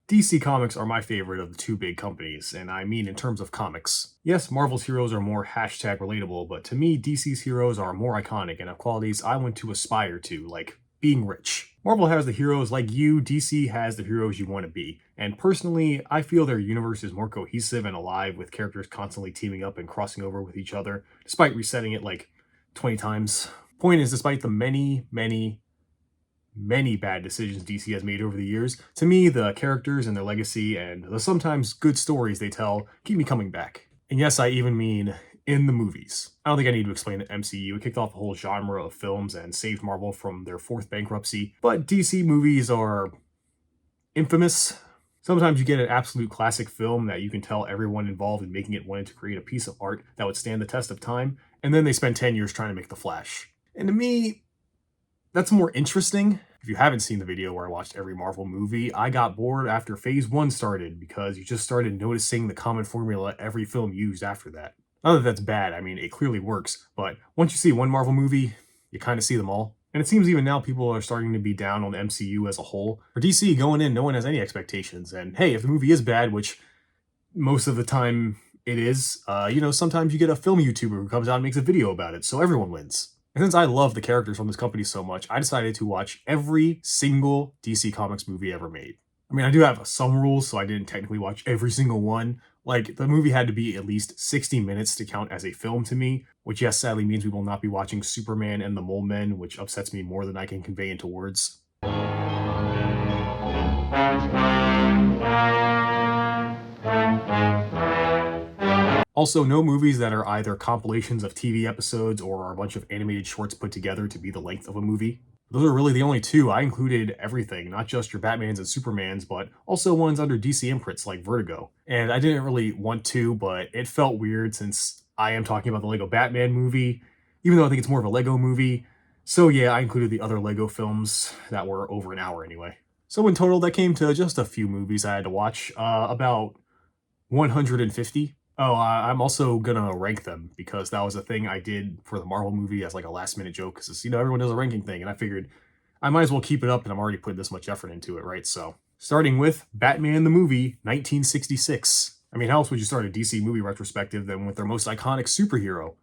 DC Comics are my favorite of the two big companies, and I mean in terms of comics. Yes, Marvel's heroes are more hashtag relatable, but to me, DC's heroes are more iconic and have qualities I want to aspire to, like being rich. Marvel has the heroes like you, DC has the heroes you want to be. And personally, I feel their universe is more cohesive and alive with characters constantly teaming up and crossing over with each other, despite resetting it like 20 times. Point is, despite the many bad decisions DC has made over the years, to me, the characters and their legacy and the sometimes good stories they tell keep me coming back. And yes, I even mean in the movies. I don't think I need to explain the MCU. It kicked off a whole genre of films and saved Marvel from their fourth bankruptcy. But DC movies are infamous. Sometimes you get an absolute classic film that you can tell everyone involved in making it wanted to create a piece of art that would stand the test of time, and then they spend 10 years trying to make The Flash. And to me, that's more interesting. If you haven't seen the video where I watched every Marvel movie, I got bored after Phase 1 started because you just started noticing the common formula every film used after that. Not that that's bad, I mean, it clearly works, but once you see one Marvel movie, you kind of see them all. And it seems even now people are starting to be down on the MCU as a whole. For DC, going in, no one has any expectations. And hey, if the movie is bad, which most of the time it is, sometimes you get a film YouTuber who comes out and makes a video about it, so everyone wins. And since I love the characters from this company so much, I decided to watch every single DC Comics movie ever made. I mean, I do have some rules, so I didn't technically watch every single one. Like, the movie had to be at least 60 minutes to count as a film to me, which yes, sadly means we will not be watching Superman and the Mole Men, which upsets me more than I can convey into words. Also, no movies that are either compilations of TV episodes or are a bunch of animated shorts put together to be the length of a movie. Those are really the only two. I included everything, not just your Batmans and Supermans, but also ones under DC imprints like Vertigo. And I didn't really want to, but it felt weird since I am talking about the Lego Batman movie, even though I think it's more of a Lego movie. So yeah, I included the other Lego films that were over an hour anyway. So in total, that came to just a few movies I had to watch, about 150. Oh, I'm also gonna rank them because that was a thing I did for the Marvel movie as like a last minute joke because, everyone does a ranking thing and I figured I might as well keep it up and I'm already putting this much effort into it, right? So, starting with Batman the movie, 1966. I mean, how else would you start a DC movie retrospective than with their most iconic superhero,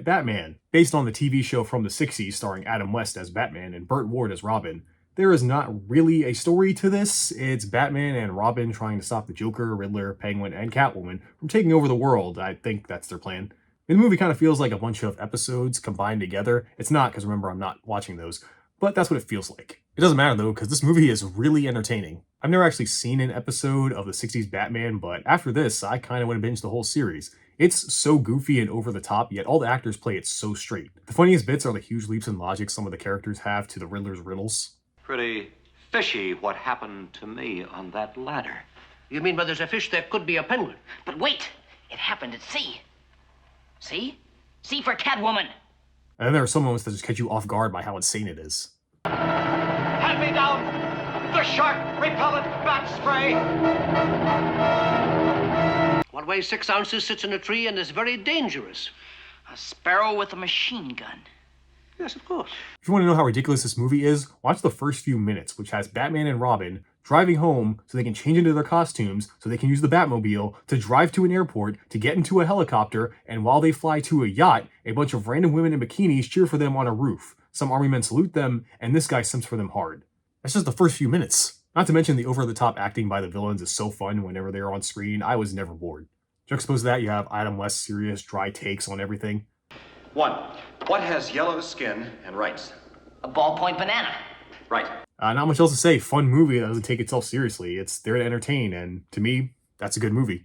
Batman, based on the TV show from the 60s starring Adam West as Batman and Burt Ward as Robin. There is not really a story to this. It's Batman and Robin trying to stop the Joker, Riddler, Penguin, and Catwoman from taking over the world. I think that's their plan. And the movie kind of feels like a bunch of episodes combined together. It's not, because remember, I'm not watching those, but that's what it feels like. It doesn't matter though, because this movie is really entertaining. I've never actually seen an episode of the 60s Batman, but after this, I kind of want to binge the whole series. It's so goofy and over the top, yet all the actors play it so straight. The funniest bits are the huge leaps in logic some of the characters have to the Riddler's riddles. Pretty fishy what happened to me on that ladder. You mean where there's a fish, there could be a penguin? But wait, it happened at sea. See? C for Catwoman. And then there are some moments that just catch you off guard by how insane it is. Hand me down the shark repellent bat spray. What weighs 6 ounces, sits in a tree, and is very dangerous? A sparrow with a machine gun. Yes, of course. If you want to know how ridiculous this movie is, watch the first few minutes, which has Batman and Robin driving home so they can change into their costumes, so they can use the Batmobile to drive to an airport, to get into a helicopter, and while they fly to a yacht, a bunch of random women in bikinis cheer for them on a roof. Some army men salute them, and this guy simps for them hard. That's just the first few minutes. Not to mention the over-the-top acting by the villains is so fun whenever they are on screen, I was never bored. Juxtapose to that, you have Adam West's serious, dry takes on everything. 1. What has yellow skin and rights? A ballpoint banana. Right. Not much else to say. Fun movie that doesn't take itself seriously. It's there to entertain, and to me, that's a good movie.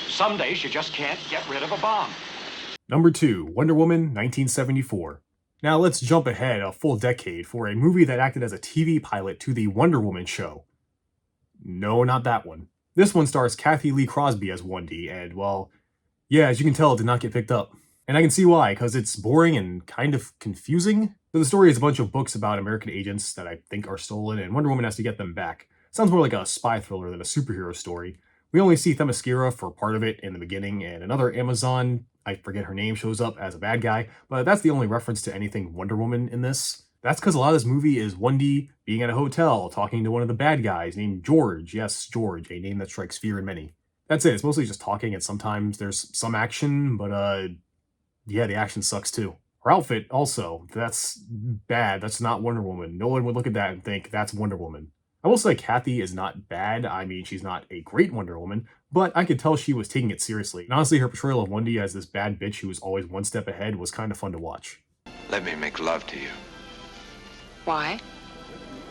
Some days you just can't get rid of a bomb. Number 2, Wonder Woman, 1974. Now let's jump ahead a full decade for a movie that acted as a TV pilot to the Wonder Woman show. No, not that one. This one stars Kathy Lee Crosby as 1D, and well, yeah, as you can tell, it did not get picked up. And I can see why, because it's boring and kind of confusing. So the story is a bunch of books about American agents that I think are stolen, and Wonder Woman has to get them back. Sounds more like a spy thriller than a superhero story. We only see Themyscira for part of it in the beginning, and another Amazon I forget her name, shows up as a bad guy, but that's the only reference to anything Wonder Woman in this. That's because a lot of this movie is Wendy being at a hotel, talking to one of the bad guys named George. Yes, George, a name that strikes fear in many. That's it. It's mostly just talking, and sometimes there's some action, but yeah, the action sucks too. Her outfit also, that's bad. That's not Wonder Woman. No one would look at that and think that's Wonder Woman. I will say Kathy is not bad. I mean, she's not a great Wonder Woman, but I could tell she was taking it seriously. And honestly, her portrayal of Wendy as this bad bitch who was always one step ahead was kind of fun to watch. Let me make love to you. Why?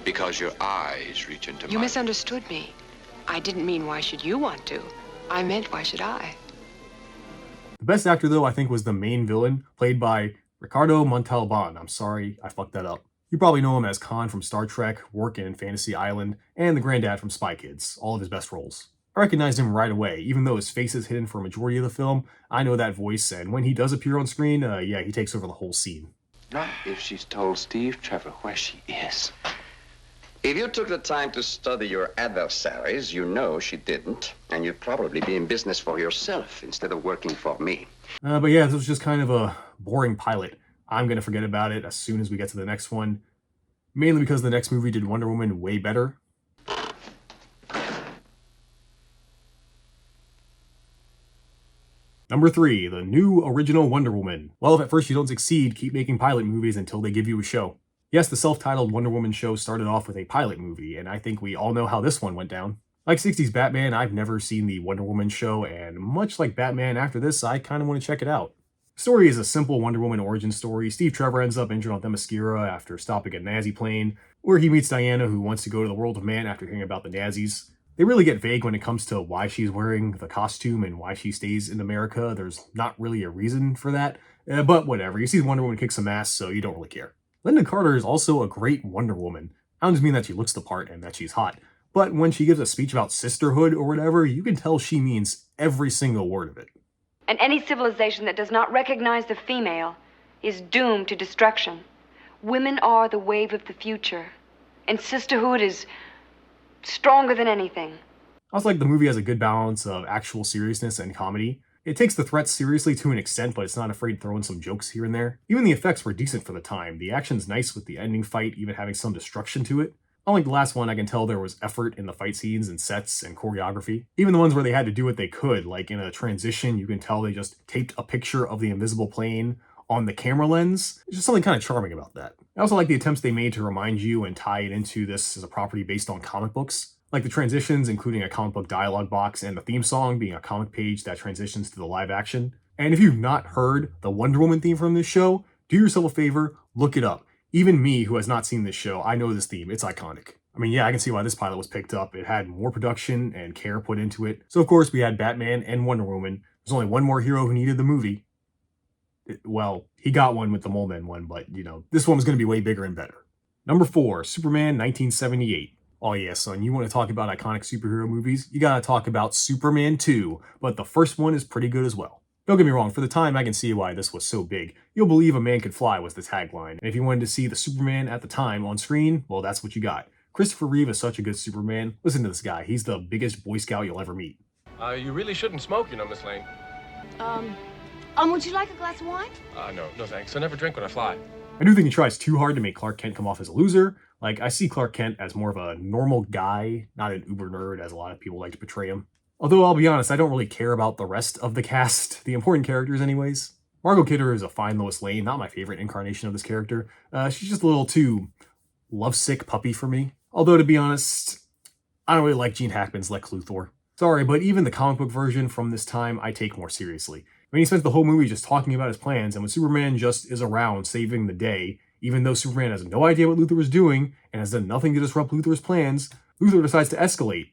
Because your eyes reach into You mine. misunderstood me. I didn't mean why should you want to. I meant why should I? The best actor, though, I think was the main villain, played by Ricardo Montalban. I'm sorry, I fucked that up. You probably know him as Khan from Star Trek, working in Fantasy Island, and the granddad from Spy Kids, all of his best roles. I recognized him right away, even though his face is hidden for a majority of the film. I know that voice, and when he does appear on screen, yeah, he takes over the whole scene. Not if she's told Steve Trevor where she is. If you took the time to study your adversaries, you know she didn't. And you'd probably be in business for yourself instead of working for me. But yeah, this was just kind of a boring pilot. I'm going to forget about it as soon as we get to the next one. Mainly because the next movie did Wonder Woman way better. Number 3, the new original Wonder Woman. Well, if at first you don't succeed, keep making pilot movies until they give you a show. Yes, the self-titled Wonder Woman show started off with a pilot movie, and I think we all know how this one went down. Like 60s Batman, I've never seen the Wonder Woman show, and much like Batman after this, I kind of want to check it out. The story is a simple Wonder Woman origin story. Steve Trevor ends up injured on Themyscira after stopping a Nazi plane, where he meets Diana, who wants to go to the world of man after hearing about the Nazis. They really get vague when it comes to why she's wearing the costume and why she stays in America. There's not really a reason for that, but whatever. You see Wonder Woman kick some ass, so you don't really care. Linda Carter is also a great Wonder Woman. I don't just mean that she looks the part and that she's hot, but when she gives a speech about sisterhood or whatever, you can tell she means every single word of it. And any civilization that does not recognize the female is doomed to destruction. Women are the wave of the future, and sisterhood is stronger than anything. I also like the movie has a good balance of actual seriousness and comedy. It takes the threats seriously to an extent, but it's not afraid to throw in some jokes here and there. Even the effects were decent for the time. The action's nice with the ending fight even having some destruction to it. Unlike the last one, I can tell there was effort in the fight scenes and sets and choreography. Even the ones where they had to do what they could, like in a transition, you can tell they just taped a picture of the invisible plane on the camera lens. There's just something kind of charming about that. I also like the attempts they made to remind you and tie it into this as a property based on comic books. Like the transitions, including a comic book dialogue box and the theme song being a comic page that transitions to the live action. And if you've not heard the Wonder Woman theme from this show, do yourself a favor, look it up. Even me, who has not seen this show, I know this theme. It's iconic. I mean, yeah, I can see why this pilot was picked up. It had more production and care put into it. So, of course, we had Batman and Wonder Woman. There's only one more hero who needed the movie. Well, he got one with the Mole Men one, but, you know, this one was going to be way bigger and better. Number 4, Superman 1978. Oh yeah, son, you want to talk about iconic superhero movies? You gotta talk about Superman 2, but the first one is pretty good as well. Don't get me wrong, for the time I can see why this was so big. You'll believe a man could fly was the tagline, and if you wanted to see the Superman at the time on screen, well, that's what you got. Christopher Reeve is such a good Superman. Listen to this guy, he's the biggest Boy Scout you'll ever meet. You really shouldn't smoke, you know, Miss Lane. Would you like a glass of wine? No thanks. I never drink when I fly. I do think he tries too hard to make Clark Kent come off as a loser. Like, I see Clark Kent as more of a normal guy, not an uber nerd as a lot of people like to portray him. Although, I'll be honest, I don't really care about the rest of the cast, the important characters anyways. Margot Kidder is a fine Lois Lane, not my favorite incarnation of this character. She's just a little too lovesick puppy for me. Although, to be honest, I don't really like Gene Hackman's Lex Luthor. Sorry, but even the comic book version from this time, I take more seriously. I mean, he spends the whole movie just talking about his plans, and when Superman just is around saving the day, even though Superman has no idea what Luthor is doing and has done nothing to disrupt Luthor's plans, Luthor decides to escalate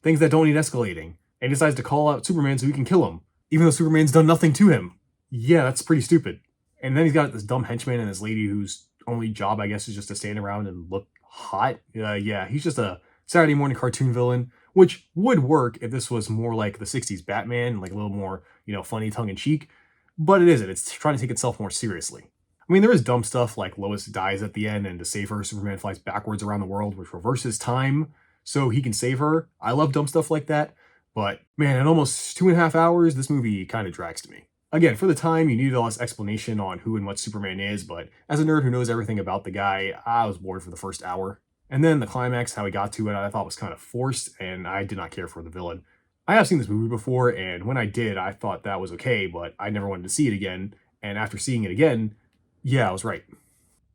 things that don't need escalating, and he decides to call out Superman so he can kill him, even though Superman's done nothing to him. Yeah, that's pretty stupid. And then he's got this dumb henchman and this lady whose only job, I guess, is just to stand around and look hot. Yeah, he's just a Saturday morning cartoon villain, which would work if this was more like the 60s Batman, like a little more, funny tongue-in-cheek, but it isn't. It's trying to take itself more seriously. I mean, there is dumb stuff like Lois dies at the end and to save her, Superman flies backwards around the world, which reverses time so he can save her. I love dumb stuff like that, but man, in almost 2.5 hours, this movie kind of drags to me. Again, for the time, you needed all this explanation on who and what Superman is, but as a nerd who knows everything about the guy, I was bored for the first hour. And then the climax, how he got to it, I thought was kind of forced, and I did not care for the villain. I have seen this movie before, and when I did, I thought that was okay, but I never wanted to see it again, and after seeing it again, yeah, I was right.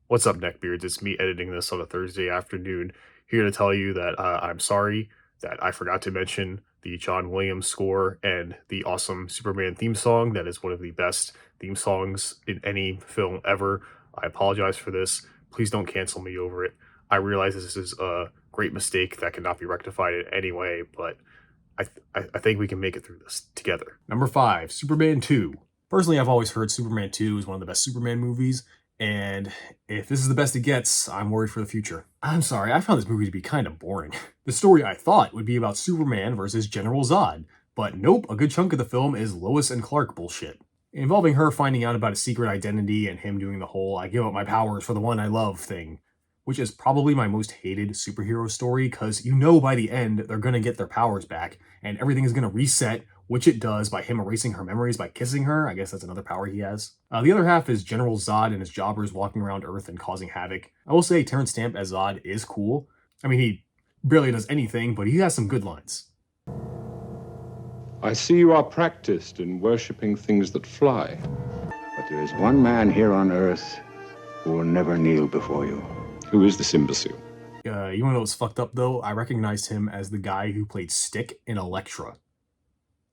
What's up, neckbeards? It's me editing this on a Thursday afternoon, here to tell you that I'm sorry that I forgot to mention the John Williams score and the awesome Superman theme song. That is one of the best theme songs in any film ever. I apologize for this. Please don't cancel me over it. I realize this is a great mistake that cannot be rectified in any way, but I think we can make it through this together. Number 5, Superman 2. Personally, I've always heard Superman 2 is one of the best Superman movies, and if this is the best it gets, I'm worried for the future. I'm sorry, I found this movie to be kind of boring. The story I thought would be about Superman versus General Zod, but nope, a good chunk of the film is Lois and Clark bullshit, involving her finding out about his secret identity and him doing the whole "I give up my powers for the one I love" thing, which is probably my most hated superhero story, because you know by the end they're gonna get their powers back, and everything is gonna reset, which it does by him erasing her memories by kissing her. I guess that's another power he has. The other half is General Zod and his jobbers walking around Earth and causing havoc. I will say Terrence Stamp as Zod is cool. I mean, he barely does anything, but he has some good lines. I see you are practiced in worshipping things that fly. But there is one man here on Earth who will never kneel before you. Who is this imbecile? You wanna know what's fucked up though? I recognized him as the guy who played Stick in Elektra.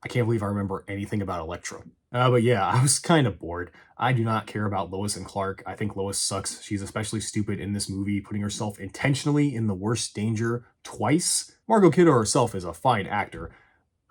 I can't believe I remember anything about Elektra. But yeah, I was kind of bored. I do not care about Lois and Clark. I think Lois sucks. She's especially stupid in this movie, putting herself intentionally in the worst danger twice. Margot Kidder herself is a fine actor.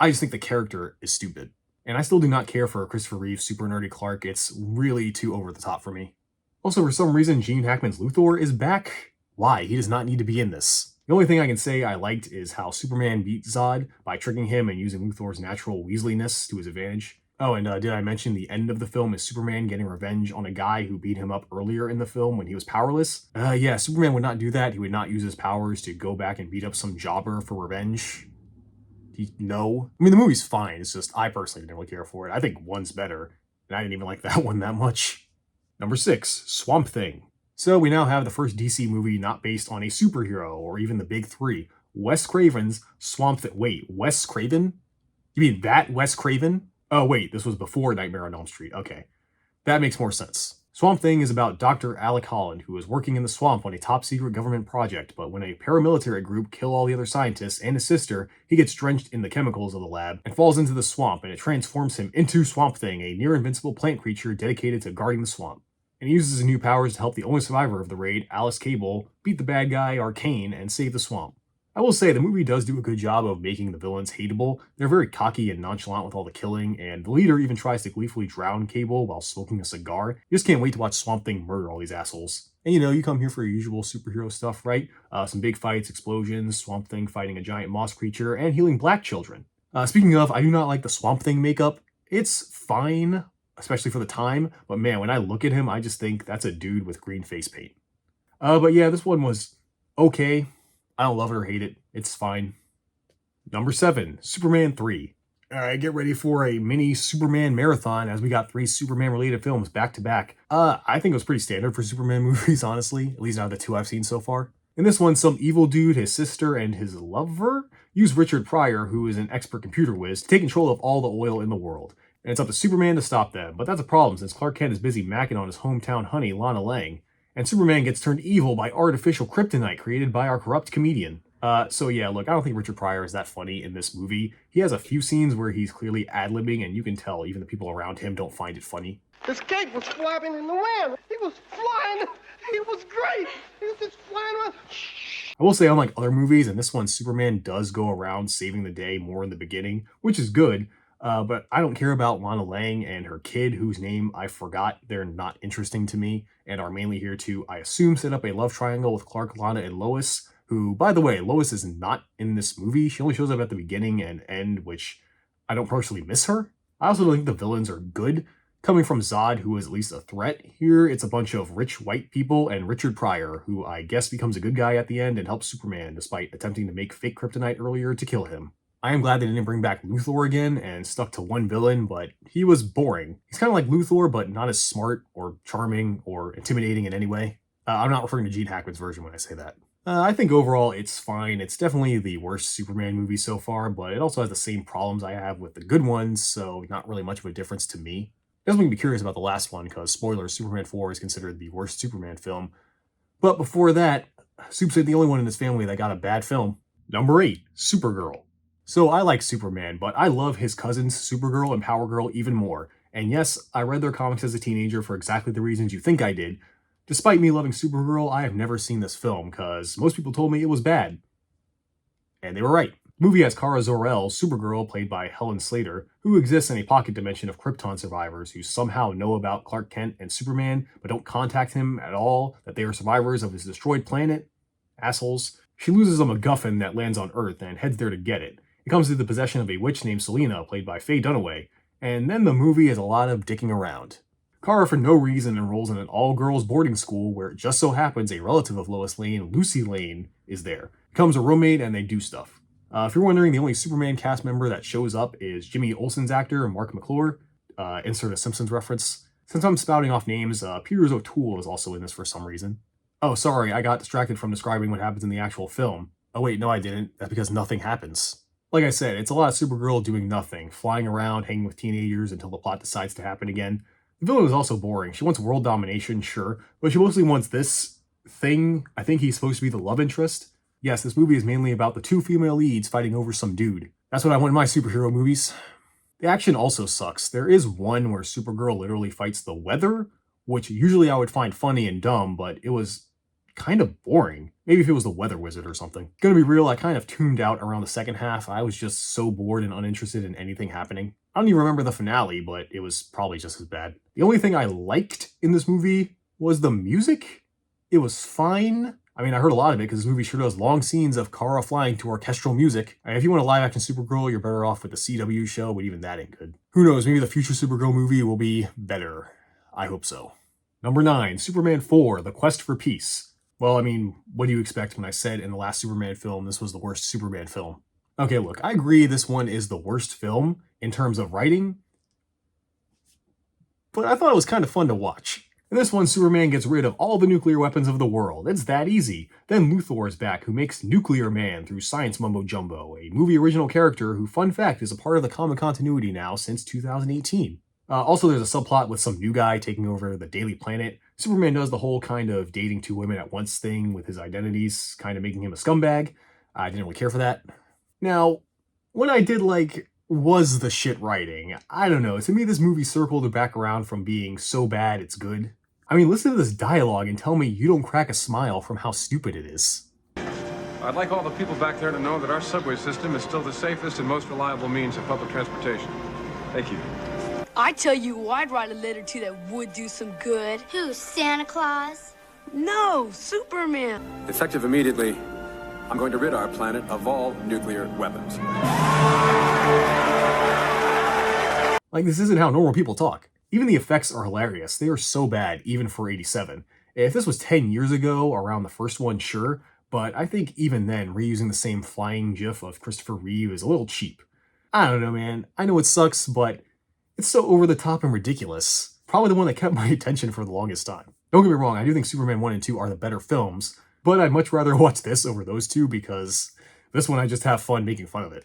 I just think the character is stupid. And I still do not care for Christopher Reeve's super nerdy Clark. It's really too over the top for me. Also, for some reason, Gene Hackman's Luthor is back. Why? He does not need to be in this. The only thing I can say I liked is how Superman beat Zod by tricking him and using Luthor's natural Weasleyness to his advantage. Oh, and did I mention the end of the film is Superman getting revenge on a guy who beat him up earlier in the film when he was powerless? Yeah, Superman would not do that. He would not use his powers to go back and beat up some jobber for revenge. No. I mean, the movie's fine. It's just I personally didn't really care for it. I think one's better, and I didn't even like that one that much. Number 6, Swamp Thing. So we now have the first DC movie not based on a superhero or even the big three. Wes Craven's Swamp Thing. Wait, Wes Craven? You mean that Wes Craven? Oh wait, this was before Nightmare on Elm Street. Okay, that makes more sense. Swamp Thing is about Dr. Alec Holland, who is working in the swamp on a top-secret government project, but when a paramilitary group kill all the other scientists and his sister, he gets drenched in the chemicals of the lab and falls into the swamp, and it transforms him into Swamp Thing, a near-invincible plant creature dedicated to guarding the swamp. And he uses his new powers to help the only survivor of the raid, Alice Cable, beat the bad guy, Arcane, and save the swamp. I will say, the movie does do a good job of making the villains hateable. They're very cocky and nonchalant with all the killing, and the leader even tries to gleefully drown Cable while smoking a cigar. You just can't wait to watch Swamp Thing murder all these assholes. And you know, you come here for your usual superhero stuff, right? Some big fights, explosions, Swamp Thing fighting a giant moss creature, and healing black children. Speaking of, I do not like the Swamp Thing makeup. It's fine, especially for the time, but man, when I look at him, I just think that's a dude with green face paint. But yeah, this one was okay. I don't love it or hate it. It's fine. Number 7, Superman 3. Alright, get ready for a mini Superman marathon as we got 3 Superman-related films back to back. I think it was pretty standard for Superman movies, honestly, at least out of the 2 I've seen so far. In this one, some evil dude, his sister, and his lover use Richard Pryor, who is an expert computer whiz, to take control of all the oil in the world. And it's up to Superman to stop them, but that's a problem since Clark Kent is busy macking on his hometown honey, Lana Lang. And Superman gets turned evil by artificial kryptonite created by our corrupt comedian. So yeah, look, I don't think Richard Pryor is that funny in this movie. He has a few scenes where he's clearly ad-libbing, and you can tell even the people around him don't find it funny. His cape was flapping in the wind. He was flying. He was great. He was just flying around. I will say, unlike other movies, in this one, Superman does go around saving the day more in the beginning, which is good. But I don't care about Lana Lang and her kid, whose name I forgot. They're not interesting to me, and are mainly here to, I assume, set up a love triangle with Clark, Lana, and Lois, who, by the way, Lois is not in this movie. She only shows up at the beginning and end, which I don't personally miss her. I also don't think the villains are good. Coming from Zod, who is at least a threat, here it's a bunch of rich white people and Richard Pryor, who I guess becomes a good guy at the end and helps Superman, despite attempting to make fake kryptonite earlier to kill him. I am glad they didn't bring back Luthor again and stuck to one villain, but he was boring. He's kind of like Luthor, but not as smart or charming or intimidating in any way. I'm not referring to Gene Hackman's version when I say that. I think overall it's fine. It's definitely the worst Superman movie so far, but it also has the same problems I have with the good ones, so not really much of a difference to me. It does make me curious about the last one, because spoilers, Superman 4 is considered the worst Superman film. But before that, Soup's ain't the only one in this family that got a bad film. Number 8, Supergirl. So I like Superman, but I love his cousins, Supergirl and Power Girl, even more. And yes, I read their comics as a teenager for exactly the reasons you think I did. Despite me loving Supergirl, I have never seen this film, because most people told me it was bad. And they were right. The movie has Kara Zor-El, Supergirl, played by Helen Slater, who exists in a pocket dimension of Krypton survivors who somehow know about Clark Kent and Superman, but don't contact him at all, that they are survivors of his destroyed planet. Assholes. She loses a MacGuffin that lands on Earth and heads there to get it. It comes through the possession of a witch named Selena, played by Faye Dunaway, and then the movie is a lot of dicking around. Kara, for no reason, enrolls in an all-girls boarding school where it just so happens a relative of Lois Lane, Lucy Lane, is there. Becomes a roommate and they do stuff. If you're wondering, the only Superman cast member that shows up is Jimmy Olsen's actor, Mark McClure. Insert a Simpsons reference. Since I'm spouting off names, Piers O'Toole is also in this for some reason. Oh, sorry, I got distracted from describing what happens in the actual film. Oh wait, no I didn't. That's because nothing happens. Like I said, it's a lot of Supergirl doing nothing, flying around, hanging with teenagers until the plot decides to happen again. The villain is also boring. She wants world domination, sure, but she mostly wants this thing. I think he's supposed to be the love interest. Yes, this movie is mainly about the two female leads fighting over some dude. That's what I want in my superhero movies. The action also sucks. There is one where Supergirl literally fights the weather, which usually I would find funny and dumb, but it was kind of boring. Maybe if it was the Weather Wizard or something. Gonna be real, I kind of tuned out around the second half. I was just so bored and uninterested in anything happening. I don't even remember the finale, but it was probably just as bad. The only thing I liked in this movie was the music. It was fine. I mean, I heard a lot of it because this movie sure does long scenes of Kara flying to orchestral music. If you want a live-action Supergirl, you're better off with the CW show, but even that ain't good. Who knows, maybe the future Supergirl movie will be better. I hope so. Number 9, Superman 4, The Quest for Peace. Well, I mean, what do you expect when I said in the last Superman film this was the worst Superman film? Okay, look, I agree this one is the worst film in terms of writing, but I thought it was kind of fun to watch. In this one, Superman gets rid of all the nuclear weapons of the world. It's that easy. Then Luthor is back, who makes Nuclear Man through science mumbo-jumbo, a movie original character who, fun fact, is a part of the comic continuity now since 2018. Also, there's a subplot with some new guy taking over the Daily Planet. Superman does the whole kind of dating two women at once thing with his identities, kind of making him a scumbag. I didn't really care for that. Now, what I did like was the shit writing. I don't know, to me this movie circled back around from being so bad it's good. I mean, listen to this dialogue and tell me you don't crack a smile from how stupid it is. I'd like all the people back there to know that our subway system is still the safest and most reliable means of public transportation. Thank you. I tell you who I'd write a letter to that would do some good. Who, Santa Claus? No, Superman. Effective immediately, I'm going to rid our planet of all nuclear weapons. Like, this isn't how normal people talk. Even the effects are hilarious. They are so bad, even for 87. If this was 10 years ago, around the first one, sure, but I think even then, reusing the same flying gif of Christopher Reeve is a little cheap. I don't know, man. I know it sucks, but it's so over the top and ridiculous. Probably the one that kept my attention for the longest time. Don't get me wrong, I do think Superman 1 and 2 are the better films, but I'd much rather watch this over those two because this one I just have fun making fun of it.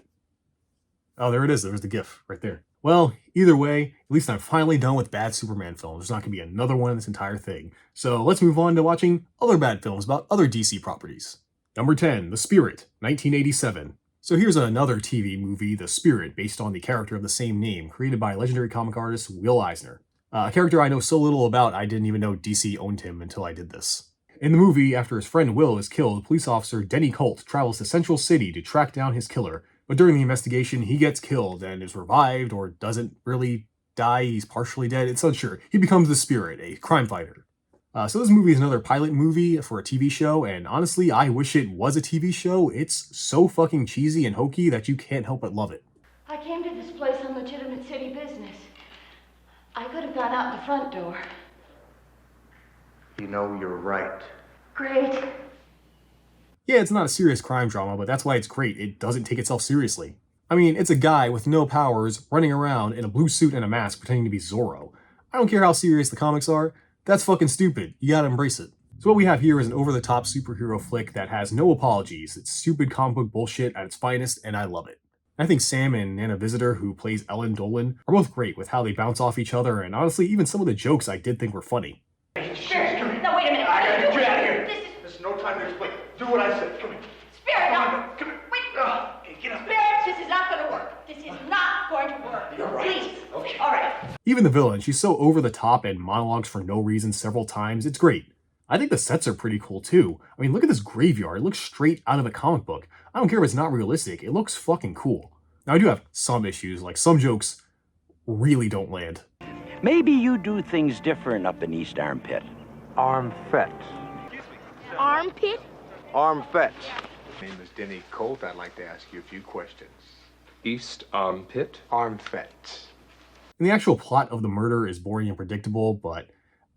Oh, there it is. There's the gif right there. Well, either way, at least I'm finally done with bad Superman films. There's not going to be another one in this entire thing. So let's move on to watching other bad films about other DC properties. Number 10, The Spirit, 1987. So here's another TV movie, The Spirit, based on the character of the same name, created by legendary comic artist Will Eisner. A character I know so little about I didn't even know DC owned him until I did this. In the movie, after his friend Will is killed, police officer Denny Colt travels to Central City to track down his killer, but during the investigation he gets killed and is revived or doesn't really die, he's partially dead, it's unsure. He becomes the Spirit, a crime fighter. So this movie is another pilot movie for a TV show, and honestly, I wish it was a TV show. It's so fucking cheesy and hokey that you can't help but love it. I came to this place on legitimate city business. I could have gone out the front door. You know, you're right. Great. Yeah, it's not a serious crime drama, but that's why it's great. It doesn't take itself seriously. I mean, it's a guy with no powers running around in a blue suit and a mask pretending to be Zorro. I don't care how serious the comics are, that's fucking stupid. You gotta embrace it. So what we have here is an over-the-top superhero flick that has no apologies. It's stupid comic book bullshit at its finest, and I love it. I think Sam and Nana Visitor, who plays Ellen Dolan, are both great with how they bounce off each other, and honestly, even some of the jokes I did think were funny. Spirit, no, wait a minute. I gotta get you out of here. This There's no time to explain. Do what I said. Come here. Spirit, no. Come here. Wait. Okay, get up. Spirit, this is not going to work. This is not going to work. You're right. Please. Okay. All right. Even the villain, she's so over the top and monologues for no reason several times, it's great. I think the sets are pretty cool too. I mean, look at this graveyard. It looks straight out of a comic book. I don't care if it's not realistic. It looks fucking cool. Now, I do have some issues, like some jokes really don't land. Maybe you do things different up in East Armpit. Armpit. Armpit? Armpit. My name is Denny Colt. I'd like to ask you a few questions. East Armpit? Armpit. And the actual plot of the murder is boring and predictable, but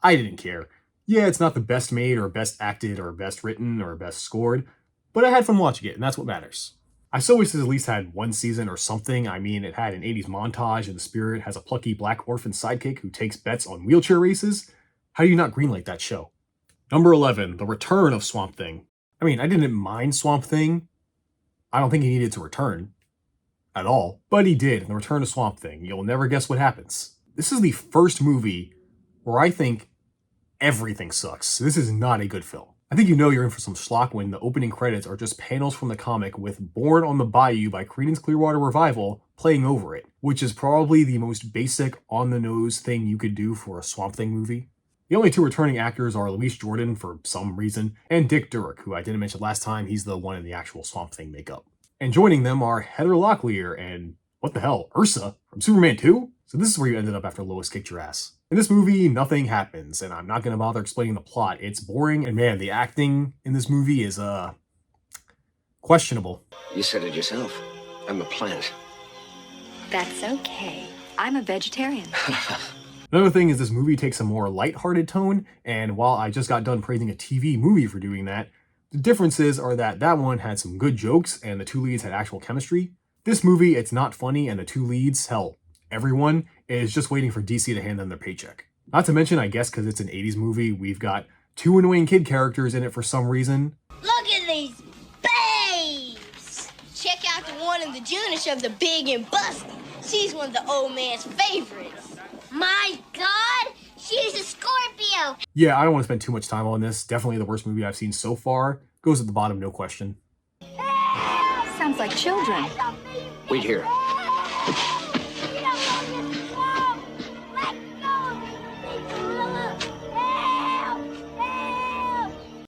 I didn't care. Yeah, it's not the best made or best acted or best written or best scored, but I had fun watching it, and that's what matters. I so wish it at least had one season or something. I mean, it had an 80s montage, and the spirit has a plucky black orphan sidekick who takes bets on wheelchair races. How do you not greenlight that show? Number 11, The Return of Swamp Thing. I mean, I didn't mind Swamp Thing. I don't think he needed to return. At all. But he did in The Return of Swamp Thing. You'll never guess what happens. This is the first movie where I think everything sucks. This is not a good film. I think you know you're in for some schlock when the opening credits are just panels from the comic with Born on the Bayou by Creedence Clearwater Revival playing over it, which is probably the most basic, on-the-nose thing you could do for a Swamp Thing movie. The only two returning actors are Louise Jordan, for some reason, and Dick Durek, who I didn't mention last time. He's the one in the actual Swamp Thing makeup. And joining them are Heather Locklear and, what the hell, Ursa from Superman 2? So this is where you ended up after Lois kicked your ass. In this movie, nothing happens, and I'm not going to bother explaining the plot. It's boring, and man, the acting in this movie is, questionable. You said it yourself. I'm a plant. That's okay. I'm a vegetarian. Another thing is this movie takes a more lighthearted tone, and while I just got done praising a TV movie for doing that, the differences are that that one had some good jokes and the two leads had actual chemistry. This movie, it's not funny, and the two leads, hell, everyone is just waiting for DC to hand them their paycheck. Not to mention, I guess because it's an 80s movie, we've got two annoying kid characters in it for some reason. Look at these babes! Check out the one in the Junish of the big and busty. She's one of the old man's favorites. My God, she's a Scorpio! Yeah, I don't want to spend too much time on this. Definitely the worst movie I've seen so far. Goes at the bottom, no question. Sounds like children. Wait here.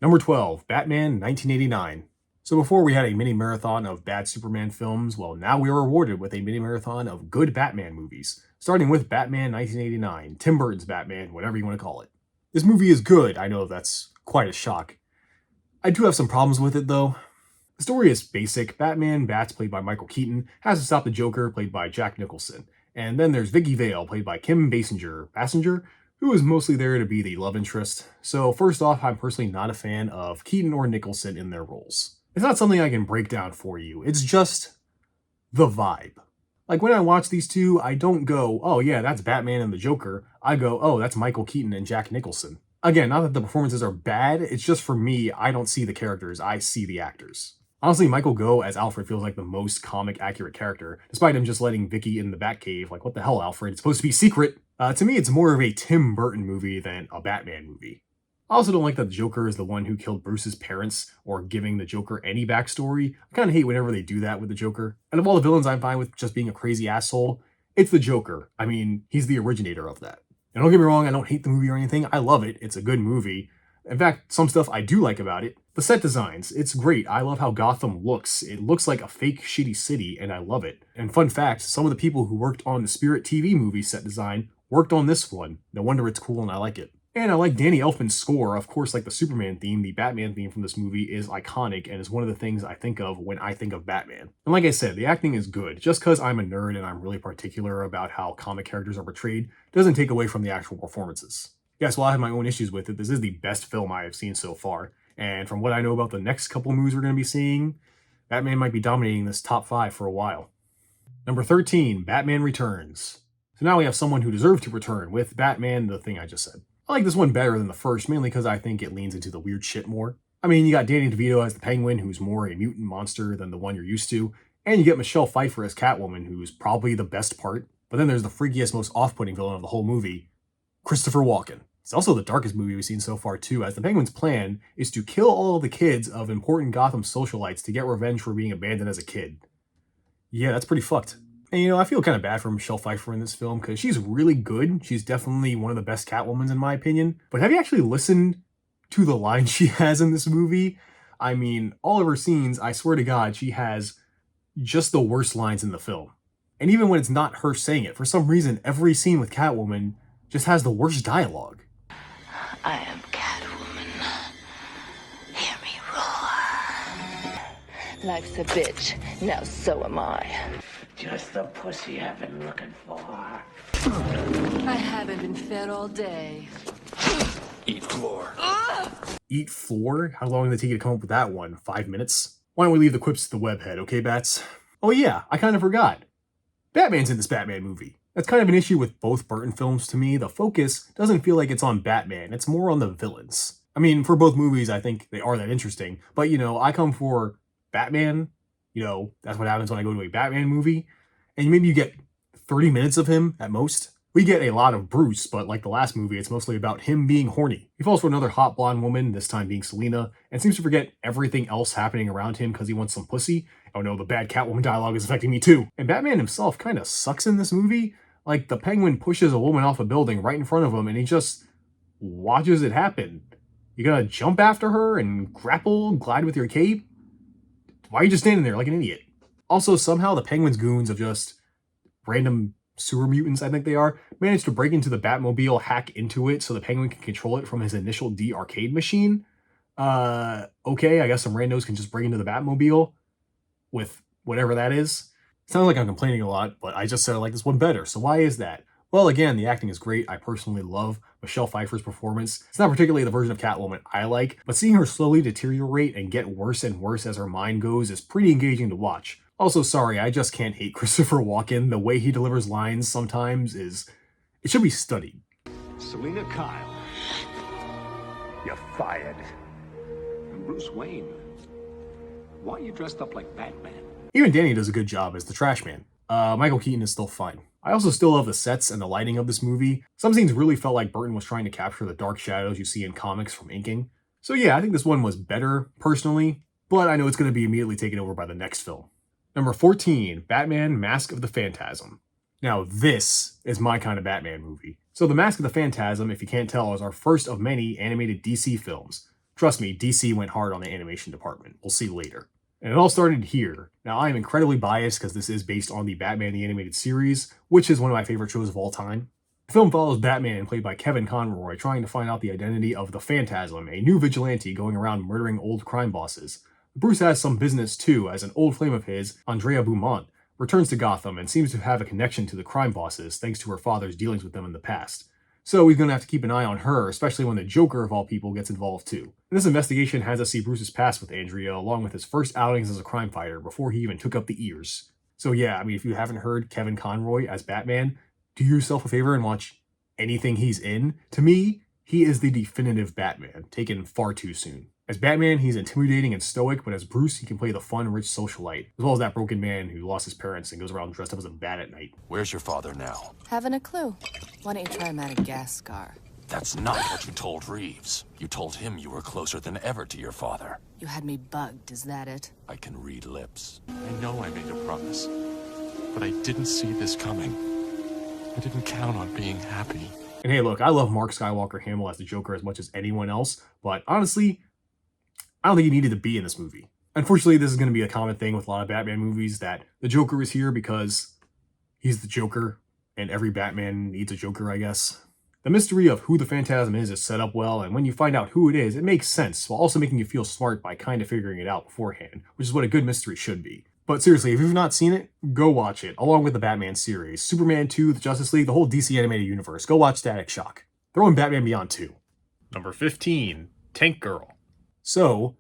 Number 12, Batman 1989. So before we had a mini marathon of bad Superman films, well now we are rewarded with a mini marathon of good Batman movies. Starting with Batman 1989, Tim Burton's Batman, whatever you want to call it. This movie is good, I know that's quite a shock. I do have some problems with it though. The story is basic. Batman Bats, played by Michael Keaton, has to stop the Joker, played by Jack Nicholson. And then there's Vicky Vale, played by Kim Basinger, who is mostly there to be the love interest. So first off, I'm personally not a fan of Keaton or Nicholson in their roles. It's not something I can break down for you. It's just the vibe. Like when I watch these two, I don't go, oh yeah, that's Batman and the Joker. I go, oh, that's Michael Keaton and Jack Nicholson. Again, not that the performances are bad, it's just for me, I don't see the characters, I see the actors. Honestly, Michael Gough as Alfred feels like the most comic accurate character, despite him just letting Vicky in the Batcave. Like, what the hell, Alfred? It's supposed to be secret. To me, it's more of a Tim Burton movie than a Batman movie. I also don't like that the Joker is the one who killed Bruce's parents, or giving the Joker any backstory. I kind of hate whenever they do that with the Joker. And of all the villains I'm fine with just being a crazy asshole, it's the Joker. I mean, he's the originator of that. And don't get me wrong, I don't hate the movie or anything. I love it. It's a good movie. In fact, some stuff I do like about it. The set designs, it's great. I love how Gotham looks. It looks like a fake shitty city, and I love it. And fun fact, some of the people who worked on the Spirit TV movie set design worked on this one. No wonder it's cool and I like it. And I like Danny Elfman's score. Of course, like the Superman theme, the Batman theme from this movie is iconic and is one of the things I think of when I think of Batman. And like I said, the acting is good. Just because I'm a nerd and I'm really particular about how comic characters are portrayed doesn't take away from the actual performances. Yes, while I have my own issues with it, this is the best film I have seen so far. And from what I know about the next couple movies we're going to be seeing, Batman might be dominating this top 5 for a while. Number 13, Batman Returns. So now we have someone who deserved to return with Batman, the thing I just said. I like this one better than the first, mainly because I think it leans into the weird shit more. I mean, you got Danny DeVito as the Penguin, who's more a mutant monster than the one you're used to, and you get Michelle Pfeiffer as Catwoman, who's probably the best part. But then there's the freakiest, most off-putting villain of the whole movie, Christopher Walken. It's also the darkest movie we've seen so far too, as the Penguin's plan is to kill all of the kids of important Gotham socialites to get revenge for being abandoned as a kid. Yeah, that's pretty fucked. And you know, I feel kind of bad for Michelle Pfeiffer in this film because she's really good. She's definitely one of the best Catwomans in my opinion. But have you actually listened to the lines she has in this movie? I mean, all of her scenes, I swear to God, she has just the worst lines in the film. And even when it's not her saying it, for some reason, every scene with Catwoman just has the worst dialogue. I am Catwoman. Hear me roar. Life's a bitch. Now so am I. Just the pussy I've been looking for. I haven't been fed all day. Eat floor. Eat floor? How long did it take you to come up with that one? 5 minutes? Why don't we leave the quips to the webhead, okay, Bats? Oh yeah, I kind of forgot. Batman's in this Batman movie. That's kind of an issue with both Burton films to me. The focus doesn't feel like it's on Batman, it's more on the villains. I mean, for both movies, I think they are that interesting, but you know, I come for Batman. You know, that's what happens when I go to a Batman movie. And maybe you get 30 minutes of him at most. We get a lot of Bruce, but like the last movie, it's mostly about him being horny. He falls for another hot blonde woman, this time being Selina, and seems to forget everything else happening around him because he wants some pussy. Oh no, the bad Catwoman dialogue is affecting me too. And Batman himself kind of sucks in this movie. Like, the Penguin pushes a woman off a building right in front of him, and he just watches it happen. You gotta jump after her and grapple, glide with your cape? Why are you just standing there like an idiot? Also, somehow the Penguin's goons of just random sewer mutants, I think they are, managed to break into the Batmobile, hack into it so the Penguin can control it from his initial D arcade machine. Okay, I guess some randos can just break into the Batmobile with whatever that is. Sounds like I'm complaining a lot, but I just said I like this one better, so why is that? Well, again, the acting is great. I personally love Michelle Pfeiffer's performance. It's not particularly the version of Catwoman I like, but seeing her slowly deteriorate and get worse and worse as her mind goes is pretty engaging to watch. Also, sorry, I just can't hate Christopher Walken. The way he delivers lines sometimes it should be studied. Selina Kyle. You're fired. And Bruce Wayne. Why are you dressed up like Batman? Even Danny does a good job as the trash man. Michael Keaton is still fine. I also still love the sets and the lighting of this movie. Some scenes really felt like Burton was trying to capture the dark shadows you see in comics from inking. So yeah, I think this one was better, personally, but I know it's going to be immediately taken over by the next film. Number 14, Batman Mask of the Phantasm. Now this is my kind of Batman movie. So the Mask of the Phantasm, if you can't tell, is our first of many animated DC films. Trust me, DC went hard on the animation department. We'll see later. And it all started here. Now, I am incredibly biased because this is based on the Batman the Animated Series, which is one of my favorite shows of all time. The film follows Batman, played by Kevin Conroy, trying to find out the identity of the Phantasm, a new vigilante going around murdering old crime bosses. Bruce has some business too, as an old flame of his, Andrea Beaumont, returns to Gotham and seems to have a connection to the crime bosses thanks to her father's dealings with them in the past. So he's going to have to keep an eye on her, especially when the Joker of all people gets involved too. And this investigation has us see Bruce's past with Andrea, along with his first outings as a crime fighter before he even took up the ears. So yeah, I mean, if you haven't heard Kevin Conroy as Batman, do yourself a favor and watch anything he's in. To me, he is the definitive Batman, taken far too soon. As Batman, he's intimidating and stoic, but as Bruce, he can play the fun, rich socialite, as well as that broken man who lost his parents and goes around dressed up as a bat at night. Where's your father now? Haven't a clue. Why don't you try Madagascar? That's not what you told Reeves. You told him you were closer than ever to your father. You had me bugged, is that it? I can read lips. I know I made a promise, but I didn't see this coming. I didn't count on being happy. And hey, look, I love Mark Skywalker Hamill as the Joker as much as anyone else, but honestly, I don't think he needed to be in this movie. Unfortunately, this is going to be a common thing with a lot of Batman movies, that the Joker is here because he's the Joker, and every Batman needs a Joker, I guess. The mystery of who the Phantasm is set up well, and when you find out who it is, it makes sense, while also making you feel smart by kind of figuring it out beforehand, which is what a good mystery should be. But seriously, if you've not seen it, go watch it, along with the Batman series, Superman 2, the Justice League, the whole DC animated universe. Go watch Static Shock. Throw in Batman Beyond 2. Number 15, Tank Girl. So,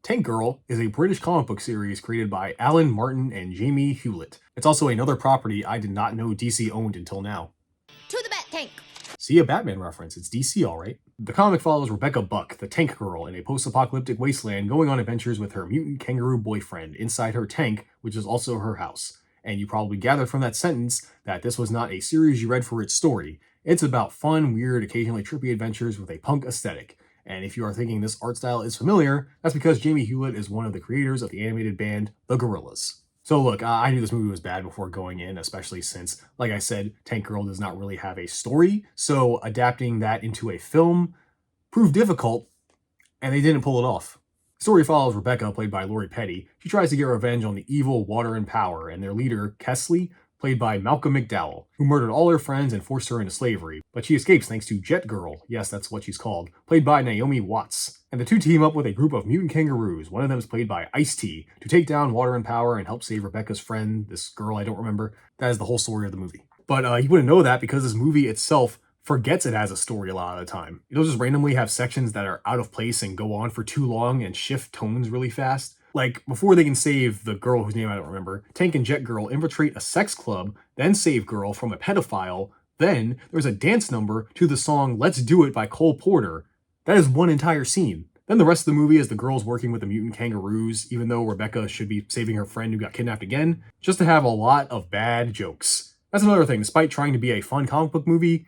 Tank Girl is a British comic book series created by Alan Martin and Jamie Hewlett. It's also another property I did not know DC owned until now. To the Bat Tank. See, a Batman reference. It's DC, alright. The comic follows Rebecca Buck, the Tank Girl, in a post-apocalyptic wasteland going on adventures with her mutant kangaroo boyfriend inside her tank, which is also her house. And you probably gathered from that sentence that this was not a series you read for its story. It's about fun, weird, occasionally trippy adventures with a punk aesthetic. And if you are thinking this art style is familiar, that's because Jamie Hewlett is one of the creators of the animated band The Gorillaz. So look, I knew this movie was bad before going in, especially since, like I said, Tank Girl does not really have a story, so adapting that into a film proved difficult, and they didn't pull it off. The story follows Rebecca, played by Lori Petty. She tries to get revenge on the evil Water and Power, and their leader, Kesley, played by Malcolm McDowell, who murdered all her friends and forced her into slavery. But she escapes thanks to Jet Girl, yes, that's what she's called, played by Naomi Watts. And the two team up with a group of mutant kangaroos, one of them is played by Ice-T, to take down Water and Power and help save Rebecca's friend, this girl I don't remember. That is the whole story of the movie. But you wouldn't know that because this movie itself forgets it has a story a lot of the time. It'll just randomly have sections that are out of place and go on for too long and shift tones really fast. Like, before they can save the girl whose name I don't remember, Tank and Jet Girl infiltrate a sex club, then save Girl from a pedophile, then there's a dance number to the song Let's Do It by Cole Porter. That is one entire scene. Then the rest of the movie is the girls working with the mutant kangaroos, even though Rebecca should be saving her friend who got kidnapped again, just to have a lot of bad jokes. That's another thing, despite trying to be a fun comic book movie,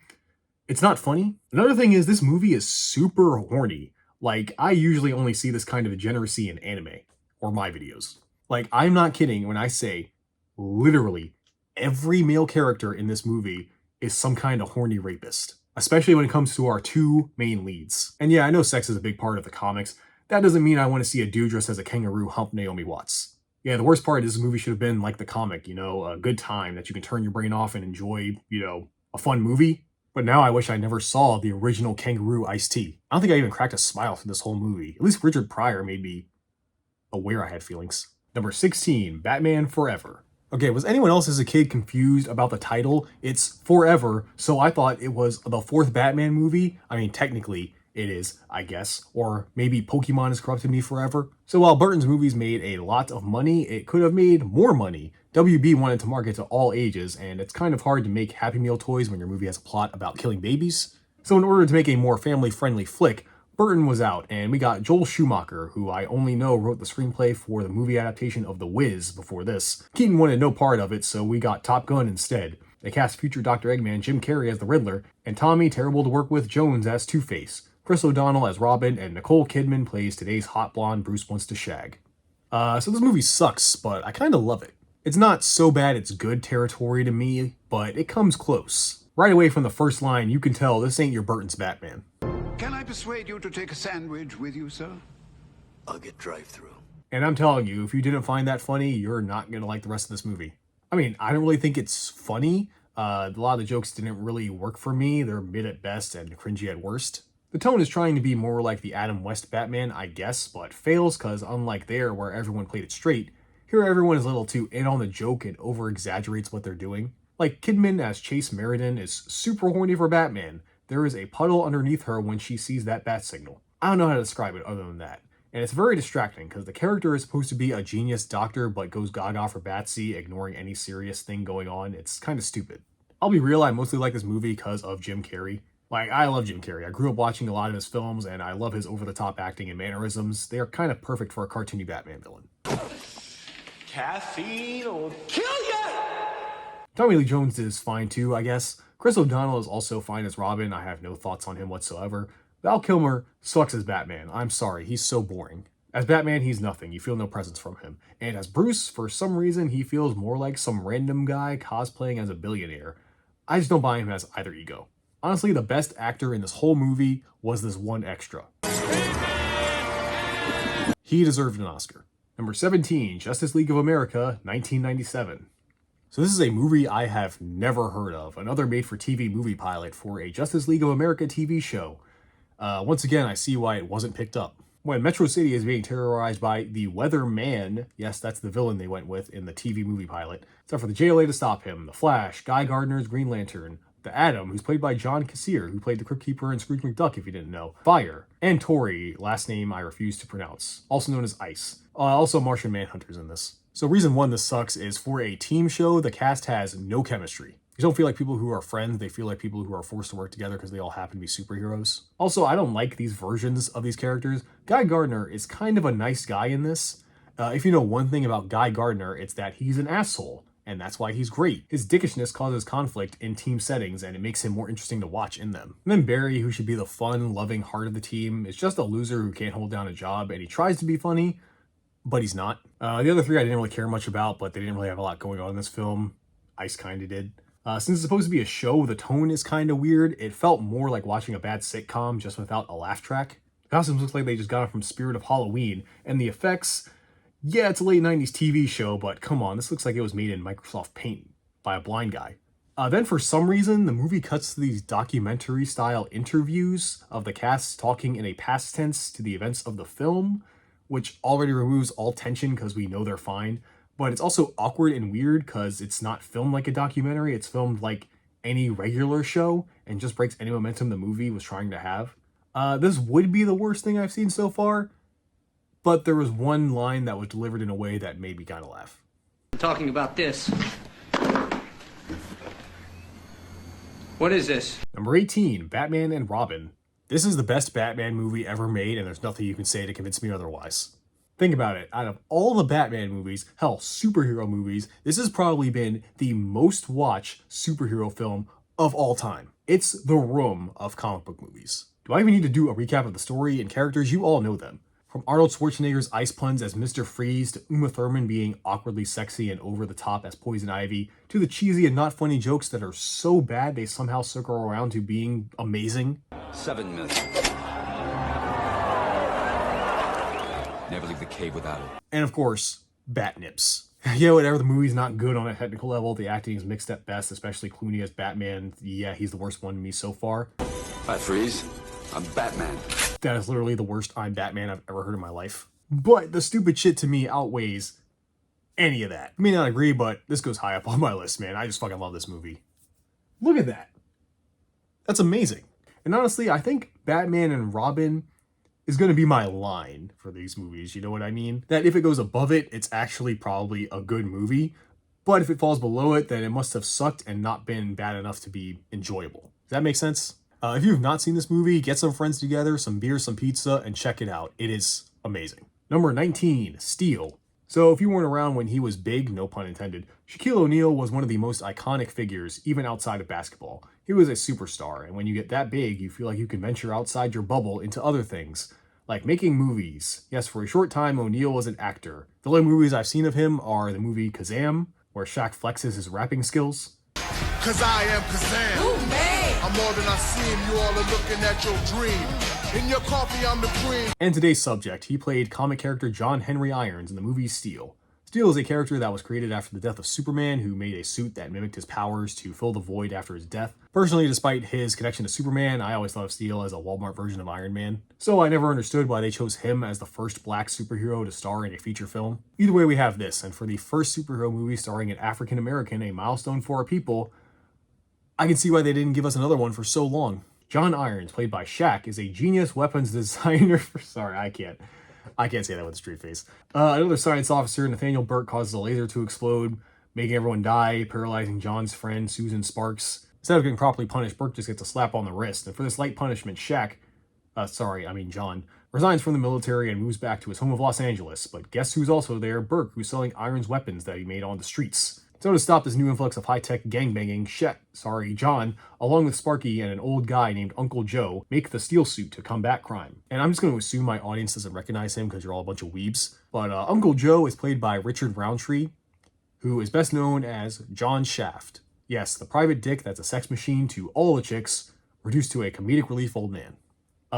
it's not funny. Another thing is this movie is super horny. Like, I usually only see this kind of degeneracy in anime. Or my videos. Like, I'm not kidding when I say, literally, every male character in this movie is some kind of horny rapist. Especially when it comes to our two main leads. And yeah, I know sex is a big part of the comics. That doesn't mean I want to see a dude dressed as a kangaroo hump Naomi Watts. Yeah, the worst part is this movie should have been like the comic, you know, a good time that you can turn your brain off and enjoy, you know, a fun movie. But now I wish I never saw the original kangaroo Ice-T. I don't think I even cracked a smile through this whole movie. At least Richard Pryor made me aware I had feelings. Number 16, Batman Forever. Okay, was anyone else as a kid confused about the title? It's Forever, so I thought it was the fourth Batman movie. I mean, technically it is, I guess. Or maybe Pokemon has corrupted me forever. So while Burton's movies made a lot of money, it could have made more money. WB wanted to market to all ages, and it's kind of hard to make Happy Meal toys when your movie has a plot about killing babies. So in order to make a more family-friendly flick, Burton was out, and we got Joel Schumacher, who I only know wrote the screenplay for the movie adaptation of The Wiz before this. Keaton wanted no part of it, so we got Top Gun instead. They cast future Dr. Eggman Jim Carrey as the Riddler, and Tommy Terrible to Work With Jones as Two-Face. Chris O'Donnell as Robin, and Nicole Kidman plays today's hot blonde Bruce wants to shag. So this movie sucks, but I kinda love it. It's not so bad it's good territory to me, but it comes close. Right away from the first line, you can tell this ain't your Burton's Batman. Can I persuade you to take a sandwich with you, sir? I'll get drive-through. And I'm telling you, if you didn't find that funny, you're not gonna like the rest of this movie. I mean, I don't really think it's funny. A lot of the jokes didn't really work for me. They're mid at best and cringy at worst. The tone is trying to be more like the Adam West Batman, I guess, but fails because unlike there where everyone played it straight, here everyone is a little too in on the joke and over-exaggerates what they're doing. Like Kidman as Chase Meriden is super horny for Batman. There is a puddle underneath her when she sees that bat signal. I don't know how to describe it other than that. And it's very distracting because the character is supposed to be a genius doctor but goes gaga for Batsy, ignoring any serious thing going on. It's kind of stupid. I'll be real, I mostly like this movie because of Jim Carrey. Like, I love Jim Carrey. I grew up watching a lot of his films and I love his over-the-top acting and mannerisms. They are kind of perfect for a cartoony Batman villain. Caffeine will kill ya! Tommy Lee Jones is fine too, I guess. Chris O'Donnell is also fine as Robin. I have no thoughts on him whatsoever. Val Kilmer sucks as Batman. I'm sorry, he's so boring. As Batman, he's nothing. You feel no presence from him. And as Bruce, for some reason, he feels more like some random guy cosplaying as a billionaire. I just don't buy him as either ego. Honestly, the best actor in this whole movie was this one extra. He deserved an Oscar. Number 17, Justice League of America, 1997. So this is a movie I have never heard of, another made-for-TV movie pilot for a Justice League of America TV show. Once again, I see why it wasn't picked up. When Metro City is being terrorized by the Weatherman, yes, that's the villain they went with in the TV movie pilot, except for the JLA to stop him, The Flash, Guy Gardner's Green Lantern, The Atom, who's played by John Kassir, who played the Crypt Keeper in Scrooge McDuck, if you didn't know. Fire. And Tori, last name I refuse to pronounce, also known as Ice. Also Martian Manhunter's in this. So reason one this sucks is for a team show, the cast has no chemistry. These don't feel like people who are friends, they feel like people who are forced to work together because they all happen to be superheroes. Also, I don't like these versions of these characters. Guy Gardner is kind of a nice guy in this. If you know one thing about Guy Gardner, it's that he's an asshole. And that's why he's great. His dickishness causes conflict in team settings, and it makes him more interesting to watch in them. And then Barry, who should be the fun, loving heart of the team, is just a loser who can't hold down a job, and he tries to be funny, but he's not. The other three I didn't really care much about, but they didn't really have a lot going on in this film. Ice kinda did. Since it's supposed to be a show, the tone is kinda weird. It felt more like watching a bad sitcom just without a laugh track. The costumes look like they just got it from Spirit of Halloween, and the effects, yeah, it's a late 90s TV show, but come on, this looks like it was made in Microsoft Paint by a blind guy. Then for some reason, the movie cuts to these documentary-style interviews of the cast talking in a past tense to the events of the film, which already removes all tension because we know they're fine. But it's also awkward and weird because it's not filmed like a documentary, it's filmed like any regular show and just breaks any momentum the movie was trying to have. This would be the worst thing I've seen so far, but there was one line that was delivered in a way that made me kind of laugh. I'm talking about this. What is this? Number 18, Batman and Robin. This is the best Batman movie ever made, and there's nothing you can say to convince me otherwise. Think about it, out of all the Batman movies, hell, superhero movies, this has probably been the most watched superhero film of all time. It's the Room of comic book movies. Do I even need to do a recap of the story and characters? You all know them. From Arnold Schwarzenegger's ice puns as Mr. Freeze to Uma Thurman being awkwardly sexy and over the top as Poison Ivy, to the cheesy and not funny jokes that are so bad they somehow circle around to being amazing. 7 million. Never leave the cave without it. And of course, Bat Nips. Yeah, whatever, the movie's not good on a technical level, the acting is mixed at best, especially Clooney as Batman. Yeah, he's the worst one to me so far. Hi, Freeze. I'm Batman. That is literally the worst I'm Batman I've ever heard in my life. But the stupid shit to me outweighs any of that. I may not agree, but this goes high up on my list, man. I just fucking love this movie. Look at that. That's amazing. And honestly, I think Batman and Robin is going to be my line for these movies, you know what I mean? That if it goes above it, it's actually probably a good movie. But if it falls below it, then it must have sucked and not been bad enough to be enjoyable. Does that make sense? If you have not seen this movie, get some friends together, some beer, some pizza, and check it out. It is amazing. Number 19, Steel. So if you weren't around when he was big, no pun intended, Shaquille O'Neal was one of the most iconic figures, even outside of basketball. He was a superstar, and when you get that big, you feel like you can venture outside your bubble into other things, like making movies. Yes, for a short time, O'Neal was an actor. The only movies I've seen of him are the movie Kazam, where Shaq flexes his rapping skills. Cause I am Kazam. Ooh, man. I'm more than I seem, you all are looking at your dream. In your coffee, I'm the queen. And today's subject, he played comic character John Henry Irons in the movie Steel. Steel is a character that was created after the death of Superman, who made a suit that mimicked his powers to fill the void after his death. Personally, despite his connection to Superman, I always thought of Steel as a Walmart version of Iron Man. So I never understood why they chose him as the first black superhero to star in a feature film. Either way, we have this, and for the first superhero movie starring an African American, a milestone for our people, I can see why they didn't give us another one for so long. John Irons, played by Shaq, is a genius weapons designer for... Sorry, I can't say that with a straight face. Another science officer, Nathaniel Burke, causes a laser to explode, making everyone die, paralyzing John's friend, Susan Sparks. Instead of getting properly punished, Burke just gets a slap on the wrist. And for this light punishment, John, resigns from the military and moves back to his home of Los Angeles. But guess who's also there? Burke, who's selling Irons weapons that he made on the streets. So to stop this new influx of high-tech gangbanging, John, along with Sparky and an old guy named Uncle Joe, make the Steel suit to combat crime. And I'm just going to assume my audience doesn't recognize him because you're all a bunch of weebs. But Uncle Joe is played by Richard Roundtree, who is best known as John Shaft. Yes, the private dick that's a sex machine to all the chicks, reduced to a comedic relief old man.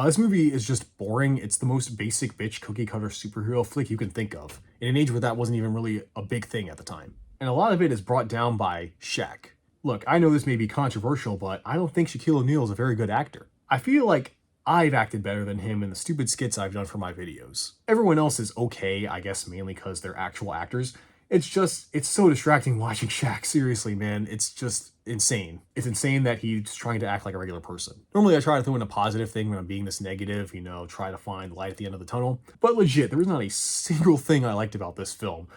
This movie is just boring. It's the most basic bitch cookie-cutter superhero flick you can think of, in an age where that wasn't even really a big thing at the time. And a lot of it is brought down by Shaq. Look, I know this may be controversial, but I don't think Shaquille O'Neal is a very good actor. I feel like I've acted better than him in the stupid skits I've done for my videos. Everyone else is okay, I guess mainly because they're actual actors. It's so distracting watching Shaq, seriously, man. It's just insane. It's insane that he's trying to act like a regular person. Normally I try to throw in a positive thing when I'm being this negative, you know, try to find light at the end of the tunnel. But legit, there was not a single thing I liked about this film.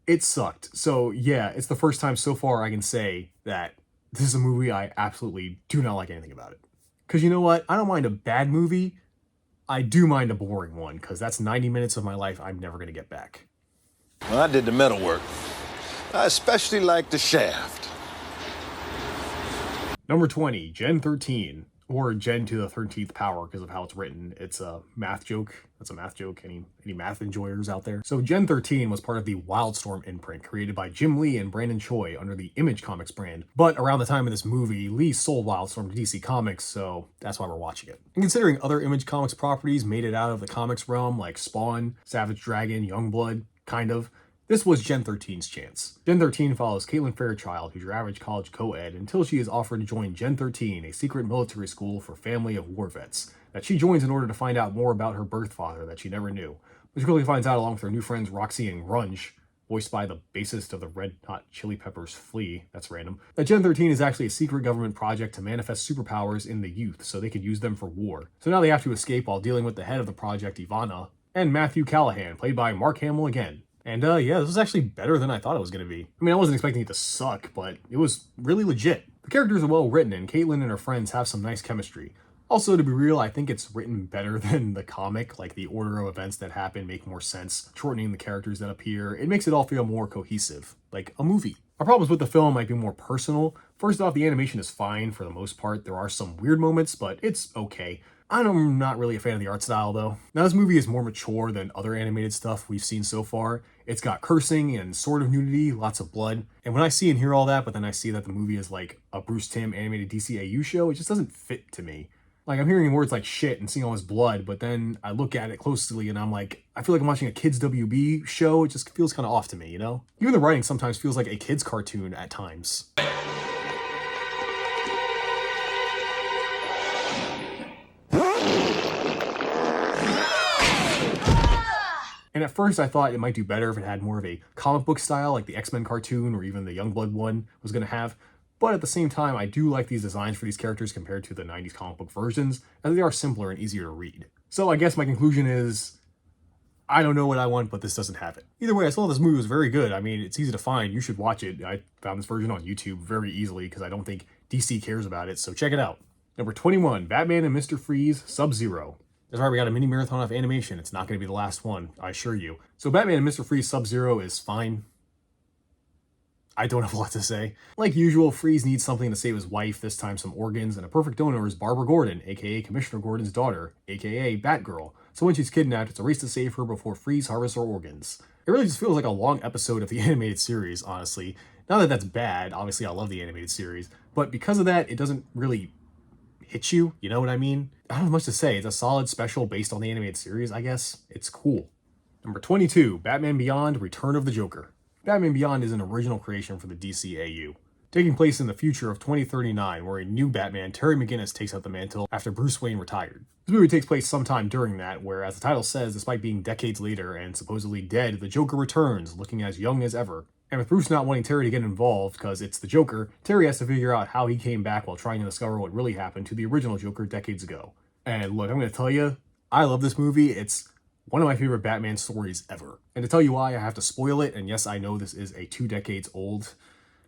It sucked. So yeah, it's the first time so far I can say that this is a movie I absolutely do not like anything about it. Because you know what? I don't mind a bad movie. I do mind a boring one, because that's 90 minutes of my life I'm never going to get back. Well, I did the metal work. I especially like the shaft. Number 20, Gen 13, or Gen to the 13th power because of how it's written. It's a math joke. That's a math joke. Any math enjoyers out there? So Gen 13 was part of the Wildstorm imprint created by Jim Lee and Brandon Choi under the Image Comics brand. But around the time of this movie, Lee sold Wildstorm to DC Comics, so that's why we're watching it. And considering other Image Comics properties made it out of the comics realm, like Spawn, Savage Dragon, Youngblood, kind of, this was Gen 13's chance. Gen 13 follows Caitlin Fairchild, who's your average college co-ed, until she is offered to join Gen 13, a secret military school for family of war vets, that she joins in order to find out more about her birth father that she never knew. But she quickly finds out along with her new friends Roxy and Grunge, voiced by the bassist of the Red Hot Chili Peppers Flea, that's random, that Gen 13 is actually a secret government project to manifest superpowers in the youth so they could use them for war. So now they have to escape while dealing with the head of the project, Ivana, and Matthew Callahan, played by Mark Hamill again. And yeah, this was actually better than I thought it was going to be. I mean, I wasn't expecting it to suck, but it was really legit. The characters are well written, and Caitlin and her friends have some nice chemistry. Also, to be real, I think it's written better than the comic, like the order of events that happen make more sense, shortening the characters that appear. It makes it all feel more cohesive, like a movie. Our problems with the film might be more personal. First off, the animation is fine for the most part. There are some weird moments, but it's okay. I'm not really a fan of the art style though. Now this movie is more mature than other animated stuff we've seen so far. It's got cursing and sort of nudity, lots of blood. And when I see and hear all that, but then I see that the movie is like a Bruce Timm animated DCAU show, it just doesn't fit to me. Like I'm hearing words like shit and seeing all this blood, but then I look at it closely and I'm like, I feel like I'm watching a kids WB show. It just feels kind of off to me, you know? Even the writing sometimes feels like a kids cartoon at times. And at first I thought it might do better if it had more of a comic book style like the X-Men cartoon or even the Youngblood one was going to have. But at the same time, I do like these designs for these characters compared to the 90s comic book versions, as they are simpler and easier to read. So I guess my conclusion is, I don't know what I want, but this doesn't have it. Either way, I saw this movie was very good. I mean, it's easy to find. You should watch it. I found this version on YouTube very easily because I don't think DC cares about it, so check it out. Number 21, Batman and Mr. Freeze, Subzero. That's right, we got a mini marathon of animation. It's not going to be the last one, I assure you. So Batman and Mr. Freeze Subzero is fine. I don't have a lot to say. Like usual, Freeze needs something to save his wife, this time some organs, and a perfect donor is Barbara Gordon, aka Commissioner Gordon's daughter, aka Batgirl. So when she's kidnapped, it's a race to save her before Freeze harvests her organs. It really just feels like a long episode of the animated series, honestly. Not that that's bad, obviously I love the animated series, but because of that, it doesn't really hit you, you know what I mean? I don't have much to say. It's a solid special based on the animated series, I guess. It's cool. Number 22, Batman Beyond, Return of the Joker. Batman Beyond is an original creation for the DCAU, taking place in the future of 2039, where a new Batman, Terry McGinnis, takes up the mantle after Bruce Wayne retired. This movie takes place sometime during that, where, as the title says, despite being decades later and supposedly dead, the Joker returns, looking as young as ever. And with Bruce not wanting Terry to get involved, because it's the Joker, Terry has to figure out how he came back while trying to discover what really happened to the original Joker decades ago. And look, I'm going to tell you, I love this movie. It's one of my favorite Batman stories ever. And to tell you why, I have to spoil it, and yes, I know this is a 2 decades old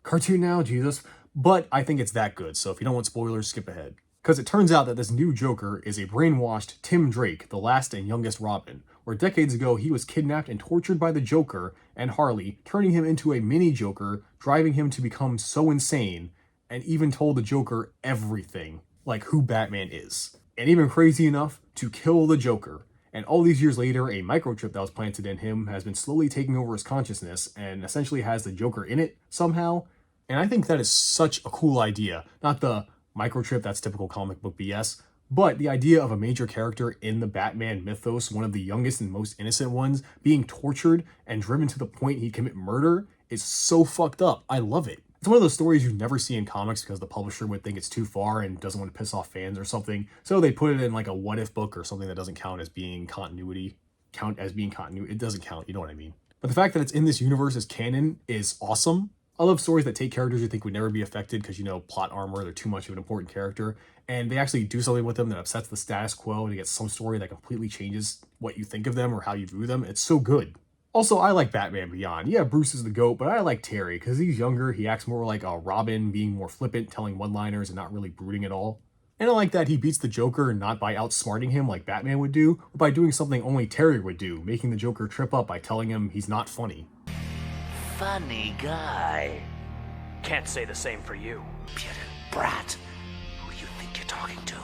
cartoon now, Jesus, but I think it's that good, so if you don't want spoilers, skip ahead. Because it turns out that this new Joker is a brainwashed Tim Drake, the last and youngest Robin, where decades ago he was kidnapped and tortured by the Joker and Harley, turning him into a mini Joker, driving him to become so insane, and even told the Joker everything, like who Batman is. And even crazy enough to kill the Joker. And all these years later, a microchip that was planted in him has been slowly taking over his consciousness and essentially has the Joker in it somehow. And I think that is such a cool idea. Not the microchip, that's typical comic book BS, but the idea of a major character in the Batman mythos, one of the youngest and most innocent ones, being tortured and driven to the point he'd commit murder is so fucked up. I love it. It's one of those stories you never see in comics because the publisher would think it's too far and doesn't want to piss off fans or something. So they put it in like a what if book or something that doesn't count as being continuity. It doesn't count, you know what I mean. But the fact that it's in this universe as canon is awesome. I love stories that take characters you think would never be affected because, plot armor, they're too much of an important character, and they actually do something with them that upsets the status quo, and you get some story that completely changes what you think of them or how you view them. It's so good. Also, I like Batman Beyond. Yeah, Bruce is the GOAT, but I like Terry, because he's younger, he acts more like a Robin, being more flippant, telling one-liners, and not really brooding at all. And I like that he beats the Joker not by outsmarting him like Batman would do, but by doing something only Terry would do, making the Joker trip up by telling him he's not funny. Funny guy. Can't say the same for you. Bitter brat. Who you think you're talking to?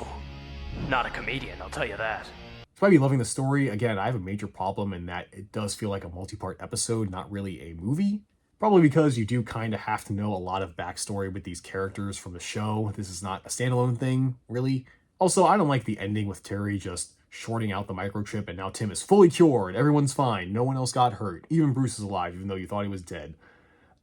Not a comedian, I'll tell you that. Despite me loving the story, again, I have a major problem in that it does feel like a multi-part episode, not really a movie. Probably because you do kind of have to know a lot of backstory with these characters from the show. This is not a standalone thing, really. Also, I don't like the ending with Terry just shorting out the microchip and now Tim is fully cured, everyone's fine, no one else got hurt, even Bruce is alive even though you thought he was dead.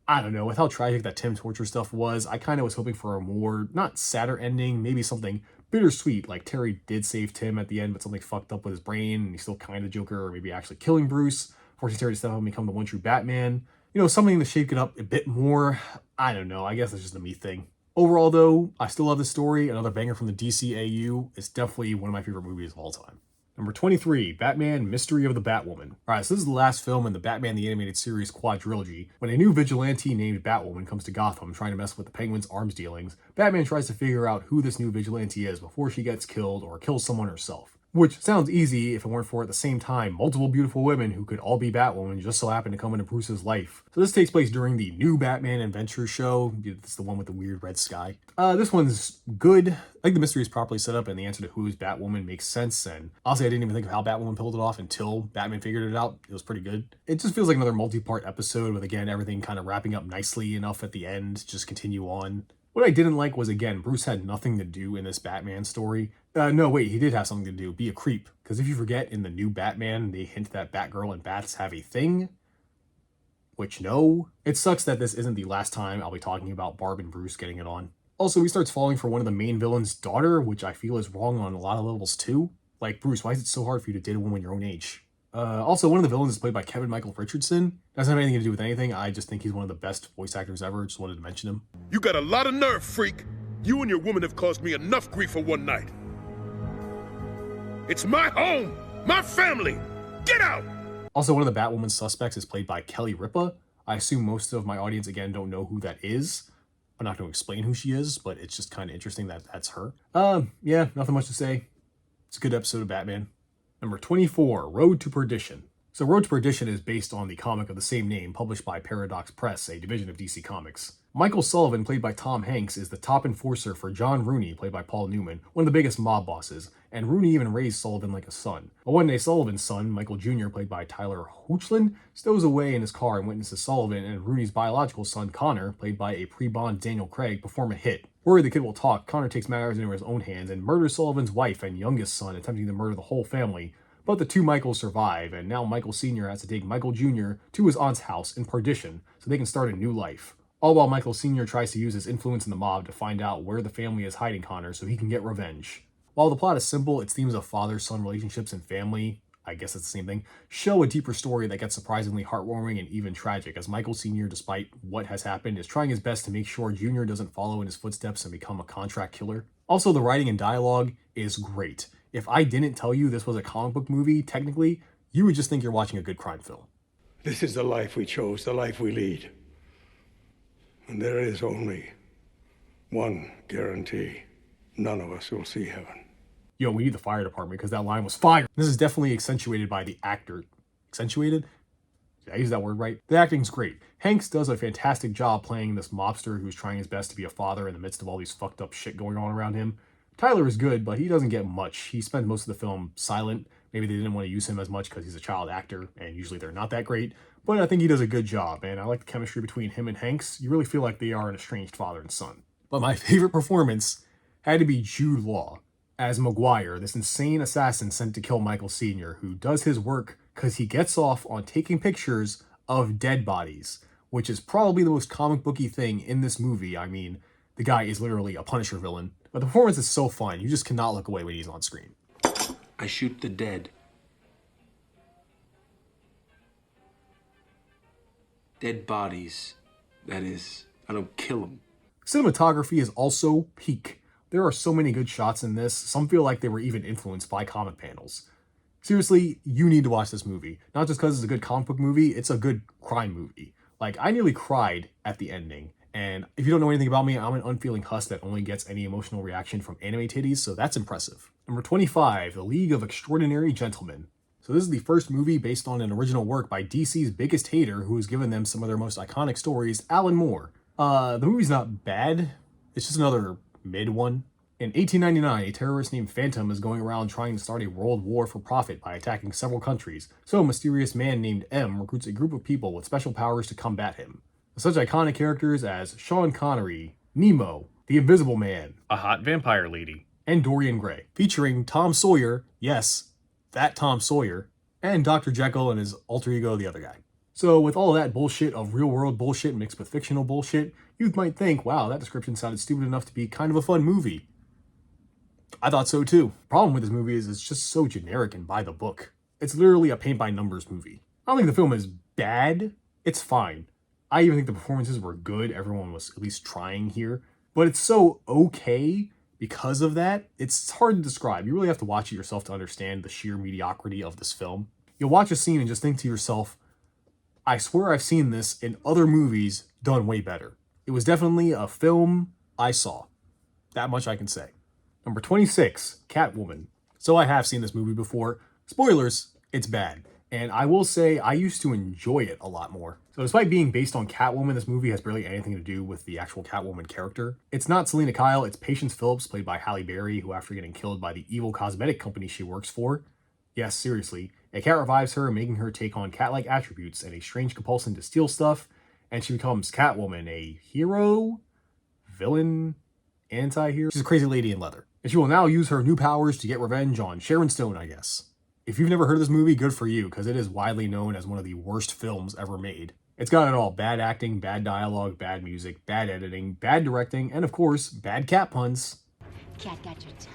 I don't know, with how tragic that Tim torture stuff was, I kind of was hoping for a more, not sadder ending, maybe something bittersweet, like Terry did save Tim at the end, but something fucked up with his brain, and he's still kind of Joker, or maybe actually killing Bruce, forcing Terry to step up and become the one true Batman. Something to shake it up a bit more. I don't know, I guess it's just a me thing. Overall though, I still love the story, another banger from the DCAU. It's definitely one of my favorite movies of all time. Number 23, Batman Mystery of the Batwoman. Alright, so this is the last film in the Batman the Animated Series quadrilogy. When a new vigilante named Batwoman comes to Gotham trying to mess with the Penguin's arms dealings, Batman tries to figure out who this new vigilante is before she gets killed or kills someone herself. Which sounds easy if it weren't for, at the same time, multiple beautiful women who could all be Batwoman just so happen to come into Bruce's life. So this takes place during the new Batman Adventure show. It's the one with the weird red sky. This one's good. I think the mystery is properly set up and the answer to who's Batwoman makes sense. And honestly, I didn't even think of how Batwoman pulled it off until Batman figured it out. It was pretty good. It just feels like another multi-part episode with, again, everything kind of wrapping up nicely enough at the end. Just continue on. What I didn't like was, again, Bruce had nothing to do in this Batman story. No, wait, he did have something to do. Be a creep. Because if you forget, in the new Batman, they hint that Batgirl and Bats have a thing. Which, no. It sucks that this isn't the last time I'll be talking about Barb and Bruce getting it on. Also, he starts falling for one of the main villain's daughter, which I feel is wrong on a lot of levels too. Like, Bruce, why is it so hard for you to date a woman your own age? Also, one of the villains is played by Kevin Michael Richardson. Doesn't have anything to do with anything. I just think he's one of the best voice actors ever. Just wanted to mention him. You got a lot of nerve, freak. You and your woman have caused me enough grief for one night. It's my home, my family. Get out! Also, one of the Batwoman suspects is played by Kelly Ripa. I assume most of my audience, again, don't know who that is. I'm not going to explain who she is, but it's just kind of interesting that that's her. Yeah, nothing much to say. It's a good episode of Batman. Number 24, Road to Perdition. So Road to Perdition is based on the comic of the same name, published by Paradox Press, a division of DC Comics. Michael Sullivan, played by Tom Hanks, is the top enforcer for John Rooney, played by Paul Newman, one of the biggest mob bosses, and Rooney even raised Sullivan like a son. But one day, Sullivan's son, Michael Jr., played by Tyler Hoechlin, stows away in his car and witnesses Sullivan and Rooney's biological son, Connor, played by a pre-Bond Daniel Craig, perform a hit. Worried the kid will talk, Connor takes matters into his own hands and murders Sullivan's wife and youngest son, attempting to murder the whole family. But the two Michaels survive, and now Michael Sr. has to take Michael Jr. to his aunt's house in Perdition so they can start a new life. All while Michael Sr. tries to use his influence in the mob to find out where the family is hiding Connor so he can get revenge. While the plot is simple, its themes of father-son relationships and family, I guess it's the same thing, show a deeper story that gets surprisingly heartwarming and even tragic, as Michael Sr., despite what has happened, is trying his best to make sure Jr. doesn't follow in his footsteps and become a contract killer. Also, the writing and dialogue is great. If I didn't tell you this was a comic book movie, technically, you would just think you're watching a good crime film. This is the life we chose, the life we lead. And there is only one guarantee. None of us will see heaven. Yo, we need the fire department because that line was fire. This is definitely accentuated by the actor. Accentuated? Did I use that word right? The acting's great. Hanks does a fantastic job playing this mobster who's trying his best to be a father in the midst of all these fucked up shit going on around him. Tyler is good, but he doesn't get much. He spends most of the film silent. Maybe they didn't want to use him as much because he's a child actor, and usually they're not that great. But I think he does a good job, and I like the chemistry between him and Hanks. You really feel like they are an estranged father and son. But my favorite performance had to be Jude Law as Maguire, this insane assassin sent to kill Michael Sr., who does his work because he gets off on taking pictures of dead bodies, which is probably the most comic booky thing in this movie. I mean, the guy is literally a Punisher villain, but the performance is so fun, you just cannot look away when he's on screen. I shoot the dead. Dead bodies. That is, I don't kill him. Cinematography is also peak. There are so many good shots in this, some feel like they were even influenced by comic panels. Seriously, you need to watch this movie. Not just because it's a good comic book movie, it's a good crime movie. Like, I nearly cried at the ending. And if you don't know anything about me, I'm an unfeeling husk that only gets any emotional reaction from anime titties, so that's impressive. Number 25, The League of Extraordinary Gentlemen. So this is the first movie based on an original work by DC's biggest hater, who has given them some of their most iconic stories, Alan Moore. The movie's not bad, it's just another mid one. In 1899, a terrorist named Fantam is going around trying to start a world war for profit by attacking several countries, so a mysterious man named M recruits a group of people with special powers to combat him. Such iconic characters as Sean Connery, Nemo, the Invisible Man, a hot vampire lady, and Dorian Gray, featuring Tom Sawyer, yes, that Tom Sawyer, and Dr. Jekyll and his alter ego, the other guy. So with all of that bullshit of real-world bullshit mixed with fictional bullshit, you might think, wow, that description sounded stupid enough to be kind of a fun movie. I thought so too. Problem with this movie is it's just so generic and by the book. It's literally a paint-by-numbers movie. I don't think the film is bad, it's fine. I even think the performances were good, everyone was at least trying here. But it's so okay because of that, it's hard to describe. You really have to watch it yourself to understand the sheer mediocrity of this film. You'll watch a scene and just think to yourself, I swear I've seen this in other movies done way better. It was definitely a film I saw. That much I can say. Number 26, Catwoman. So I have seen this movie before. Spoilers, it's bad. And I will say I used to enjoy it a lot more. So despite being based on Catwoman, this movie has barely anything to do with the actual Catwoman character. It's not Selena Kyle, it's Patience Phillips, played by Halle Berry, who after getting killed by the evil cosmetic company she works for, yes, seriously, a cat revives her, making her take on cat-like attributes and a strange compulsion to steal stuff, and she becomes Catwoman, a hero, villain, anti-hero. She's a crazy lady in leather. And she will now use her new powers to get revenge on Sharon Stone, I guess. If you've never heard of this movie, good for you, because it is widely known as one of the worst films ever made. It's got it all: bad acting, bad dialogue, bad music, bad editing, bad directing, and of course, bad cat puns. Cat got your tongue.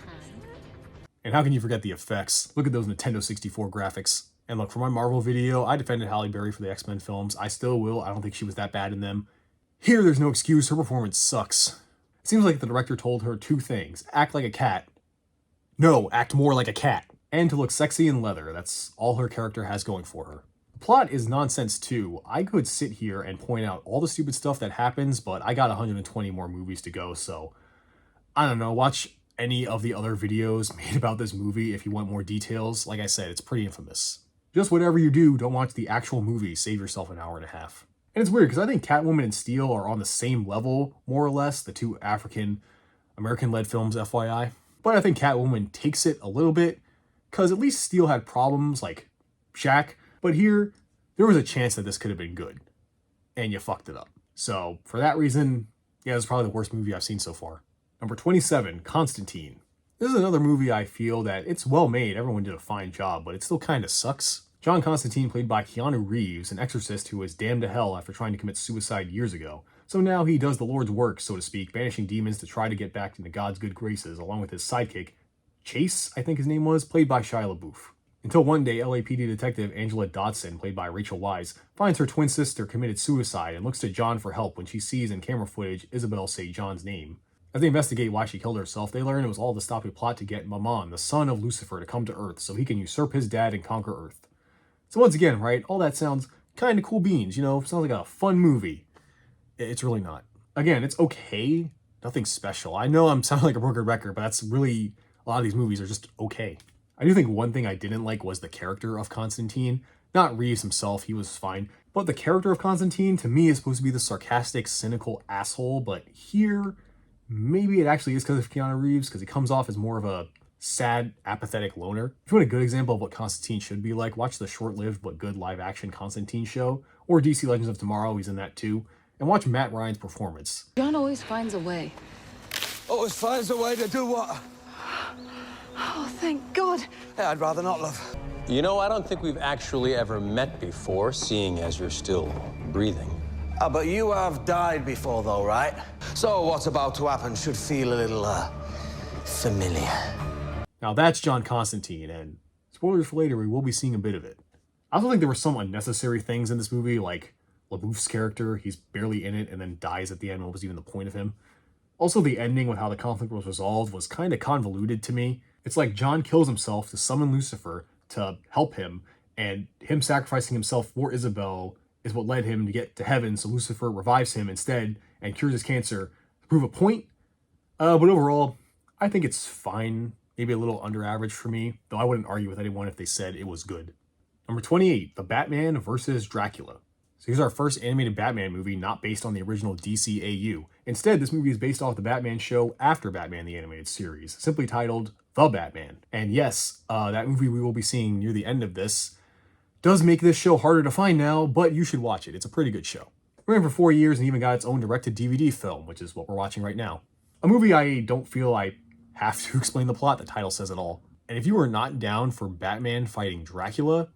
And how can you forget the effects? Look at those Nintendo 64 graphics. And look, for my Marvel video, I defended Halle Berry for the X-Men films. I still will. I don't think she was that bad in them. Here, there's no excuse. Her performance sucks. It seems like the director told her two things: act like a cat. No, act more like a cat. And to look sexy in leather. That's all her character has going for her. The plot is nonsense too. I could sit here and point out all the stupid stuff that happens, but I got 120 more movies to go, so I don't know, watch any of the other videos made about this movie if you want more details. Like I said, it's pretty infamous. Just whatever you do, don't watch the actual movie. Save yourself an hour and a half. And it's weird, because I think Catwoman and Steel are on the same level, more or less, the two African-American-led films, FYI. But I think Catwoman takes it a little bit, because at least Steel had problems like Shaq, but here, there was a chance that this could have been good, and you fucked it up. So, for that reason, yeah, it's probably the worst movie I've seen so far. Number 27, Constantine. This is another movie I feel that it's well made, everyone did a fine job, but it still kind of sucks. John Constantine, played by Keanu Reeves, an exorcist who was damned to hell after trying to commit suicide years ago. So now he does the Lord's work, so to speak, banishing demons to try to get back into God's good graces, along with his sidekick, Chase, I think his name was, played by Shia LaBeouf. Until one day, LAPD detective Angela Dodson, played by Rachel Weisz, finds her twin sister committed suicide and looks to John for help when she sees in camera footage Isabel say John's name. As they investigate why she killed herself, they learn it was all to stop a plot to get Mammon, the son of Lucifer, to come to Earth so he can usurp his dad and conquer Earth. So once again, right, all that sounds kind of cool beans, you know, sounds like a fun movie. It's really not. Again, it's okay, nothing special. I know I'm sounding like a broken record, but that's really, a lot of these movies are just okay. I do think one thing I didn't like was the character of Constantine. Not Reeves himself, he was fine. But the character of Constantine, to me, is supposed to be the sarcastic, cynical asshole. But here, maybe it actually is because of Keanu Reeves, because he comes off as more of a sad, apathetic loner. If you want a good example of what Constantine should be like, watch the short-lived but good live-action Constantine show, or DC Legends of Tomorrow, he's in that too, and watch Matt Ryan's performance. John always finds a way. Always finds a way to do what? Oh, thank God. Hey, I'd rather not, love. You know, I don't think we've actually ever met before, seeing as you're still breathing. But you have died before, though, right? So what's about to happen should feel a little, familiar. Now that's John Constantine, and spoilers for later, we will be seeing a bit of it. I also think there were some unnecessary things in this movie, like LaBouffe character. He's barely in it and then dies at the end. What was even the point of him? Also, the ending with how the conflict was resolved was kind of convoluted to me. It's like John kills himself to summon Lucifer to help him, and him sacrificing himself for Isabel is what led him to get to heaven, so Lucifer revives him instead and cures his cancer to prove a point. But overall, I think it's fine. Maybe a little under average for me, though I wouldn't argue with anyone if they said it was good. Number 28, The Batman vs. Dracula. So here's our first animated Batman movie not based on the original DCAU. Instead, this movie is based off the Batman show after Batman the Animated Series, simply titled The Batman. And yes, that movie we will be seeing near the end of this does make this show harder to find now, but you should watch it. It's a pretty good show. It ran for 4 years and even got its own direct-to-DVD film, which is what we're watching right now. A movie I don't feel I have to explain the plot. The title says it all. And if you are not down for Batman fighting Dracula,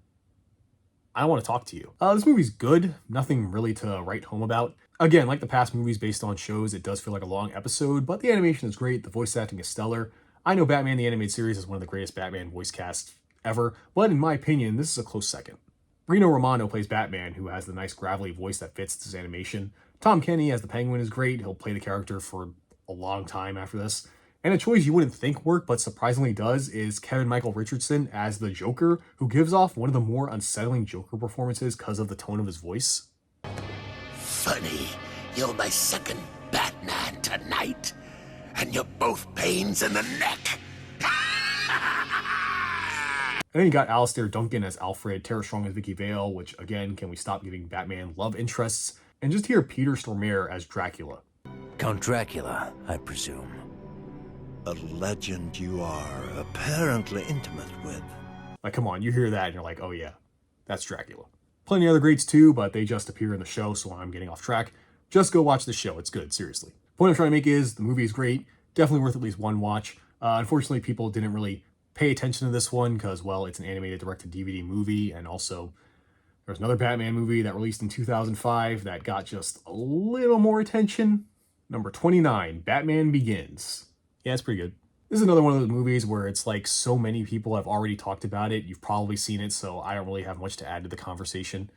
I want to talk to you. This movie's good. Nothing really to write home about. Again, like the past movies based on shows, it does feel like a long episode, but the animation is great. The voice acting is stellar. I know Batman the Animated Series is one of the greatest Batman voice casts ever, but in my opinion, this is a close second. Rino Romano plays Batman, who has the nice gravelly voice that fits this animation. Tom Kenny as the Penguin is great. He'll play the character for a long time after this. And a choice you wouldn't think worked, but surprisingly does, is Kevin Michael Richardson as the Joker, who gives off one of the more unsettling Joker performances because of the tone of his voice. Funny, you're my second Batman tonight, and you're both pains in the neck. And then you got Alistair Duncan as Alfred, Tara Strong as Vicky Vale, which again, can we stop giving Batman love interests? And just hear Peter Stormare as Dracula. Count Dracula, I presume. A legend you are apparently intimate with. Like, come on, you hear that and you're like, oh yeah, that's Dracula. Plenty of other greats too, but they just appear in the show, so I'm getting off track. Just go watch the show, it's good, seriously. The point I'm trying to make is, the movie is great, definitely worth at least one watch. Unfortunately, people didn't really pay attention to this one, because, well, it's an animated direct-to-DVD movie, and also, there's another Batman movie that released in 2005 that got just a little more attention. Number 29, Batman Begins. Yeah, it's pretty good. This is another one of those movies where it's like so many people have already talked about it. You've probably seen it, so I don't really have much to add to the conversation.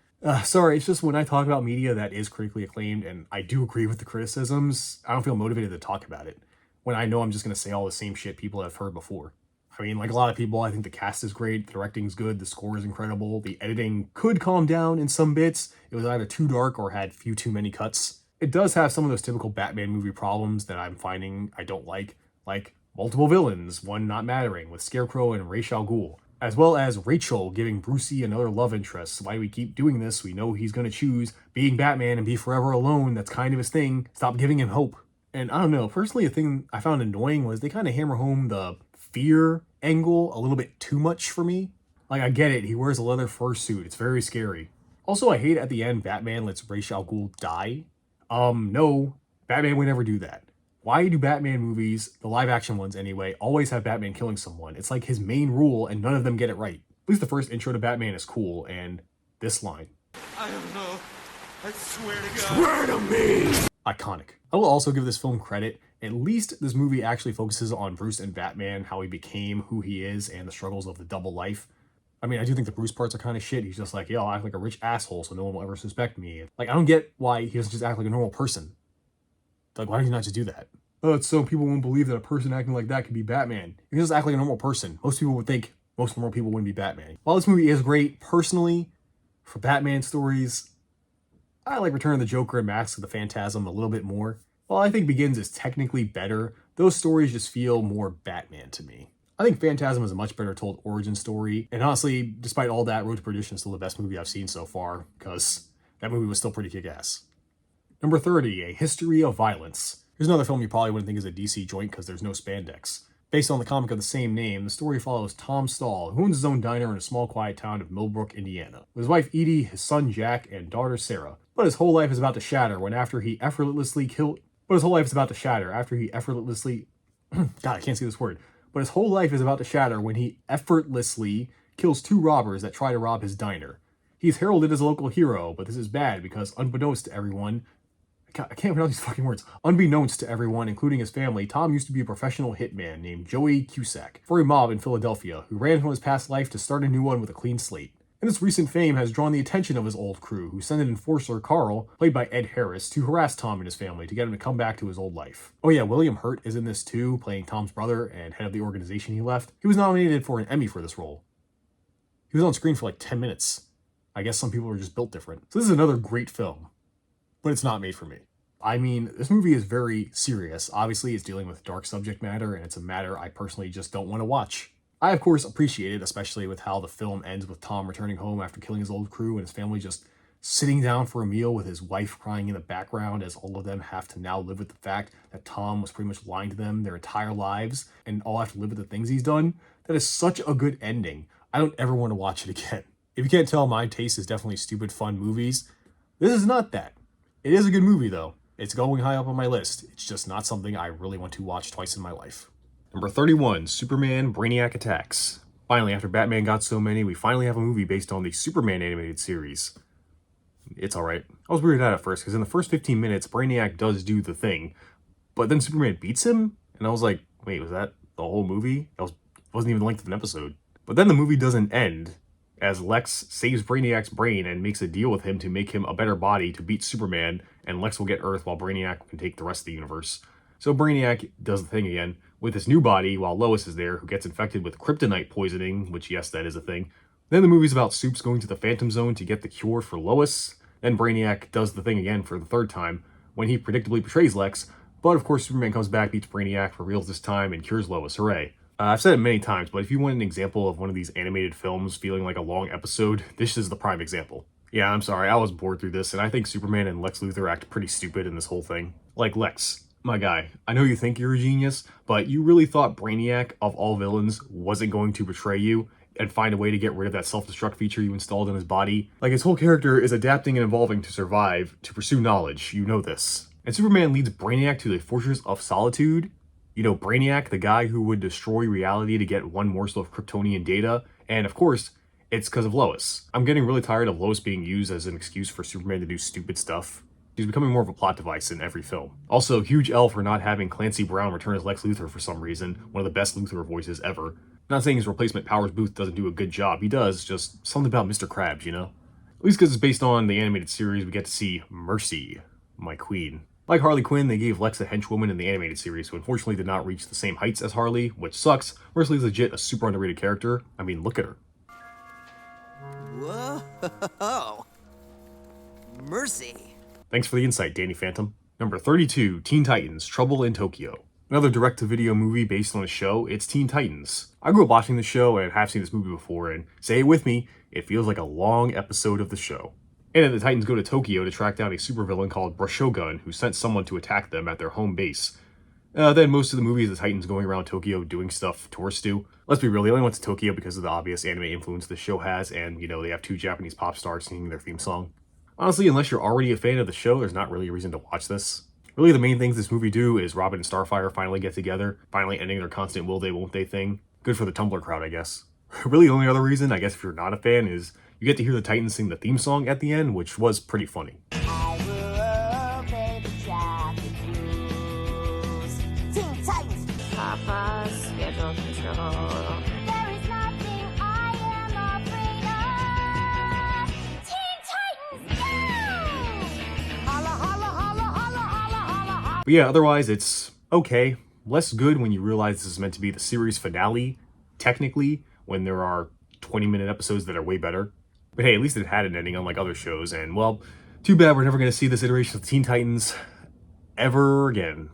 Sorry, it's just when I talk about media that is critically acclaimed, and I do agree with the criticisms, I don't feel motivated to talk about it, when I know I'm just going to say all the same shit people have heard before. I mean, like a lot of people, I think the cast is great, the directing's good, the score is incredible, the editing could calm down in some bits. It was either too dark or had few too many cuts. It does have some of those typical Batman movie problems that I'm finding I don't like multiple villains, one not mattering, with Scarecrow and Ra's al Ghul, as well as Rachel giving Brucey another love interest. Why do we keep doing this? We know he's going to choose being Batman and be forever alone. That's kind of his thing. Stop giving him hope. And I don't know, personally, a thing I found annoying was they kind of hammer home the fear angle a little bit too much for me. Like, I get it, he wears a leather fursuit, it's very scary. Also, I hate at the end Batman lets Ra's al Ghul die. No, Batman would never do that. Why do Batman movies, the live action ones anyway, always have Batman killing someone? It's like his main rule and none of them get it right. At least the first intro to Batman is cool, and this line. I don't know. I swear to God. Swear to me! Iconic. I will also give this film credit. At least this movie actually focuses on Bruce and Batman, how he became who he is, and the struggles of the double life. I mean, I do think the Bruce parts are kind of shit. He's just like, yo, I act like a rich asshole so no one will ever suspect me. Like, I don't get why he doesn't just act like a normal person. Like, why did he not just do that? Oh, it's so people won't believe that a person acting like that could be Batman. If he just act like a normal person, most people would think most normal people wouldn't be Batman. While this movie is great, personally, for Batman stories, I like Return of the Joker and Mask of the Phantasm a little bit more. While I think Begins is technically better, those stories just feel more Batman to me. I think Phantasm is a much better told origin story, and honestly, despite all that, Road to Perdition is still the best movie I've seen so far, because that movie was still pretty kick-ass. Number 30, A History of Violence. Here's another film you probably wouldn't think is a DC joint because there's no spandex. Based on the comic of the same name, the story follows Tom Stahl, who owns his own diner in a small quiet town of Millbrook, Indiana, with his wife Edie, his son Jack, and daughter Sarah. But his whole life is about to shatter after he effortlessly God, I can't say this word. But his whole life is about to shatter when he effortlessly kills two robbers that try to rob his diner. He's heralded as a local hero, but this is bad because unbeknownst to everyone, I can't pronounce these fucking words. Unbeknownst to everyone, including his family, Tom used to be a professional hitman named Joey Cusack for a mob in Philadelphia who ran from his past life to start a new one with a clean slate. and this recent fame has drawn the attention of his old crew, who sent an enforcer, Carl, played by Ed Harris, to harass Tom and his family to get him to come back to his old life. Oh yeah, William Hurt is in this too, playing Tom's brother and head of the organization he left. He was nominated for an Emmy for this role. He was on screen for like 10 minutes. I guess some people are just built different. So this is another great film, but it's not made for me. I mean, this movie is very serious. Obviously, it's dealing with dark subject matter, and it's a matter I personally just don't want to watch. I, of course, appreciate it, especially with how the film ends with Tom returning home after killing his old crew and his family just sitting down for a meal with his wife crying in the background as all of them have to now live with the fact that Tom was pretty much lying to them their entire lives and all have to live with the things he's done. That is such a good ending. I don't ever want to watch it again. If you can't tell, my taste is definitely stupid fun movies. This is not that. It is a good movie, though. It's going high up on my list. It's just not something I really want to watch twice in my life. Number 31, Superman Brainiac Attacks. Finally, after Batman got so many, we finally have a movie based on the Superman animated series. It's alright. I was weirded out at first, because in the first 15 minutes, Brainiac does do the thing, but then Superman beats him, and I was like, wait, was that the whole movie? Wasn't even the length of an episode. But then the movie doesn't end, as Lex saves Brainiac's brain and makes a deal with him to make him a better body to beat Superman, and Lex will get Earth while Brainiac can take the rest of the universe. So Brainiac does the thing again, with his new body, while Lois is there, who gets infected with kryptonite poisoning, which yes, that is a thing. Then the movie's about Supes going to the Phantom Zone to get the cure for Lois. Then Brainiac does the thing again for the third time, when he predictably betrays Lex, but of course Superman comes back, beats Brainiac for reals this time, and cures Lois, hooray. I've said it many times, but if you want an example of one of these animated films feeling like a long episode, this is the prime example. Yeah, I'm sorry, I was bored through this, and I think Superman and Lex Luthor act pretty stupid in this whole thing. Like, Lex, my guy, I know you think you're a genius, but you really thought Brainiac, of all villains, wasn't going to betray you and find a way to get rid of that self-destruct feature you installed in his body? Like, his whole character is adapting and evolving to survive, to pursue knowledge, you know this. And Superman leads Brainiac to the Fortress of Solitude. You know, Brainiac, the guy who would destroy reality to get one morsel of Kryptonian data, and of course, it's because of Lois. I'm getting really tired of Lois being used as an excuse for Superman to do stupid stuff. She's becoming more of a plot device in every film. Also, huge L for not having Clancy Brown return as Lex Luthor for some reason, one of the best Luthor voices ever. Not saying his replacement Powers Booth doesn't do a good job, he does, just something about Mr. Krabs, you know? At least because it's based on the animated series, we get to see Mercy, my queen. Like Harley Quinn, they gave Lex a henchwoman in the animated series, who unfortunately did not reach the same heights as Harley, which sucks. Mercy is legit a super underrated character. I mean, look at her. Whoa! Mercy! Thanks for the insight, Danny Phantom. Number 32, Teen Titans, Trouble in Tokyo. Another direct-to-video movie based on a show, it's Teen Titans. I grew up watching the show and have seen this movie before, and say it with me, it feels like a long episode of the show. And then the Titans go to Tokyo to track down a supervillain called Brashogun, who sent someone to attack them at their home base. Then most of the movie is the Titans going around Tokyo doing stuff tourists do. Let's be real, they only went to Tokyo because of the obvious anime influence the show has, and, you know, they have two Japanese pop stars singing their theme song. Honestly, unless you're already a fan of the show, there's not really a reason to watch this. Really, the main things this movie do is Robin and Starfire finally get together, finally ending their constant will they won't they thing. Good for the Tumblr crowd, I guess. Really, the only other reason, I guess if you're not a fan, is you get to hear the Titans sing the theme song at the end, which was pretty funny. Papa's schedule control. There is nothing I am afraid of. Teen Titans, go! Holla, holla, holla, holla, holla, holla, holla. But yeah, otherwise it's okay. Less good when you realize this is meant to be the series finale, technically, when there are 20-minute episodes that are way better. But hey, at least it had an ending unlike other shows, and well, too bad we're never going to see this iteration of Teen Titans ever again.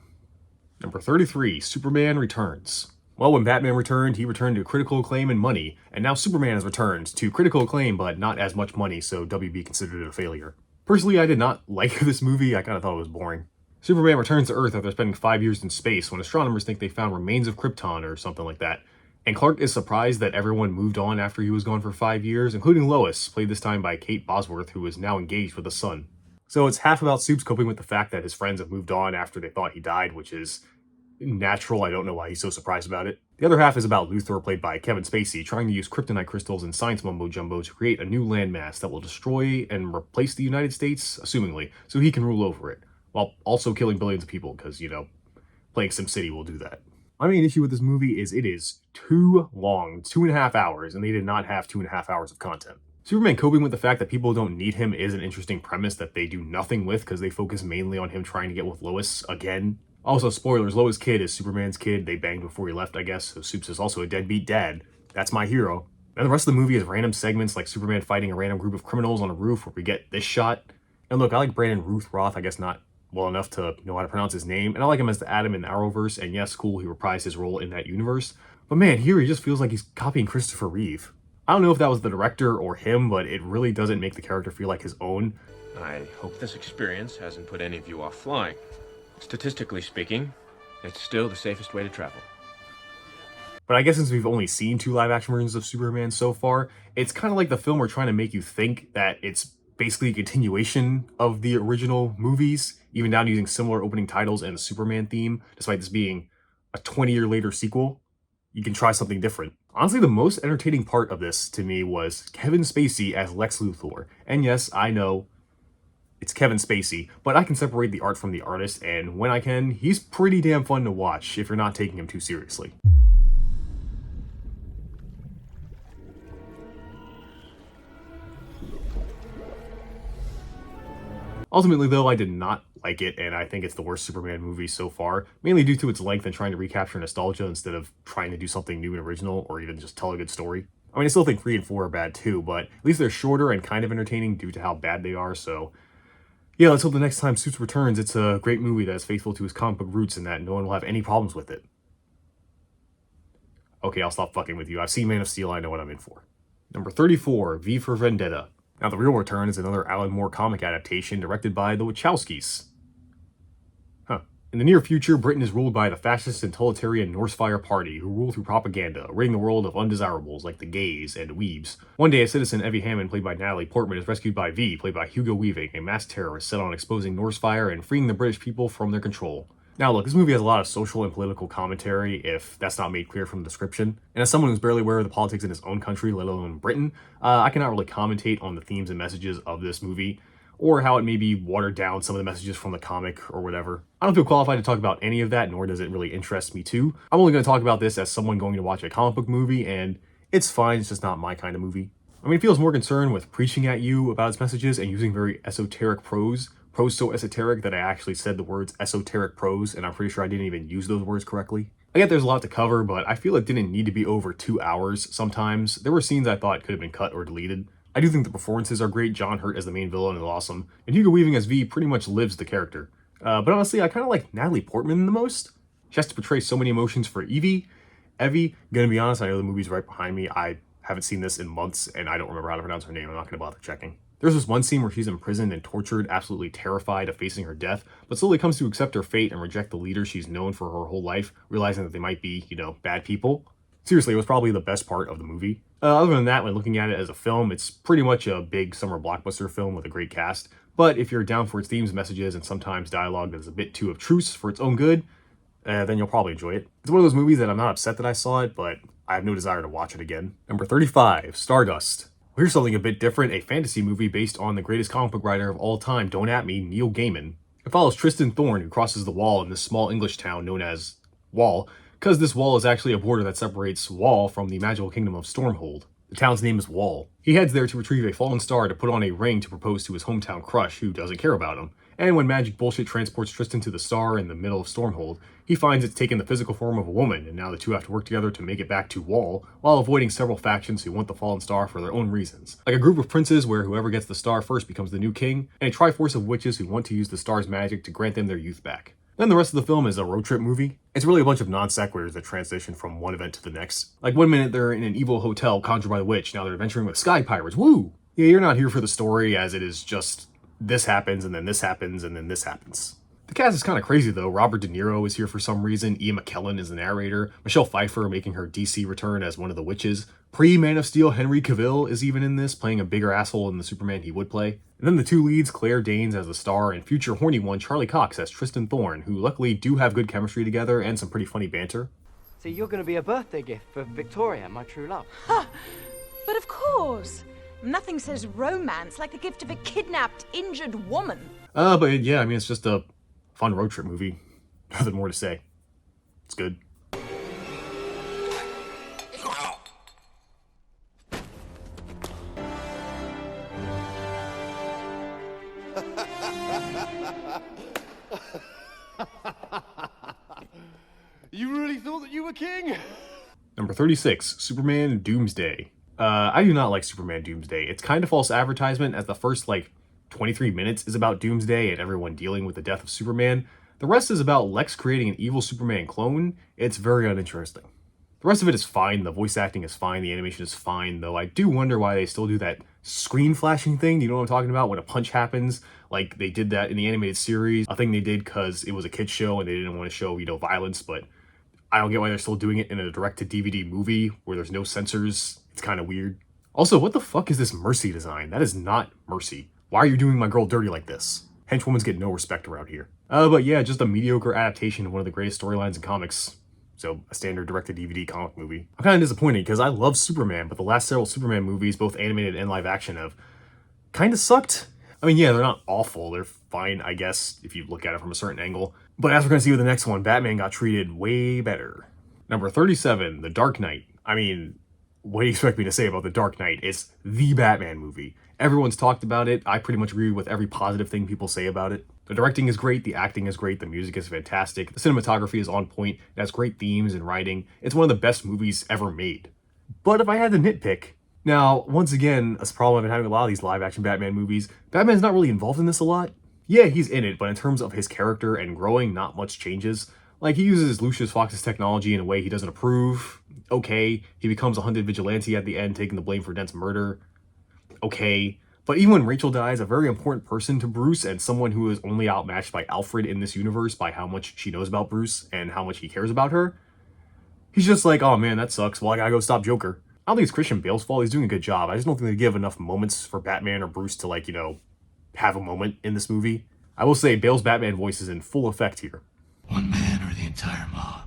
Number 33, Superman Returns. Well, when Batman returned, he returned to critical acclaim and money, and now Superman has returned to critical acclaim but not as much money, so WB considered it a failure. Personally, I did not like this movie. I kind of thought it was boring. Superman returns to Earth after spending 5 years in space when astronomers think they found remains of Krypton or something like that. And Clark is surprised that everyone moved on after he was gone for 5 years, including Lois, played this time by Kate Bosworth, who is now engaged with a son. So it's half about Supes coping with the fact that his friends have moved on after they thought he died, which is natural. I don't know why he's so surprised about it. The other half is about Luthor, played by Kevin Spacey, trying to use kryptonite crystals and science mumbo-jumbo to create a new landmass that will destroy and replace the United States, assumingly, so he can rule over it, while also killing billions of people, because, you know, playing SimCity will do that. My main issue with this movie is it is too long, 2.5 hours, and they did not have 2.5 hours of content. Superman coping with the fact that people don't need him is an interesting premise that they do nothing with because they focus mainly on him trying to get with Lois again. Also, spoilers, Lois' kid is Superman's kid. They banged before he left, I guess, so Supes is also a deadbeat dad. That's my hero. And the rest of the movie is random segments like Superman fighting a random group of criminals on a roof where we get this shot. And look, I like Brandon Ruth Roth, I guess not well enough to know how to pronounce his name, and I like him as the Atom in the Arrowverse, and yes, cool, he reprised his role in that universe. But man, here he just feels like he's copying Christopher Reeve. I don't know if that was the director or him, but it really doesn't make the character feel like his own. I hope this experience hasn't put any of you off flying. Statistically speaking, it's still the safest way to travel. But I guess since we've only seen 2 live-action versions of Superman so far, it's kind of like the film are trying to make you think that it's basically a continuation of the original movies, even down to using similar opening titles and the Superman theme, despite this being a 20-year later sequel. You can try something different. Honestly, the most entertaining part of this to me was Kevin Spacey as Lex Luthor. And yes, I know it's Kevin Spacey, but I can separate the art from the artist, and when I can, he's pretty damn fun to watch if you're not taking him too seriously. Ultimately, though, I did not like it, and I think it's the worst Superman movie so far, mainly due to its length and trying to recapture nostalgia instead of trying to do something new and original, or even just tell a good story. I mean, I still think 3 and 4 are bad too, but at least they're shorter and kind of entertaining due to how bad they are, so yeah, let's hope the next time Suits returns, it's a great movie that is faithful to his comic book roots and that no one will have any problems with it. Okay, I'll stop fucking with you. I've seen Man of Steel, I know what I'm in for. Number 34, V for Vendetta. Now, The Real Return is another Alan Moore comic adaptation directed by the Wachowskis. In the near future, Britain is ruled by the fascist and totalitarian Norsefire Party, who rule through propaganda, ridding the world of undesirables like the gays and weebs. One day, a citizen, Evie Hammond, played by Natalie Portman, is rescued by V, played by Hugo Weaving, a masked terrorist set on exposing Norsefire and freeing the British people from their control. Now look, this movie has a lot of social and political commentary, if that's not made clear from the description. And as someone who's barely aware of the politics in his own country, let alone Britain, I cannot really commentate on the themes and messages of this movie, or how it maybe watered down some of the messages from the comic or whatever. I don't feel qualified to talk about any of that, nor does it really interest me too. I'm only going to talk about this as someone going to watch a comic book movie, and it's fine, it's just not my kind of movie. I mean, it feels more concerned with preaching at you about its messages and using very esoteric prose so esoteric that I actually said the words esoteric prose, and I'm pretty sure I didn't even use those words correctly. I get there's a lot to cover, but I feel it didn't need to be over 2 hours sometimes. There were scenes I thought could have been cut or deleted. I do think the performances are great. John Hurt as the main villain is awesome, and Hugo Weaving as V pretty much lives the character. But honestly, I kind of like Natalie Portman the most. She has to portray so many emotions for Evie, gonna be honest, I know the movie's right behind me. I haven't seen this in months, and I don't remember how to pronounce her name. I'm not gonna bother checking. There's this one scene where she's imprisoned and tortured, absolutely terrified of facing her death, but slowly comes to accept her fate and reject the leader she's known for her whole life, realizing that they might be, bad people. Seriously, it was probably the best part of the movie. Other than that, when looking at it as a film, it's pretty much a big summer blockbuster film with a great cast. But if you're down for its themes, messages, and sometimes dialogue that is a bit too obtruse for its own good, then you'll probably enjoy it. It's one of those movies that I'm not upset that I saw it, but I have no desire to watch it again. Number 35, Stardust. Here's something a bit different, a fantasy movie based on the greatest comic book writer of all time, don't at me, Neil Gaiman. It follows Tristan Thorne, who crosses the wall in this small English town known as Wall, because this wall is actually a border that separates Wall from the magical kingdom of Stormhold. The town's name is Wall. He heads there to retrieve a fallen star to put on a ring to propose to his hometown crush, who doesn't care about him. And when magic bullshit transports Tristan to the star in the middle of Stormhold, he finds it's taken the physical form of a woman, and now the two have to work together to make it back to Wall, while avoiding several factions who want the fallen star for their own reasons. Like a group of princes where whoever gets the star first becomes the new king, and a triforce of witches who want to use the star's magic to grant them their youth back. Then the rest of the film is a road trip movie. It's really a bunch of non sequiturs that transition from one event to the next. Like one minute they're in an evil hotel conjured by the witch, now they're adventuring with sky pirates, woo! Yeah, you're not here for the story as it is just this happens and then this happens and then this happens. The cast is kind of crazy though. Robert De Niro is here for some reason, Ian McKellen is the narrator, Michelle Pfeiffer making her DC return as one of the witches. Pre-Man of Steel Henry Cavill is even in this, playing a bigger asshole than the Superman he would play. And then the two leads, Claire Danes as the star and future horny one Charlie Cox as Tristan Thorne, who luckily do have good chemistry together and some pretty funny banter. So you're going to be a birthday gift for Victoria, my true love? But of course. Nothing says romance like the gift of a kidnapped, injured woman. But yeah, I mean, it's just a fun road trip movie. Nothing more to say. It's good. You really thought that you were king? Number 36, Superman Doomsday. I do not like Superman Doomsday. It's kind of false advertisement, as the first, 23 minutes is about Doomsday and everyone dealing with the death of Superman. The rest is about Lex creating an evil Superman clone. It's very uninteresting. The rest of it is fine, the voice acting is fine, the animation is fine, though I do wonder why they still do that screen flashing thing, you know what I'm talking about, when a punch happens, like they did that in the animated series, a thing they did because it was a kid's show and they didn't want to show, violence, but I don't get why they're still doing it in a direct-to-DVD movie where there's no censors. It's kind of weird. Also, what the fuck is this Mercy design? That is not Mercy. Why are you doing my girl dirty like this? Henchwomen's get no respect around here. But yeah, just a mediocre adaptation of one of the greatest storylines in comics. So, a standard direct-to-DVD comic movie. I'm kind of disappointed because I love Superman, but the last several Superman movies, both animated and live action, have kind of sucked. I mean, yeah, they're not awful. They're fine, I guess, if you look at it from a certain angle. But as we're going to see with the next one, Batman got treated way better. Number 37, The Dark Knight. I mean, what do you expect me to say about The Dark Knight? It's the Batman movie. Everyone's talked about it. I pretty much agree with every positive thing people say about it. The directing is great, the acting is great, the music is fantastic, the cinematography is on point, it has great themes and writing. It's one of the best movies ever made. But if I had to nitpick, now, once again, a problem I've been having a lot of these live-action Batman movies, Batman's not really involved in this a lot. Yeah, he's in it, but in terms of his character and growing, not much changes. Like, he uses Lucius Fox's technology in a way he doesn't approve. Okay. He becomes a hunted vigilante at the end, taking the blame for Dent's murder. Okay. But even when Rachel dies, a very important person to Bruce and someone who is only outmatched by Alfred in this universe by how much she knows about Bruce and how much he cares about her, he's just like, oh man, that sucks. Well, I gotta go stop Joker. I don't think it's Christian Bale's fault. He's doing a good job. I just don't think they give enough moments for Batman or Bruce to, have a moment in this movie. I will say Bale's Batman voice is in full effect here. One man or the entire mob.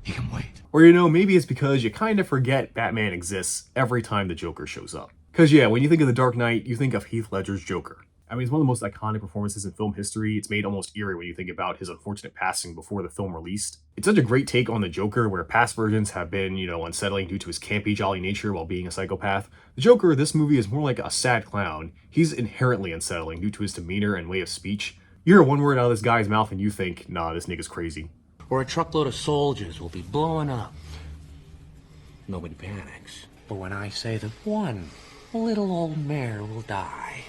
He can wait. Or, maybe it's because you kind of forget Batman exists every time the Joker shows up. Because, yeah, when you think of The Dark Knight, you think of Heath Ledger's Joker. I mean, it's one of the most iconic performances in film history. It's made almost eerie when you think about his unfortunate passing before the film released. It's such a great take on the Joker, where past versions have been, unsettling due to his campy, jolly nature while being a psychopath. The Joker, this movie, is more like a sad clown. He's inherently unsettling due to his demeanor and way of speech. You hear one word out of this guy's mouth and you think, nah, this nigga's crazy. Or a truckload of soldiers will be blowing up. Nobody panics. But when I say that one little old mare will die,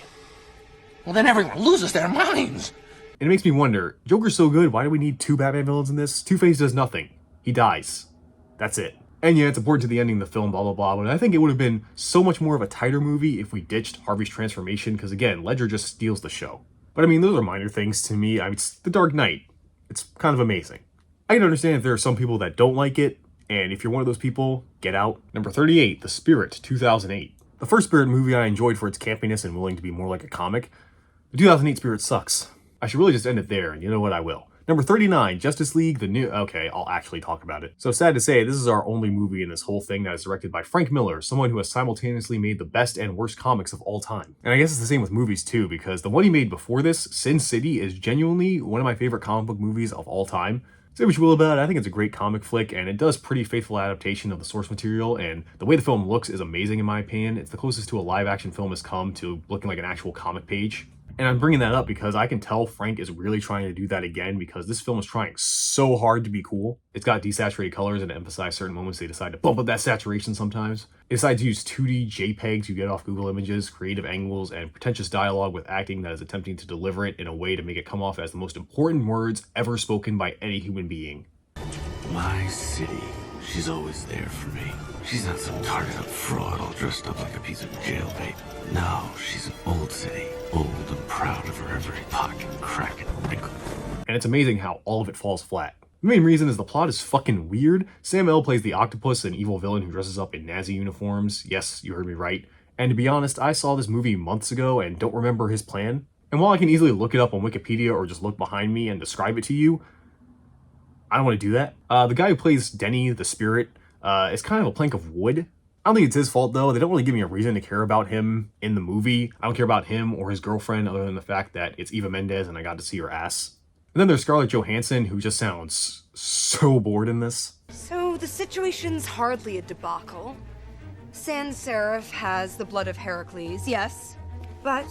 well, then everyone loses their minds. And it makes me wonder, Joker's so good, why do we need two Batman villains in this? Two-Face does nothing. He dies. That's it. And yeah, it's important to the ending of the film, blah, blah, blah, but I think it would have been so much more of a tighter movie if we ditched Harvey's transformation, because again, Ledger just steals the show. But I mean, those are minor things to me. It's The Dark Knight. It's kind of amazing. I can understand if there are some people that don't like it, and if you're one of those people, get out. Number 38, The Spirit, 2008. The first Spirit movie I enjoyed for its campiness and willing to be more like a comic. The 2008 Spirit sucks. I should really just end it there, and you know what, I will. Number 39, Justice League, the new... Okay, I'll actually talk about it. So sad to say, this is our only movie in this whole thing that is directed by Frank Miller, someone who has simultaneously made the best and worst comics of all time. And I guess it's the same with movies too, because the one he made before this, Sin City, is genuinely one of my favorite comic book movies of all time. Say what you will about it, I think it's a great comic flick, and it does pretty faithful adaptation of the source material, and the way the film looks is amazing in my opinion. It's the closest to a live-action film has come to looking like an actual comic page. And I'm bringing that up because I can tell Frank is really trying to do that again, because this film is trying so hard to be cool. It's got desaturated colors and to emphasize certain moments they decide to bump up that saturation sometimes. They decide to use 2D JPEGs you get off Google Images, creative angles, and pretentious dialogue with acting that is attempting to deliver it in a way to make it come off as the most important words ever spoken by any human being. My city. She's always there for me. She's not some tarted up fraud all dressed up like a piece of jailbait. No, she's an old city. Old and proud of her every pocket, crack, and wrinkle. And it's amazing how all of it falls flat. The main reason is the plot is fucking weird. Sam L plays the Octopus, an evil villain who dresses up in Nazi uniforms. Yes, you heard me right. And to be honest, I saw this movie months ago and don't remember his plan. And while I can easily look it up on Wikipedia or just look behind me and describe it to you, I don't want to do that. The guy who plays Denny, the Spirit, is kind of a plank of wood. I don't think it's his fault though. They don't really give me a reason to care about him in the movie. I don't care about him or his girlfriend other than the fact that it's Eva Mendes and I got to see her ass. And then there's Scarlett Johansson, who just sounds so bored in this. So the situation's hardly a debacle. Sans Serif has the blood of Heracles, yes. But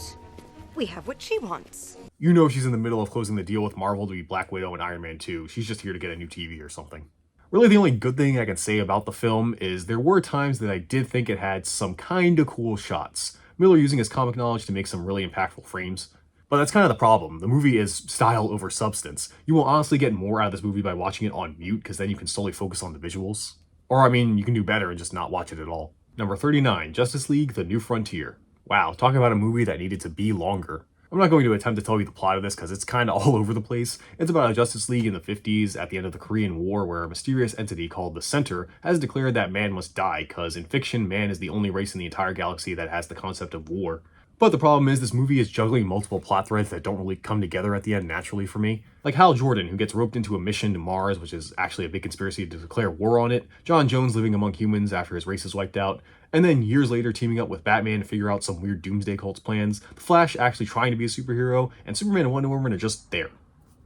we have what she wants. You know she's in the middle of closing the deal with Marvel to be Black Widow and Iron Man 2. She's just here to get a new TV or something. Really, the only good thing I can say about the film is there were times that I did think it had some kinda cool shots. Miller using his comic knowledge to make some really impactful frames. But that's kind of the problem. The movie is style over substance. You will honestly get more out of this movie by watching it on mute, because then you can solely focus on the visuals. Or, I mean, you can do better and just not watch it at all. Number 39, Justice League: The New Frontier. Wow, talking about a movie that needed to be longer. I'm not going to attempt to tell you the plot of this because it's kind of all over the place. It's about a Justice League in the 50s at the end of the Korean War where a mysterious entity called the Center has declared that man must die because in fiction, man is the only race in the entire galaxy that has the concept of war. But the problem is this movie is juggling multiple plot threads that don't really come together at the end naturally for me. Like Hal Jordan, who gets roped into a mission to Mars, which is actually a big conspiracy to declare war on it, John Jones living among humans after his race is wiped out, and then years later teaming up with Batman to figure out some weird doomsday cult's plans, The Flash actually trying to be a superhero, and Superman and Wonder Woman are just there.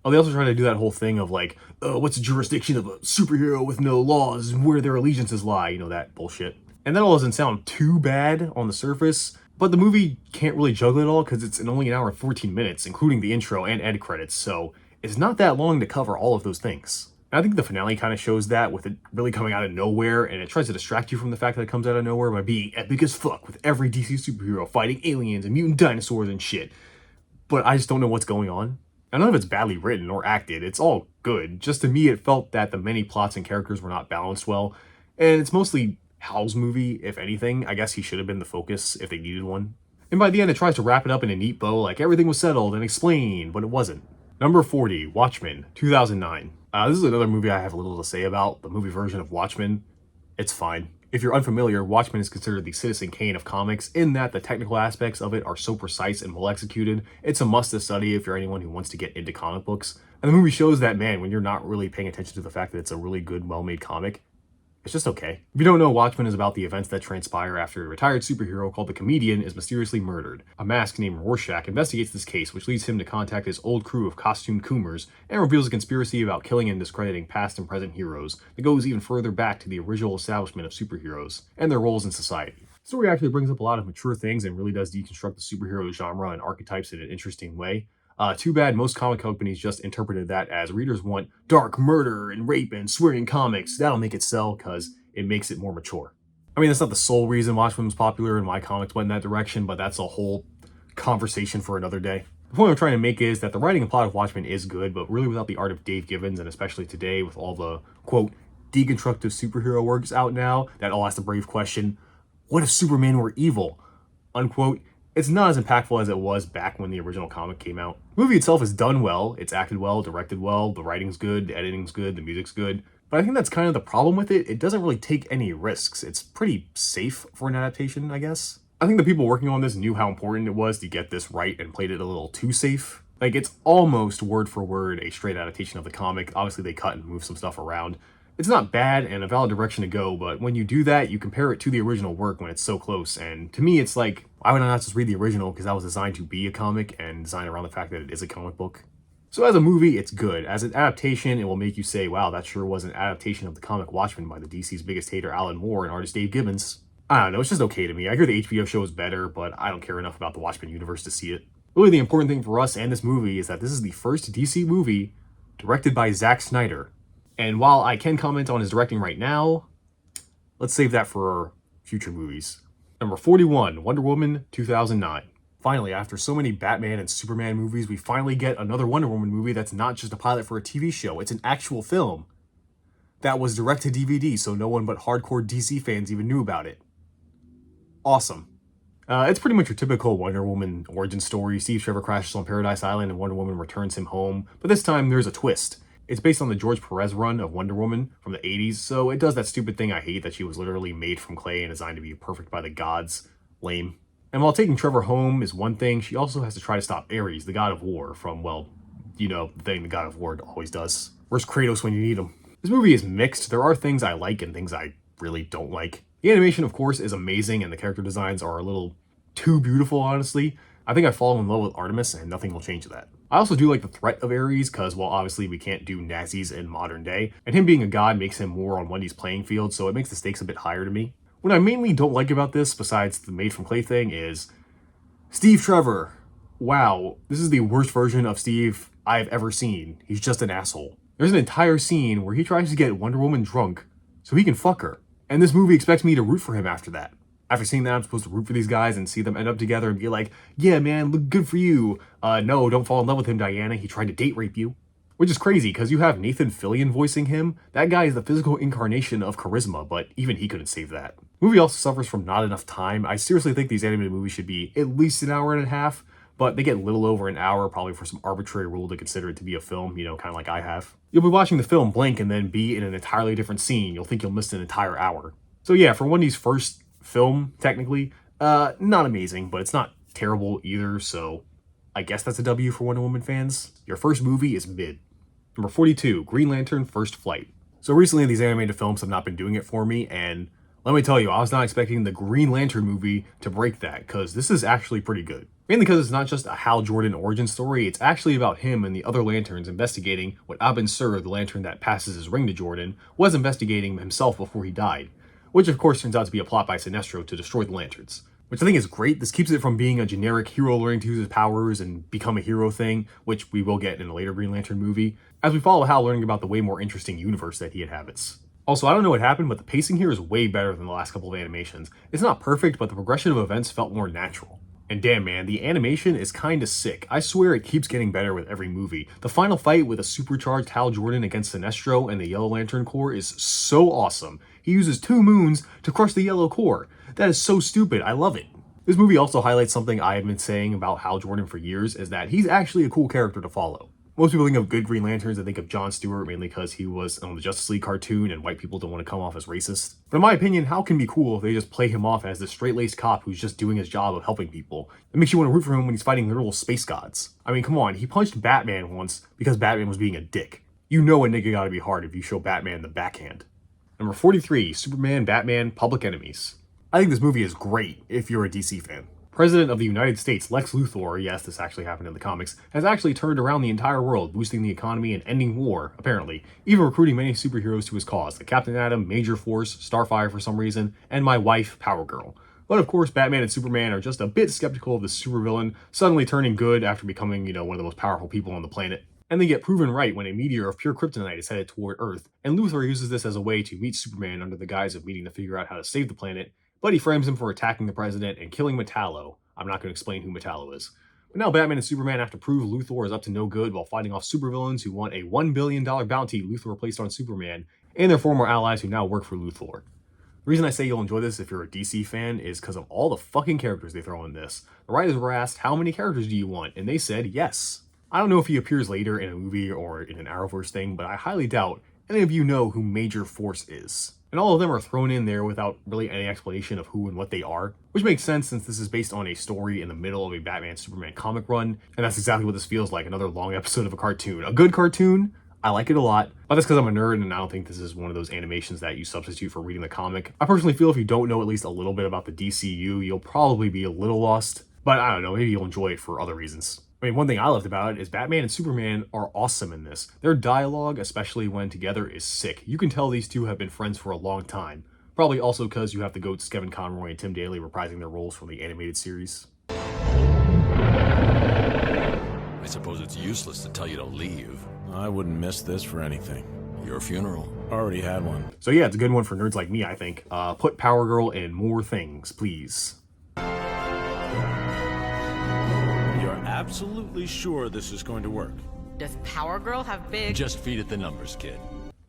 Oh, they also try to do that whole thing of like, what's the jurisdiction of a superhero with no laws and where their allegiances lie, you know, that bullshit. And that all doesn't sound too bad on the surface, but the movie can't really juggle it all because it's only an hour and 14 minutes, including the intro and end credits, so it's not that long to cover all of those things. And I think the finale kind of shows that, with it really coming out of nowhere, and it tries to distract you from the fact that it comes out of nowhere by being epic as fuck with every DC superhero fighting aliens and mutant dinosaurs and shit. But I just don't know what's going on. And none of it's badly written or acted, it's all good. Just to me, it felt that the many plots and characters were not balanced well, and it's mostly Hal's movie, if anything. I guess he should have been the focus if they needed one. And by the end, it tries to wrap it up in a neat bow, like everything was settled and explained, but it wasn't. Number 40, Watchmen, 2009. This is another movie I have a little to say about, the movie version of Watchmen. It's fine. If you're unfamiliar, Watchmen is considered the Citizen Kane of comics in that the technical aspects of it are so precise and well executed. It's a must to study if you're anyone who wants to get into comic books. And the movie shows that, man, when you're not really paying attention to the fact that it's a really good, well-made comic, it's just okay. If you don't know, Watchmen is about the events that transpire after a retired superhero called the Comedian is mysteriously murdered. A mask named Rorschach investigates this case, which leads him to contact his old crew of costumed coomers and reveals a conspiracy about killing and discrediting past and present heroes that goes even further back to the original establishment of superheroes and their roles in society. The story actually brings up a lot of mature things and really does deconstruct the superhero genre and archetypes in an interesting way. Too bad most comic companies just interpreted that as readers want dark murder and rape and swearing comics. That'll make it sell because it makes it more mature. I mean, that's not the sole reason Watchmen was popular and why comics went in that direction, but that's a whole conversation for another day. The point I'm trying to make is that the writing and plot of Watchmen is good, but really without the art of Dave Gibbons, and especially today with all the, quote, deconstructive superhero works out now, that all asks the brave question, what if Superman were evil? Unquote. It's not as impactful as it was back when the original comic came out. The movie itself is done well, it's acted well, directed well, the writing's good, the editing's good, the music's good. But I think that's kind of the problem with it. It doesn't really take any risks. It's pretty safe for an adaptation, I guess. I think the people working on this knew how important it was to get this right and played it a little too safe. Like, it's almost word for word a straight adaptation of the comic. Obviously, they cut and move some stuff around. It's not bad and a valid direction to go, but when you do that, you compare it to the original work when it's so close. And to me, it's like, why would I not just read the original? Because that was designed to be a comic and designed around the fact that it is a comic book. So as a movie, it's good. As an adaptation, it will make you say, wow, that sure was an adaptation of the comic Watchmen by the DC's biggest hater, Alan Moore, and artist Dave Gibbons. I don't know, it's just okay to me. I hear the HBO show is better, but I don't care enough about the Watchmen universe to see it. Really, the important thing for us and this movie is that this is the first DC movie directed by Zack Snyder. And while I can comment on his directing right now, let's save that for future movies. Number 41, Wonder Woman, 2009. Finally, after so many Batman and Superman movies, we finally get another Wonder Woman movie that's not just a pilot for a TV show, it's an actual film that was direct to DVD, so no one but hardcore DC fans even knew about it. Awesome. It's pretty much your typical Wonder Woman origin story. Steve Trevor crashes on Paradise Island and Wonder Woman returns him home, but this time there's a twist. It's based on the George Perez run of Wonder Woman from the 80s, so it does that stupid thing I hate that she was literally made from clay and designed to be perfect by the gods. Lame. And while taking Trevor home is one thing, she also has to try to stop Ares, the god of war, from, well, you know, the thing the god of war always does. Where's Kratos when you need him? This movie is mixed. There are things I like and things I really don't like. The animation, of course, is amazing, and the character designs are a little too beautiful, honestly. I think I've fallen in love with Artemis, and nothing will change that. I also do like the threat of Ares, because, well, obviously we can't do Nazis in modern day, and him being a god makes him more on Wendy's playing field, so it makes the stakes a bit higher to me. What I mainly don't like about this, besides the made from clay thing, is Steve Trevor. wow, this is the worst version of Steve I've ever seen. He's just an asshole. There's an entire scene where he tries to get Wonder Woman drunk so he can fuck her. And this movie expects me to root for him after that. After seeing that, I'm supposed to root for these guys and see them end up together and be like, yeah, man, look good for you. No, don't fall in love with him, Diana. He tried to date rape you. Which is crazy, because you have Nathan Fillion voicing him. That guy is the physical incarnation of charisma, but even he couldn't save that. The movie also suffers from not enough time. I seriously think these animated movies should be at least an hour and a half, but they get a little over an hour, probably for some arbitrary rule to consider it to be a film, you know, kind of like I have. You'll be watching the film, blink, and then be in an entirely different scene. You'll think you'll miss an entire hour. So yeah, for one of these first film, technically, not amazing, but it's not terrible either, so I guess that's a W for Wonder Woman fans. Your first movie is mid. Number 42, Green Lantern First Flight. So recently these animated films have not been doing it for me, and let me tell you, I was not expecting the Green Lantern movie to break that, because this is actually pretty good. Mainly because it's not just a Hal Jordan origin story, it's actually about him and the other Lanterns investigating what Abin Sur, the Lantern that passes his ring to Jordan, was investigating himself before he died. Which of course turns out to be a plot by Sinestro to destroy the Lanterns. Which I think is great. This keeps it from being a generic hero learning to use his powers and become a hero thing, which we will get in a later Green Lantern movie, as we follow Hal learning about the way more interesting universe that he inhabits. Also, I don't know what happened, but the pacing here is way better than the last couple of animations. It's not perfect, but the progression of events felt more natural. And damn man, the animation is kinda sick. I swear it keeps getting better with every movie. The final fight with a supercharged Hal Jordan against Sinestro and the Yellow Lantern Corps is so awesome. He uses 2 moons to crush the Yellow Corps. That is so stupid, I love it. This movie also highlights something I have been saying about Hal Jordan for years, is that he's actually a cool character to follow. Most people think of good Green Lanterns, they think of Jon Stewart, mainly because he was on the Justice League cartoon and white people don't want to come off as racist. But in my opinion, Hal can be cool if they just play him off as the straight-laced cop who's just doing his job of helping people. It makes you want to root for him when he's fighting literal space gods. I mean, come on, he punched Batman once because Batman was being a dick. You know a nigga gotta be hard if you show Batman the backhand. Number 43, Superman, Batman, Public Enemies. I think this movie is great if you're a DC fan. President of the United States, Lex Luthor, yes, this actually happened in the comics, has actually turned around the entire world, boosting the economy and ending war, apparently, even recruiting many superheroes to his cause, like Captain Atom, Major Force, Starfire for some reason, and my wife, Power Girl. But of course, Batman and Superman are just a bit skeptical of the supervillain suddenly turning good after becoming, one of the most powerful people on the planet. And they get proven right when a meteor of pure kryptonite is headed toward Earth, and Luthor uses this as a way to meet Superman under the guise of meeting to figure out how to save the planet, but he frames him for attacking the president and killing Metallo. I'm not going to explain who Metallo is. But now Batman and Superman have to prove Luthor is up to no good while fighting off supervillains who want a $1 billion bounty Luthor placed on Superman, and their former allies who now work for Luthor. The reason I say you'll enjoy this if you're a DC fan is because of all the fucking characters they throw in this. The writers were asked, how many characters do you want? And they said yes. I don't know if he appears later in a movie or in an Arrowverse thing, but I highly doubt any of you know who Major Force is. And all of them are thrown in there without really any explanation of who and what they are, which makes sense since this is based on a story in the middle of a Batman-Superman comic run, and that's exactly what this feels like, another long episode of a cartoon. A good cartoon, I like it a lot, but that's because I'm a nerd and I don't think this is one of those animations that you substitute for reading the comic. I personally feel if you don't know at least a little bit about the DCU, you'll probably be a little lost, but I don't know, maybe you'll enjoy it for other reasons. I mean, one thing I loved about it is Batman and Superman are awesome in this. Their dialogue, especially when together, is sick. You can tell these two have been friends for a long time. Probably also because you have the GOATs Kevin Conroy and Tim Daly reprising their roles from the animated series. I suppose it's useless to tell you to leave. I wouldn't miss this for anything. Your funeral. Already had one. So yeah, it's a good one for nerds like me, I think. Put Power Girl in more things, please. You're absolutely sure this is going to work? Does Power Girl have big... Just feed it the numbers, kid.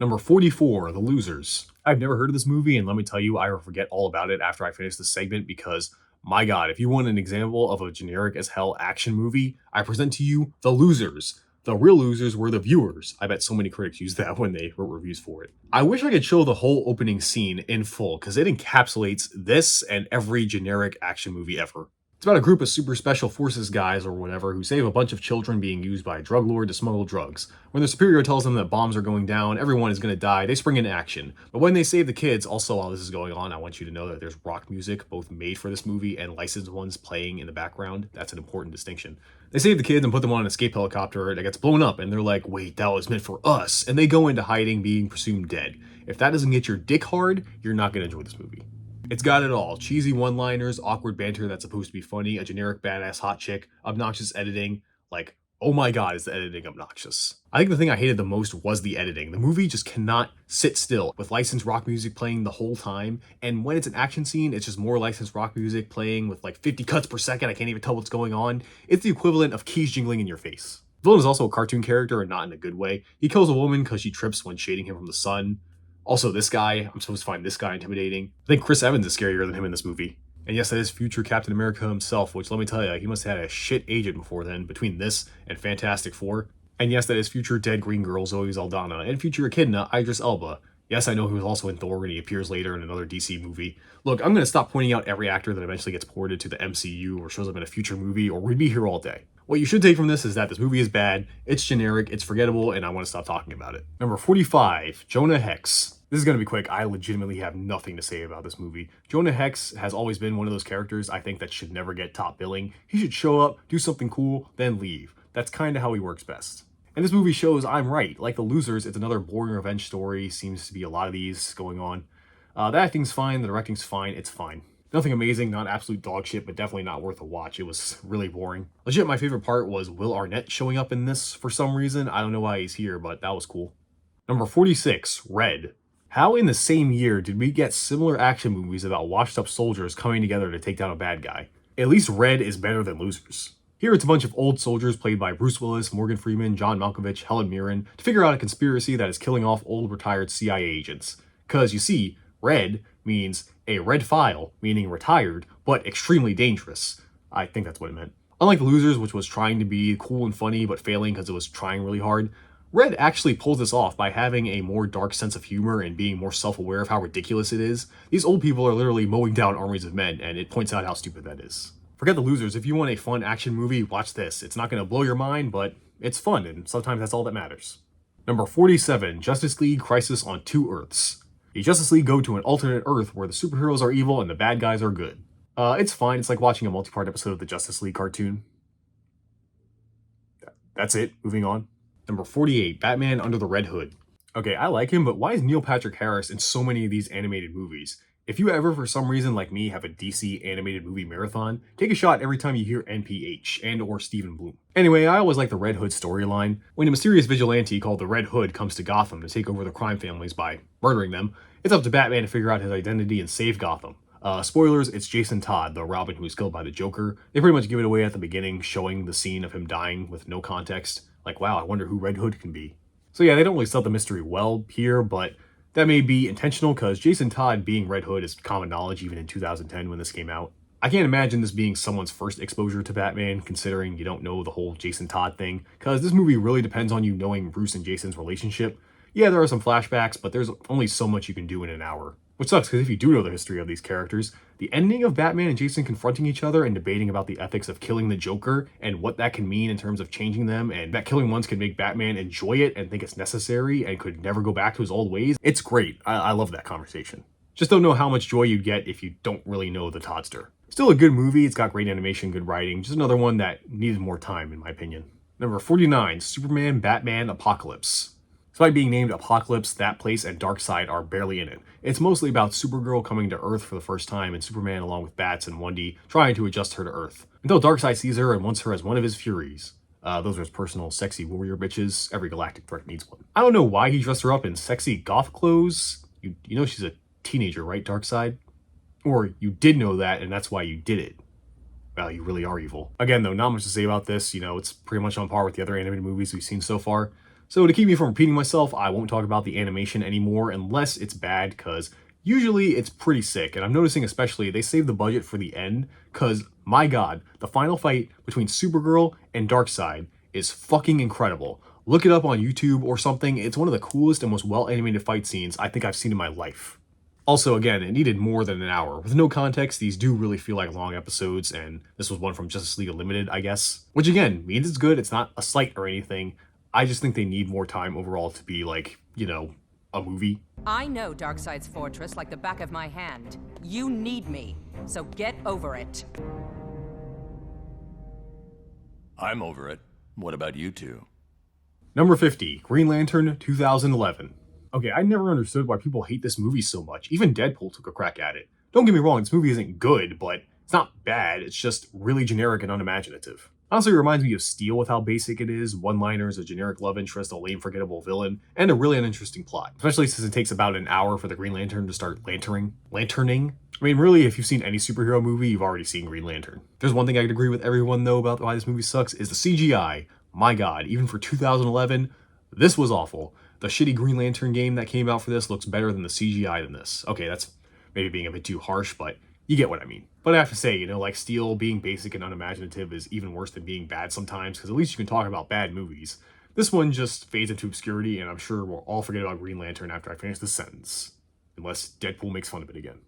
Number 44, The Losers. I've never heard of this movie, and let me tell you, I will forget all about it after I finish this segment because, my god, if you want an example of a generic as hell action movie, I present to you The Losers. The real losers were the viewers. I bet so many critics used that when they wrote reviews for it. I wish I could show the whole opening scene in full, because it encapsulates this and every generic action movie ever. It's about a group of super special forces guys or whatever who save a bunch of children being used by a drug lord to smuggle drugs. When their superior tells them that bombs are going down, everyone is going to die, they spring into action. But when they save the kids, also while this is going on, I want you to know that there's rock music, both made for this movie and licensed ones playing in the background. That's an important distinction. They save the kids and put them on an escape helicopter that gets blown up, and they're like, wait, that was meant for us. And they go into hiding, being presumed dead. If that doesn't get your dick hard, you're not going to enjoy this movie. It's got it all. Cheesy one-liners, awkward banter that's supposed to be funny, a generic badass hot chick, obnoxious editing, like, oh my god, is the editing obnoxious. I think the thing I hated the most was the editing. The movie just cannot sit still, with licensed rock music playing the whole time, and when it's an action scene, it's just more licensed rock music playing with like 50 cuts per second, I can't even tell what's going on. It's the equivalent of keys jingling in your face. The villain is also a cartoon character, and not in a good way. He kills a woman because she trips when shading him from the sun. Also, this guy, I'm supposed to find this guy intimidating. I think Chris Evans is scarier than him in this movie. And yes, that is future Captain America himself, which let me tell you, he must have had a shit agent before then, between this and Fantastic Four. And yes, that is future dead Green Girl Zoe Saldana, and future Echidna Idris Elba. Yes, I know he was also in Thor, and he appears later in another DC movie. Look, I'm gonna stop pointing out every actor that eventually gets ported to the MCU or shows up in a future movie, or we'd be here all day. What you should take from this is that this movie is bad, it's generic, it's forgettable, and I want to stop talking about it. Number 45, Jonah Hex. This is going to be quick. I legitimately have nothing to say about this movie. Jonah Hex has always been one of those characters I think that should never get top billing. He should show up, do something cool, then leave. That's kind of how he works best. And this movie shows I'm right. Like The Losers, it's another boring revenge story. Seems to be a lot of these going on. The acting's fine, the directing's fine, it's fine. Nothing amazing, not absolute dog shit, but definitely not worth a watch. It was really boring. Legit, my favorite part was Will Arnett showing up in this for some reason. I don't know why he's here, but that was cool. Number 46, Red. How in the same year did we get similar action movies about washed up soldiers coming together to take down a bad guy? At least Red is better than Losers. Here it's a bunch of old soldiers played by Bruce Willis, Morgan Freeman, John Malkovich, Helen Mirren to figure out a conspiracy that is killing off old retired CIA agents. Cause you see, Red means a red file, meaning retired, but extremely dangerous. I think that's what it meant. Unlike Losers, which was trying to be cool and funny but failing because it was trying really hard, Red actually pulls this off by having a more dark sense of humor and being more self-aware of how ridiculous it is. These old people are literally mowing down armies of men, and it points out how stupid that is. Forget The Losers. If you want a fun action movie, watch this. It's not going to blow your mind, but it's fun, and sometimes that's all that matters. Number 47, Justice League Crisis on Two Earths. The Justice League go to an alternate Earth where the superheroes are evil and the bad guys are good. It's fine. It's like watching a multi-part episode of the Justice League cartoon. That's it. Moving on. Number 48, Batman Under the Red Hood. Okay, I like him, but why is Neil Patrick Harris in so many of these animated movies? If you ever, for some reason like me, have a DC animated movie marathon, take a shot every time you hear NPH and or Stephen Bloom. Anyway, I always like the Red Hood storyline. When a mysterious vigilante called the Red Hood comes to Gotham to take over the crime families by murdering them, it's up to Batman to figure out his identity and save Gotham. Spoilers, it's Jason Todd, the Robin who was killed by the Joker. They pretty much give it away at the beginning, showing the scene of him dying with no context. Like, wow, I wonder who Red Hood can be. So yeah, they don't really sell the mystery well here, but that may be intentional because Jason Todd being Red Hood is common knowledge even in 2010 when this came out. I can't imagine this being someone's first exposure to Batman, considering you don't know the whole Jason Todd thing, because this movie really depends on you knowing Bruce and Jason's relationship. Yeah, there are some flashbacks, but there's only so much you can do in an hour. Which sucks, because if you do know the history of these characters, the ending of Batman and Jason confronting each other and debating about the ethics of killing the Joker and what that can mean in terms of changing them, and that killing once can make Batman enjoy it and think it's necessary and could never go back to his old ways, it's great. I love that conversation. Just don't know how much joy you'd get if you don't really know the Toddster. Still a good movie, it's got great animation, good writing, just another one that needed more time in my opinion. Number 49, Superman, Batman, Apocalypse. Despite being named Apocalypse, That Place, and Darkseid are barely in it. It's mostly about Supergirl coming to Earth for the first time and Superman along with Bats and Wendy trying to adjust her to Earth. Until Darkseid sees her and wants her as one of his Furies. Those are his personal sexy warrior bitches. Every galactic threat needs one. I don't know why he dressed her up in sexy goth clothes. You know she's a teenager, right, Darkseid? Or you did know that and that's why you did it. Well, you really are evil. Again though, not much to say about this. It's pretty much on par with the other animated movies we've seen so far. So to keep me from repeating myself, I won't talk about the animation anymore unless it's bad, because usually it's pretty sick. And I'm noticing especially they save the budget for the end, because my god, the final fight between Supergirl and Darkseid is fucking incredible. Look it up on YouTube or something. It's one of the coolest and most well-animated fight scenes I think I've seen in my life. Also, again, it needed more than an hour. With no context, these do really feel like long episodes, and this was one from Justice League Unlimited, I guess. Which again, means it's good, it's not a slight or anything. I just think they need more time overall to be like, a movie. I know Darkseid's fortress like the back of my hand. You need me, so get over it. I'm over it. What about you two? Number 50, Green Lantern 2011. Okay, I never understood why people hate this movie so much. Even Deadpool took a crack at it. Don't get me wrong, this movie isn't good, but it's not bad, it's just really generic and unimaginative. Honestly, it reminds me of Steel with how basic it is, one-liners, a generic love interest, a lame forgettable villain, and a really uninteresting plot. Especially since it takes about an hour for the Green Lantern to start lanterning. I mean, really, if you've seen any superhero movie, you've already seen Green Lantern. There's one thing I could agree with everyone, though, about why this movie sucks, is the CGI. My god, even for 2011, this was awful. The shitty Green Lantern game that came out for this looks better than the CGI in this. Okay, that's maybe being a bit too harsh, but you get what I mean. But I have to say, like Steel, being basic and unimaginative is even worse than being bad sometimes, because at least you can talk about bad movies. This one just fades into obscurity, and I'm sure we'll all forget about Green Lantern after I finish this sentence. Unless Deadpool makes fun of it again.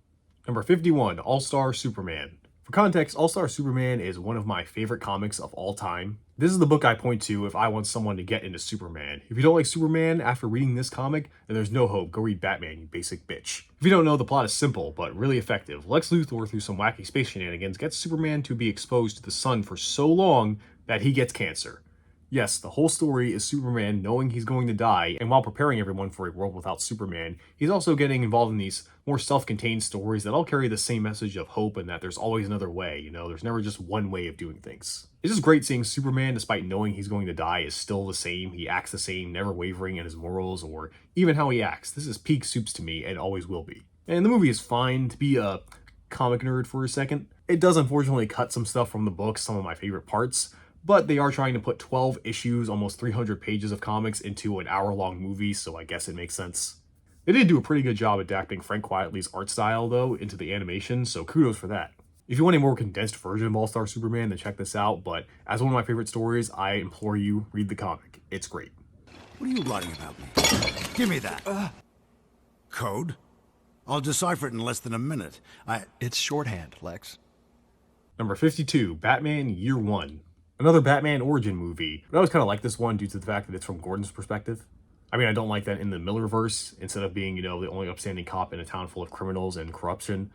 Number 51, All-Star Superman. For context, All-Star Superman is one of my favorite comics of all time. This is the book I point to if I want someone to get into Superman. If you don't like Superman after reading this comic, then there's no hope. Go read Batman, you basic bitch. If you don't know, the plot is simple, but really effective. Lex Luthor, through some wacky space shenanigans, gets Superman to be exposed to the sun for so long that he gets cancer. Yes, the whole story is Superman knowing he's going to die, and while preparing everyone for a world without Superman, he's also getting involved in these more self-contained stories that all carry the same message of hope and that there's always another way, there's never just one way of doing things. It's just great seeing Superman, despite knowing he's going to die, is still the same, he acts the same, never wavering in his morals or even how he acts. This is peak Supes to me, and always will be. And the movie is fine. To be a comic nerd for a second, it does unfortunately cut some stuff from the book, some of my favorite parts, but they are trying to put 12 issues, almost 300 pages of comics into an hour-long movie, so I guess it makes sense. They did do a pretty good job adapting Frank Quitely's art style, though, into the animation, so kudos for that. If you want a more condensed version of All-Star Superman, then check this out, but as one of my favorite stories, I implore you, read the comic. It's great. What are you writing about me? Give me that. Code? I'll decipher it in less than a minute. It's shorthand, Lex. Number 52, Batman Year One. Another Batman origin movie, but I always kind of like this one due to the fact that it's from Gordon's perspective. I mean, I don't like that in the Millerverse, instead of being, the only upstanding cop in a town full of criminals and corruption,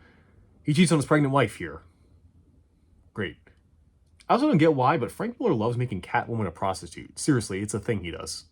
he cheats on his pregnant wife here. Great. I also don't get why, but Frank Miller loves making Catwoman a prostitute. Seriously, it's a thing he does.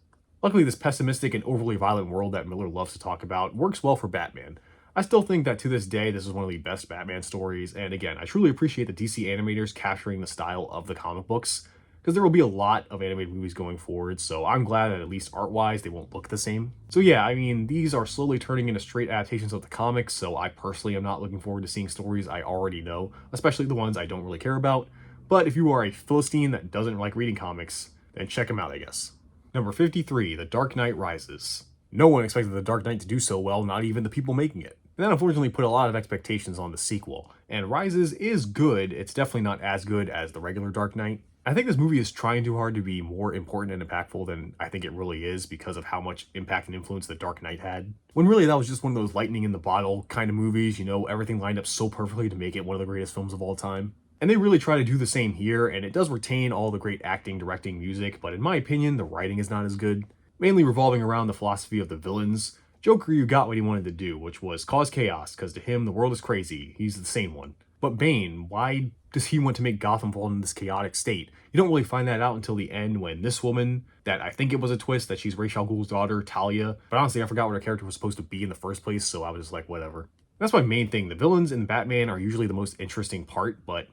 Luckily, this pessimistic and overly violent world that Miller loves to talk about works well for Batman. I still think that to this day, this is one of the best Batman stories, and again, I truly appreciate the DC animators capturing the style of the comic books, because there will be a lot of animated movies going forward, so I'm glad that at least art-wise, they won't look the same. So yeah, I mean, these are slowly turning into straight adaptations of the comics, so I personally am not looking forward to seeing stories I already know, especially the ones I don't really care about, but if you are a Philistine that doesn't like reading comics, then check them out, I guess. Number 53, The Dark Knight Rises. No one expected The Dark Knight to do so well, not even the people making it. And that unfortunately put a lot of expectations on the sequel, and Rises is good, it's definitely not as good as the regular Dark Knight. I think this movie is trying too hard to be more important and impactful than I think it really is because of how much impact and influence The Dark Knight had. When really that was just one of those lightning in the bottle kind of movies, everything lined up so perfectly to make it one of the greatest films of all time. And they really try to do the same here, and it does retain all the great acting, directing, music, but in my opinion, the writing is not as good. Mainly revolving around the philosophy of the villains. Joker, you got what he wanted to do, which was cause chaos, because to him, the world is crazy. He's the sane one. But Bane, why does he want to make Gotham fall into this chaotic state? You don't really find that out until the end when this woman, that I think it was a twist that she's Ra's al Ghul's daughter, Talia, but honestly I forgot what her character was supposed to be in the first place, so I was just like, whatever. That's my main thing. The villains in Batman are usually the most interesting part, but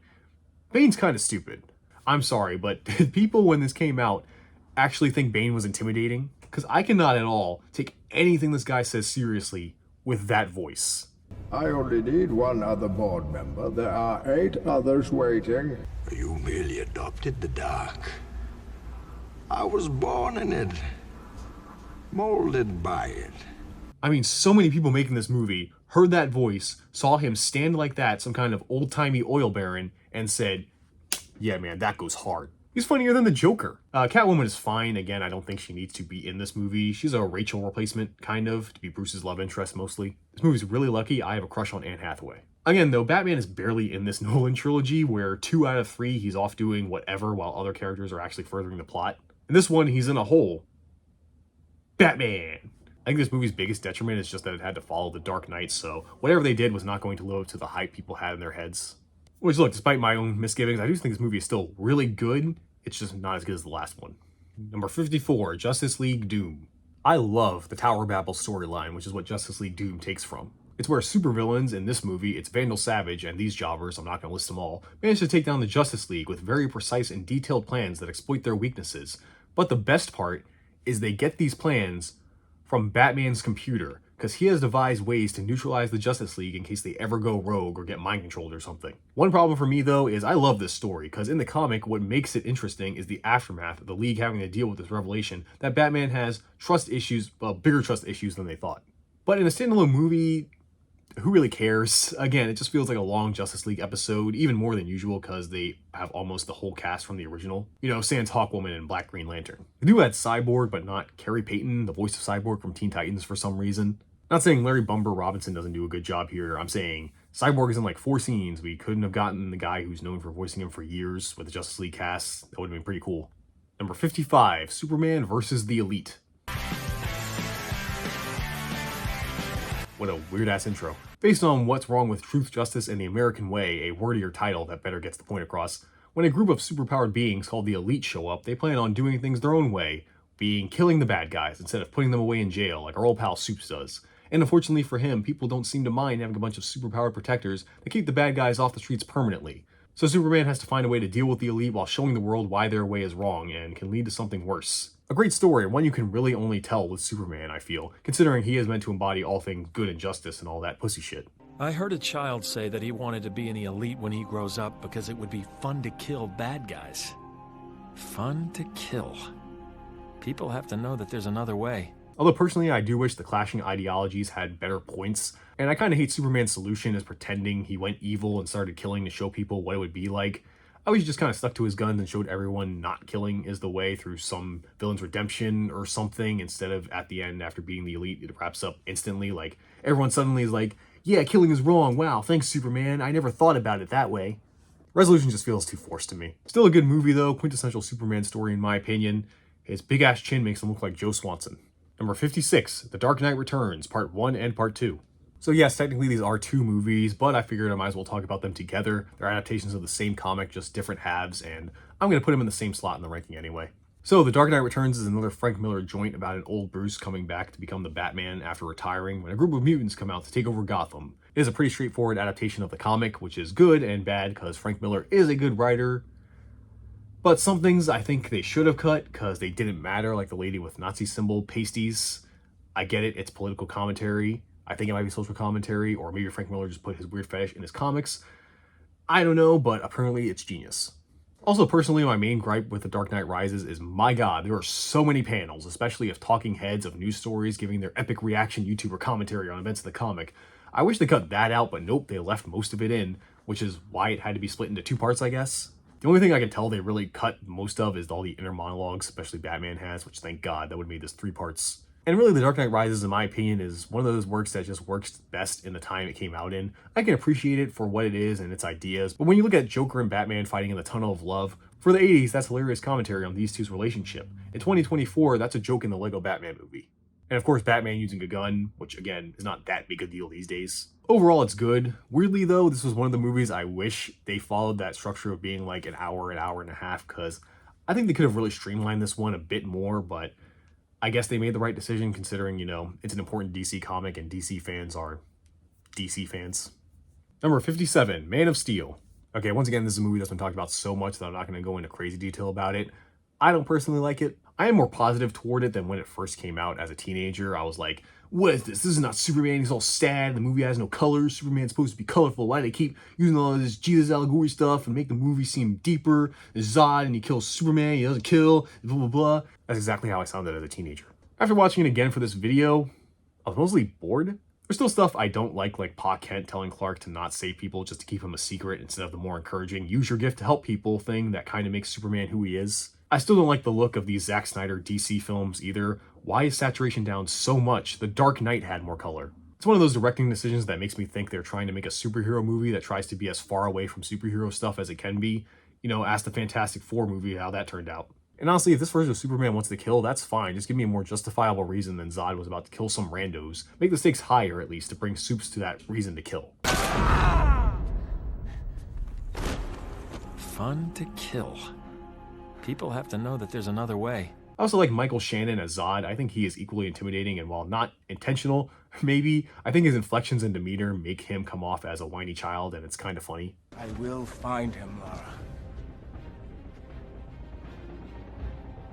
Bane's kind of stupid. I'm sorry, but did people when this came out actually think Bane was intimidating? Because I cannot at all take anything this guy says seriously with that voice. I only need one other board member. There are 8 others waiting. You merely adopted the dark. I was born in it, molded by it. I mean, so many people making this movie heard that voice, saw him stand like that, some kind of old-timey oil baron, and said, yeah man, that goes hard. He's funnier than the Joker. Catwoman is fine. Again, I don't think she needs to be in this movie. She's a Rachel replacement, kind of, to be Bruce's love interest mostly. This movie's really lucky. I have a crush on Anne Hathaway. Again, though, Batman is barely in this Nolan trilogy, where 2 out of 3 he's off doing whatever while other characters are actually furthering the plot. In this one, he's in a hole. Batman! I think this movie's biggest detriment is just that it had to follow The Dark Knight, so whatever they did was not going to live up to the hype people had in their heads. Which, look, despite my own misgivings, I do think this movie is still really good. It's just not as good as the last one. Number 54, Justice League Doom. I love the Tower of Babel storyline, which is what Justice League Doom takes from. It's where supervillains, in this movie, it's Vandal Savage and these jobbers, I'm not going to list them all, manage to take down the Justice League with very precise and detailed plans that exploit their weaknesses. But the best part is they get these plans from Batman's computer, because he has devised ways to neutralize the Justice League in case they ever go rogue or get mind-controlled or something. One problem for me, though, is I love this story, because in the comic, what makes it interesting is the aftermath of the League having to deal with this revelation that Batman has trust issues, bigger trust issues than they thought. But in a standalone movie, who really cares? Again, it just feels like a long Justice League episode, even more than usual because they have almost the whole cast from the original. You know, sans Hawkwoman and Black Green Lantern. They do add Cyborg, but not Carrie Payton, the voice of Cyborg from Teen Titans for some reason. Not saying Larry Bumber Robinson doesn't do a good job here. I'm saying Cyborg is in like 4 scenes. We couldn't have gotten the guy who's known for voicing him for years with the Justice League cast. That would have been pretty cool. Number 55, Superman versus the Elite. What a weird-ass intro. Based on What's Wrong with Truth, Justice, and the American Way, a wordier title that better gets the point across, when a group of superpowered beings called the Elite show up, they plan on doing things their own way, being killing the bad guys instead of putting them away in jail like our old pal Supes does. And unfortunately for him, people don't seem to mind having a bunch of superpowered protectors that keep the bad guys off the streets permanently. So Superman has to find a way to deal with the Elite while showing the world why their way is wrong and can lead to something worse. A great story, one you can really only tell with Superman, I feel, considering he is meant to embody all things good and justice and all that pussy shit. I heard a child say that he wanted to be in the Elite when he grows up because it would be fun to kill bad guys. Fun to kill. People have to know that there's another way. Although personally, I do wish the clashing ideologies had better points, and I kind of hate Superman's solution as pretending he went evil and started killing to show people what it would be like. I wish he just kind of stuck to his guns and showed everyone not killing is the way through some villain's redemption or something, instead of at the end, after being the Elite, it wraps up instantly. Like, everyone suddenly is like, yeah, killing is wrong. Wow, thanks, Superman. I never thought about it that way. Resolution just feels too forced to me. Still a good movie, though. Quintessential Superman story, in my opinion. His big-ass chin makes him look like Joe Swanson. Number 56, The Dark Knight Returns, Part 1 and Part 2. So yes, technically these are 2 movies, but I figured I might as well talk about them together. They're adaptations of the same comic, just different halves, and I'm going to put them in the same slot in the ranking anyway. So The Dark Knight Returns is another Frank Miller joint about an old Bruce coming back to become the Batman after retiring when a group of mutants come out to take over Gotham. It is a pretty straightforward adaptation of the comic, which is good and bad because Frank Miller is a good writer. But some things I think they should have cut because they didn't matter, like the lady with Nazi symbol pasties. I get it, it's political commentary. I think it might be social commentary, or maybe Frank Miller just put his weird fetish in his comics. I don't know, but apparently it's genius. Also, personally, my main gripe with The Dark Knight Rises is, my god, there are so many panels, especially of talking heads of news stories giving their epic reaction YouTuber commentary on events of the comic. I wish they cut that out, but nope, they left most of it in, which is why it had to be split into 2 parts, I guess. The only thing I can tell they really cut most of is all the inner monologues, especially Batman has, which thank god, that would have made this 3 parts. And really, The Dark Knight Rises, in my opinion, is one of those works that just works best in the time it came out in. I can appreciate it for what it is and its ideas, but when you look at Joker and Batman fighting in the Tunnel of Love, for the 80s, that's hilarious commentary on these two's relationship. In 2024, that's a joke in the Lego Batman movie. And of course, Batman using a gun, which again, is not that big a deal these days. Overall, it's good. Weirdly though, this was one of the movies I wish they followed that structure of being like an hour and a half, because I think they could have really streamlined this one a bit more, but I guess they made the right decision considering, you know, it's an important DC comic and DC fans are DC fans. Number 57, Man of Steel. Okay, once again, this is a movie that's been talked about so much that I'm not going to go into crazy detail about it. I don't personally like it. I am more positive toward it than when it first came out as a teenager. I was like, what is this? This is not Superman. He's all sad. The movie has no colors. Superman's supposed to be colorful. Why do they keep using all this Jesus allegory stuff and make the movie seem deeper? There's Zod and he kills Superman. He doesn't kill, blah, blah, blah. That's exactly how I sounded as a teenager. After watching it again for this video, I was mostly bored. There's still stuff I don't like Pa Kent telling Clark to not save people just to keep him a secret instead of the more encouraging use your gift to help people thing that kind of makes Superman who he is. I still don't like the look of these Zack Snyder DC films either. Why is saturation down so much? The Dark Knight had more color. It's one of those directing decisions that makes me think they're trying to make a superhero movie that tries to be as far away from superhero stuff as it can be. You know, ask the Fantastic Four movie how that turned out. And honestly, if this version of Superman wants to kill, that's fine. Just give me a more justifiable reason than Zod was about to kill some randos. Make the stakes higher, at least, to bring Supes to that reason to kill. Fun to kill. People have to know that there's another way. I also like Michael Shannon as Zod. I think he is equally intimidating, and while not intentional, maybe. I think his inflections and demeanor make him come off as a whiny child, and it's kind of funny. I will find him, Laura.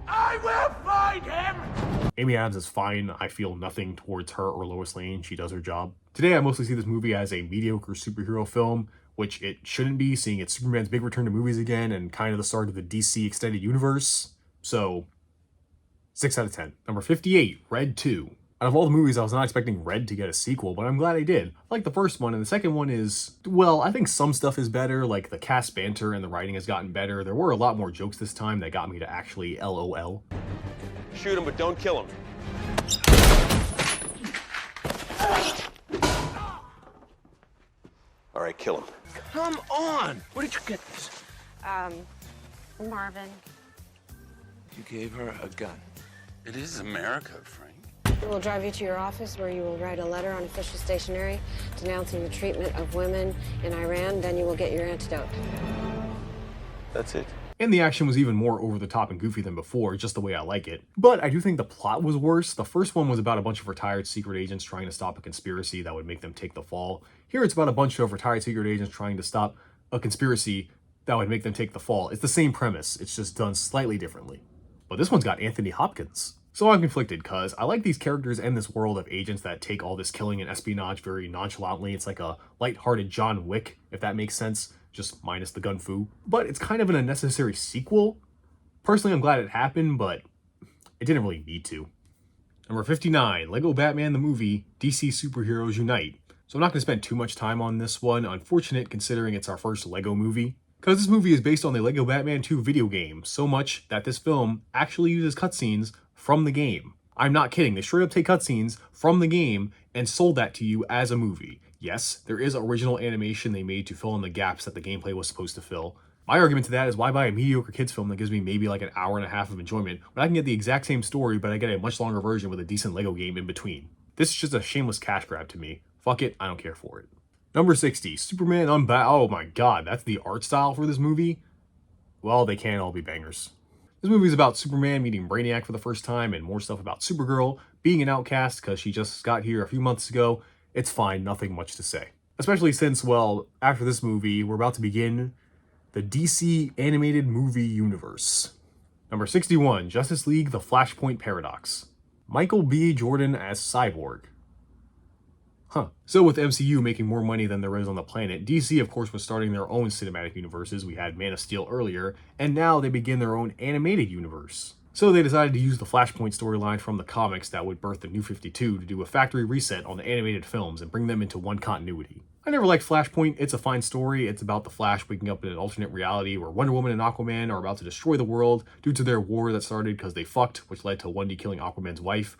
I will find him! Amy Adams is fine. I feel nothing towards her or Lois Lane. She does her job. Today, I mostly see this movie as a mediocre superhero film, which it shouldn't be, seeing it's Superman's big return to movies again and kind of the start of the DC extended universe. So, 6 out of 10. Number 58, Red 2. Out of all the movies, I was not expecting Red to get a sequel, but I'm glad I did. I like the first one, and the second one is, well, I think some stuff is better, like the cast banter and the writing has gotten better. There were a lot more jokes this time that got me to actually LOL. Shoot him, but don't kill him. All right, kill him. Come on! Where did you get this? Marvin. You gave her a gun. It is America, Frank. We will drive you to your office where you will write a letter on official stationery denouncing the treatment of women in Iran. Then you will get your antidote. That's it. And the action was even more over the top and goofy than before, just the way I like it. But I do think the plot was worse. The first one was about a bunch of retired secret agents trying to stop a conspiracy that would make them take the fall. Here it's about a bunch of retired secret agents trying to stop a conspiracy that would make them take the fall. It's the same premise, it's just done slightly differently. But this one's got Anthony Hopkins. So I'm conflicted, because I like these characters and this world of agents that take all this killing and espionage very nonchalantly. It's like a lighthearted John Wick, if that makes sense, just minus the gun fu. But it's kind of an unnecessary sequel. Personally, I'm glad it happened, but it didn't really need to. Number 59, Lego Batman the Movie, DC Superheroes Unite. So I'm not going to spend too much time on this one, unfortunate considering it's our first Lego movie. Because this movie is based on the Lego Batman 2 video game, so much that this film actually uses cutscenes from the game. I'm not kidding, they straight up take cutscenes from the game and sold that to you as a movie. Yes, there is original animation they made to fill in the gaps that the gameplay was supposed to fill. My argument to that is, why buy a mediocre kids film that gives me maybe like an hour and a half of enjoyment when I can get the exact same story, but I get a much longer version with a decent Lego game in between? This is just a shameless cash grab to me. Fuck it, I don't care for it. Number 60, Superman oh my god, that's the art style for this movie? Well, they can't all be bangers. This movie is about Superman meeting Brainiac for the first time and more stuff about Supergirl being an outcast because she just got here a few months ago. It's fine, nothing much to say. Especially since, well, after this movie, we're about to begin the DC animated movie universe. Number 61, Justice League The Flashpoint Paradox. Michael B. Jordan as Cyborg. So with MCU making more money than there is on the planet, DC of course was starting their own cinematic universes. We had Man of Steel earlier, and now they begin their own animated universe. So they decided to use the Flashpoint storyline from the comics that would birth the New 52 to do a factory reset on the animated films and bring them into one continuity. I never liked Flashpoint. It's a fine story. It's about the Flash waking up in an alternate reality where Wonder Woman and Aquaman are about to destroy the world due to their war that started because they fucked, which led to Wendy killing Aquaman's wife.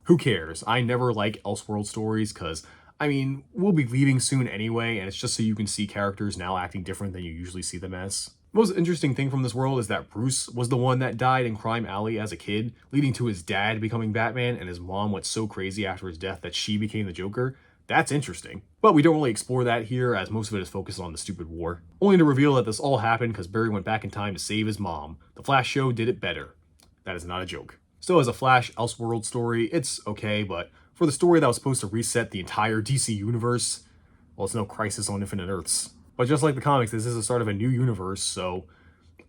Who cares? I never like Elseworld stories because, I mean, we'll be leaving soon anyway, and it's just so you can see characters now acting different than you usually see them as. The most interesting thing from this world is that Bruce was the one that died in Crime Alley as a kid, leading to his dad becoming Batman, and his mom went so crazy after his death that she became the Joker. That's interesting. But we don't really explore that here, as most of it is focused on the stupid war. Only to reveal that this all happened because Barry went back in time to save his mom. The Flash show did it better. That is not a joke. Still, as a Flash Elseworld story, it's okay, but for the story that was supposed to reset the entire DC universe, well, it's no Crisis on Infinite Earths. But just like the comics, this is the start of a new universe, so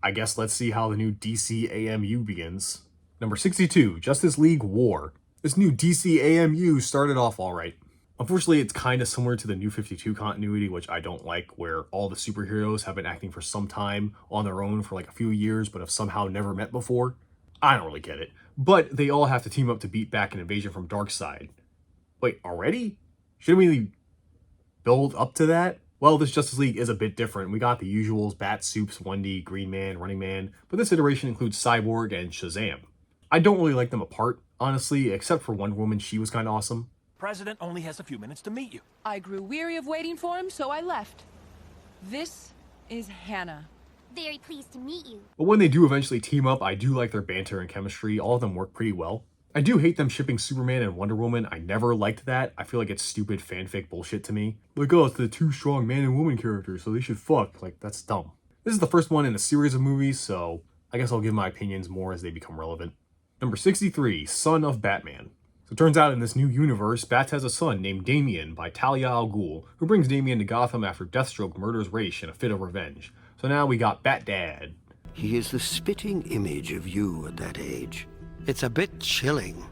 I guess let's see how the new DC AMU begins. Number 62, Justice League War. This new DC AMU started off alright. Unfortunately, it's kind of similar to the New 52 continuity, which I don't like, where all the superheroes have been acting for some time on their own for like a few years, but have somehow never met before. I don't really get it. But they all have to team up to beat back an invasion from Darkseid. Wait, already? Shouldn't we build up to that? Well, this Justice League is a bit different. We got the usuals, Bat, Supes, Wendy, Green Man, Running Man, but this iteration includes Cyborg and Shazam. I don't really like them apart, honestly, except for Wonder Woman. She was kind of awesome. President only has a few minutes to meet you. I grew weary of waiting for him, so I left. This is Hannah. Very pleased to meet you. But when they do eventually team up, I do like their banter and chemistry. All of them work pretty well. I do hate them shipping Superman and Wonder Woman. I never liked that. I feel like it's stupid fanfic bullshit to me. Like, oh, it's the two strong man and woman characters, so they should fuck. Like, that's dumb. This is the first one in a series of movies, so I guess I'll give my opinions more as they become relevant. Number 63, Son of Batman. So it turns out in this new universe, Bats has a son named Damian by Talia al Ghul, who brings Damian to Gotham after Deathstroke murders Ra's in a fit of revenge. So now we got Bat Dad. He is the spitting image of you at that age. It's a bit chilling.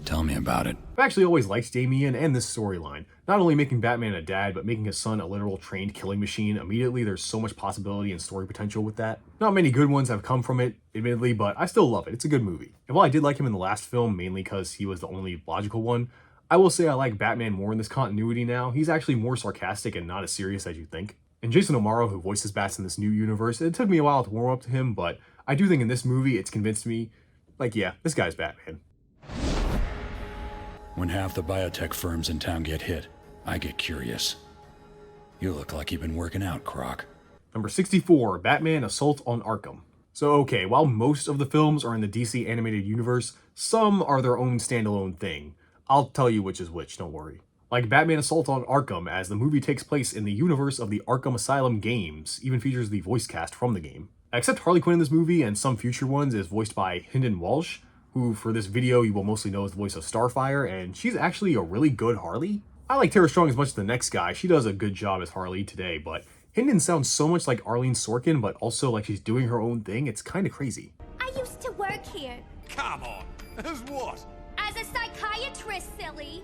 Tell me about it. I've actually always liked Damian and this storyline. Not only making Batman a dad, but making his son a literal trained killing machine. Immediately, there's so much possibility and story potential with that. Not many good ones have come from it, admittedly, but I still love it. It's a good movie. And while I did like him in the last film, mainly because he was the only logical one, I will say I like Batman more in this continuity now. He's actually more sarcastic and not as serious as you think. And Jason O'Mara, who voices Bats in this new universe, it took me a while to warm up to him, but I do think in this movie, it's convinced me, like, yeah, this guy's Batman. When half the biotech firms in town get hit, I get curious. You look like you've been working out, Croc. Number 64, Batman Assault on Arkham. So okay, while most of the films are in the DC animated universe, some are their own standalone thing. I'll tell you which is which, don't worry. Like Batman Assault on Arkham, as the movie takes place in the universe of the Arkham Asylum games, even features the voice cast from the game. Except Harley Quinn in this movie and some future ones is voiced by Hynden Walsh, who for this video you will mostly know as the voice of Starfire, and she's actually a really good Harley. I like Tara Strong as much as the next guy, she does a good job as Harley today, but Hynden sounds so much like Arlene Sorkin, but also like she's doing her own thing, it's kinda crazy. I used to work here. Come on. As what? As a psychiatrist, silly.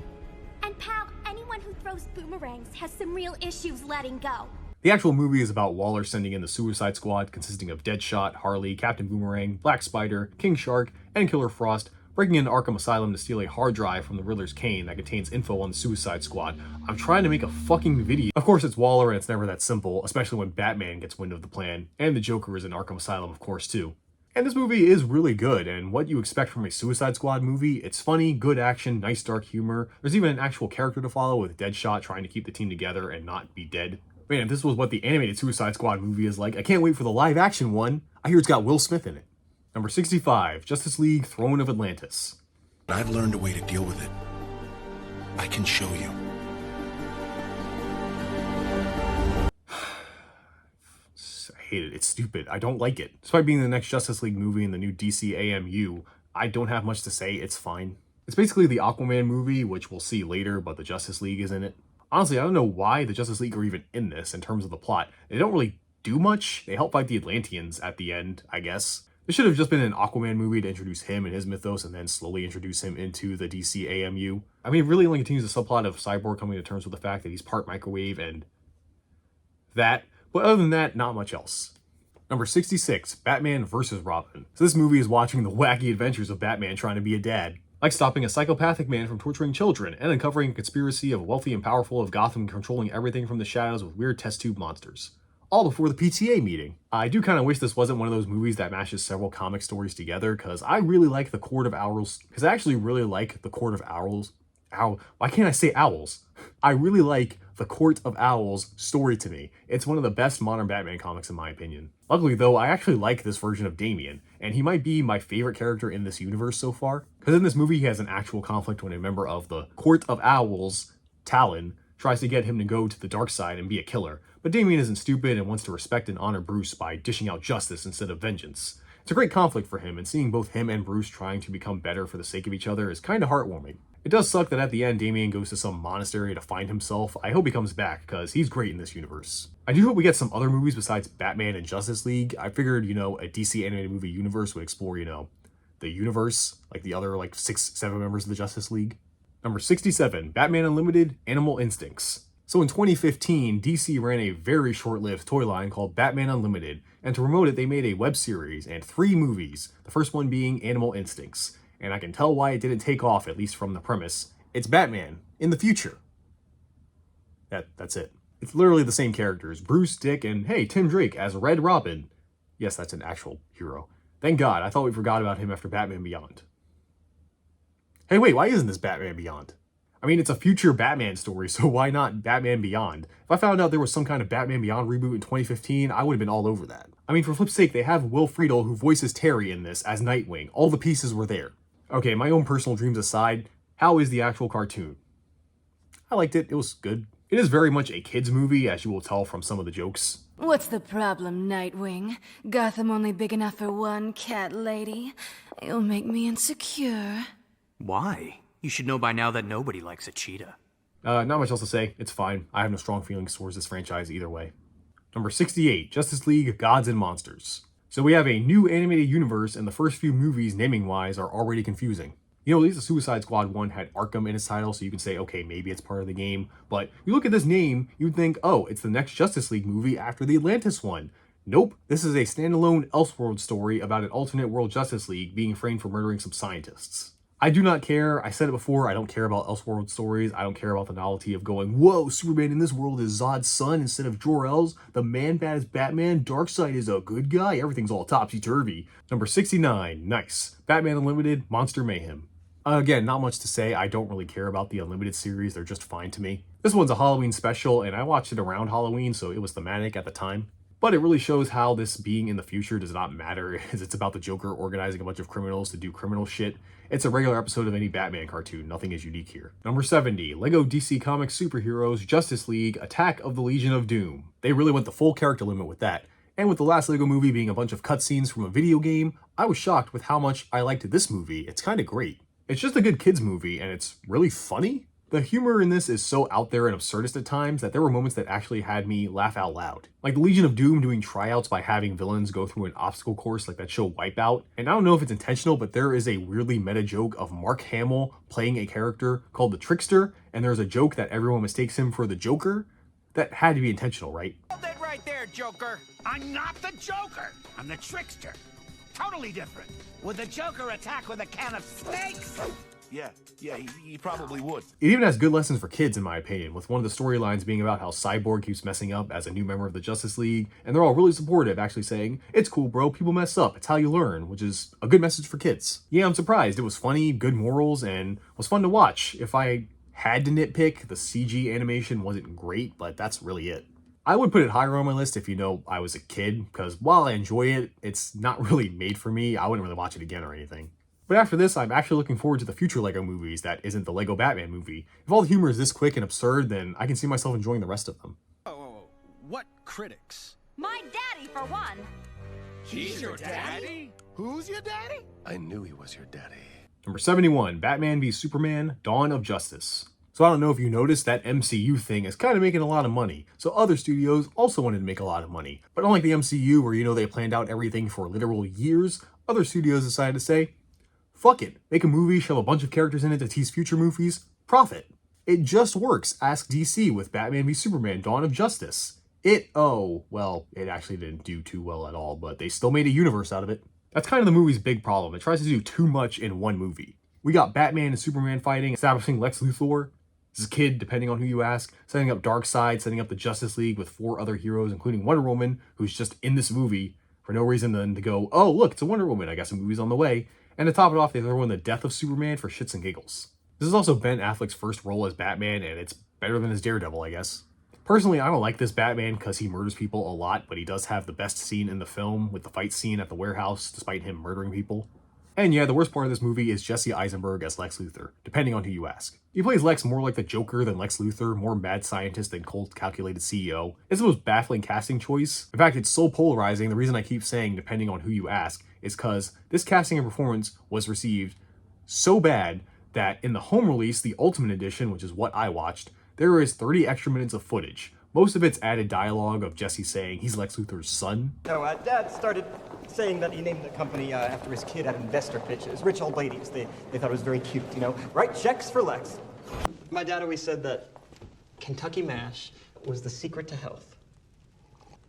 And pal, anyone who throws boomerangs has some real issues letting go. The actual movie is about Waller sending in the Suicide Squad, consisting of Deadshot, Harley, Captain Boomerang, Black Spider, King Shark, and Killer Frost, breaking into Arkham Asylum to steal a hard drive from the Riddler's cane that contains info on the Suicide Squad. I'm trying to make a fucking video. Of course it's Waller and it's never that simple, especially when Batman gets wind of the plan, and the Joker is in Arkham Asylum of course too. And this movie is really good, and what you expect from a Suicide Squad movie, it's funny, good action, nice dark humor. There's even an actual character to follow with Deadshot trying to keep the team together and not be dead. Man, if this was what the animated Suicide Squad movie is like, I can't wait for the live action one. I hear it's got Will Smith in it. Number 65, Justice League Throne of Atlantis. I've learned a way to deal with it. I can show you. I hate it. It's stupid. I don't like it. Despite being the next Justice League movie in the new DC AMU, I don't have much to say. It's fine. It's basically the Aquaman movie, which we'll see later, but the Justice League is in it. Honestly, I don't know why the Justice League are even in this in terms of the plot. They don't really do much. They help fight the Atlanteans at the end, I guess. This should have just been an Aquaman movie to introduce him and his mythos and then slowly introduce him into the DC AMU. I mean, it really only continues the subplot of Cyborg coming to terms with the fact that he's part microwave and that. But other than that, not much else. Number 66, Batman vs. Robin. So this movie is watching the wacky adventures of Batman trying to be a dad. Like stopping a psychopathic man from torturing children and uncovering a conspiracy of wealthy and powerful of Gotham controlling everything from the shadows with weird test tube monsters. All before the PTA meeting. I do kind of wish this wasn't one of those movies that mashes several comic stories together, because I really like the Court of Owls, because I actually really like the Court of Owls. Why can't I say owls? I really like the Court of Owls story to me. It's one of the best modern Batman comics in my opinion. Luckily though, I actually like this version of Damian, and he might be my favorite character in this universe so far, because in this movie he has an actual conflict when a member of the Court of Owls, Talon, tries to get him to go to the dark side and be a killer. But Damian isn't stupid and wants to respect and honor Bruce by dishing out justice instead of vengeance. It's a great conflict for him, and seeing both him and Bruce trying to become better for the sake of each other is kinda heartwarming. It does suck that at the end Damian goes to some monastery to find himself. I hope he comes back, because he's great in this universe. I do hope we get some other movies besides Batman and Justice League. I figured, a DC animated movie universe would explore, the universe, like the other 6-7 members of the Justice League. Number 67, Batman Unlimited Animal Instincts. So in 2015, DC ran a very short-lived toy line called Batman Unlimited, and to promote it, they made a web series and 3 movies, the first one being Animal Instincts. And I can tell why it didn't take off, at least from the premise. It's Batman in the future. That's it. It's literally the same characters, Bruce, Dick, and hey, Tim Drake as Red Robin. Yes, that's an actual hero. Thank God, I thought we forgot about him after Batman Beyond. Hey wait, why isn't this Batman Beyond? I mean, it's a future Batman story, so why not Batman Beyond? If I found out there was some kind of Batman Beyond reboot in 2015, I would have been all over that. I mean, for flip's sake, they have Will Friedle, who voices Terry in this, as Nightwing. All the pieces were there. Okay, my own personal dreams aside, how is the actual cartoon? I liked it, it was good. It is very much a kid's movie, as you will tell from some of the jokes. What's the problem, Nightwing? Gotham only big enough for one cat lady? You'll make me insecure. Why? You should know by now that nobody likes a cheetah. Not much else to say. It's fine. I have no strong feelings towards this franchise either way. Number 68, Justice League Gods and Monsters. So we have a new animated universe, and the first few movies, naming-wise, are already confusing. You know, at least the Suicide Squad one had Arkham in its title, so you can say, okay, maybe it's part of the game. But you look at this name, you'd think, oh, it's the next Justice League movie after the Atlantis one. Nope, this is a standalone Elseworld story about an alternate world Justice League being framed for murdering some scientists. I do not care. I said it before. I don't care about Elseworld stories. I don't care about the novelty of going, whoa, Superman in this world is Zod's son instead of Jor-El's. The Man-Bat is Batman. Darkseid is a good guy. Everything's all topsy-turvy. Number 69, nice. Batman Unlimited, Monster Mayhem. Again, not much to say. I don't really care about the Unlimited series. They're just fine to me. This one's a Halloween special, and I watched it around Halloween, so it was thematic at the time. But it really shows how this being in the future does not matter, as it's about the Joker organizing a bunch of criminals to do criminal shit. It's a regular episode of any Batman cartoon, nothing is unique here. Number 70, Lego DC Comics Superheroes Justice League Attack of the Legion of Doom. They really went the full character limit with that. And with the last Lego movie being a bunch of cutscenes from a video game, I was shocked with how much I liked this movie. It's kind of great. It's just a good kids movie, and it's really funny. The humor in this is so out there and absurdist at times that there were moments that actually had me laugh out loud. Like the Legion of Doom doing tryouts by having villains go through an obstacle course like that show Wipeout. And I don't know if it's intentional, but there is a weirdly meta joke of Mark Hamill playing a character called the Trickster, and there's a joke that everyone mistakes him for the Joker. That had to be intentional, right? Hold it right there, Joker. I'm not the Joker. I'm the Trickster. Totally different. Would the Joker attack with a can of snakes? Yeah, he probably would. It even has good lessons for kids, in my opinion, with one of the storylines being about how Cyborg keeps messing up as a new member of the Justice League, and they're all really supportive, actually saying, it's cool, bro, people mess up, it's how you learn, which is a good message for kids. Yeah, I'm surprised. It was funny, good morals, and was fun to watch. If I had to nitpick, the CG animation wasn't great, but that's really it. I would put it higher on my list if you know I was a kid, because while I enjoy it, it's not really made for me. I wouldn't really watch it again or anything. But after this, I'm actually looking forward to the future LEGO movies that isn't the LEGO Batman movie. If all the humor is this quick and absurd, then I can see myself enjoying the rest of them. Oh, what critics? My daddy, for one. He's your daddy? Who's your daddy? I knew he was your daddy. Number 71, Batman v Superman, Dawn of Justice. So I don't know if you noticed, that MCU thing is kind of making a lot of money. So other studios also wanted to make a lot of money. But unlike the MCU, where you know they planned out everything for literal years, other studios decided to say, fuck it, make a movie, shove a bunch of characters in it to tease future movies, profit. It just works. Ask DC with Batman v Superman, Dawn of Justice. It actually didn't do too well at all, but they still made a universe out of it. That's kind of the movie's big problem. It tries to do too much in one movie. We got Batman and Superman fighting, establishing Lex Luthor. This is a kid, depending on who you ask, setting up Darkseid, setting up the Justice League with 4 other heroes, including Wonder Woman, who's just in this movie for no reason than to go, oh, look, it's a Wonder Woman, I guess a movie's on the way. And to top it off, they throw in the death of Superman for shits and giggles. This is also Ben Affleck's first role as Batman, and it's better than his Daredevil, I guess. Personally, I don't like this Batman because he murders people a lot, but he does have the best scene in the film with the fight scene at the warehouse, despite him murdering people. And yeah, the worst part of this movie is Jesse Eisenberg as Lex Luthor, depending on who you ask. He plays Lex more like the Joker than Lex Luthor, more mad scientist than cold, calculated CEO. It's the most baffling casting choice. In fact, it's so polarizing, the reason I keep saying depending on who you ask is because this casting and performance was received so bad that in the home release, the Ultimate Edition, which is what I watched, there is 30 extra minutes of footage. Most of it's added dialogue of Jesse saying he's Lex Luthor's son. No, Dad started saying that he named the company after his kid at investor pitches. Rich old ladies. They thought it was very cute, you know. Write checks for Lex. My dad always said that Kentucky MASH was the secret to health.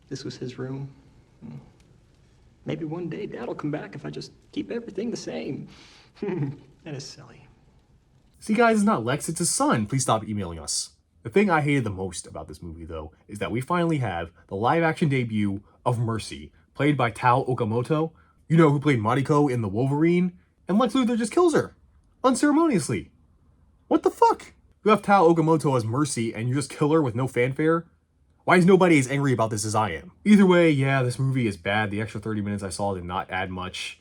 This was his room. Maybe one day Dad will come back if I just keep everything the same. That is silly. See guys, it's not Lex, it's his son. Please stop emailing us. The thing I hated the most about this movie, though, is that we finally have the live-action debut of Mercy, played by Tao Okamoto, you know, who played Mariko in The Wolverine, and Lex Luthor just kills her, unceremoniously. What the fuck? You have Tao Okamoto as Mercy, and you just kill her with no fanfare? Why is nobody as angry about this as I am? Either way, yeah, this movie is bad. The extra 30 minutes I saw did not add much.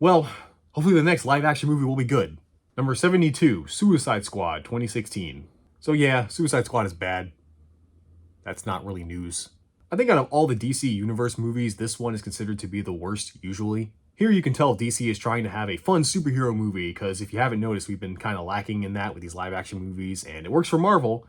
Well, hopefully the next live-action movie will be good. Number 72, Suicide Squad 2016. So yeah, Suicide Squad is bad. That's not really news. I think out of all the DC Universe movies, this one is considered to be the worst usually. Here you can tell DC is trying to have a fun superhero movie, because if you haven't noticed, we've been kind of lacking in that with these live action movies, and it works for Marvel.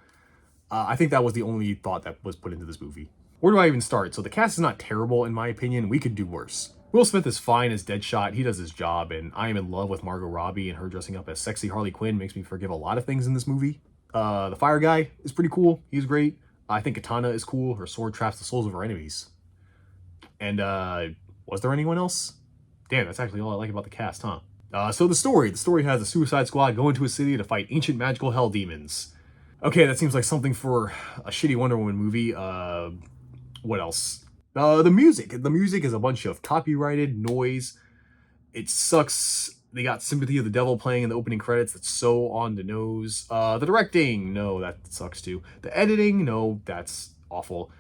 I think that was the only thought that was put into this movie. Where do I even start? So the cast is not terrible in my opinion, we could do worse. Will Smith is fine as Deadshot, he does his job, and I am in love with Margot Robbie, and her dressing up as sexy Harley Quinn makes me forgive a lot of things in this movie. The Fire Guy is pretty cool, he's great. I think Katana is cool, her sword traps the souls of her enemies. And was there anyone else? Damn, that's actually all I like about the cast, huh? So the story has a Suicide Squad go into a city to fight ancient magical hell demons. Okay, that seems like something for a shitty Wonder Woman movie. What else? The music is a bunch of copyrighted noise. It sucks. They got Sympathy of the Devil playing in the opening credits. That's so on the nose. The directing, no, that sucks too. The editing, no, that's awful.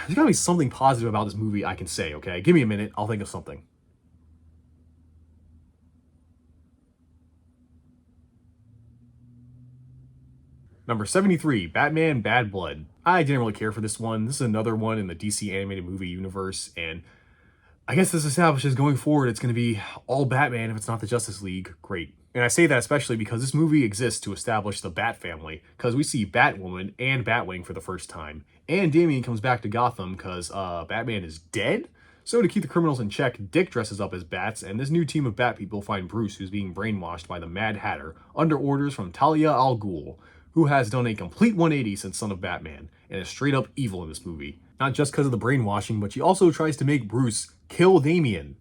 There's gotta be something positive about this movie I can say, okay? Give me a minute, I'll think of something. Number 73, Batman Bad Blood. I didn't really care for this one. This is another one in the DC animated movie universe, and I guess this establishes going forward it's going to be all Batman if it's not the Justice League. Great. And I say that especially because this movie exists to establish the Bat family, because we see Batwoman and Batwing for the first time, and Damian comes back to Gotham because Batman is dead? So to keep the criminals in check, Dick dresses up as bats, and this new team of Bat people find Bruce, who's being brainwashed by the Mad Hatter, under orders from Talia al Ghul, who has done a complete 180 since Son of Batman, and is straight up evil in this movie. Not just because of the brainwashing, but she also tries to make Bruce kill Damian,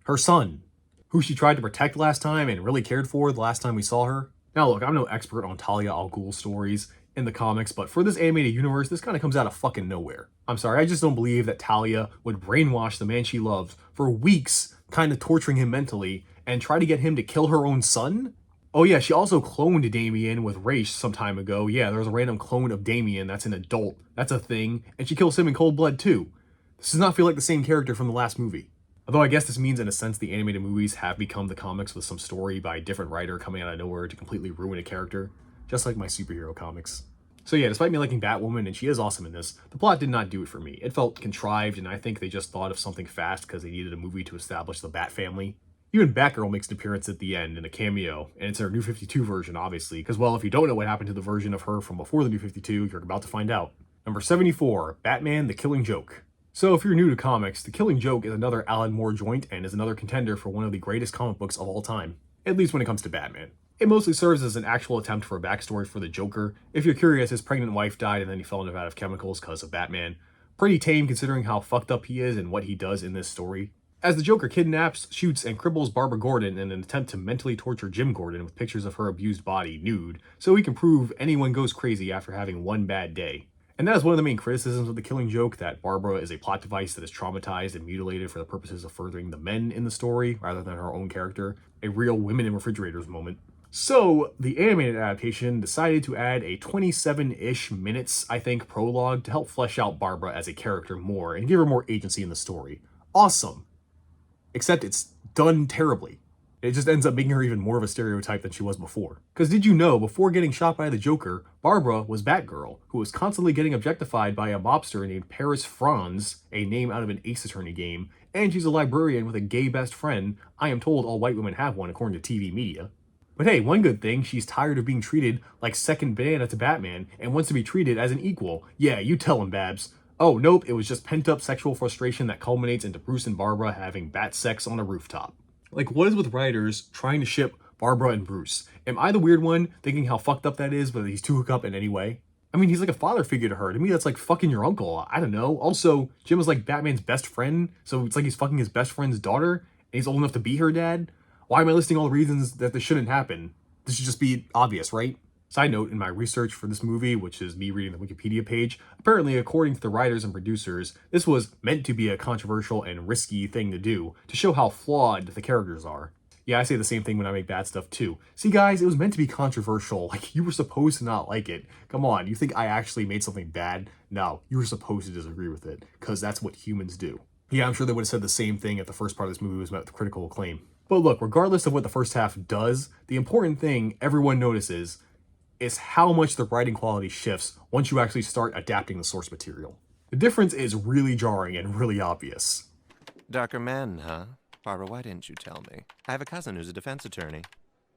her son, who she tried to protect last time and really cared for the last time we saw her. Now look, I'm no expert on Talia al Ghul stories in the comics, but for this animated universe, this kind of comes out of fucking nowhere. I'm sorry, I just don't believe that Talia would brainwash the man she loves for weeks, kind of torturing him mentally, and try to get him to kill her own son? Oh yeah, she also cloned Damian with Ra's some time ago. Yeah, there's a random clone of Damian that's an adult. That's a thing. And she kills him in cold blood too. This does not feel like the same character from the last movie. Although I guess this means in a sense the animated movies have become the comics with some story by a different writer coming out of nowhere to completely ruin a character. Just like my superhero comics. So yeah, despite me liking Batwoman, and she is awesome in this, the plot did not do it for me. It felt contrived, and I think they just thought of something fast because they needed a movie to establish the Bat family. Even Batgirl makes an appearance at the end in a cameo, and it's her New 52 version, obviously, because, well, if you don't know what happened to the version of her from before the New 52, you're about to find out. Number 74, Batman the Killing Joke. So if you're new to comics, The Killing Joke is another Alan Moore joint and is another contender for one of the greatest comic books of all time, at least when it comes to Batman. It mostly serves as an actual attempt for a backstory for the Joker. If you're curious, his pregnant wife died and then he fell in a vat of chemicals because of Batman. Pretty tame considering how fucked up he is and what he does in this story. As the Joker kidnaps, shoots, and cripples Barbara Gordon in an attempt to mentally torture Jim Gordon with pictures of her abused body nude, so he can prove anyone goes crazy after having one bad day. And that is one of the main criticisms of The Killing Joke, that Barbara is a plot device that is traumatized and mutilated for the purposes of furthering the men in the story, rather than her own character. A real women in refrigerators moment. So, the animated adaptation decided to add a 27-ish minutes, I think, prologue to help flesh out Barbara as a character more and give her more agency in the story. Awesome! Except it's done terribly. It just ends up making her even more of a stereotype than she was before. Because did you know, before getting shot by the Joker, Barbara was Batgirl, who was constantly getting objectified by a mobster named Paris Franz, a name out of an Ace Attorney game, and she's a librarian with a gay best friend. I am told all white women have one according to TV media. But hey, one good thing, she's tired of being treated like second banana to Batman and wants to be treated as an equal. Yeah, you tell him, Babs. Oh, nope, it was just pent-up sexual frustration that culminates into Bruce and Barbara having bat sex on a rooftop. Like, what is with writers trying to ship Barbara and Bruce? Am I the weird one thinking how fucked up that is, but these two hook up in any way? I mean, he's like a father figure to her. To me, that's like fucking your uncle. I don't know. Also, Jim is like Batman's best friend, so it's like he's fucking his best friend's daughter, and he's old enough to be her dad? Why am I listing all the reasons that this shouldn't happen? This should just be obvious, right? Side note, in my research for this movie, which is me reading the Wikipedia page, apparently according to the writers and producers, this was meant to be a controversial and risky thing to do, to show how flawed the characters are. Yeah, I say the same thing when I make bad stuff too. See guys, it was meant to be controversial, like you were supposed to not like it. Come on, you think I actually made something bad? No, you were supposed to disagree with it, because that's what humans do. Yeah, I'm sure they would have said the same thing if the first part of this movie was met with critical acclaim. But look, regardless of what the first half does, the important thing everyone notices is how much the writing quality shifts once you actually start adapting the source material. The difference is really jarring and really obvious. Darker men, huh? Barbara, why didn't you tell me? I have a cousin who's a defense attorney.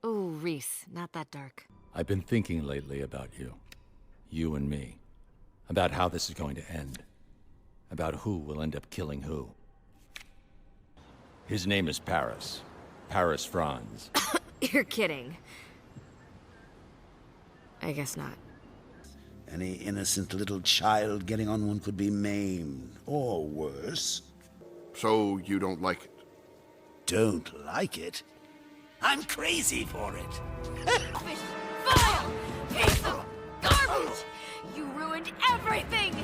Ooh, Reese, not that dark. I've been thinking lately about you. You and me. About how this is going to end. About who will end up killing who. His name is Paris. Paris Franz. You're kidding. I guess not. Any innocent little child getting on one could be maimed, or worse. So you don't like it? Don't like it? I'm crazy for it. Fish, vile, piece of garbage! You ruined everything!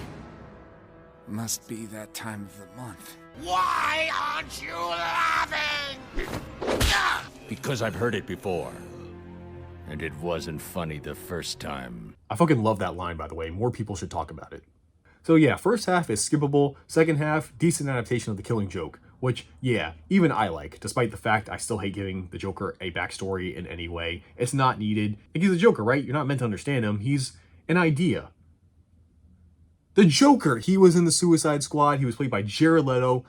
Must be that time of the month. Why aren't you laughing? Because I've heard it before. And it wasn't funny the first time. I fucking love that line, by the way. More people should talk about it. So yeah, first half is skippable. Second half, decent adaptation of The Killing Joke. Which, yeah, even I like, despite the fact I still hate giving the Joker a backstory in any way. It's not needed. Like, he's a Joker, right? You're not meant to understand him. He's an idea. The Joker! He was in the Suicide Squad. He was played by Jared Leto.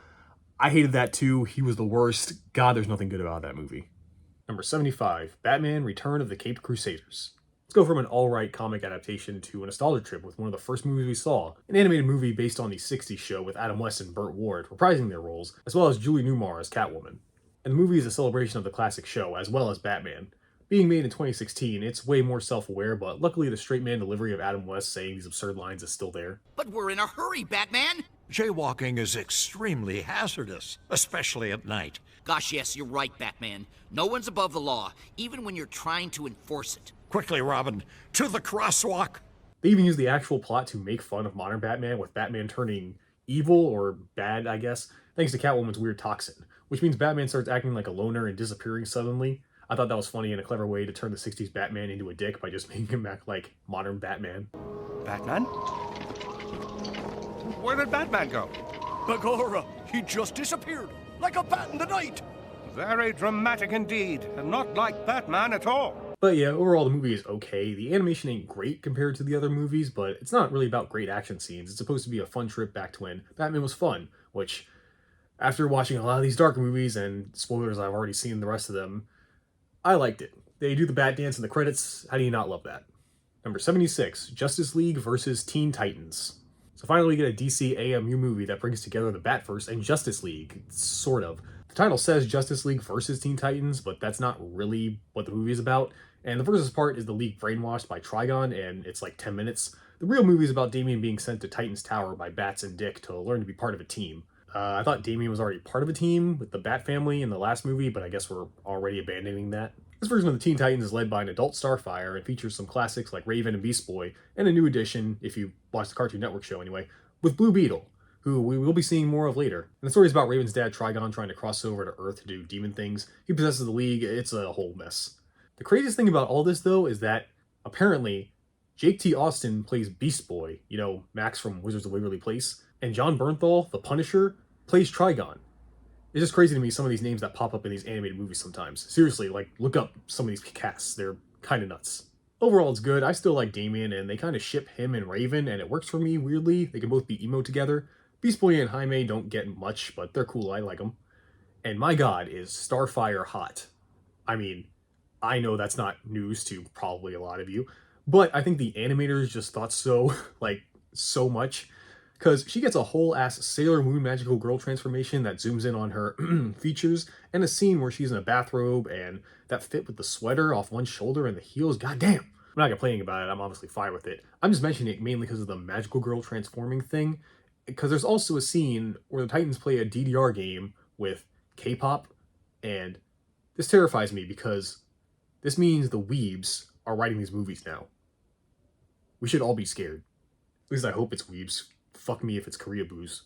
I hated that too. He was the worst. God, there's nothing good about that movie. Number 75, Batman Return of the Caped Crusaders. Let's go from an alright comic adaptation to a nostalgia trip with one of the first movies we saw, an animated movie based on the 60s show with Adam West and Burt Ward reprising their roles, as well as Julie Newmar as Catwoman. And the movie is a celebration of the classic show, as well as Batman. Being made in 2016, it's way more self-aware, but luckily the straight man delivery of Adam West saying these absurd lines is still there. But we're in a hurry, Batman! Jaywalking is extremely hazardous, especially at night. Gosh, yes, you're right, Batman. No one's above the law, even when you're trying to enforce it. Quickly, Robin, to the crosswalk! They even use the actual plot to make fun of modern Batman, with Batman turning evil, or bad, I guess, thanks to Catwoman's weird toxin, which means Batman starts acting like a loner and disappearing suddenly. I thought that was funny and a clever way to turn the 60s Batman into a dick by just making him act like modern Batman. Batman? Where did Batman go? Begorra, he just disappeared, like a bat in the night. Very dramatic indeed, and not like Batman at all. But yeah, overall the movie is okay. The animation ain't great compared to the other movies, but it's not really about great action scenes. It's supposed to be a fun trip back to when Batman was fun, which, after watching a lot of these dark movies, and spoilers, I've already seen the rest of them, I liked it. They do the bat dance in the credits. How do you not love that? Number 76, Justice League vs. Teen Titans. So finally we get a DC AMU movie that brings together the Batverse and Justice League, sort of. The title says Justice League vs. Teen Titans, but that's not really what the movie is about. And the versus part is the League brainwashed by Trigon, and it's like 10 minutes. The real movie is about Damian being sent to Titan's Tower by Bats and Dick to learn to be part of a team. I thought Damian was already part of a team with the Bat family in the last movie, but I guess we're already abandoning that. This version of the Teen Titans is led by an adult Starfire and features some classics like Raven and Beast Boy, and a new addition, if you watch the Cartoon Network show anyway, with Blue Beetle, who we will be seeing more of later. And the story is about Raven's dad Trigon trying to cross over to Earth to do demon things. He possesses the League. It's a whole mess. The craziest thing about all this, though, is that apparently Jake T. Austin plays Beast Boy, you know, Max from Wizards of Waverly Place, and John Bernthal, the Punisher, plays Trigon. It's just crazy to me, some of these names that pop up in these animated movies sometimes. Seriously, like, look up some of these casts. They're kind of nuts. Overall, it's good. I still like Damian, and they kind of ship him and Raven, and it works for me, weirdly. They can both be emo together. Beast Boy and Jaime don't get much, but they're cool. I like them. And my god, is Starfire hot. I mean, I know that's not news to probably a lot of you, but I think the animators just thought so, like, so much. Because she gets a whole ass Sailor Moon magical girl transformation that zooms in on her features, and a scene where she's in a bathrobe and that fit with the sweater off one shoulder and the heels. God damn. I'm not complaining about it. I'm obviously fine with it. I'm just mentioning it mainly because of the magical girl transforming thing. Because there's also a scene where the Titans play a DDR game with K-pop, and this terrifies me because this means the weebs are writing these movies now. We should all be scared. At least I hope it's weebs. Fuck me if it's Korea booze.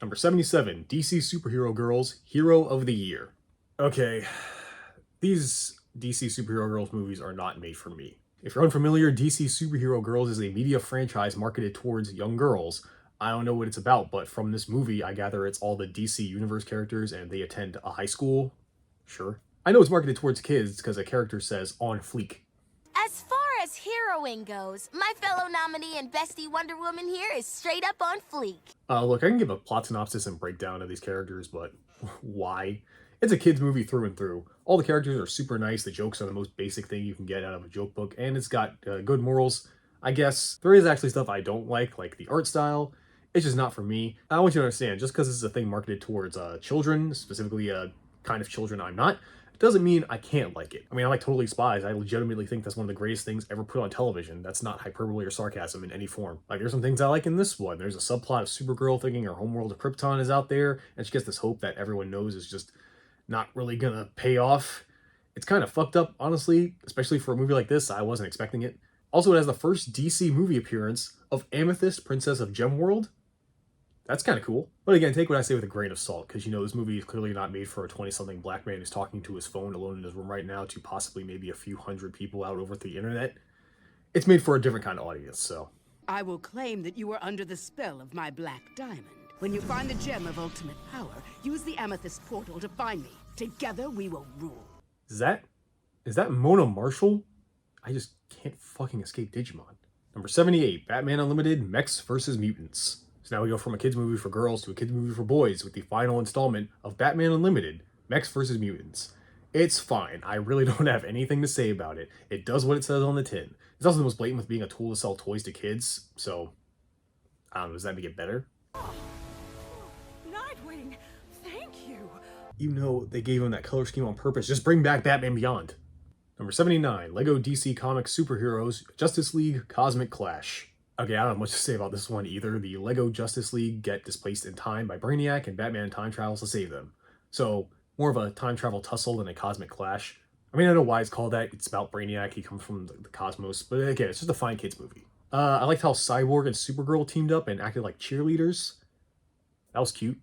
Number 77, DC Superhero Girls, Hero of the Year. Okay, these DC Superhero Girls movies are not made for me. If you're unfamiliar, DC Superhero Girls is a media franchise marketed towards young girls. I don't know what it's about, but from this movie, I gather it's all the DC Universe characters and they attend a high school. Sure. I know it's marketed towards kids because a character says on fleek. As far as heroing goes, my fellow nominee and bestie Wonder Woman here is straight up on fleek. Look, I can give a plot synopsis and breakdown of these characters, but why? It's a kid's movie through and through. All the characters are super nice, the jokes are the most basic thing you can get out of a joke book, and it's got good morals. I guess there is actually stuff I don't like the art style. It's just not for me. I want you to understand, just because this is a thing marketed towards children, specifically kind of children I'm not, doesn't mean I can't like it. I mean, I like Totally Spies. I legitimately think that's one of the greatest things ever put on television. That's not hyperbole or sarcasm in any form. Like, there's some things I like in this one. There's a subplot of Supergirl thinking her homeworld of Krypton is out there, and she gets this hope that everyone knows is just not really gonna pay off. It's kind of fucked up, honestly, especially for a movie like this. I wasn't expecting it. Also, it has the first DC movie appearance of Amethyst, Princess of Gemworld. That's kind of cool. But again, take what I say with a grain of salt, because, you know, this movie is clearly not made for a 20-something black man who's talking to his phone alone in his room right now to possibly maybe a few hundred people out over the internet. It's made for a different kind of audience, so. I will claim that you are under the spell of my black diamond. When you find the gem of ultimate power, use the amethyst portal to find me. Together we will rule. Is that Mona Marshall? I just can't fucking escape Digimon. Number 78, Batman Unlimited, Mechs vs. Mutants. So now we go from a kids movie for girls to a kids movie for boys with the final installment of Batman Unlimited, Mechs vs. Mutants. It's fine. I really don't have anything to say about it. It does what it says on the tin. It's also the most blatant with being a tool to sell toys to kids, so I don't know, does that make it better? Nightwing, thank you. Even though they gave him that color scheme on purpose, just bring back Batman Beyond. Number 79, Lego DC Comics Superheroes, Justice League Cosmic Clash. Okay, I don't have much to say about this one either. The Lego Justice League get displaced in time by Brainiac, and Batman time travels to save them. So, more of a time travel tussle than a cosmic clash. I mean, I know why it's called that. It's about Brainiac. He comes from the cosmos. But again, it's just a fine kids movie. I liked how Cyborg and Supergirl teamed up and acted like cheerleaders. That was cute.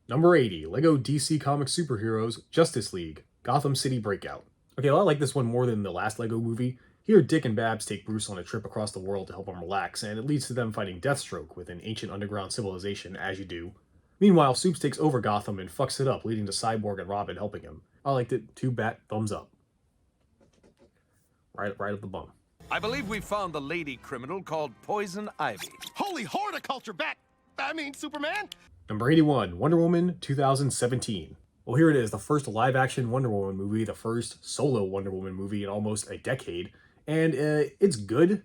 Number 80, Lego DC Comics Superheroes, Justice League, Gotham City Breakout. Okay, well, I like this one more than the last Lego movie. Here, Dick and Babs take Bruce on a trip across the world to help him relax, and it leads to them fighting Deathstroke with an ancient underground civilization, as you do. Meanwhile, Supes takes over Gotham and fucks it up, leading to Cyborg and Robin helping him. I liked it. 2 bat thumbs up. Right up the bum. I believe we found the lady criminal called Poison Ivy. Holy horticulture, Superman! Number 81, Wonder Woman 2017. Well, here it is, the first live-action Wonder Woman movie, the first solo Wonder Woman movie in almost a decade. And it's good,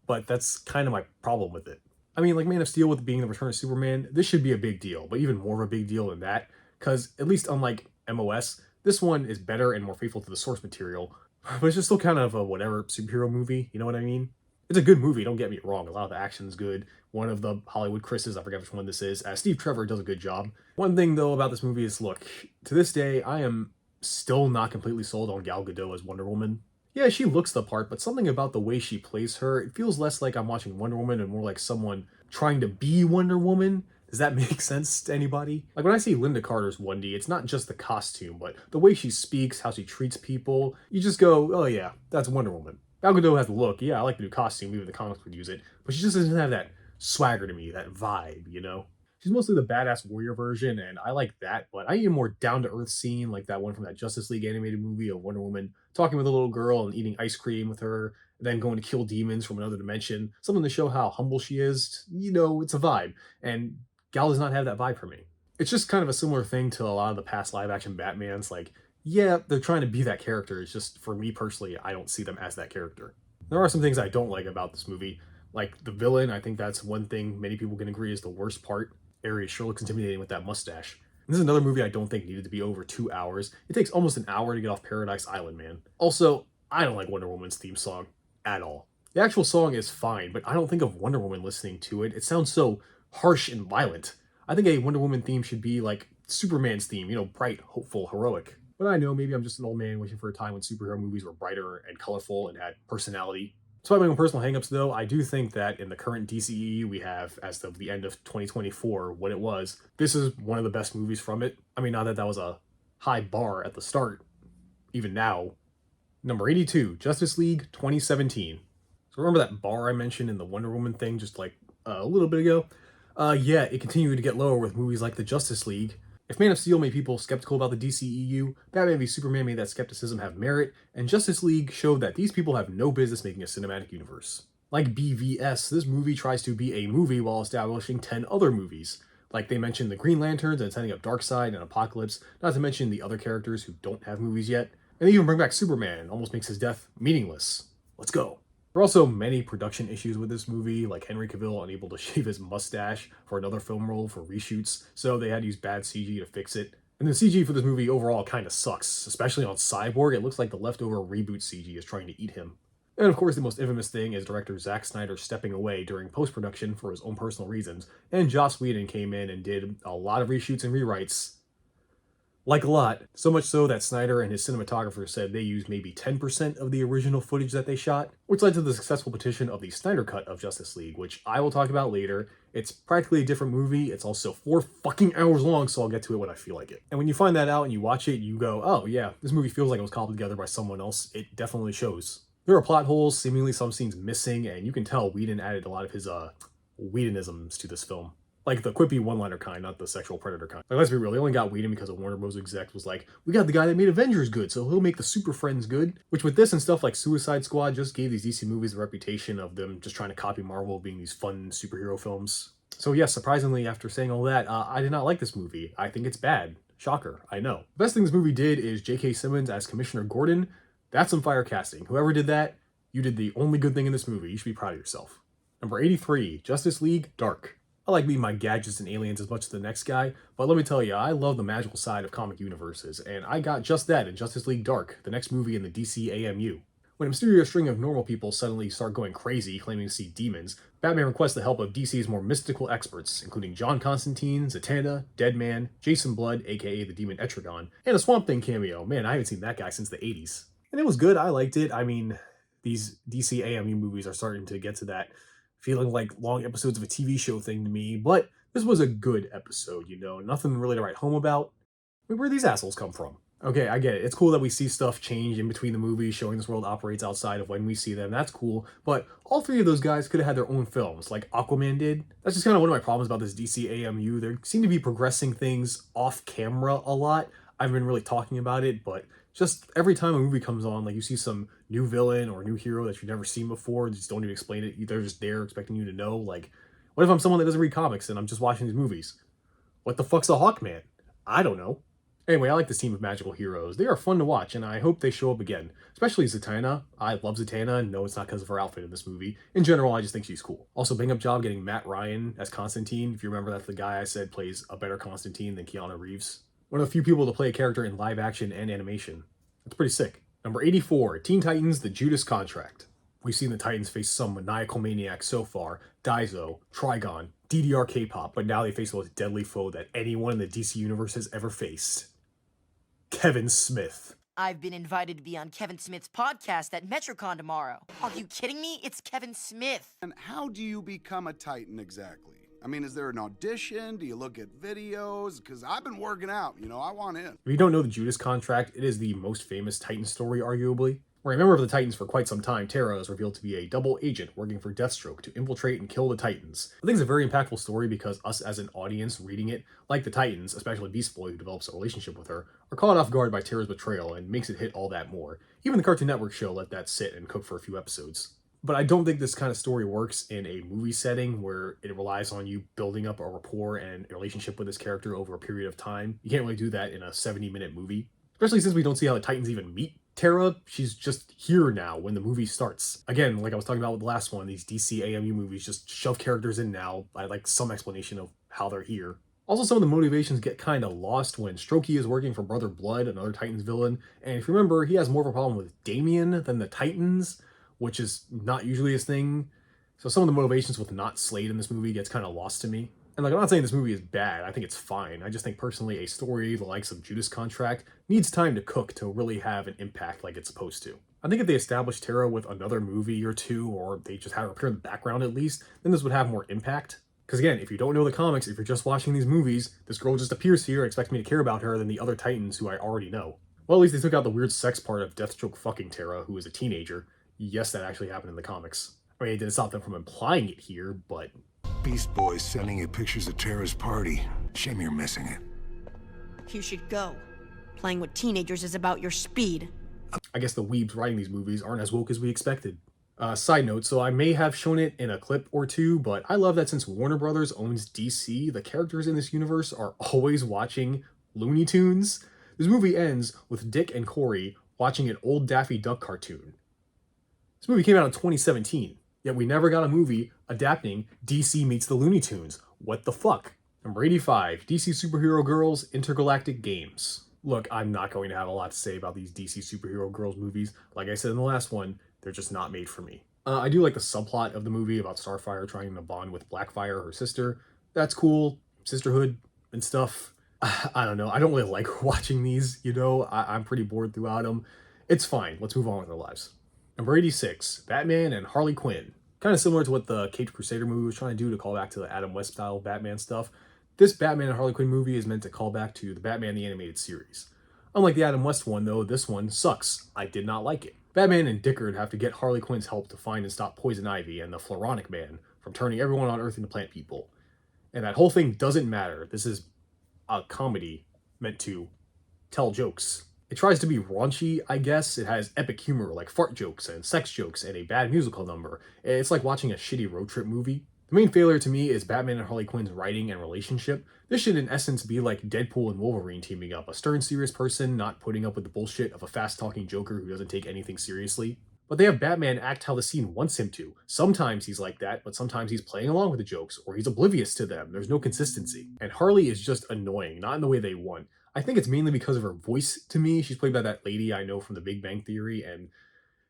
but that's kind of my problem with it. I mean, like Man of Steel with being the return of Superman, this should be a big deal, but even more of a big deal than that, because at least unlike MOS, this one is better and more faithful to the source material, but it's just still kind of a whatever superhero movie, you know what I mean? It's a good movie, don't get me wrong, a lot of the action's good. One of the Hollywood Chris's, I forget which one this is, Steve Trevor does a good job. One thing, though, about this movie is, look, to this day, I am still not completely sold on Gal Gadot as Wonder Woman. Yeah, she looks the part, but something about the way she plays her, it feels less like I'm watching Wonder Woman and more like someone trying to be Wonder Woman. Does that make sense to anybody? Like, when I see Linda Carter's 1D, it's not just the costume, but the way she speaks, how she treats people. You just go, oh yeah, that's Wonder Woman. Gal Gadot has the look. Yeah, I like the new costume, even the comics would use it, but she just doesn't have that swagger to me, that vibe, you know? She's mostly the badass warrior version, and I like that, but I need a more down-to-earth scene like that one from that Justice League animated movie of Wonder Woman talking with a little girl and eating ice cream with her, and then going to kill demons from another dimension. Something to show how humble she is. You know, it's a vibe, and Gal does not have that vibe for me. It's just kind of a similar thing to a lot of the past live-action Batmans. Like, yeah, they're trying to be that character. It's just, for me personally, I don't see them as that character. There are some things I don't like about this movie. Like, the villain, I think that's one thing many people can agree is the worst part. Ares sure looks intimidating with that mustache. And this is another movie I don't think needed to be over 2 hours. It takes almost an hour to get off Paradise Island, man. Also, I don't like Wonder Woman's theme song at all. The actual song is fine, but I don't think of Wonder Woman listening to it. It sounds so harsh and violent. I think a Wonder Woman theme should be like Superman's theme, you know, bright, hopeful, heroic. But I know maybe I'm just an old man wishing for a time when superhero movies were brighter and colorful and had personality. Despite my own personal hangups, though, I do think that in the current DCEU we have, as of the end of 2024, what it was, this is one of the best movies from it. I mean, not that that was a high bar at the start, even now. Number 82, Justice League 2017. So remember that bar I mentioned in the Wonder Woman thing just like a little bit ago? Yeah, it continued to get lower with movies like the Justice League. If Man of Steel made people skeptical about the DCEU, Batman v Superman made that skepticism have merit, and Justice League showed that these people have no business making a cinematic universe. Like BVS, this movie tries to be a movie while establishing 10 other movies. Like, they mentioned the Green Lanterns and setting up Darkseid and Apocalypse, not to mention the other characters who don't have movies yet. And they even bring back Superman, almost makes his death meaningless. Let's go. There are also many production issues with this movie, like Henry Cavill unable to shave his mustache for another film role for reshoots, so they had to use bad CG to fix it. And the CG for this movie overall kind of sucks, especially on Cyborg. It looks like the leftover reboot CG is trying to eat him. And of course, the most infamous thing is director Zack Snyder stepping away during post-production for his own personal reasons, and Joss Whedon came in and did a lot of reshoots and rewrites. Like a lot. So much so that Snyder and his cinematographer said they used maybe 10% of the original footage that they shot, which led to the successful petition of the Snyder Cut of Justice League, which I will talk about later. It's practically a different movie. It's also 4 fucking hours long, so I'll get to it when I feel like it. And when you find that out and you watch it, you go, oh yeah, this movie feels like it was cobbled together by someone else. It definitely shows. There are plot holes, seemingly some scenes missing, and you can tell Whedon added a lot of his Whedonisms to this film. Like the quippy one-liner kind, not the sexual predator kind. Like, let's be real, they only got Whedon because a Warner Bros. Exec was like, we got the guy that made Avengers good, so he'll make the Super Friends good. Which with this and stuff like Suicide Squad just gave these DC movies the reputation of them just trying to copy Marvel being these fun superhero films. So yes, surprisingly, after saying all that, I did not like this movie. I think it's bad. Shocker, I know. The best thing this movie did is J.K. Simmons as Commissioner Gordon. That's some fire casting. Whoever did that, you did the only good thing in this movie. You should be proud of yourself. Number 83, Justice League Dark. I like meeting my gadgets and aliens as much as the next guy, but let me tell you, I love the magical side of comic universes, and I got just that in Justice League Dark, the next movie in the DC AMU. When a mysterious string of normal people suddenly start going crazy, claiming to see demons, Batman requests the help of DC's more mystical experts, including John Constantine, Zatanna, Deadman, Jason Blood, aka the demon Etrigan, and a Swamp Thing cameo. Man, I haven't seen that guy since the 80s. And it was good, I liked it. I mean, these DC AMU movies are starting to get to that feeling like long episodes of a TV show thing to me, but this was a good episode, you know, nothing really to write home about. I mean, where these assholes come from? Okay, I get it. It's cool that we see stuff change in between the movies, showing this world operates outside of when we see them. That's cool, but all 3 of those guys could have had their own films, like Aquaman did. That's just kind of one of my problems about this DC AMU. They seem to be progressing things off camera a lot. I've been really talking about it, but just every time a movie comes on, like you see some new villain or new hero that you've never seen before, just don't even explain it. They're just there expecting you to know. Like, what if I'm someone that doesn't read comics and I'm just watching these movies? What the fuck's a Hawkman? I don't know. Anyway, I like this team of magical heroes. They are fun to watch, and I hope they show up again. Especially Zatanna. I love Zatanna, and no, it's not because of her outfit in this movie. In general, I just think she's cool. Also, bang up job getting Matt Ryan as Constantine. If you remember, that's the guy I said plays a better Constantine than Keanu Reeves. One of the few people to play a character in live action and animation. That's pretty sick. Number 84, Teen Titans, The Judas Contract. We've seen the Titans face some maniacal maniacs so far. Daizo, Trigon, DDR K-pop, but now they face the most deadly foe that anyone in the DC universe has ever faced. Kevin Smith. I've been invited to be on Kevin Smith's podcast at MetroCon tomorrow. Are you kidding me? It's Kevin Smith. And how do you become a Titan exactly? I mean, is there an audition? Do you look at videos? Because I've been working out, you know, I want in. If you don't know the Judas Contract, it is the most famous Titan story, arguably. Where a member of the Titans for quite some time, Terra, is revealed to be a double agent working for Deathstroke to infiltrate and kill the Titans. I think it's a very impactful story because us as an audience reading it, like the Titans, especially Beast Boy who develops a relationship with her, are caught off guard by Terra's betrayal and makes it hit all that more. Even the Cartoon Network show let that sit and cook for a few episodes. But I don't think this kind of story works in a movie setting where it relies on you building up a rapport and a relationship with this character over a period of time. You can't really do that in a 70-minute movie. Especially since we don't see how the Titans even meet Terra. She's just here now when the movie starts. Again, like I was talking about with the last one, these DC AMU movies just shove characters in now. I like some explanation of how they're here. Also, some of the motivations get kind of lost when Strokey is working for Brother Blood, another Titans villain. And if you remember, he has more of a problem with Damian than the Titans, which is not usually his thing. So some of the motivations with not Slade in this movie gets kind of lost to me. And like, I'm not saying this movie is bad, I think it's fine. I just think personally a story the likes of Judas Contract needs time to cook to really have an impact like it's supposed to. I think if they established Terra with another movie or two, or they just had her appear in the background at least, then this would have more impact. Because again, if you don't know the comics, if you're just watching these movies, this girl just appears here and expects me to care about her than the other Titans who I already know. Well, at least they took out the weird sex part of Deathstroke fucking Terra, who is a teenager. Yes, that actually happened in the comics. I mean, it didn't stop them from implying it here, but... Beast Boy's sending you pictures of Terra's party. Shame you're missing it. You should go. Playing with teenagers is about your speed. I guess the weebs writing these movies aren't as woke as we expected. Side note, so I may have shown it in a clip or two, but I love that since Warner Brothers owns DC, the characters in this universe are always watching Looney Tunes. This movie ends with Dick and Corey watching an old Daffy Duck cartoon. This movie came out in 2017, yet we never got a movie adapting DC meets the Looney Tunes. What the fuck? Number 85, DC Superhero Girls Intergalactic Games. Look, I'm not going to have a lot to say about these DC Superhero Girls movies. Like I said in the last one, they're just not made for me. I do like the subplot of the movie about Starfire trying to bond with Blackfire, her sister. That's cool. Sisterhood and stuff. I don't know. I don't really like watching these, you know. I'm pretty bored throughout them. It's fine. Let's move on with our lives. Number 86, Batman and Harley Quinn. Kind of similar to what the Caped Crusader movie was trying to do to call back to the Adam West style Batman stuff. This Batman and Harley Quinn movie is meant to call back to the Batman the Animated Series. Unlike the Adam West one, though, this one sucks. I did not like it. Batman and Dickard have to get Harley Quinn's help to find and stop Poison Ivy and the Floronic Man from turning everyone on Earth into plant people. And that whole thing doesn't matter. This is a comedy meant to tell jokes. It tries to be raunchy, I guess. It has epic humor like fart jokes and sex jokes and a bad musical number. It's like watching a shitty road trip movie. The main failure to me is Batman and Harley Quinn's writing and relationship. This should in essence be like Deadpool and Wolverine teaming up. A stern, serious person not putting up with the bullshit of a fast-talking Joker who doesn't take anything seriously. But they have Batman act how the scene wants him to. Sometimes he's like that, but sometimes he's playing along with the jokes, or he's oblivious to them. There's no consistency. And Harley is just annoying, not in the way they want. I think it's mainly because of her voice to me. She's played by that lady I know from The Big Bang Theory, and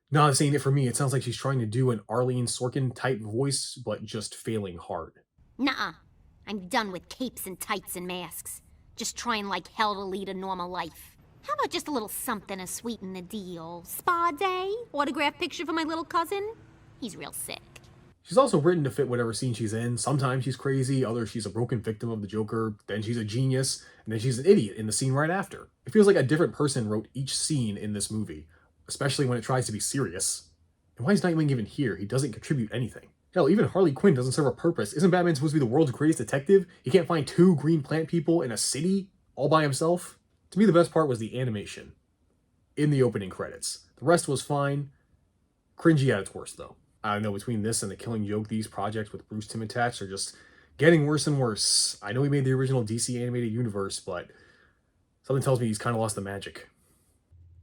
not saying it for me, it sounds like she's trying to do an Arlene Sorkin type voice, but just failing hard. Nuh-uh. I'm done with capes and tights and masks. Just trying like hell to lead a normal life. How about just a little something to sweeten the deal? Spa day? Autograph picture for my little cousin? He's real sick. She's also written to fit whatever scene she's in. Sometimes she's crazy, others she's a broken victim of the Joker, then she's a genius, and then she's an idiot in the scene right after. It feels like a different person wrote each scene in this movie, especially when it tries to be serious. And why is Nightwing even here? He doesn't contribute anything. Hell, even Harley Quinn doesn't serve a purpose. Isn't Batman supposed to be the world's greatest detective? He can't find 2 green plant people in a city all by himself? To me, the best part was the animation in the opening credits. The rest was fine. Cringy at its worst, though. I don't know, between this and The Killing Joke, these projects with Bruce Timm attached are just getting worse and worse. I know he made the original DC animated universe, but something tells me he's kind of lost the magic.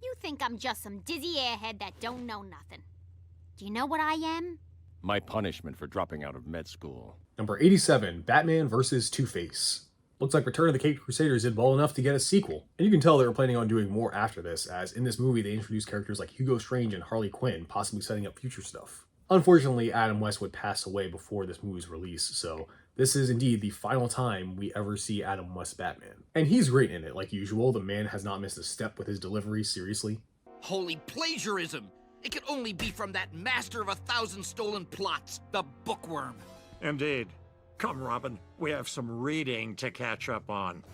You think I'm just some dizzy airhead that don't know nothing. Do you know what I am? My punishment for dropping out of med school. Number 87, Batman vs. Two-Face. Looks like Return of the Caped Crusaders did well enough to get a sequel. And you can tell they were planning on doing more after this, as in this movie they introduced characters like Hugo Strange and Harley Quinn, possibly setting up future stuff. Unfortunately, Adam West would pass away before this movie's release, so this is indeed the final time we ever see Adam West Batman. And he's great in it, like usual. The man has not missed a step with his delivery, seriously. Holy plagiarism! It could only be from that master of 1,000 stolen plots, the bookworm. Indeed. Come, Robin, we have some reading to catch up on.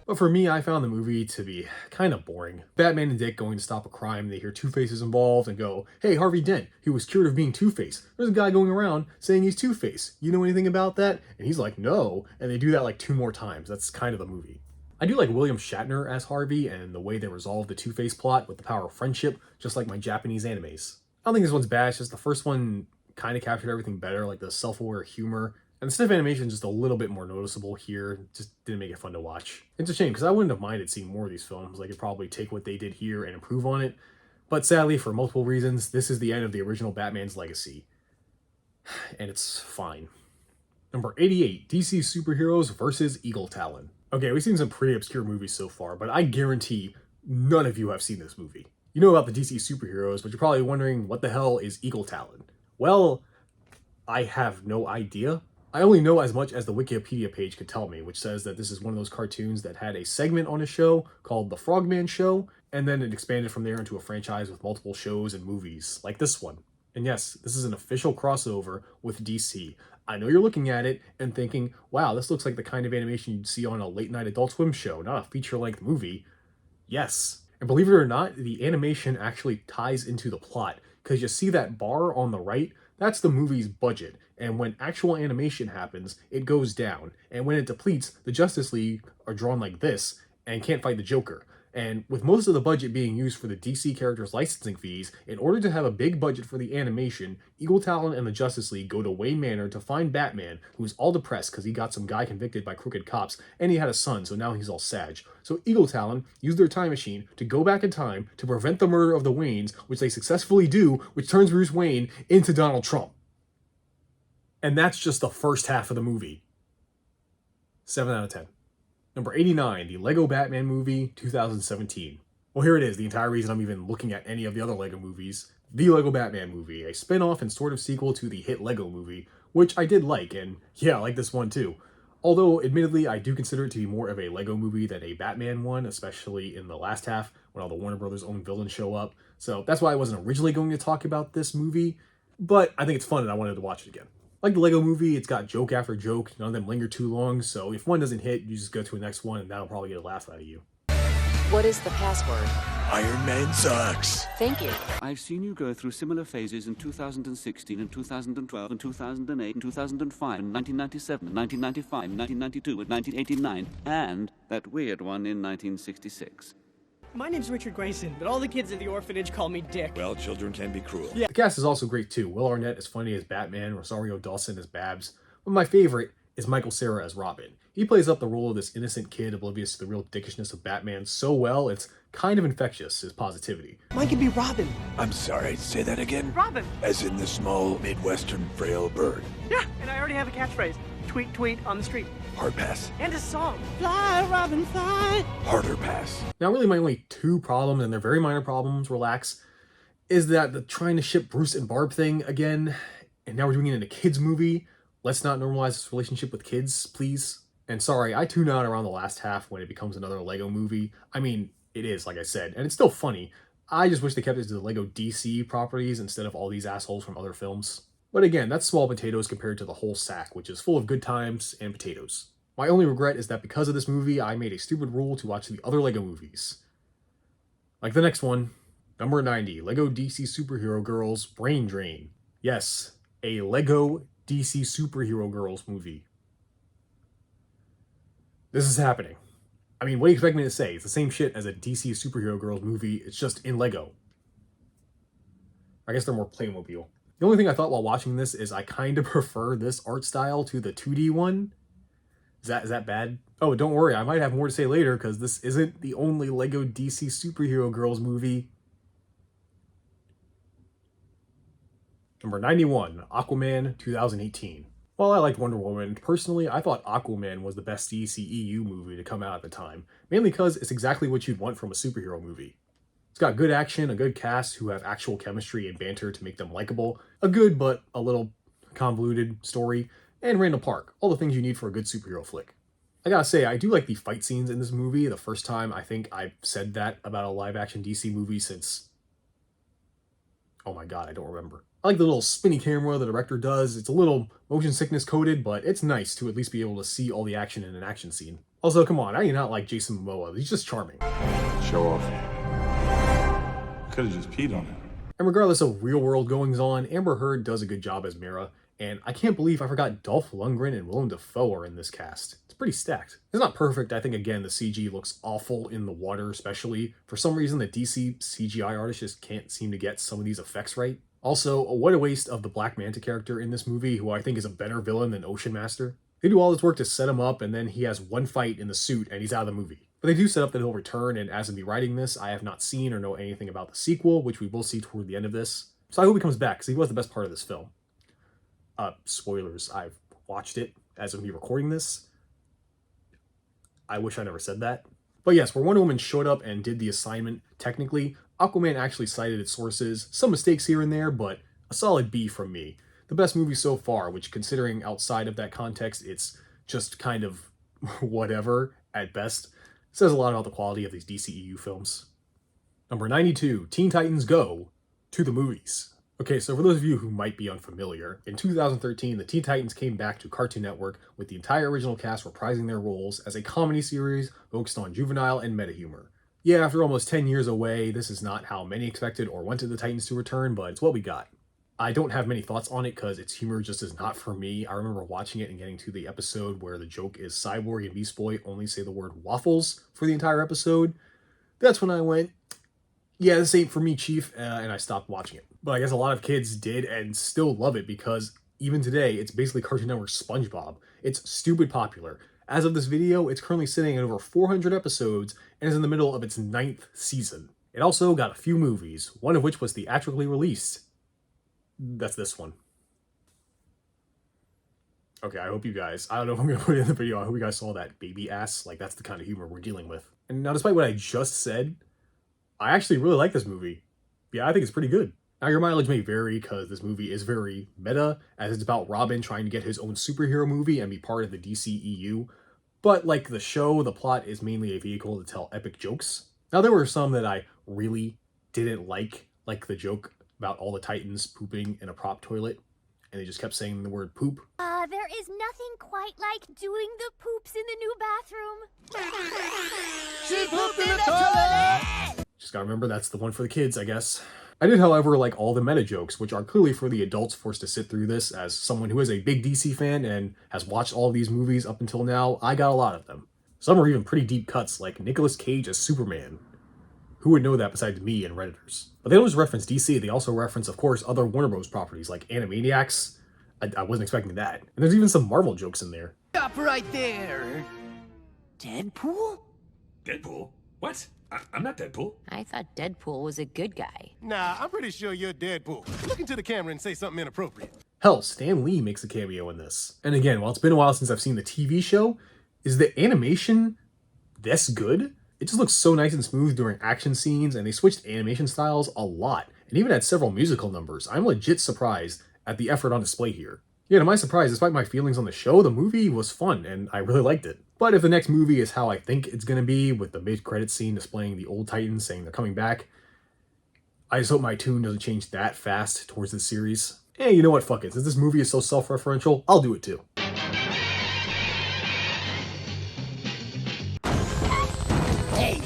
But for me, I found the movie to be kind of boring. Batman and Dick going to stop a crime, they hear Two-Face is involved and go, hey, Harvey Dent, he was cured of being Two-Face. There's a guy going around saying he's Two-Face. You know anything about that? And he's like, no. And they do that like 2 more times. That's kind of the movie. I do like William Shatner as Harvey and the way they resolve the Two-Face plot with the power of friendship, just like my Japanese animes. I don't think this one's bad, it's just the first one kind of captured everything better, like the self-aware humor. And the stiff animation is just a little bit more noticeable here. Just didn't make it fun to watch. It's a shame, because I wouldn't have minded seeing more of these films. Like, could probably take what they did here and improve on it. But sadly, for multiple reasons, this is the end of the original Batman's legacy. And it's fine. Number 88, DC Superheroes vs. Eagle Talon. Okay, we've seen some pretty obscure movies so far, but I guarantee none of you have seen this movie. You know about the DC Superheroes, but you're probably wondering, what the hell is Eagle Talon? Well, I have no idea. I only know as much as the Wikipedia page could tell me, which says that this is one of those cartoons that had a segment on a show called The Frogman Show, and then it expanded from there into a franchise with multiple shows and movies, like this one. And yes, this is an official crossover with DC. I know you're looking at it and thinking, wow, this looks like the kind of animation you'd see on a late-night Adult Swim show, not a feature-length movie. Yes. And believe it or not, the animation actually ties into the plot, because you see that bar on the right? That's the movie's budget, and when actual animation happens, it goes down, and when it depletes, the Justice League are drawn like this, and can't fight the Joker. And with most of the budget being used for the DC characters' licensing fees, in order to have a big budget for the animation, Eagle Talon and the Justice League go to Wayne Manor to find Batman, who's all depressed because he got some guy convicted by crooked cops, and he had a son, so now he's all sad. So Eagle Talon used their time machine to go back in time to prevent the murder of the Waynes, which they successfully do, which turns Bruce Wayne into Donald Trump. And that's just the first half of the movie. 7 out of 10. Number 89, the Lego Batman movie, 2017. Well, here it is, the entire reason I'm even looking at any of the other Lego movies. The Lego Batman movie, a spin-off and sort of sequel to the hit Lego movie, which I did like, and yeah, I like this one too. Although, admittedly, I do consider it to be more of a Lego movie than a Batman one, especially in the last half, when all the Warner Brothers own villains show up. So that's why I wasn't originally going to talk about this movie, but I think it's fun and I wanted to watch it again. Like the Lego movie, it's got joke after joke, none of them linger too long, so if one doesn't hit, you just go to the next one and that'll probably get a laugh out of you. What is the password? Iron Man sucks. Thank you. I've seen you go through similar phases in 2016 and 2012 and 2008 and 2005 and 1997 and 1995 and 1992 and 1989 and that weird one in 1966. My name's Richard Grayson, but all the kids at the orphanage call me Dick. Well, children can be cruel. Yeah. The cast is also great too. Will Arnett is funny as Batman, Rosario Dawson as Babs. But my favorite is Michael Cera as Robin. He plays up the role of this innocent kid oblivious to the real dickishness of Batman so well, it's kind of infectious, his positivity. Mine could be Robin. I'm sorry, say that again? Robin. As in the small, Midwestern, frail bird. Yeah, and I already have a catchphrase. Tweet, tweet on the street. Hard pass. And a song. Fly, Robin, fly. Harder pass. Now, really my only two problems, and they're very minor problems, relax, is that the trying to ship Bruce and Barb thing again, and now we're doing it in a kids movie. Let's not normalize this relationship with kids, please. And sorry, I tune out around the last half when it becomes another Lego movie. I mean, it is, like I said, and it's still funny. I just wish they kept it to the Lego DC properties instead of all these assholes from other films. But again, that's small potatoes compared to the whole sack, which is full of good times and potatoes. My only regret is that because of this movie, I made a stupid rule to watch the other Lego movies. Like the next one, number 90, Lego DC Superhero Girls Brain Drain. Yes, a Lego DC Superhero Girls movie. This is happening. I mean, what do you expect me to say? It's the same shit as a DC Superhero Girls movie, it's just in Lego. I guess they're more Playmobil. The only thing I thought while watching this is I kind of prefer this art style to the 2D one. Is that bad? Oh, don't worry, I might have more to say later because this isn't the only Lego DC Superhero Girls movie. Number 91, Aquaman 2018. While I liked Wonder Woman, personally, I thought Aquaman was the best DCEU movie to come out at the time, mainly because it's exactly what you'd want from a superhero movie. It's got good action, a good cast who have actual chemistry and banter to make them likable, a good but a little convoluted story, and Randall Park, all the things you need for a good superhero flick. I gotta say, I do like the fight scenes in this movie. The first time I think I've said that about a live-action DC movie since... oh my god, I don't remember. I like the little spinny camera the director does. It's a little motion sickness coated, but it's nice to at least be able to see all the action in an action scene. Also, come on, I do not like Jason Momoa. He's just charming. Show off. Could've just peed on it. And regardless of real-world goings-on, Amber Heard does a good job as Mera, and I can't believe I forgot Dolph Lundgren and Willem Dafoe are in this cast. It's pretty stacked. It's not perfect. I think, again, the CG looks awful in the water, especially. For some reason, the DC CGI artists just can't seem to get some of these effects right. Also, what a waste of the Black Manta character in this movie, who I think is a better villain than Ocean Master. They do all this work to set him up, and then he has one fight in the suit, and he's out of the movie. But they do set up that he'll return, and as of me writing this, I have not seen or know anything about the sequel, which we will see toward the end of this. So I hope he comes back, because he was the best part of this film. Spoilers, I've watched it as of me recording this. I wish I never said that. But yes, where Wonder Woman showed up and did the assignment, technically, Aquaman actually cited its sources, some mistakes here and there, but a solid B from me. The best movie so far, which considering outside of that context, it's just kind of whatever at best, says a lot about the quality of these DCEU films. Number 92, Teen Titans Go! To the movies. Okay, so for those of you who might be unfamiliar, in 2013, the Teen Titans came back to Cartoon Network with the entire original cast reprising their roles as a comedy series focused on juvenile and meta humor. Yeah, after almost 10 years away, this is not how many expected or wanted the Titans to return, but it's what we got. I don't have many thoughts on it because its humor just is not for me. I remember watching it and getting to the episode where the joke is Cyborg and Beast Boy only say the word waffles for the entire episode. That's when I went, yeah, this ain't for me, Chief, and I stopped watching it. But I guess a lot of kids did and still love it because even today, it's basically Cartoon Network's SpongeBob. It's stupid popular. As of this video, it's currently sitting at over 400 episodes and is in the middle of its 9th season. It also got a few movies, one of which was theatrically released. That's this one. Okay, I hope you guys, I don't know if I'm going to put it in the video, I hope you guys saw that baby ass. Like, that's the kind of humor we're dealing with. And now, despite what I just said, I actually really like this movie. Yeah, I think it's pretty good. Now, your mileage may vary because this movie is very meta, as it's about Robin trying to get his own superhero movie and be part of the DCEU. But like the show, the plot is mainly a vehicle to tell epic jokes. Now, there were some that I really didn't like the joke about all the Titans pooping in a prop toilet, and they just kept saying the word poop. There is nothing quite like doing the poops in the new bathroom. She pooped in the toilet! Just gotta remember that's the one for the kids, I guess. I did, however, like all the meta jokes, which are clearly for the adults forced to sit through this. As someone who is a big DC fan and has watched all of these movies up until now, I got a lot of them. Some are even pretty deep cuts, like Nicolas Cage as Superman. Who would know that besides me and Redditors? But they don't just reference DC, they also reference, of course, other Warner Bros. Properties like Animaniacs. I wasn't expecting that. And there's even some Marvel jokes in there. Stop right there. Deadpool? Deadpool? What? I'm not Deadpool. I thought Deadpool was a good guy. Nah, I'm pretty sure you're Deadpool. Look into the camera and say something inappropriate. Hell, Stan Lee makes a cameo in this. And again, while it's been a while since I've seen the TV show, is the animation this good? It just looks so nice and smooth during action scenes, and they switched animation styles a lot, and even had several musical numbers. I'm legit surprised at the effort on display here. Yeah, to my surprise, despite my feelings on the show, the movie was fun, and I really liked it. But if the next movie is how I think it's gonna be, with the mid-credits scene displaying the old Titans saying they're coming back, I just hope my tune doesn't change that fast towards this series. Hey, you know what, fuck it. Since this movie is so self-referential, I'll do it too. Hey!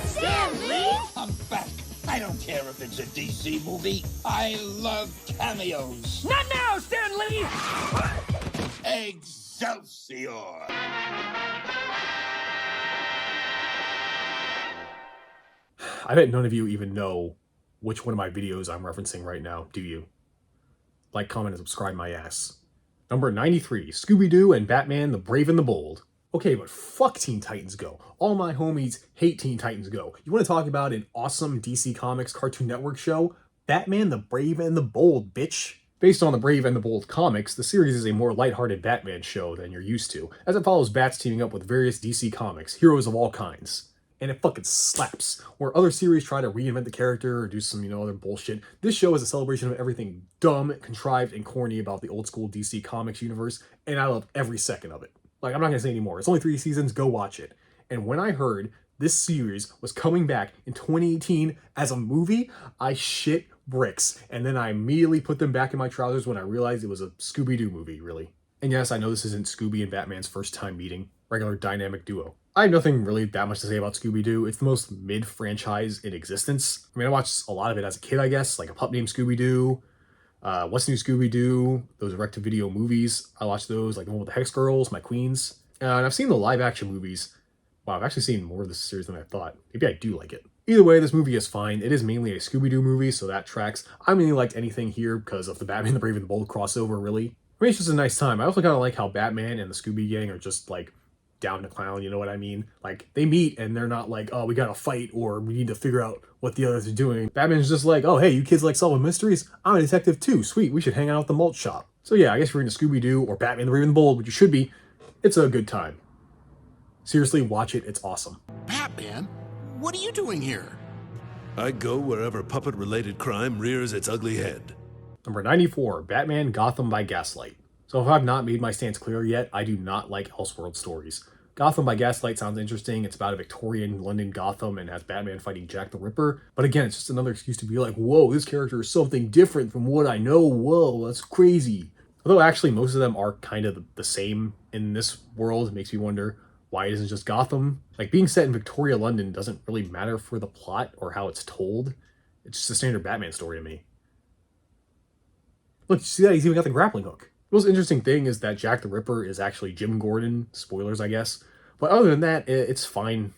Stan Lee! I'm back. I don't care if it's a DC movie. I love cameos. Not now, Stan Lee! Excelsior! I bet none of you even know which one of my videos I'm referencing right now, do you? Like, comment, and subscribe my ass. Number 93, Scooby-Doo and Batman the Brave and the Bold. Okay, but fuck Teen Titans Go. All my homies hate Teen Titans Go. You want to talk about an awesome DC Comics Cartoon Network show? Batman the Brave and the Bold, bitch. Based on the Brave and the Bold comics, the series is a more lighthearted Batman show than you're used to, as it follows Bats teaming up with various DC Comics, heroes of all kinds. And it fucking slaps. Where other series try to reinvent the character or do some, other bullshit, this show is a celebration of everything dumb, contrived, and corny about the old school DC Comics universe, and I love every second of it. Like, I'm not gonna say anymore. It's only 3 seasons, go watch it. And when I heard this series was coming back in 2018 as a movie, I shit bricks. And then I immediately put them back in my trousers when I realized it was a Scooby-Doo movie, really. And yes, I know this isn't Scooby and Batman's first time meeting, regular dynamic duo. I have nothing really that much to say about Scooby-Doo. It's the most mid-franchise in existence. I mean, I watched a lot of it as a kid, I guess, like A Pup Named Scooby-Doo, What's New Scooby-Doo, those direct-to-video movies. I watched those, like the one with the Hex Girls, My Queens. And I've seen the live-action movies. Wow, I've actually seen more of this series than I thought. Maybe I do like it. Either way, this movie is fine. It is mainly a Scooby-Doo movie, so that tracks. I really liked anything here because of the Batman the Brave and the Bold crossover, really. I mean, it's just a nice time. I also kind of like how Batman and the Scooby Gang are just, like, down to clown, you know what I mean? Like, they meet and they're not like, oh, we gotta fight or we need to figure out what the others are doing. Batman's just like, oh, hey, you kids like solving mysteries? I'm a detective too. Sweet, we should hang out at the malt shop. So yeah, I guess if you're into Scooby-Doo or Batman the Brave and the Bold, which you should be, it's a good time. Seriously, watch it. It's awesome. Batman? What are you doing here? I go wherever puppet-related crime rears its ugly head. Number 94, Batman Gotham by Gaslight. So if I've not made my stance clear yet, I do not like Elseworld stories. Gotham by Gaslight sounds interesting. It's about a Victorian London Gotham and has Batman fighting Jack the Ripper. But again, it's just another excuse to be like, whoa, this character is something different from what I know. Whoa, that's crazy. Although actually most of them are kind of the same in this world. It makes me wonder why it isn't just Gotham. Like, being set in Victoria, London doesn't really matter for the plot or how it's told. It's just a standard Batman story to me. Look, you see that? He's even got the grappling hook. The most interesting thing is that Jack the Ripper is actually Jim Gordon. Spoilers, I guess. But other than that, it's fine.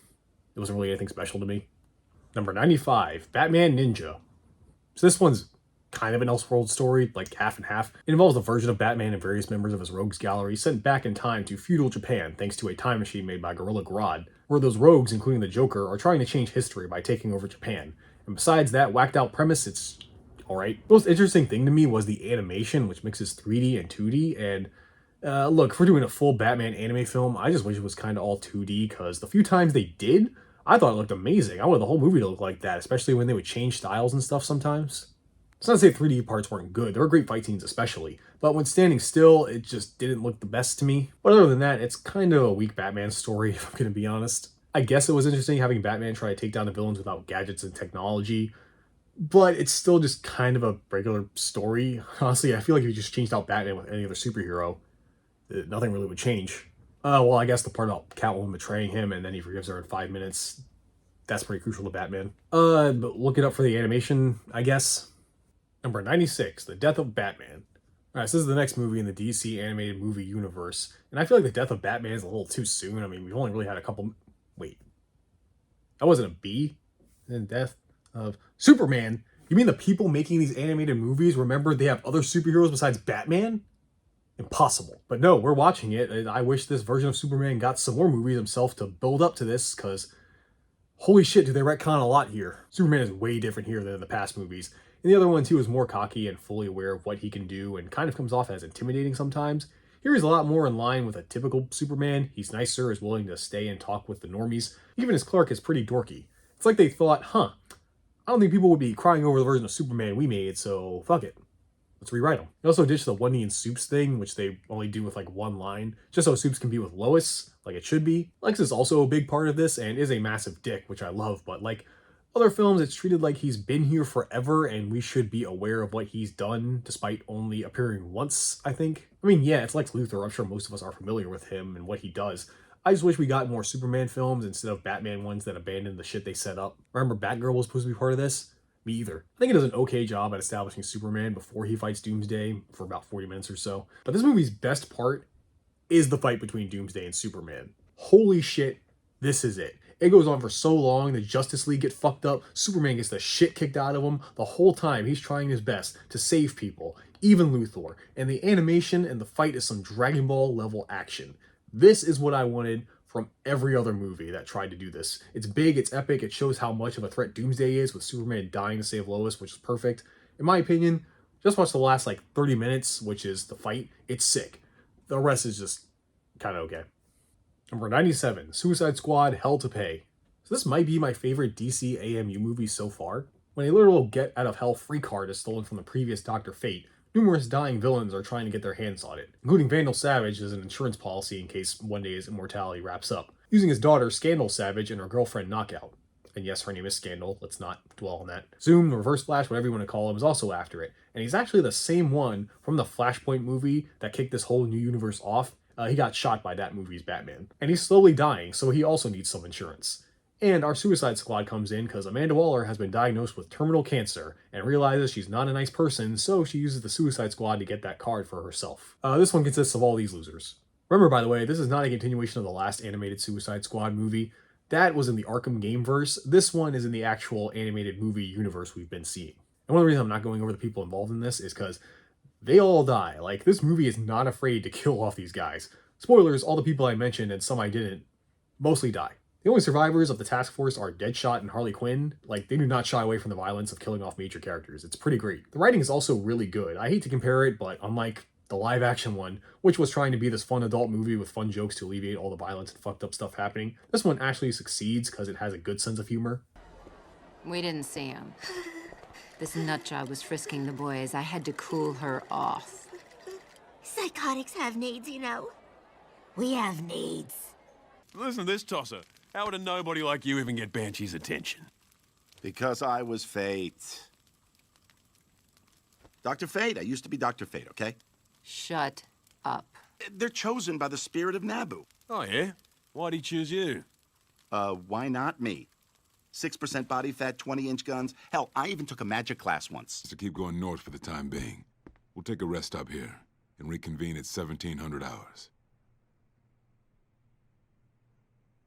It wasn't really anything special to me. Number 95, Batman Ninja. So this one's kind of an Elseworld story, like half and half. It involves a version of Batman and various members of his rogues gallery sent back in time to feudal Japan thanks to a time machine made by Gorilla Grodd, where those rogues, including the Joker, are trying to change history by taking over Japan. And besides that whacked out premise, it's alright. The most interesting thing to me was the animation, which mixes 3D and 2D, and look, if we're doing a full Batman anime film, I just wish it was kind of all 2D, because the few times they did, I thought it looked amazing. I wanted the whole movie to look like that, especially when they would change styles and stuff sometimes. It's not to say 3D parts weren't good, there were great fight scenes especially, but when standing still, it just didn't look the best to me. But other than that, it's kind of a weak Batman story, if I'm gonna be honest. I guess it was interesting having Batman try to take down the villains without gadgets and technology, but it's still just kind of a regular story. Honestly, I feel like if you just changed out Batman with any other superhero, nothing really would change. Well, I guess the part about Catwoman betraying him and then he forgives her in 5 minutes, that's pretty crucial to Batman. But look it up for the animation, I guess. Number 96, The Death of Batman. Alright, so this is the next movie in the DC animated movie universe, and I feel like The Death of Batman is a little too soon. I mean, we've only really had a couple... Wait. That wasn't a B? And Death of Superman? You mean the people making these animated movies remember they have other superheroes besides Batman? Impossible. But no, we're watching it, and I wish this version of Superman got some more movies himself to build up to this, because holy shit, do they retcon a lot here. Superman is way different here than in the past movies. And the other one, too, is more cocky and fully aware of what he can do and kind of comes off as intimidating sometimes. Here he's a lot more in line with a typical Superman. He's nicer, is willing to stay and talk with the normies. Even his Clark is pretty dorky. It's like they thought, I don't think people would be crying over the version of Superman we made, so fuck it. Let's rewrite them. They also ditched the Wendy and Supes thing, which they only do with like one line, just so Supes can be with Lois, like it should be. Lex is also a big part of this and is a massive dick, which I love, but like other films, it's treated like he's been here forever and we should be aware of what he's done, despite only appearing once, I think. I mean, yeah, it's Lex Luthor. I'm sure most of us are familiar with him and what he does. I just wish we got more Superman films instead of Batman ones that abandoned the shit they set up. Remember Batgirl was supposed to be part of this? Me either. I think it does an okay job at establishing Superman before he fights Doomsday for about 40 minutes or so. But this movie's best part is the fight between Doomsday and Superman. Holy shit, this is it. It goes on for so long, the Justice League get fucked up, Superman gets the shit kicked out of him. The whole time he's trying his best to save people, even Luthor. And the animation and the fight is some Dragon Ball level action. This is what I wanted from every other movie that tried to do this. It's big, it's epic, it shows how much of a threat Doomsday is with Superman dying to save Lois, which is perfect. In my opinion, just watch the last like 30 minutes, which is the fight. It's sick. The rest is just kind of okay. Number 97, Suicide Squad, Hell to Pay. So this might be my favorite DC AMU movie so far. When a literal get out of hell free card is stolen from the previous Dr. Fate, numerous dying villains are trying to get their hands on it, including Vandal Savage as an insurance policy in case one day his immortality wraps up, using his daughter Scandal Savage and her girlfriend Knockout. And yes, her name is Scandal, let's not dwell on that. Zoom, Reverse Flash, whatever you want to call him, is also after it, and he's actually the same one from the Flashpoint movie that kicked this whole new universe off. He got shot by that movie's Batman. And he's slowly dying, so he also needs some insurance. And our Suicide Squad comes in because Amanda Waller has been diagnosed with terminal cancer and realizes she's not a nice person, so she uses the Suicide Squad to get that card for herself. This one consists of all these losers. Remember, by the way, this is not a continuation of the last animated Suicide Squad movie. That was in the Arkham Gameverse. This one is in the actual animated movie universe we've been seeing. And one of the reasons I'm not going over the people involved in this is because they all die. Like, this movie is not afraid to kill off these guys. Spoilers, all the people I mentioned, and some I didn't, mostly die. The only survivors of the task force are Deadshot and Harley Quinn. Like, they do not shy away from the violence of killing off major characters. It's pretty great. The writing is also really good. I hate to compare it, but unlike the live action one, which was trying to be this fun adult movie with fun jokes to alleviate all the violence and fucked up stuff happening, this one actually succeeds because it has a good sense of humor. We didn't see him. This nutjob was frisking the boys. I had to cool her off. Psychotics have needs, you know. We have needs. Listen to this tosser. How would a nobody like you even get Banshee's attention? Because I was Fate. Dr. Fate. I used to be Dr. Fate, okay? Shut up. They're chosen by the spirit of Naboo. Oh, yeah? Why'd he choose you? Why not me? 6% body fat, 20-inch guns. Hell, I even took a magic class once. To keep going north for the time being. We'll take a rest stop here and reconvene at 1700 hours.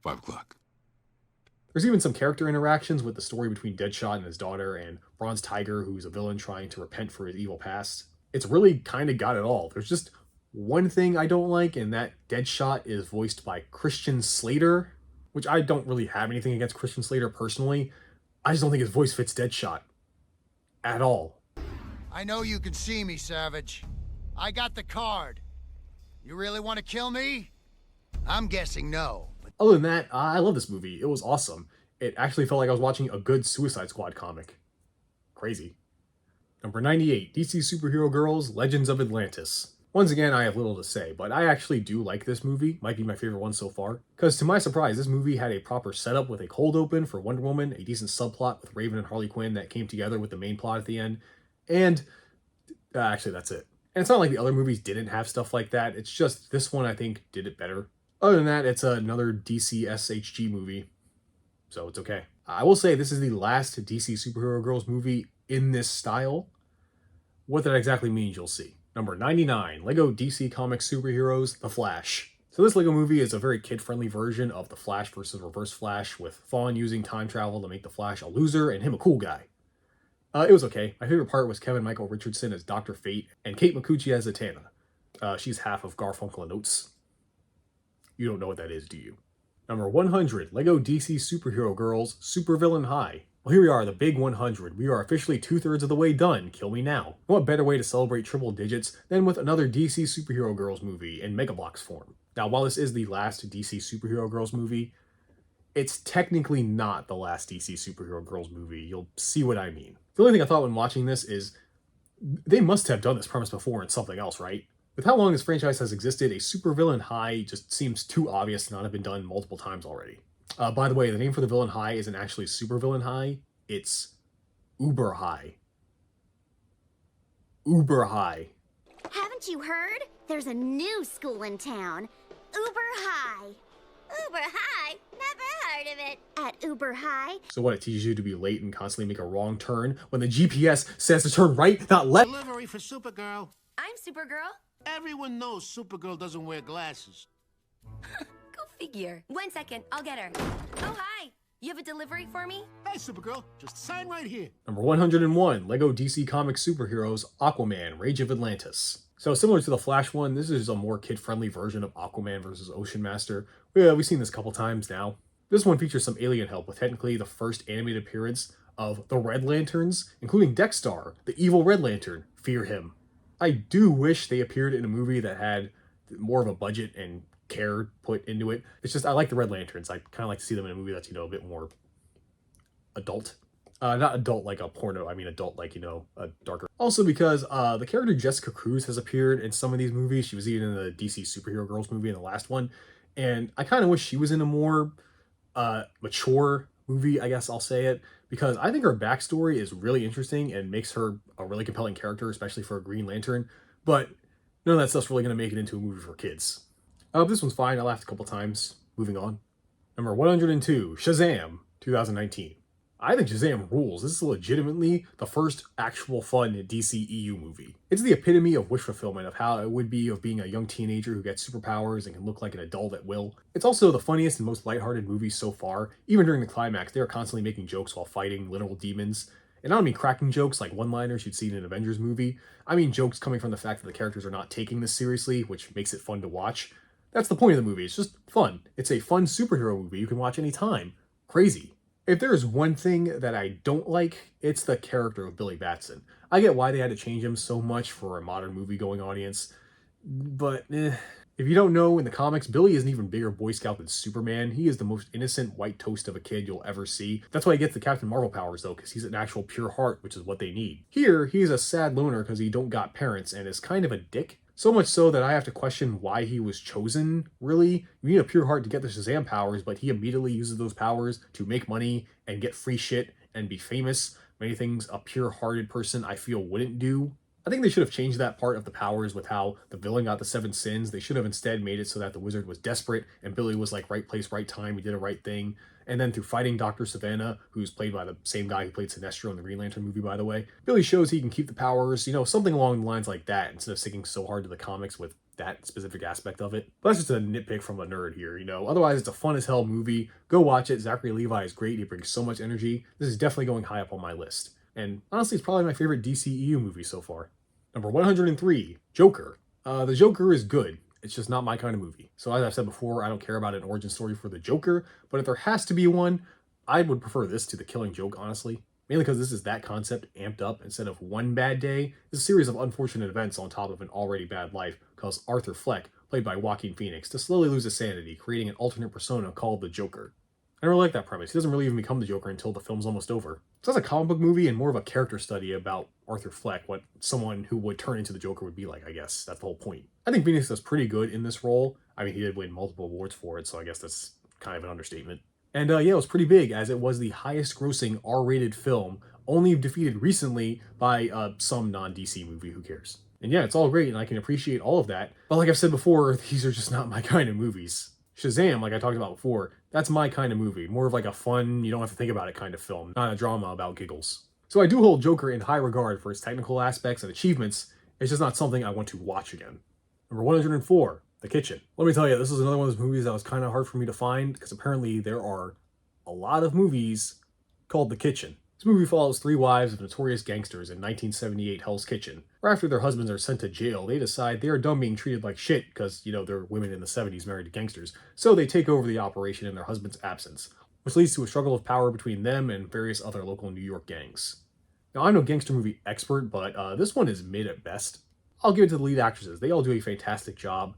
5 o'clock. There's even some character interactions with the story between Deadshot and his daughter, and Bronze Tiger, who's a villain trying to repent for his evil past. It's really kind of got it all. There's just one thing I don't like, and that Deadshot is voiced by Christian Slater, which I don't really have anything against Christian Slater personally. I just don't think his voice fits Deadshot at all. I know you can see me, Savage. I got the card. You really want to kill me? I'm guessing no. Other than that, I love this movie. It was awesome. It actually felt like I was watching a good Suicide Squad comic. Crazy. Number 98, DC Superhero Girls, Legends of Atlantis. Once again, I have little to say, but I actually do like this movie. Might be my favorite one so far. Because to my surprise, this movie had a proper setup with a cold open for Wonder Woman, a decent subplot with Raven and Harley Quinn that came together with the main plot at the end, and actually that's it. And it's not like the other movies didn't have stuff like that. It's just this one I think did it better. Other than that, it's another DC SHG movie, so it's okay. I will say this is the last DC Superhero Girls movie in this style. What that exactly means, you'll see. Number 99, Lego DC Comics Superheroes, The Flash. So this Lego movie is a very kid-friendly version of The Flash versus Reverse Flash, with Fawn using time travel to make The Flash a loser and him a cool guy. It was okay. My favorite part was Kevin Michael Richardson as Dr. Fate and Kate Micucci as Zatanna. She's half of Garfunkel and Oates. You don't know what that is, do you? Number 100, Lego DC Superhero Girls, Supervillain High. Well, here we are, the big 100. We are officially 2/3 of the way done. Kill me now. What better way to celebrate triple digits than with another DC Superhero Girls movie in Mega Bloks form? Now, while this is the last DC Superhero Girls movie, it's technically not the last DC Superhero Girls movie. You'll see what I mean. The only thing I thought when watching this is they must have done this premise before in something else, right? With how long this franchise has existed, a supervillain high just seems too obvious to not have been done multiple times already. By the way, the name for the villain high isn't actually supervillain high, it's Uber High. Uber High. Haven't you heard? There's a new school in town. Uber High. Uber High? Never heard of it. At Uber High. So what, it teaches you to be late and constantly make a wrong turn when the GPS says to turn right, not left? Delivery for Supergirl. I'm Supergirl. Everyone knows Supergirl doesn't wear glasses. Go figure. 1 second, I'll get her. Oh, hi. You have a delivery for me? Hey, Supergirl, just sign right here. Number 101, Lego DC Comics Superheroes, Aquaman, Rage of Atlantis. So similar to the Flash one, this is a more kid-friendly version of Aquaman versus Ocean Master. Yeah, we've seen this a couple times now. This one features some alien help with technically the first animated appearance of the Red Lanterns, including Dexstar, the evil Red Lantern. Fear him. I do wish they appeared in a movie that had more of a budget and care put into it. It's just, I like the Red Lanterns. I kind of like to see them in a movie that's, a bit more adult. Not adult like a porno, I mean adult like, a darker. Also because the character Jessica Cruz has appeared in some of these movies. She was even in the DC Superhero Girls movie in the last one. And I kind of wish she was in a more mature movie, I guess I'll say it, because I think her backstory is really interesting and makes her a really compelling character, especially for a Green Lantern. But none of that stuff's really going to make it into a movie for kids. This one's fine. I laughed a couple times. Moving on. Number 102, Shazam, 2019. I think Shazam rules. This is legitimately the first actual fun DC EU movie. It's the epitome of wish fulfillment of how it would be of being a young teenager who gets superpowers and can look like an adult at will. It's also the funniest and most lighthearted movie so far. Even during the climax, they are constantly making jokes while fighting literal demons. And I don't mean cracking jokes like one-liners you'd see in an Avengers movie. I mean jokes coming from the fact that the characters are not taking this seriously, which makes it fun to watch. That's the point of the movie. It's just fun. It's a fun superhero movie you can watch anytime. Crazy. If there is one thing that I don't like, it's the character of Billy Batson. I get why they had to change him so much for a modern movie-going audience, but if you don't know, in the comics, Billy is an even bigger Boy Scout than Superman. He is the most innocent white toast of a kid you'll ever see. That's why he gets the Captain Marvel powers, though, because he's an actual pure heart, which is what they need. Here, he's a sad loner because he don't got parents and is kind of a dick. So much so that I have to question why he was chosen, really. You need a pure heart to get the Shazam powers, but he immediately uses those powers to make money and get free shit and be famous. Many things a pure-hearted person, I feel, wouldn't do. I think they should have changed that part of the powers with how the villain got the 7 sins. They should have instead made it so that the wizard was desperate and Billy was like right place, right time. He did a right thing. And then through fighting Dr. Savannah, who's played by the same guy who played Sinestro in the Green Lantern movie, by the way, Billy shows he can keep the powers, something along the lines like that, instead of sticking so hard to the comics with that specific aspect of it. But that's just a nitpick from a nerd here, you know. Otherwise, it's a fun as hell movie. Go watch it. Zachary Levi is great. He brings so much energy. This is definitely going high up on my list. And honestly, it's probably my favorite DCEU movie so far. Number 103, Joker. The Joker is good. It's just not my kind of movie. So as I've said before, I don't care about an origin story for the Joker, but if there has to be one, I would prefer this to The Killing Joke, honestly. Mainly because this is that concept amped up. Instead of one bad day, it's a series of unfortunate events on top of an already bad life cause Arthur Fleck, played by Joaquin Phoenix, to slowly lose his sanity, creating an alternate persona called the Joker. I really like that premise. He doesn't really even become the Joker until the film's almost over. So that's a comic book movie and more of a character study about Arthur Fleck, what someone who would turn into the Joker would be like, I guess. That's the whole point. I think Phoenix does pretty good in this role. I mean, he did win multiple awards for it, so I guess that's kind of an understatement. And yeah, it was pretty big, as it was the highest grossing R-rated film, only defeated recently by some non-DC movie, who cares? And yeah, it's all great, and I can appreciate all of that. But like I've said before, these are just not my kind of movies. Shazam, like I talked about before, that's my kind of movie. More of like a fun, you don't have to think about it kind of film, not a drama about giggles. So I do hold Joker in high regard for its technical aspects and achievements. It's just not something I want to watch again. Number 104, The Kitchen. Let me tell you, this is another one of those movies that was kind of hard for me to find, because apparently there are a lot of movies called The Kitchen. This movie follows three wives of notorious gangsters in 1978 Hell's Kitchen, where after their husbands are sent to jail, they decide they are done being treated like shit because, you know, they're women in the 70s married to gangsters, so they take over the operation in their husband's absence, which leads to a struggle of power between them and various other local New York gangs. Now, I'm no gangster movie expert, but this one is mid at best. I'll give it to the lead actresses. They all do a fantastic job.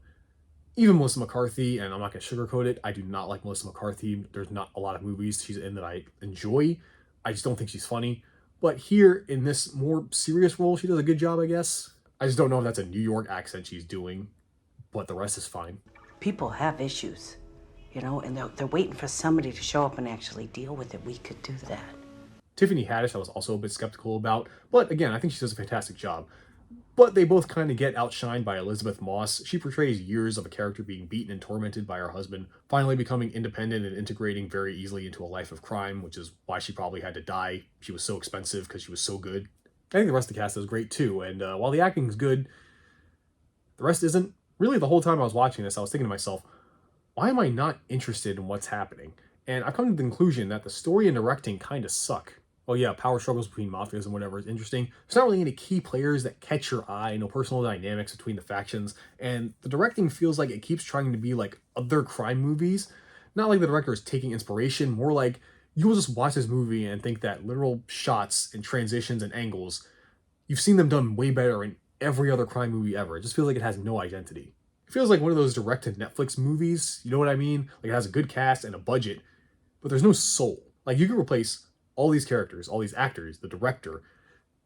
Even Melissa McCarthy, and I'm not going to sugarcoat it, I do not like Melissa McCarthy. There's not a lot of movies she's in that I enjoy. I just don't think she's funny. But here, in this more serious role, she does a good job, I guess. I just don't know if that's a New York accent she's doing, but the rest is fine. People have issues, you know, and they're waiting for somebody to show up and actually deal with it. We could do that. Tiffany Haddish, I was also a bit skeptical about, but again, I think she does a fantastic job. But they both kind of get outshined by Elizabeth Moss. She portrays years of a character being beaten and tormented by her husband, finally becoming independent and integrating very easily into a life of crime, which is why she probably had to die. She was so expensive because she was so good. I think the rest of the cast is great too, and while the acting is good, the rest isn't. Really, the whole time I was watching this, I was thinking to myself, why am I not interested in what's happening? And I've come to the conclusion that the story and directing kind of suck. Well, yeah, power struggles between mafias and whatever is interesting. There's not really any key players that catch your eye, no personal dynamics between the factions, and the directing feels like it keeps trying to be like other crime movies. Not like the director is taking inspiration, more like you will just watch this movie and think that literal shots and transitions and angles, you've seen them done way better in every other crime movie ever. It just feels like it has no identity. It feels like one of those direct-to-Netflix movies, you know what I mean? Like it has a good cast and a budget, but there's no soul. Like you could replace all these characters, all these actors, the director,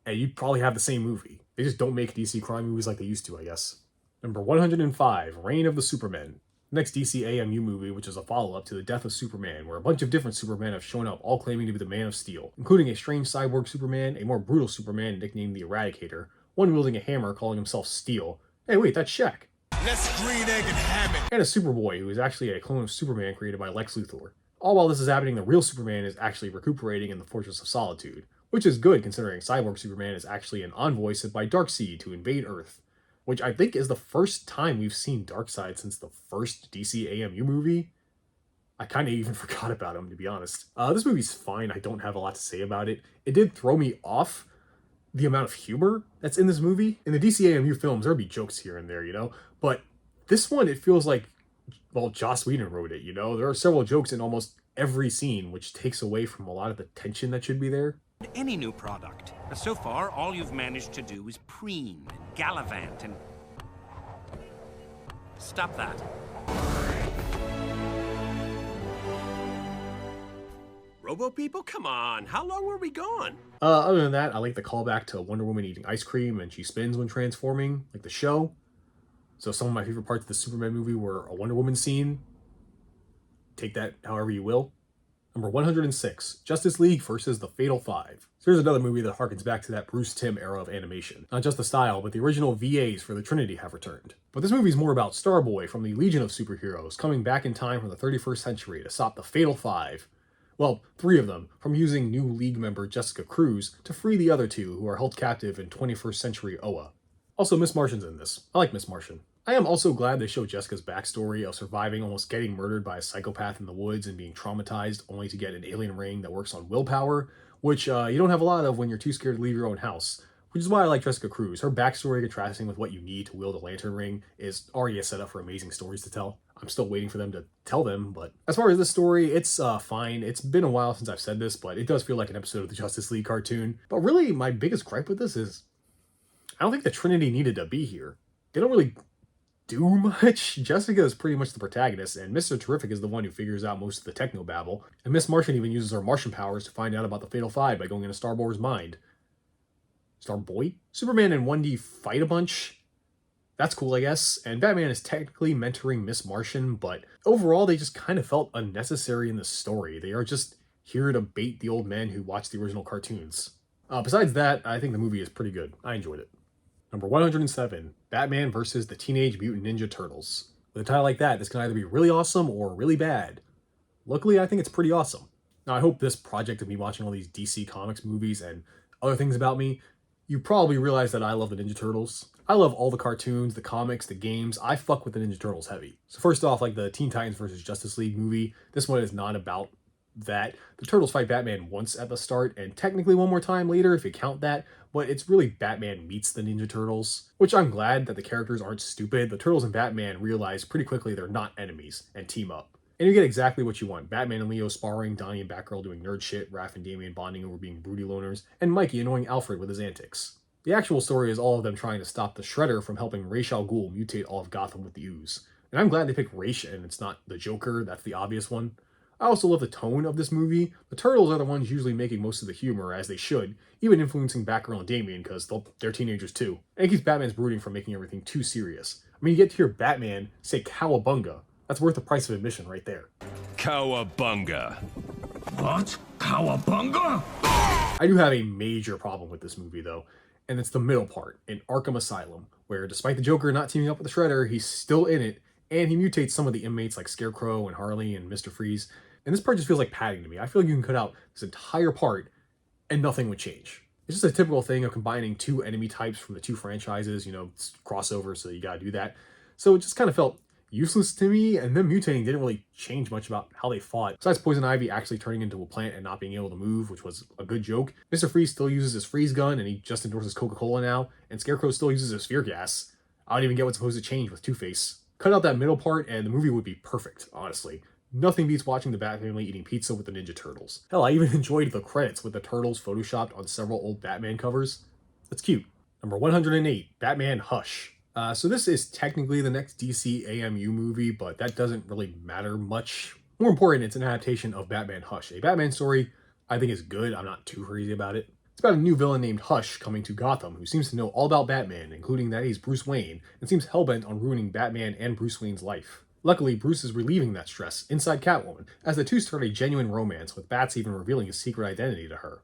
and you'd probably have the same movie. They just don't make DC crime movies like they used to, I guess. Number 105, Reign of the Supermen. Next DC AMU movie, which is a follow-up to The Death of Superman, where a bunch of different Supermen have shown up, all claiming to be the Man of Steel, including a strange cyborg Superman, a more brutal Superman nicknamed the Eradicator, one wielding a hammer calling himself Steel. Hey wait, that's Shaq. Let's green egg and ham it. And a Superboy, who is actually a clone of Superman created by Lex Luthor. All while this is happening, the real Superman is actually recuperating in the Fortress of Solitude, which is good considering Cyborg Superman is actually an envoy sent by Darkseid to invade Earth, which I think is the first time we've seen Darkseid since the first DC AMU movie. I kind of even forgot about him, to be honest. This movie's fine. I don't have a lot to say about it. It did throw me off the amount of humor that's in this movie. In the DC AMU films, there'll be jokes here and there, you know? But this one, it feels like, well, Joss Whedon wrote it, you know? There are several jokes in almost every scene, which takes away from a lot of the tension that should be there. Any new product. So far, all you've managed to do is preen and gallivant and... Stop that. Robo people, come on. How long were we gone? Other than that, I like the callback to Wonder Woman eating ice cream and she spins when transforming, like the show. So some of my favorite parts of the Superman movie were a Wonder Woman scene. Take that however you will. Number 106, Justice League versus the Fatal Five. So here's another movie that harkens back to that Bruce Timm era of animation. Not just the style, but the original VAs for the Trinity have returned. But this movie is more about Starboy from the Legion of Superheroes coming back in time from the 31st century to stop the Fatal Five. Well, 3 of them, from using new League member Jessica Cruz to free the other 2 who are held captive in 21st century Oa. Also, Miss Martian's in this. I like Miss Martian. I am also glad they showed Jessica's backstory of surviving almost getting murdered by a psychopath in the woods and being traumatized only to get an alien ring that works on willpower, which you don't have a lot of when you're too scared to leave your own house. Which is why I like Jessica Cruz. Her backstory contrasting with what you need to wield a lantern ring is already a setup for amazing stories to tell. I'm still waiting for them to tell them, but as far as this story, it's fine. It's been a while since I've said this, but it does feel like an episode of the Justice League cartoon. But really, my biggest gripe with this is I don't think the Trinity needed to be here. They don't really do much. Jessica is pretty much the protagonist, and Mr. Terrific is the one who figures out most of the technobabble. And Miss Martian even uses her Martian powers to find out about the Fatal Five by going into Starboy's mind. Starboy? Superman and 1D fight a bunch. That's cool, I guess. And Batman is technically mentoring Miss Martian, but overall they just kind of felt unnecessary in the story. They are just here to bait the old men who watched the original cartoons. Besides that, I think the movie is pretty good. I enjoyed it. Number 107, Batman versus the Teenage Mutant Ninja Turtles. With a title like that, this can either be really awesome or really bad. Luckily, I think it's pretty awesome. Now, I hope this project of me watching all these DC Comics movies and other things about me, you probably realize that I love the Ninja Turtles. I love all the cartoons, the comics, the games. I fuck with the Ninja Turtles heavy. So first off, like the Teen Titans versus Justice League movie, this one is not about that. The Turtles fight Batman once at the start, and technically one more time later if you count that, but it's really Batman meets the Ninja Turtles, which I'm glad that the characters aren't stupid. The Turtles and Batman realize pretty quickly they're not enemies and team up. And you get exactly what you want. Batman and Leo sparring, Donnie and Batgirl doing nerd shit, Raph and Damian bonding over being broody loners, and Mikey annoying Alfred with his antics. The actual story is all of them trying to stop the Shredder from helping Ra's al Ghul mutate all of Gotham with the ooze. And I'm glad they picked Ra's and it's not the Joker, that's the obvious one. I also love the tone of this movie. The Turtles are the ones usually making most of the humor, as they should, even influencing Batgirl and Damian because they're teenagers too. And it keeps Batman's brooding from making everything too serious. I mean, you get to hear Batman say cowabunga. That's worth the price of admission right there. Cowabunga. What? Cowabunga? I do have a major problem with this movie though, and it's the middle part, in Arkham Asylum, where despite the Joker not teaming up with the Shredder, he's still in it, and he mutates some of the inmates like Scarecrow and Harley and Mr. Freeze. And this part just feels like padding to me. I feel like you can cut out this entire part and nothing would change. It's just a typical thing of combining two enemy types from the two franchises, you know, it's crossover, so you gotta do that. So it just kind of felt useless to me, and them mutating didn't really change much about how they fought. Besides Poison Ivy actually turning into a plant and not being able to move, which was a good joke. Mr. Freeze still uses his freeze gun, and he just endorses Coca-Cola now, and Scarecrow still uses his fear gas. I don't even get what's supposed to change with Two-Face. Cut out that middle part, and the movie would be perfect, honestly. Nothing beats watching the Bat family eating pizza with the Ninja Turtles. Hell, I even enjoyed the credits with the Turtles photoshopped on several old Batman covers. That's cute. Number 108, Batman Hush. So this is technically the next DC AMU movie, but that doesn't really matter much. More important, it's an adaptation of Batman Hush. A Batman story I think is good. I'm not too crazy about it. It's about a new villain named Hush coming to Gotham who seems to know all about Batman, including that he's Bruce Wayne, and seems hellbent on ruining Batman and Bruce Wayne's life. Luckily, Bruce is relieving that stress inside Catwoman, as the two start a genuine romance, with Bats even revealing his secret identity to her.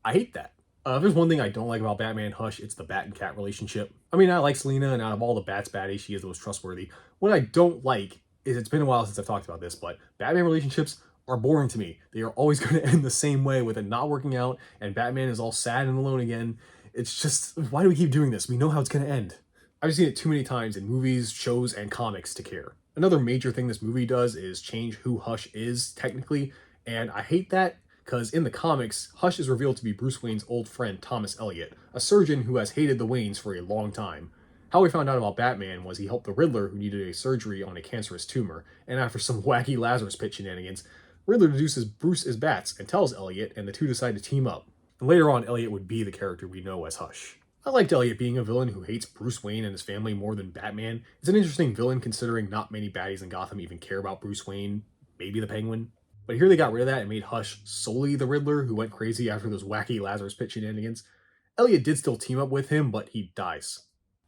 I hate that. If there's one thing I don't like about Batman Hush, it's the Bat and Cat relationship. I mean, I like Selina, and out of all the Bat's baddies, she is the most trustworthy. What I don't like is, it's been a while since I've talked about this, but Batman relationships are boring to me. They are always going to end the same way, with it not working out, and Batman is all sad and alone again. It's just, why do we keep doing this? We know how it's going to end. I've seen it too many times in movies, shows, and comics to care. Another major thing this movie does is change who Hush is, technically, and I hate that, because in the comics, Hush is revealed to be Bruce Wayne's old friend Thomas Elliot, a surgeon who has hated the Waynes for a long time. How we found out about Batman was he helped the Riddler who needed a surgery on a cancerous tumor, and after some wacky Lazarus pit shenanigans, Riddler deduces Bruce is Bats and tells Elliot, and the two decide to team up. And later on, Elliot would be the character we know as Hush. I liked Elliot being a villain who hates Bruce Wayne and his family more than Batman. It's an interesting villain considering not many baddies in Gotham even care about Bruce Wayne, maybe the Penguin. But here they got rid of that and made Hush solely the Riddler who went crazy after those wacky Lazarus pit shenanigans. Elliot did still team up with him, but he dies,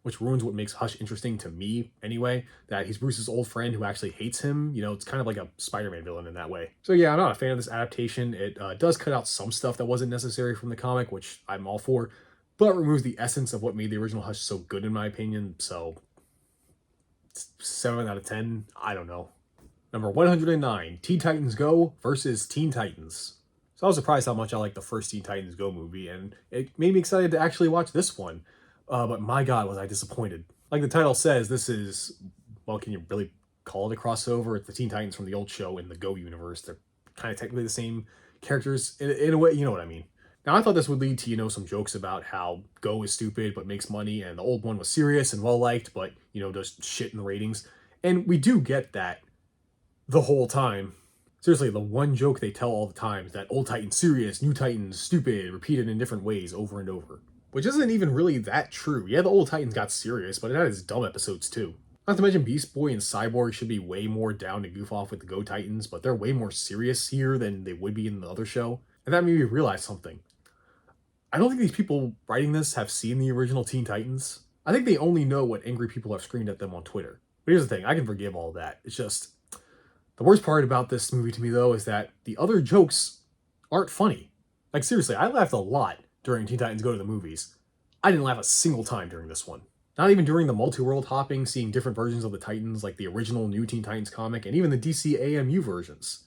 which ruins what makes Hush interesting to me anyway, that he's Bruce's old friend who actually hates him. You know, it's kind of like a Spider-Man villain in that way. So yeah, I'm not a fan of this adaptation. It does cut out some stuff that wasn't necessary from the comic, which I'm all for, but removes the essence of what made the original Hush so good in my opinion, so 7 out of 10, I don't know. Number 109, Teen Titans Go versus Teen Titans. So I was surprised how much I liked the first Teen Titans Go movie, and it made me excited to actually watch this one. But my god, was I disappointed. Like the title says, this is, well, can you really call it a crossover? It's the Teen Titans from the old show in the Go universe. They're kind of technically the same characters in a way, you know what I mean. Now, I thought this would lead to, some jokes about how Go is stupid but makes money, and the old one was serious and well-liked, but, does shit in the ratings. And we do get that the whole time. Seriously, the one joke they tell all the time is that old Titan's serious, new Titan's stupid, repeated in different ways over and over. Which isn't even really that true. Yeah, the old Titans got serious, but it had its dumb episodes too. Not to mention Beast Boy and Cyborg should be way more down to goof off with the Go Titans, but they're way more serious here than they would be in the other show. And that made me realize something. I don't think these people writing this have seen the original Teen Titans. I think they only know what angry people have screamed at them on Twitter. But here's the thing, I can forgive all that. It's just, the worst part about this movie to me though is that the other jokes aren't funny. Like seriously, I laughed a lot during Teen Titans Go to the Movies. I didn't laugh a single time during this one. Not even during the multi-world hopping, seeing different versions of the Titans like the original New Teen Titans comic and even the DC AMU versions.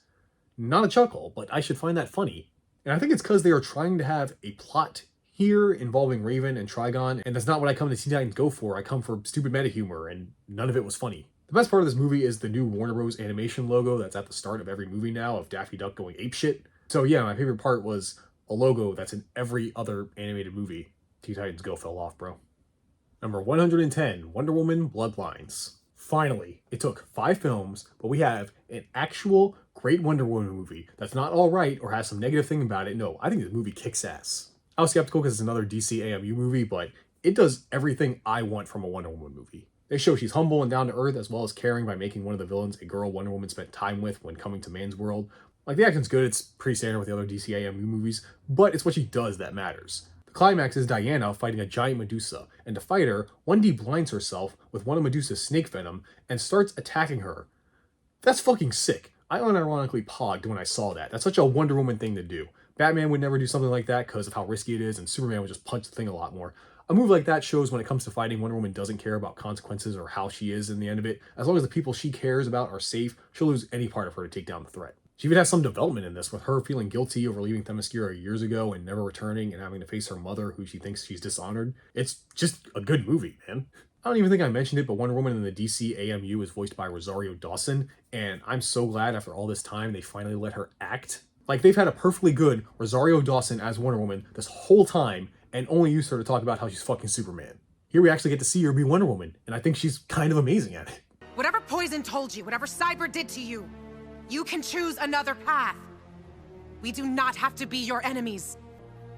Not a chuckle, but I should find that funny. And I think it's because they are trying to have a plot here involving Raven and Trigon, and that's not what I come to Teen Titans Go for. I come for stupid meta humor, and none of it was funny. The best part of this movie is the new Warner Bros. Animation logo that's at the start of every movie now of Daffy Duck going apeshit. So yeah, my favorite part was a logo that's in every other animated movie. Teen Titans Go fell off, bro. Number 110, Wonder Woman Bloodlines. Finally, it took 5 films, but we have an actual great Wonder Woman movie that's not all right or has some negative thing about it. No, I think this movie kicks ass. I was skeptical because it's another DC AMU movie, but it does everything I want from a Wonder Woman movie. They show she's humble and down to earth as well as caring by making one of the villains a girl Wonder Woman spent time with when coming to man's world. Like, the action's good, it's pretty standard with the other DC AMU movies, but it's what she does that matters. The climax is Diana fighting a giant Medusa, and to fight her, 1D blinds herself with one of Medusa's snake venom and starts attacking her. That's fucking sick. I unironically pogged when I saw that. That's such a Wonder Woman thing to do. Batman would never do something like that because of how risky it is, and Superman would just punch the thing a lot more. A move like that shows when it comes to fighting, Wonder Woman doesn't care about consequences or how she is in the end of it. As long as the people she cares about are safe, she'll lose any part of her to take down the threat. She even has some development in this, with her feeling guilty over leaving Themyscira years ago and never returning and having to face her mother, who she thinks she's dishonored. It's just a good movie, man. I don't even think I mentioned it, but Wonder Woman in the DC AMU is voiced by Rosario Dawson, and I'm so glad after all this time they finally let her act. Like, they've had a perfectly good Rosario Dawson as Wonder Woman this whole time and only used her to talk about how she's fucking Superman. Here we actually get to see her be Wonder Woman, and I think she's kind of amazing at it. Whatever Poison told you, whatever Cyber did to you, you can choose another path. We do not have to be your enemies.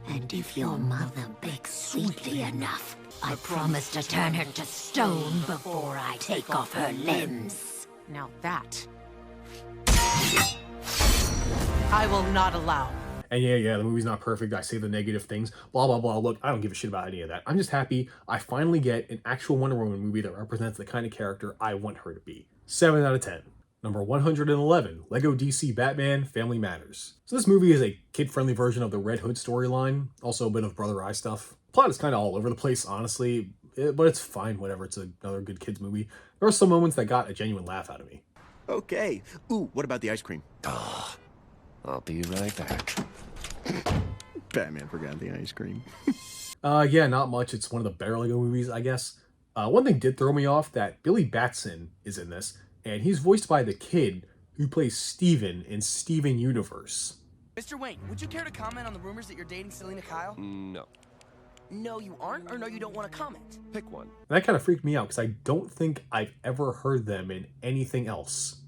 And if your mother begs sweetly enough, I promise to turn her to stone before I take off her limbs. Now that I will not allow. And yeah, the movie's not perfect. I say the negative things, blah, blah, blah. Look, I don't give a shit about any of that. I'm just happy I finally get an actual Wonder Woman movie that represents the kind of character I want her to be. 7 out of 10. Number 111, Lego DC Batman Family Matters. So this movie is a kid-friendly version of the Red Hood storyline, also a bit of Brother Eye stuff. Plot is kind of all over the place, honestly, but it's fine, whatever. It's another good kids movie. There are some moments that got a genuine laugh out of me. Okay. Ooh, what about the ice cream? I'll be right back. Batman forgot the ice cream. Yeah, not much. It's one of the better Lego movies, I guess. One thing did throw me off, that Billy Batson is in this, and he's voiced by the kid who plays Steven in Steven Universe. Mr. Wayne, would you care to comment on the rumors that you're dating Selena Kyle? No. No, you aren't, or no, you don't want to comment? Pick one. And that kind of freaked me out because I don't think I've ever heard them in anything else.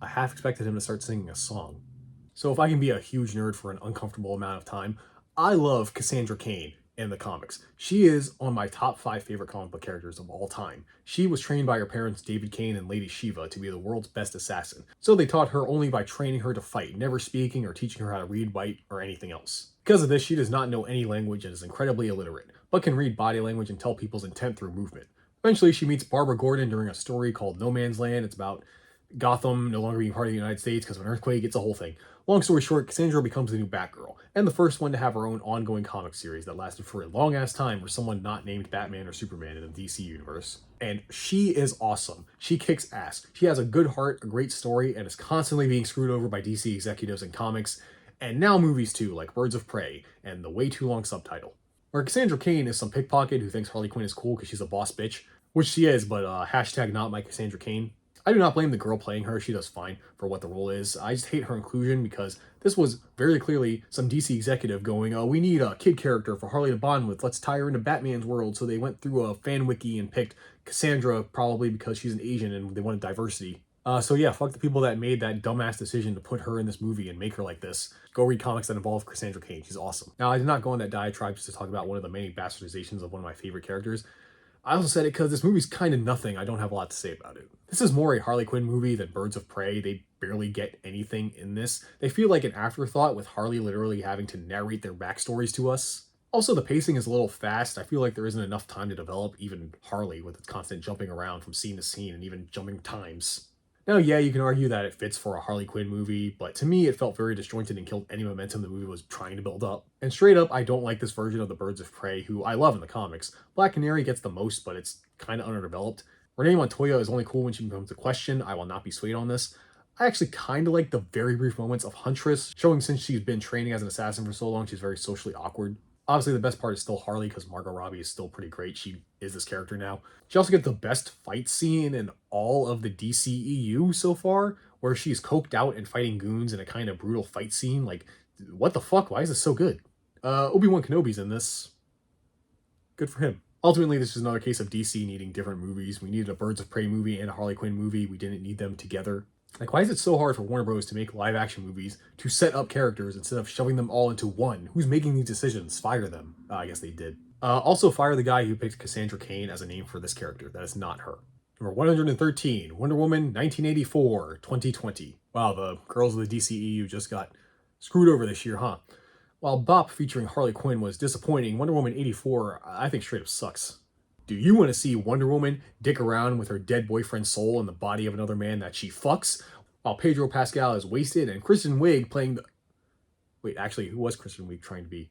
I half expected him to start singing a song. So if I can be a huge nerd for an uncomfortable amount of time, I love Cassandra Cain in the comics. She is on my top 5 favorite comic book characters of all time. She was trained by her parents David Cain and Lady Shiva to be the world's best assassin. So they taught her only by training her to fight, never speaking or teaching her how to read, write, or anything else. Because of this, she does not know any language and is incredibly illiterate, but can read body language and tell people's intent through movement. Eventually, she meets Barbara Gordon during a story called No Man's Land. It's about Gotham no longer being part of the United States because of an earthquake. It's a whole thing. Long story short, Cassandra becomes the new Batgirl, and the first one to have her own ongoing comic series that lasted for a long-ass time for someone not named Batman or Superman in the DC universe. And she is awesome. She kicks ass. She has a good heart, a great story, and is constantly being screwed over by DC executives and comics, and now movies too, like Birds of Prey and the way too long subtitle. Or Cassandra Cain is some pickpocket who thinks Harley Quinn is cool because she's a boss bitch, which she is, but hashtag not my Cassandra Cain. I do not blame the girl playing her, she does fine for what the role is. I just hate her inclusion because this was very clearly some DC executive going, oh, we need a kid character for Harley to bond with, let's tie her into Batman's world. So they went through a fan wiki and picked Cassandra probably because she's an Asian and they wanted diversity. So yeah, fuck the people that made that dumbass decision to put her in this movie and make her like this. Go read comics that involve Cassandra Cain, she's awesome. Now, I did not go on that diatribe just to talk about one of the many bastardizations of one of my favorite characters. I also said it because this movie's kind of nothing. I don't have a lot to say about it. This is more a Harley Quinn movie than Birds of Prey. They barely get anything in this. They feel like an afterthought with Harley literally having to narrate their backstories to us. Also, the pacing is a little fast. I feel like there isn't enough time to develop even Harley with its constant jumping around from scene to scene and even jumping times. Now, yeah, you can argue that it fits for a Harley Quinn movie, but to me, it felt very disjointed and killed any momentum the movie was trying to build up. And straight up, I don't like this version of the Birds of Prey, who I love in the comics. Black Canary gets the most, but it's kind of underdeveloped. Renee Montoya is only cool when she becomes a question. I will not be swayed on this. I actually kind of like the very brief moments of Huntress, showing since she's been training as an assassin for so long, she's very socially awkward. Obviously, the best part is still Harley because Margot Robbie is still pretty great. She is this character now. She also gets the best fight scene in all of the DCEU so far, where she's coked out and fighting goons in a kind of brutal fight scene. Like, what the fuck? Why is this so good? Obi-Wan Kenobi's in this. Good for him. Ultimately, this is another case of DC needing different movies. We needed a Birds of Prey movie and a Harley Quinn movie. We didn't need them together. Like, why is it so hard for Warner Bros. To make live-action movies to set up characters instead of shoving them all into one? Who's making these decisions? Fire them. I guess they did. Also, fire the guy who picked Cassandra Cain as a name for this character. That is not her. Number 113, Wonder Woman 1984, 2020. Wow, the girls of the DCEU just got screwed over this year, huh? While Bop featuring Harley Quinn was disappointing, Wonder Woman 84, I think straight up sucks. Do you want to see Wonder Woman dick around with her dead boyfriend's soul in the body of another man that she fucks, while Pedro Pascal is wasted and Kristen Wiig playing the... Wait, actually, who was Kristen Wiig trying to be?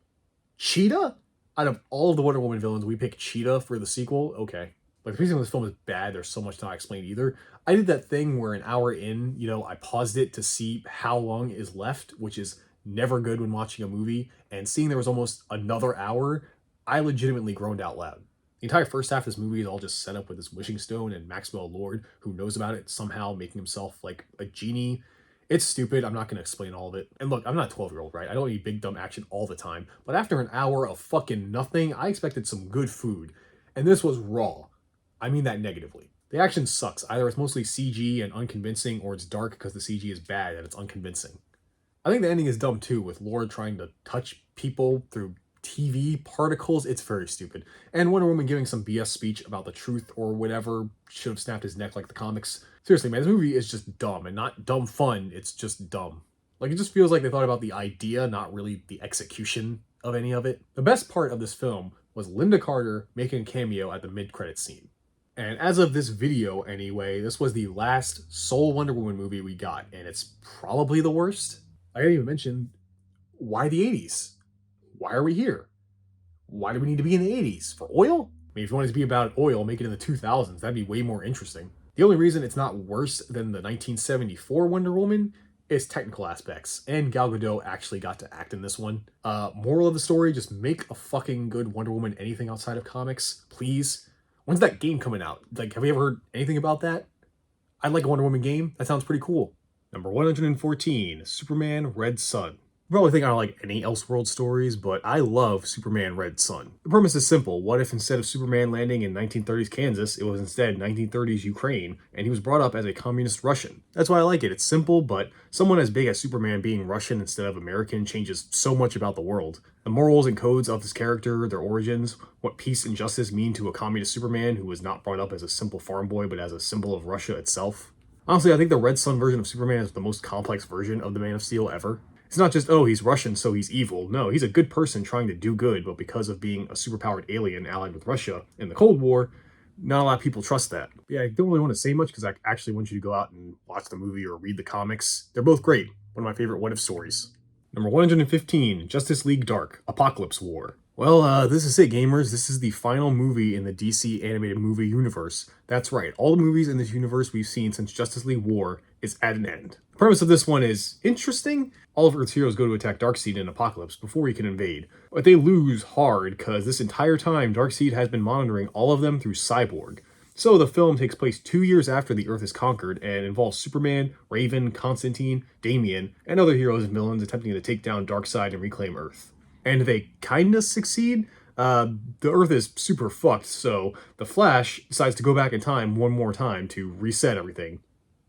Cheetah? Out of all of the Wonder Woman villains, we picked Cheetah for the sequel? Okay. But the pacing of this film is bad. There's so much to not explain either. I did that thing where an hour in, I paused it to see how long is left, which is never good when watching a movie. And seeing there was almost another hour, I legitimately groaned out loud. The entire first half of this movie is all just set up with this wishing stone and Maxwell Lord, who knows about it, somehow making himself like a genie. It's stupid. I'm not going to explain all of it. And look, I'm not a 12-year-old, right? I don't need big dumb action all the time. But after an hour of fucking nothing, I expected some good food. And this was raw. I mean that negatively. The action sucks. Either it's mostly CG and unconvincing, or it's dark because the CG is bad and it's unconvincing. I think the ending is dumb too, with Lord trying to touch people through TV particles. It's very stupid. And Wonder Woman giving some BS speech about the truth or whatever, should have snapped his neck like the comics. Seriously, man, this movie is just dumb, and not dumb fun, it's just dumb. Like, it just feels like they thought about the idea, not really the execution of any of it. The best part of this film was Linda Carter making a cameo at the mid-credits scene. And as of this video anyway, this was the last sole Wonder Woman movie we got, and it's probably the worst. I didn't even mention, why the 80s? Why are we here? Why do we need to be in the 80s? For oil? I mean, if you wanted to be about oil, make it in the 2000s. That'd be way more interesting. The only reason it's not worse than the 1974 Wonder Woman is technical aspects, and Gal Gadot actually got to act in this one. Moral of the story, just make a fucking good Wonder Woman anything outside of comics, please. When's that game coming out? Like, have you ever heard anything about that? I'd like a Wonder Woman game. That sounds pretty cool. Number 114, Superman Red Sun. You probably think I don't like any Elseworld stories, but I love Superman Red Sun. The premise is simple. What if instead of Superman landing in 1930s Kansas, it was instead 1930s Ukraine, and he was brought up as a communist Russian? That's why I like it. It's simple, but someone as big as Superman being Russian instead of American changes so much about the world. The morals and codes of this character, their origins, what peace and justice mean to a communist Superman who was not brought up as a simple farm boy, but as a symbol of Russia itself. Honestly, I think the Red Sun version of Superman is the most complex version of the Man of Steel ever. It's not just, oh, he's Russian, so he's evil. No, he's a good person trying to do good, but because of being a superpowered alien allied with Russia in the Cold War, not a lot of people trust that. Yeah, I don't really want to say much because I actually want you to go out and watch the movie or read the comics. They're both great. One of my favorite what-if stories. Number 115, Justice League Dark, Apocalypse War. Well, this is it, gamers. This is the final movie in the DC animated movie universe. That's right, all the movies in this universe we've seen since Justice League War is at an end. The premise of this one is interesting. All of Earth's heroes go to attack Darkseid in Apocalypse before he can invade. But they lose hard, because this entire time, Darkseid has been monitoring all of them through Cyborg. So the film takes place 2 years after the Earth is conquered and involves Superman, Raven, Constantine, Damian, and other heroes and villains attempting to take down Darkseid and reclaim Earth. And they kinda succeed. The Earth is super fucked, so the Flash decides to go back in time one more time to reset everything.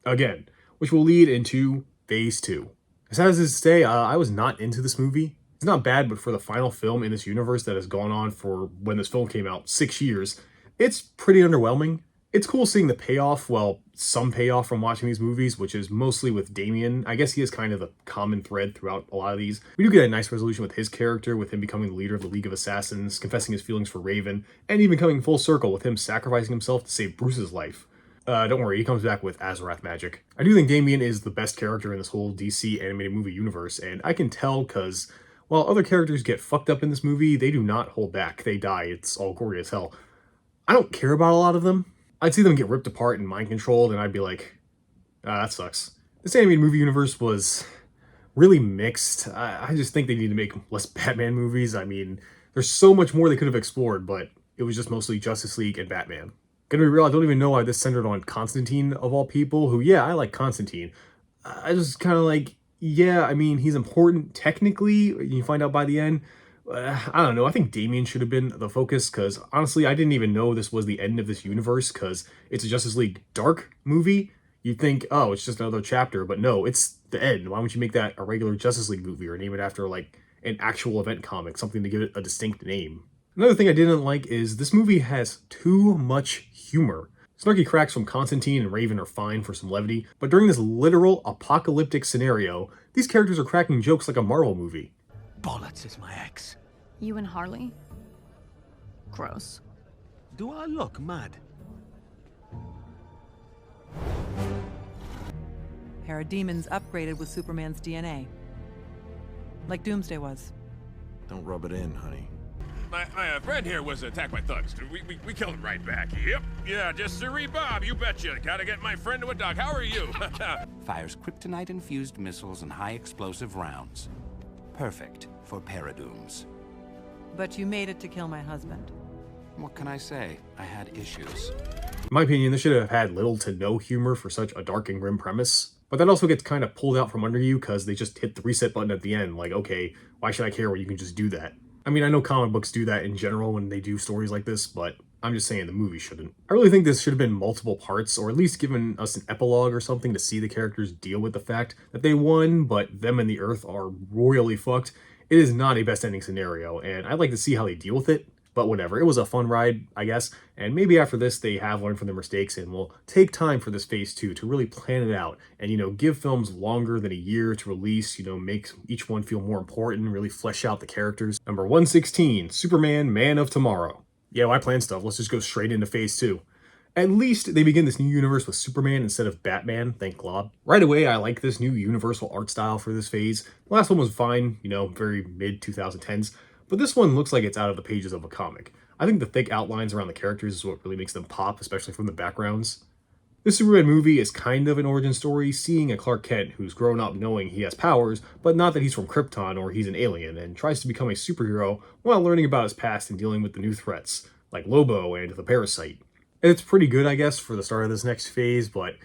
Again, which will lead into Phase 2. As sad as it is to say, I was not into this movie. It's not bad, but for the final film in this universe that has gone on for, when this film came out, 6 years, it's pretty underwhelming. It's cool seeing the payoff, well, some payoff from watching these movies, which is mostly with Damian. I guess he is kind of the common thread throughout a lot of these. We do get a nice resolution with his character, with him becoming the leader of the League of Assassins, confessing his feelings for Raven, and even coming full circle with him sacrificing himself to save Bruce's life. Don't worry, he comes back with Azarath magic. I do think Damian is the best character in this whole DC animated movie universe, and I can tell because while other characters get fucked up in this movie, they do not hold back. They die. It's all gory as hell. I don't care about a lot of them. I'd see them get ripped apart and mind-controlled, and I'd be like, that sucks. This animated movie universe was really mixed. I just think they need to make less Batman movies. I mean, there's so much more they could have explored, but it was just mostly Justice League and Batman. Gonna be real, I don't even know why this centered on Constantine, of all people, who, yeah, I like Constantine. I just kind of like, yeah, I mean, he's important technically, you find out by the end. I don't know, I think Damian should have been the focus, because honestly, I didn't even know this was the end of this universe, because it's a Justice League Dark movie. You'd think, oh, it's just another chapter, but no, it's the end. Why don't you make that a regular Justice League movie, or name it after, like, an actual event comic, something to give it a distinct name. Another thing I didn't like is this movie has too much humor. Snarky cracks from Constantine and Raven are fine for some levity, but during this literal apocalyptic scenario, these characters are cracking jokes like a Marvel movie. Bullets is my ex. You and Harley? Gross. Do I look mad? Parademons upgraded with Superman's DNA. Like Doomsday was. Don't rub it in, honey. My friend here was attacked by thugs. We killed him right back. Yep. Yeah, just Siree Bob, you betcha. Gotta get my friend to a doc. How are you? Fires kryptonite-infused missiles and high-explosive rounds. Perfect for paradooms. But you made it to kill my husband. What can I say? I had issues. In my opinion, this should have had little to no humor for such a dark and grim premise. But that also gets kind of pulled out from under you because they just hit the reset button at the end. Like, okay, why should I care when you can just do that? I mean, I know comic books do that in general when they do stories like this, but I'm just saying the movie shouldn't. I really think this should have been multiple parts, or at least given us an epilogue or something to see the characters deal with the fact that they won, but them and the Earth are royally fucked. It is not a best ending scenario, and I'd like to see how they deal with it. But whatever, it was a fun ride, I guess, and maybe after this they have learned from their mistakes and will take time for this phase 2 to really plan it out and, give films longer than a year to release, make each one feel more important, really flesh out the characters. Number 116, Superman, Man of Tomorrow. Yeah, why plan stuff? Let's just go straight into phase 2. At least they begin this new universe with Superman instead of Batman, thank God. Right away, I like this new universal art style for this phase. The last one was fine, very mid-2010s. But this one looks like it's out of the pages of a comic. I think the thick outlines around the characters is what really makes them pop, especially from the backgrounds. This Superman movie is kind of an origin story, seeing a Clark Kent who's grown up knowing he has powers, but not that he's from Krypton or he's an alien, and tries to become a superhero while learning about his past and dealing with the new threats, like Lobo and the Parasite. And it's pretty good, I guess, for the start of this next phase, but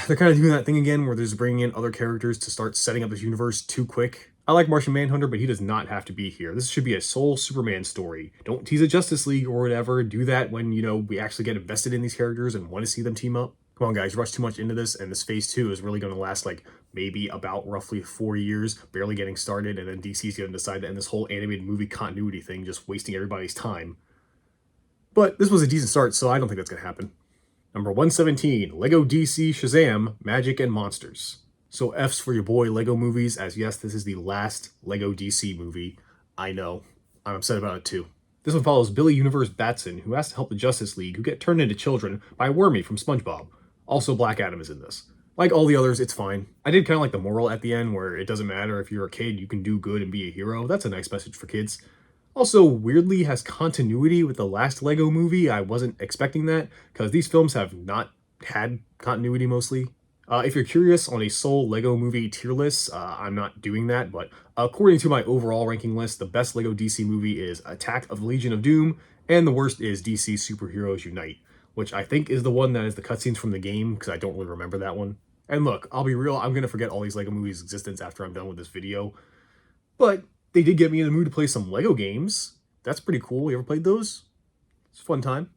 they're kind of doing that thing again where they're just bringing in other characters to start setting up this universe too quick. I like Martian Manhunter, but he does not have to be here. This should be a sole Superman story. Don't tease a Justice League or whatever. Do that when, we actually get invested in these characters and want to see them team up. Come on, guys, you rush too much into this, and this phase 2 is really going to last, maybe about roughly 4 years, barely getting started, and then DC's going to decide to end this whole animated movie continuity thing, just wasting everybody's time. But this was a decent start, so I don't think that's going to happen. Number 117, Lego DC Shazam, Magic and Monsters. So F's for your boy Lego Movies, as yes, this is the last Lego DC movie. I know. I'm upset about it too. This one follows Billy Universe Batson, who has to help the Justice League, who get turned into children by Wormy from SpongeBob. Also, Black Adam is in this. Like all the others, it's fine. I did kind of like the moral at the end, where it doesn't matter if you're a kid, you can do good and be a hero. That's a nice message for kids. Also, weirdly has continuity with the last Lego movie. I wasn't expecting that, because these films have not had continuity mostly. If you're curious on a sole Lego movie tier list, I'm not doing that, but according to my overall ranking list, the best Lego DC movie is Attack of the Legion of Doom, and the worst is DC Superheroes Unite, which I think is the one that is the cutscenes from the game, because I don't really remember that one. And look, I'll be real, I'm going to forget all these Lego movies' existence after I'm done with this video, but they did get me in the mood to play some Lego games. That's pretty cool. You ever played those? It's a fun time.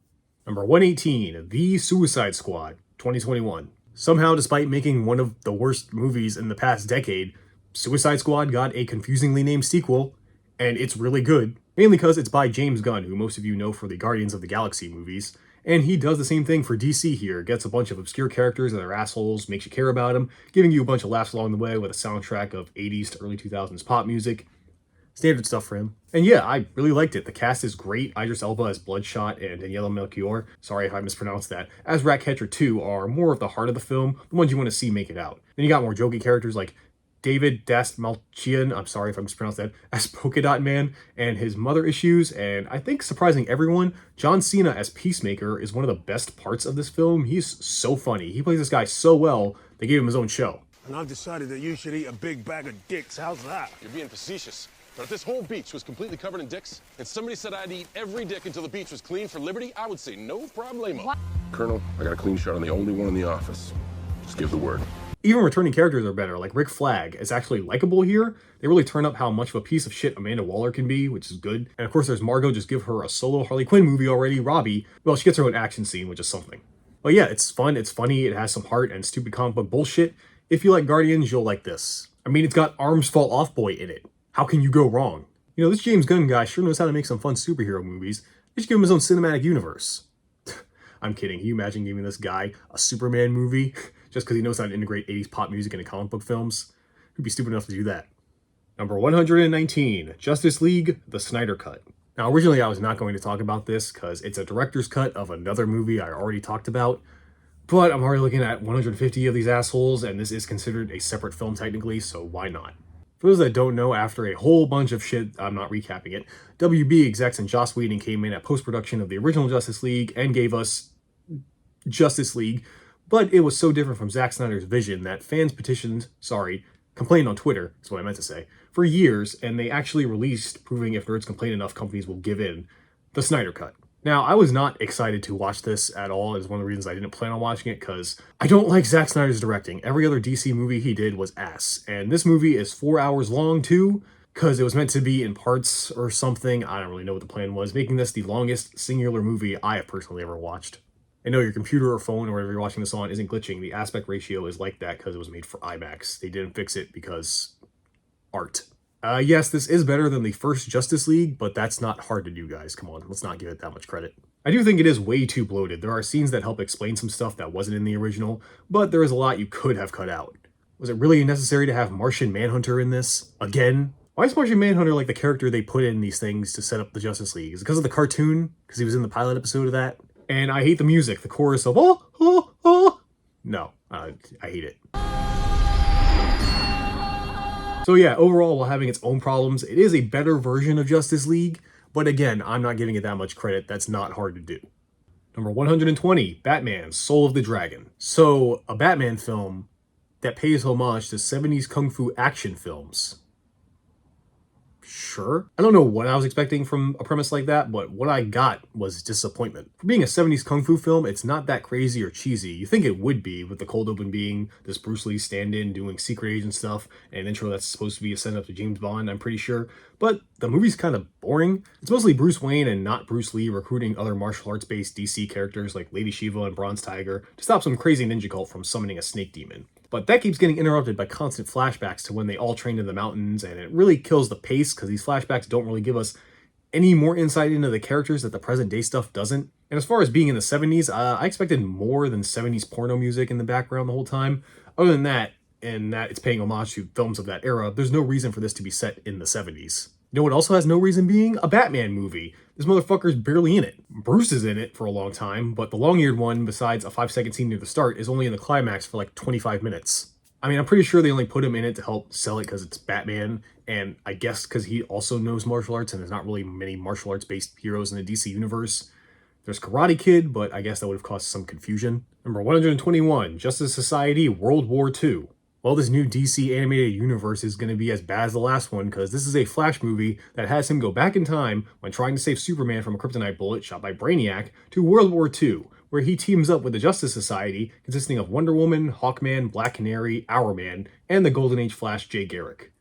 Number 118, The Suicide Squad, 2021. Somehow, despite making one of the worst movies in the past decade, Suicide Squad got a confusingly named sequel, and it's really good. Mainly because it's by James Gunn, who most of you know for the Guardians of the Galaxy movies. And he does the same thing for DC here. Gets a bunch of obscure characters that are assholes, makes you care about them, giving you a bunch of laughs along the way with a soundtrack of 80s to early 2000s pop music. Standard stuff for him. And yeah, I really liked it. The cast is great. Idris Elba as Bloodshot and Daniela Melchior, sorry if I mispronounced that, as Ratcatcher 2 are more of the heart of the film, the ones you want to see make it out. Then you got more jokey characters like David Dastmalchian, I'm sorry if I mispronounced that, as Polka Dot Man and his mother issues, and I think surprising everyone, John Cena as Peacemaker is one of the best parts of this film. He's so funny. He plays this guy so well, they gave him his own show. And I've decided that you should eat a big bag of dicks. How's that? You're being facetious. But if this whole beach was completely covered in dicks, and somebody said I'd eat every dick until the beach was clean for liberty, I would say no problemo. What? Colonel, I got a clean shot on the only one in the office. Just give the word. Even returning characters are better, like Rick Flag is actually likable here. They really turn up how much of a piece of shit Amanda Waller can be, which is good. And of course there's Margot, just give her a solo Harley Quinn movie already, Robbie. Well, she gets her own action scene, which is something. But yeah, it's fun, it's funny, it has some heart and stupid comic book bullshit. If you like Guardians, you'll like this. I mean, it's got Arms Fall Off Boy in it. How can you go wrong? You know, this James Gunn guy sure knows how to make some fun superhero movies. They should give him his own cinematic universe. I'm kidding. Can you imagine giving this guy a Superman movie just because he knows how to integrate 80s pop music into comic book films? Who'd be stupid enough to do that? Number 119, Justice League, The Snyder Cut. Now, originally I was not going to talk about this because it's a director's cut of another movie I already talked about, but I'm already looking at 150 of these assholes, and this is considered a separate film technically, so why not? For those that don't know, after a whole bunch of shit, I'm not recapping it, WB execs and Joss Whedon came in at post-production of the original Justice League and gave us Justice League, but it was so different from Zack Snyder's vision that fans complained on Twitter, is what I meant to say, for years, and they actually released, proving if nerds complain enough, companies will give in, the Snyder Cut. Now, I was not excited to watch this at all. It's one of the reasons I didn't plan on watching it, because I don't like Zack Snyder's directing. Every other DC movie he did was ass. And this movie is 4 hours long, too, because it was meant to be in parts or something. I don't really know what the plan was, making this the longest singular movie I have personally ever watched. I know your computer or phone or whatever you're watching this on isn't glitching. The aspect ratio is like that because it was made for IMAX. They didn't fix it because art. Yes, this is better than the first Justice League, but that's not hard to do, guys. Come on, let's not give it that much credit. I do think it is way too bloated. There are scenes that help explain some stuff that wasn't in the original, but there is a lot you could have cut out. Was it really necessary to have Martian Manhunter in this? Again? Why is Martian Manhunter like the character they put in these things to set up the Justice League? Is it because of the cartoon? Because he was in the pilot episode of that? And I hate the music, the chorus of, oh, oh, oh. No, I hate it. So yeah, overall, while having its own problems, it is a better version of Justice League, but again, I'm not giving it that much credit. That's not hard to do. Number 120, Batman, Soul of the Dragon. So, a Batman film that pays homage to 70s kung fu action films. Sure. I don't know what I was expecting from a premise like that, but what I got was disappointment. For being a 70s kung fu film, it's not that crazy or cheesy. You think it would be, with the cold open being this Bruce Lee stand-in doing secret agent stuff, and an intro that's supposed to be a send-up to James Bond, I'm pretty sure. But the movie's kind of boring. It's mostly Bruce Wayne and not Bruce Lee recruiting other martial arts-based DC characters like Lady Shiva and Bronze Tiger to stop some crazy ninja cult from summoning a snake demon. But that keeps getting interrupted by constant flashbacks to when they all trained in the mountains, and it really kills the pace because these flashbacks don't really give us any more insight into the characters that the present day stuff doesn't. And as far as being in the 70s, I expected more than 70s porno music in the background the whole time. Other than that, and that it's paying homage to films of that era, there's no reason for this to be set in the 70s. You know what also has no reason being? A Batman movie. This motherfucker's barely in it. Bruce is in it for a long time, but the long-eared one, besides a 5-second scene near the start, is only in the climax for like 25 minutes. I mean, I'm pretty sure they only put him in it to help sell it because it's Batman, and I guess because he also knows martial arts, and there's not really many martial arts-based heroes in the DC universe. There's Karate Kid, but I guess that would have caused some confusion. Number 121, Justice Society World War II. Well, this new DC animated universe is going to be as bad as the last one, because this is a Flash movie that has him go back in time when trying to save Superman from a kryptonite bullet shot by Brainiac to World War II, where he teams up with the Justice Society, consisting of Wonder Woman, Hawkman, Black Canary, Hourman, and the Golden Age Flash Jay Garrick.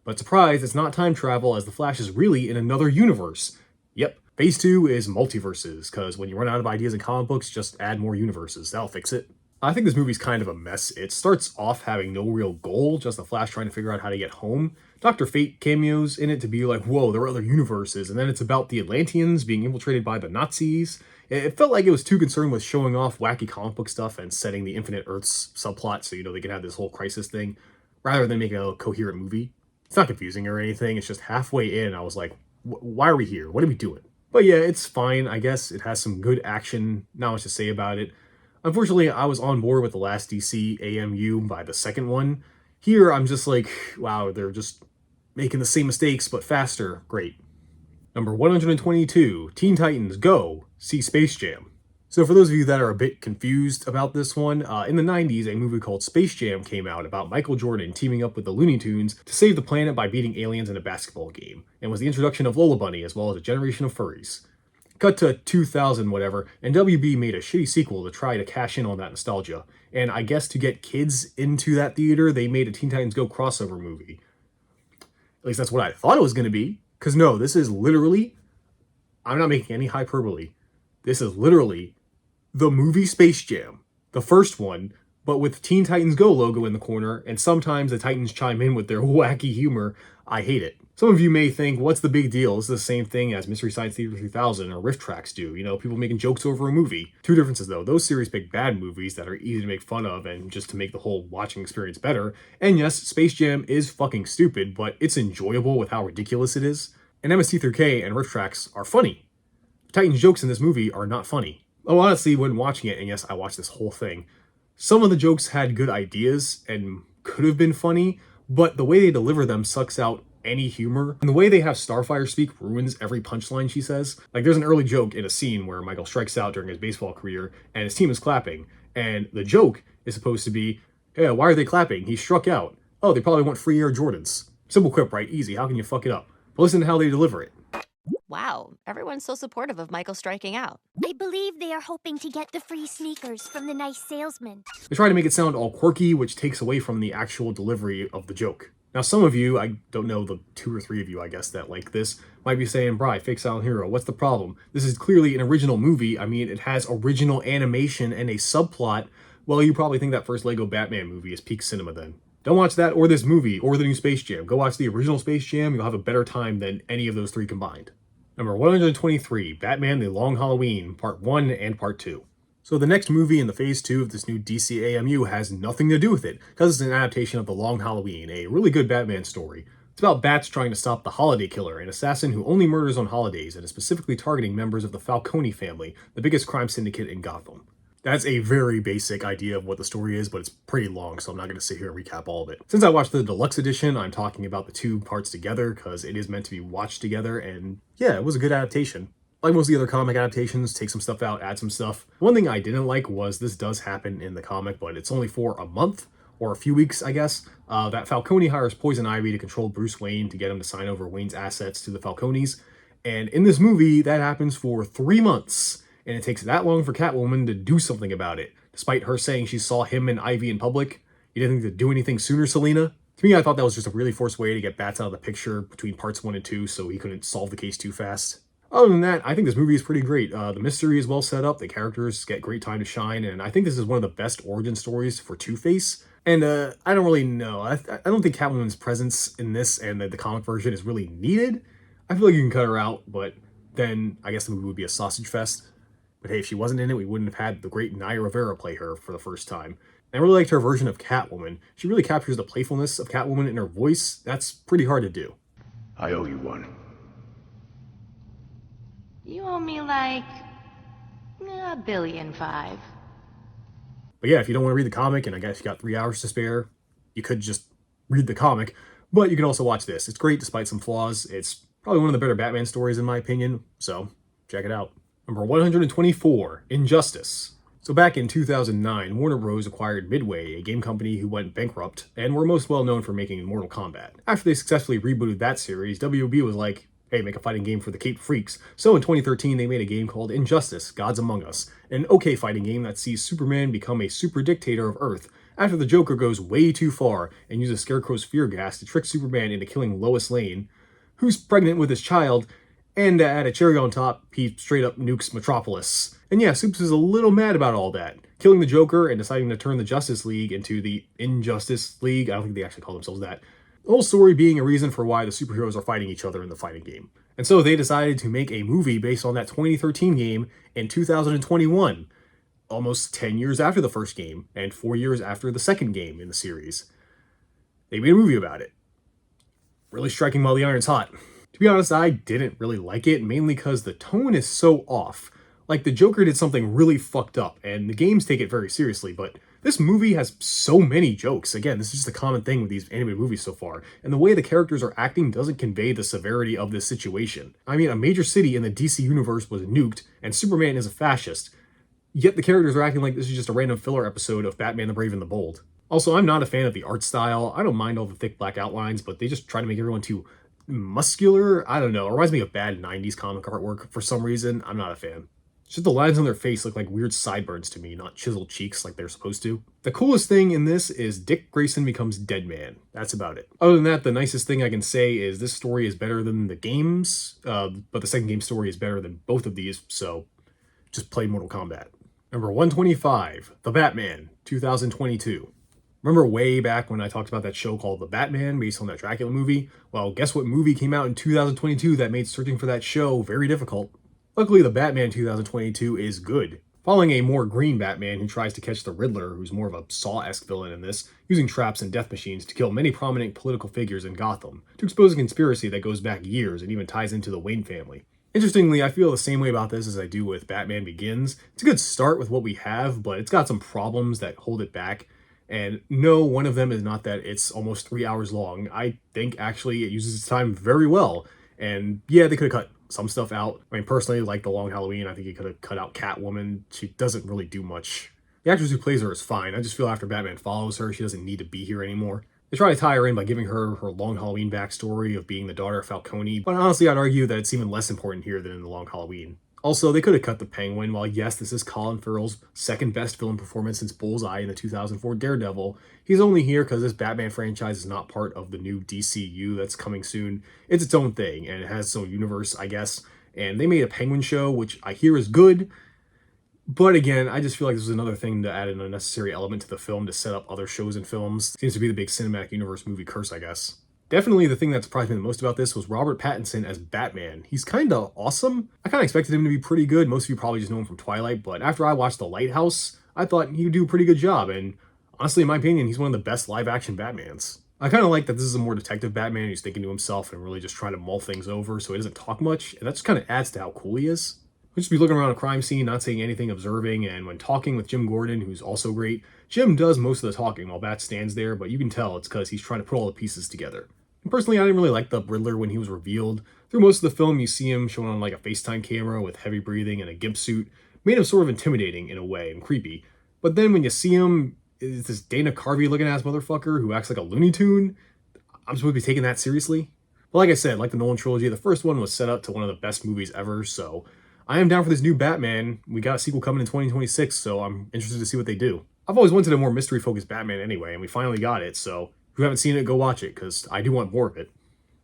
But surprise, it's not time travel, as the Flash is really in another universe. Yep, Phase 2 is multiverses, because when you run out of ideas in comic books, just add more universes. That'll fix it. I think this movie's kind of a mess. It starts off having no real goal, just the Flash trying to figure out how to get home. Dr. Fate cameos in it to be like, whoa, there are other universes, and then it's about the Atlanteans being infiltrated by the Nazis. It felt like it was too concerned with showing off wacky comic book stuff and setting the Infinite Earths subplot so, they can have this whole crisis thing, rather than making a coherent movie. It's not confusing or anything, it's just halfway in, I was like, why are we here? What are we doing? But yeah, it's fine, I guess. It has some good action, not much to say about it. Unfortunately, I was on board with the last DC AMU by the second one. Here, I'm just like, wow, they're just making the same mistakes, but faster. Great. Number 122, Teen Titans Go! See Space Jam. So for those of you that are a bit confused about this one, in the 90s, a movie called Space Jam came out about Michael Jordan teaming up with the Looney Tunes to save the planet by beating aliens in a basketball game, and was the introduction of Lola Bunny as well as a generation of furries. Cut to 2000 whatever, and WB made a shitty sequel to try to cash in on that nostalgia, and I guess to get kids into that theater, they made a Teen Titans Go crossover movie. At least that's what I thought it was going to be, because no, this is literally, I'm not making any hyperbole, this is literally the movie Space Jam, the first one, but with Teen Titans Go logo in the corner, and sometimes the Titans chime in with their wacky humor. I hate it. Some of you may think, what's the big deal? It's the same thing as Mystery Science Theater 3000 or Riff Tracks do, people making jokes over a movie. Two differences though, those series pick bad movies that are easy to make fun of and just to make the whole watching experience better, and yes, Space Jam is fucking stupid, but it's enjoyable with how ridiculous it is. And MST3K and Riff Tracks are funny. Titans jokes in this movie are not funny. Oh, honestly, when watching it, and yes, I watched this whole thing, some of the jokes had good ideas and could have been funny, but the way they deliver them sucks out any humor. And the way they have Starfire speak ruins every punchline she says. Like, there's an early joke in a scene where Michael strikes out during his baseball career, and his team is clapping, and the joke is supposed to be, hey, why are they clapping? He struck out. Oh, they probably want free Air Jordans. Simple quip, right? Easy. How can you fuck it up? But listen to how they deliver it. Wow, everyone's so supportive of Michael striking out. I believe they are hoping to get the free sneakers from the nice salesman. They try to make it sound all quirky, which takes away from the actual delivery of the joke. Now, some of you, I don't know, the 2 or 3 of you, I guess, that like this, might be saying, Bri, fake silent hero, what's the problem? This is clearly an original movie. I mean, it has original animation and a subplot. Well, you probably think that first Lego Batman movie is peak cinema then. Don't watch that or this movie or the new Space Jam. Go watch the original Space Jam. You'll have a better time than any of those 3 combined. Number 123, Batman The Long Halloween, Part 1 and Part 2. So the next movie in the Phase 2 of this new DC AMU has nothing to do with it, because it's an adaptation of The Long Halloween, a really good Batman story. It's about Bats trying to stop the Holiday Killer, an assassin who only murders on holidays and is specifically targeting members of the Falcone family, the biggest crime syndicate in Gotham. That's a very basic idea of what the story is, but it's pretty long, so I'm not going to sit here and recap all of it. Since I watched the deluxe edition, I'm talking about the 2 parts together, because it is meant to be watched together, and yeah, it was a good adaptation. Like most of the other comic adaptations, take some stuff out, add some stuff. One thing I didn't like was this does happen in the comic, but it's only for a month, or a few weeks, I guess. That Falcone hires Poison Ivy to control Bruce Wayne to get him to sign over Wayne's assets to the Falcones, and in this movie, that happens for 3 months. And it takes that long for Catwoman to do something about it, despite her saying she saw him and Ivy in public. You didn't think to do anything sooner, Selena? To me, I thought that was just a really forced way to get Bats out of the picture between parts 1 and 2 so he couldn't solve the case too fast. Other than that, I think this movie is pretty great. The mystery is well set up, the characters get great time to shine, and I think this is one of the best origin stories for Two-Face. And I don't really know. I don't think Catwoman's presence in this and the comic version is really needed. I feel like you can cut her out, but then I guess the movie would be a sausage fest. But hey, if she wasn't in it, we wouldn't have had the great Naya Rivera play her for the first time. And I really liked her version of Catwoman. She really captures the playfulness of Catwoman in her voice. That's pretty hard to do. I owe you one. You owe me like $1.5 billion. But yeah, if you don't want to read the comic, and I guess you got 3 hours to spare, you could just read the comic, but you can also watch this. It's great despite some flaws. It's probably one of the better Batman stories in my opinion, so check it out. Number 124, Injustice. So back in 2009, Warner Bros. Acquired Midway, a game company who went bankrupt and were most well known for making Mortal Kombat. After they successfully rebooted that series, WB was like, hey, make a fighting game for the Cape Freaks. So in 2013, they made a game called Injustice, Gods Among Us, an okay fighting game that sees Superman become a super dictator of Earth after the Joker goes way too far and uses Scarecrow's fear gas to trick Superman into killing Lois Lane, who's pregnant with his child, and to add a cherry on top, he straight up nukes Metropolis. And yeah, Supes is a little mad about all that, killing the Joker and deciding to turn the Justice League into the Injustice League. I don't think they actually call themselves that. The whole story being a reason for why the superheroes are fighting each other in the fighting game. And so they decided to make a movie based on that 2013 game in 2021, almost 10 years after the first game, and 4 years after the second game in the series. They made a movie about it. Really striking while the iron's hot. To be honest, I didn't really like it, mainly because the tone is so off. Like, the Joker did something really fucked up, and the games take it very seriously, but this movie has so many jokes. Again, this is just a common thing with these animated movies so far, and the way the characters are acting doesn't convey the severity of this situation. I mean, a major city in the DC universe was nuked, and Superman is a fascist, yet the characters are acting like this is just a random filler episode of Batman the Brave and the Bold. Also, I'm not a fan of the art style. I don't mind all the thick black outlines, but they just try to make everyone too muscular. I don't know, it reminds me of bad 90s comic artwork for some reason. I'm not a fan. Just the lines on their face look like weird sideburns to me, not chiseled cheeks like they're supposed to. The coolest thing in this is Dick Grayson becomes Deadman. That's about it. Other than that, the nicest thing I can say is this story is better than the games, but the second game story is better than both of these, so just play Mortal Kombat. Number 125, The Batman, 2022. Remember way back when I talked about that show called The Batman based on that Dracula movie? Well, guess what movie came out in 2022 that made searching for that show very difficult? Luckily, The Batman 2022 is good, following a more green Batman who tries to catch the Riddler, who's more of a Saw-esque villain in this, using traps and death machines to kill many prominent political figures in Gotham, to expose a conspiracy that goes back years and even ties into the Wayne family. Interestingly, I feel the same way about this as I do with Batman Begins. It's a good start with what we have, but it's got some problems that hold it back. And no, one of them is not that it's almost 3 hours long. I think actually it uses its time very well. And yeah, they could have cut some stuff out. I mean, personally, like The Long Halloween, I think he could have cut out Catwoman. She doesn't really do much. The actress who plays her is fine. I just feel after Batman follows her, she doesn't need to be here anymore. They try to tie her in by giving her her Long Halloween backstory of being the daughter of Falcone, but honestly, I'd argue that it's even less important here than in The Long Halloween. Also, they could have cut the Penguin. While yes, this is Colin Farrell's second best villain performance since Bullseye in the 2004 Daredevil, he's only here because this Batman franchise is not part of the new DCU that's coming soon. It's its own thing, and it has its own universe, I guess. And they made a Penguin show, which I hear is good, but again, I just feel like this is another thing to add an unnecessary element to the film to set up other shows and films. Seems to be the big cinematic universe movie curse, I guess. Definitely the thing that surprised me the most about this was Robert Pattinson as Batman. He's kinda awesome. I kinda expected him to be pretty good. Most of you probably just know him from Twilight, but after I watched The Lighthouse, I thought he would do a pretty good job, and honestly, in my opinion, he's one of the best live-action Batmans. I kinda like that this is a more detective Batman who's thinking to himself and really just trying to mull things over so he doesn't talk much, and that just kinda adds to how cool he is. He'll just be looking around a crime scene, not saying anything, observing, and when talking with Jim Gordon, who's also great, Jim does most of the talking while Bat stands there, but you can tell it's because he's trying to put all the pieces together. And personally, I didn't really like the Riddler when he was revealed. Through most of the film, you see him shown on like a FaceTime camera with heavy breathing and a gimp suit, made him sort of intimidating in a way and creepy. But then when you see him, it's this Dana Carvey looking ass motherfucker who acts like a Looney Tune. I'm supposed to be taking that seriously? But like I said, like the Nolan trilogy, the first one was set up to one of the best movies ever, so I am down for this new Batman. We got a sequel coming in 2026, so I'm interested to see what they do. I've always wanted a more mystery-focused Batman anyway, and we finally got it, so if you haven't seen it, go watch it, because I do want more of it.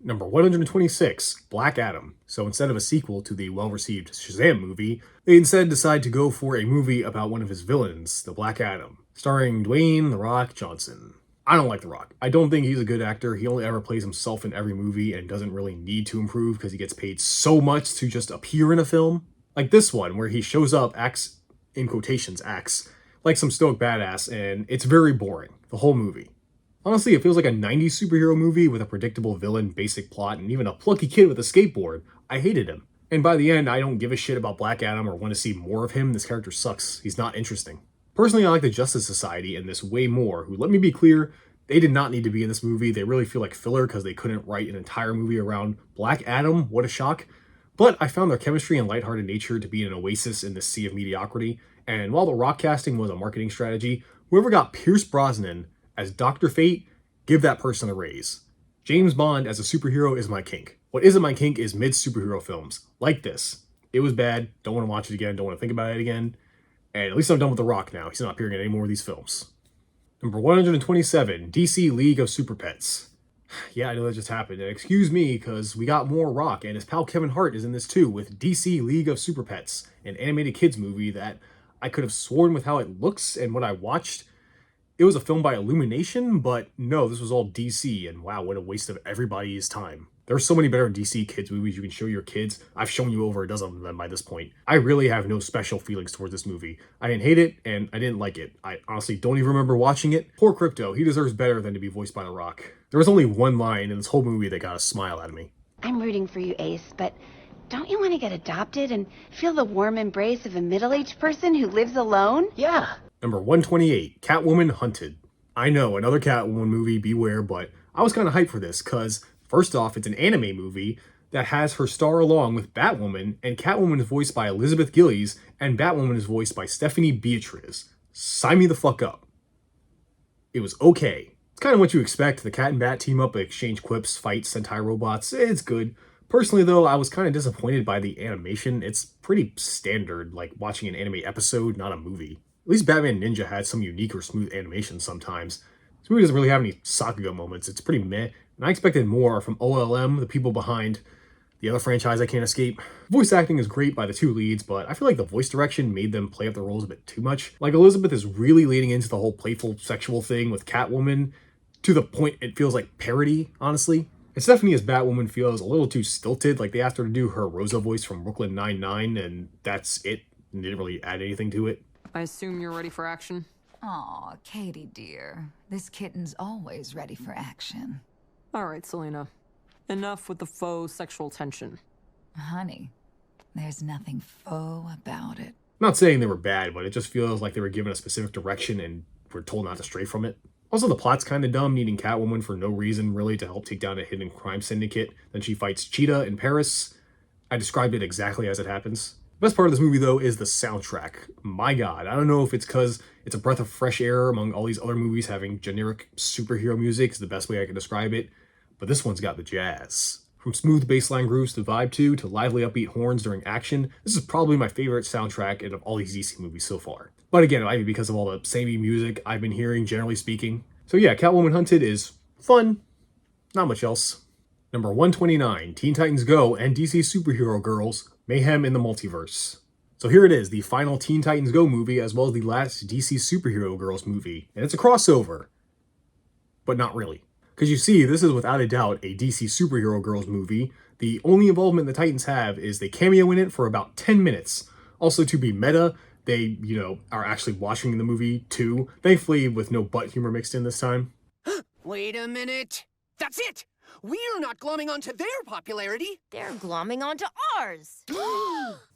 Number 126, Black Adam. So instead of a sequel to the well-received Shazam movie, they instead decide to go for a movie about one of his villains, the Black Adam, starring Dwayne "The Rock" Johnson. I don't like The Rock. I don't think he's a good actor. He only ever plays himself in every movie and doesn't really need to improve because he gets paid so much to just appear in a film. Like this one, where he shows up, acts, in quotations, acts, like some stoic badass, and it's very boring, the whole movie. Honestly, it feels like a 90s superhero movie with a predictable villain, basic plot, and even a plucky kid with a skateboard. I hated him. And by the end, I don't give a shit about Black Adam or want to see more of him. This character sucks. He's not interesting. Personally, I like the Justice Society in this way more, who, let me be clear, They did not need to be in this movie. They really feel like filler because they couldn't write an entire movie around Black Adam. What a shock. But I found their chemistry and lighthearted nature to be an oasis in this sea of mediocrity. And while the Rock casting was a marketing strategy, whoever got Pierce Brosnan as Dr. Fate, give that person a raise. James Bond as a superhero is my kink. What isn't my kink is mid-superhero films, like this. It was bad, don't want to watch it again, don't want to think about it again. And at least I'm done with The Rock now. He's not appearing in any more of these films. Number 127, DC League of Super Pets. Yeah, I know that just happened. And excuse me, because we got more Rock, and his pal Kevin Hart is in this too, with DC League of Super Pets, an animated kids movie that I could have sworn with how it looks and what I watched, it was a film by Illumination, but no, this was all DC, and wow, what a waste of everybody's time. There are so many better DC kids movies you can show your kids. I've shown you over a dozen of them by this point. I really have no special feelings towards this movie. I didn't hate it, and I didn't like it. I honestly don't even remember watching it. Poor Crypto, he deserves better than to be voiced by The Rock. There was only one line in this whole movie that got a smile out of me. I'm rooting for you, Ace, but don't you want to get adopted and feel the warm embrace of a middle-aged person who lives alone? Yeah. Number 128, Catwoman Hunted. I know, another Catwoman movie, beware, but I was kind of hyped for this, because first off, it's an anime movie that has her star along with Batwoman, and Catwoman is voiced by Elizabeth Gillies, and Batwoman is voiced by Stephanie Beatriz. Sign me the fuck up. It was okay. It's kind of what you expect. The Cat and Bat team up, exchange quips, fight Sentai robots. It's good. Personally, though, I was kind of disappointed by the animation. It's pretty standard, like watching an anime episode, not a movie. At least Batman Ninja had some unique or smooth animation sometimes. This movie doesn't really have any Sakuga moments. It's pretty meh, and I expected more from OLM, the people behind the other franchise I can't escape. Voice acting is great by the two leads, but I feel like the voice direction made them play up their roles a bit too much. Like, Elizabeth is really leaning into the whole playful sexual thing with Catwoman, to the point it feels like parody, honestly. And Stephanie as Batwoman feels a little too stilted, like they asked her to do her Rosa voice from Brooklyn Nine-Nine, and that's it. And didn't really add anything to it. I assume you're ready for action? Aw, Katie dear. This kitten's always ready for action. All right, Selena. Enough with the faux sexual tension. Honey, there's nothing faux about it. I'm not saying they were bad, but it just feels like they were given a specific direction and were told not to stray from it. Also, the plot's kind of dumb, needing Catwoman for no reason, really, to help take down a hidden crime syndicate. Then she fights Cheetah in Paris. I described it exactly as it happens. The best part of this movie, though, is the soundtrack. My god, I don't know if it's because it's a breath of fresh air among all these other movies having generic superhero music is the best way I can describe it, but this one's got the jazz. From smooth bassline grooves to vibe to lively upbeat horns during action, this is probably my favorite soundtrack out of all these DC movies so far. But again, it might be because of all the samey music I've been hearing, generally speaking. So yeah, Catwoman Hunted is fun, not much else. Number 129, Teen Titans Go and DC Superhero Girls, Mayhem in the Multiverse. So here it is, the final Teen Titans Go movie, as well as the last DC Superhero Girls movie. And it's a crossover, but not really. Because you see, this is without a doubt a DC Superhero Girls movie. The only involvement the Titans have is they cameo in it for about 10 minutes. Also, to be meta, they, are actually watching the movie too. Thankfully, with no butt humor mixed in this time. Wait a minute. That's it! We're not glomming onto their popularity. They're glomming onto ours.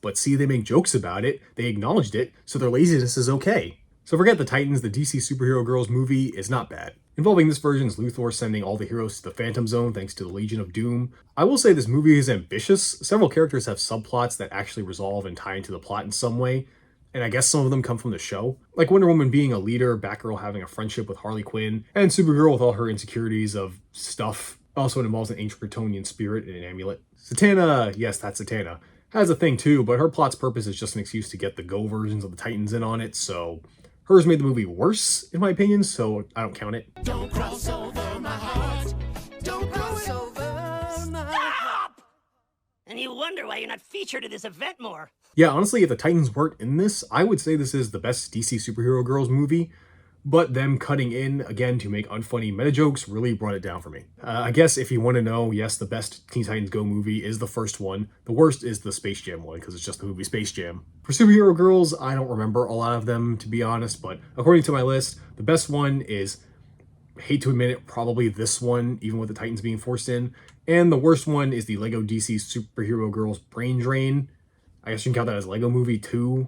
But see, they make jokes about it, they acknowledged it, so their laziness is okay. So forget the Titans, the DC Superhero Girls movie is not bad. Involving this version is Luthor sending all the heroes to the Phantom Zone thanks to the Legion of Doom. I will say this movie is ambitious. Several characters have subplots that actually resolve and tie into the plot in some way, and I guess some of them come from the show. Like Wonder Woman being a leader, Batgirl having a friendship with Harley Quinn, and Supergirl with all her insecurities of stuff. Also, it involves an ancient Kryptonian spirit and an amulet. Zatanna, yes, that's Zatanna, has a thing too, but her plot's purpose is just an excuse to get the Go versions of the Titans in on it, so hers made the movie worse, in my opinion, so I don't count it. Don't cross over my heart. Don't cross over my heart. And you wonder why you're not featured at this event more. Yeah, honestly, if the Titans weren't in this, I would say this is the best DC Superhero Girls movie, but them cutting in, again, to make unfunny meta jokes really brought it down for me. I guess if you want to know, yes, the best Teen Titans Go movie is the first one. The worst is the Space Jam one, because it's just the movie Space Jam. For Superhero Girls, I don't remember a lot of them, to be honest, but according to my list, the best one is, hate to admit it, probably this one, even with the Titans being forced in. And the worst one is the Lego DC Superhero Girls Brain Drain. I guess you can count that as Lego Movie 2.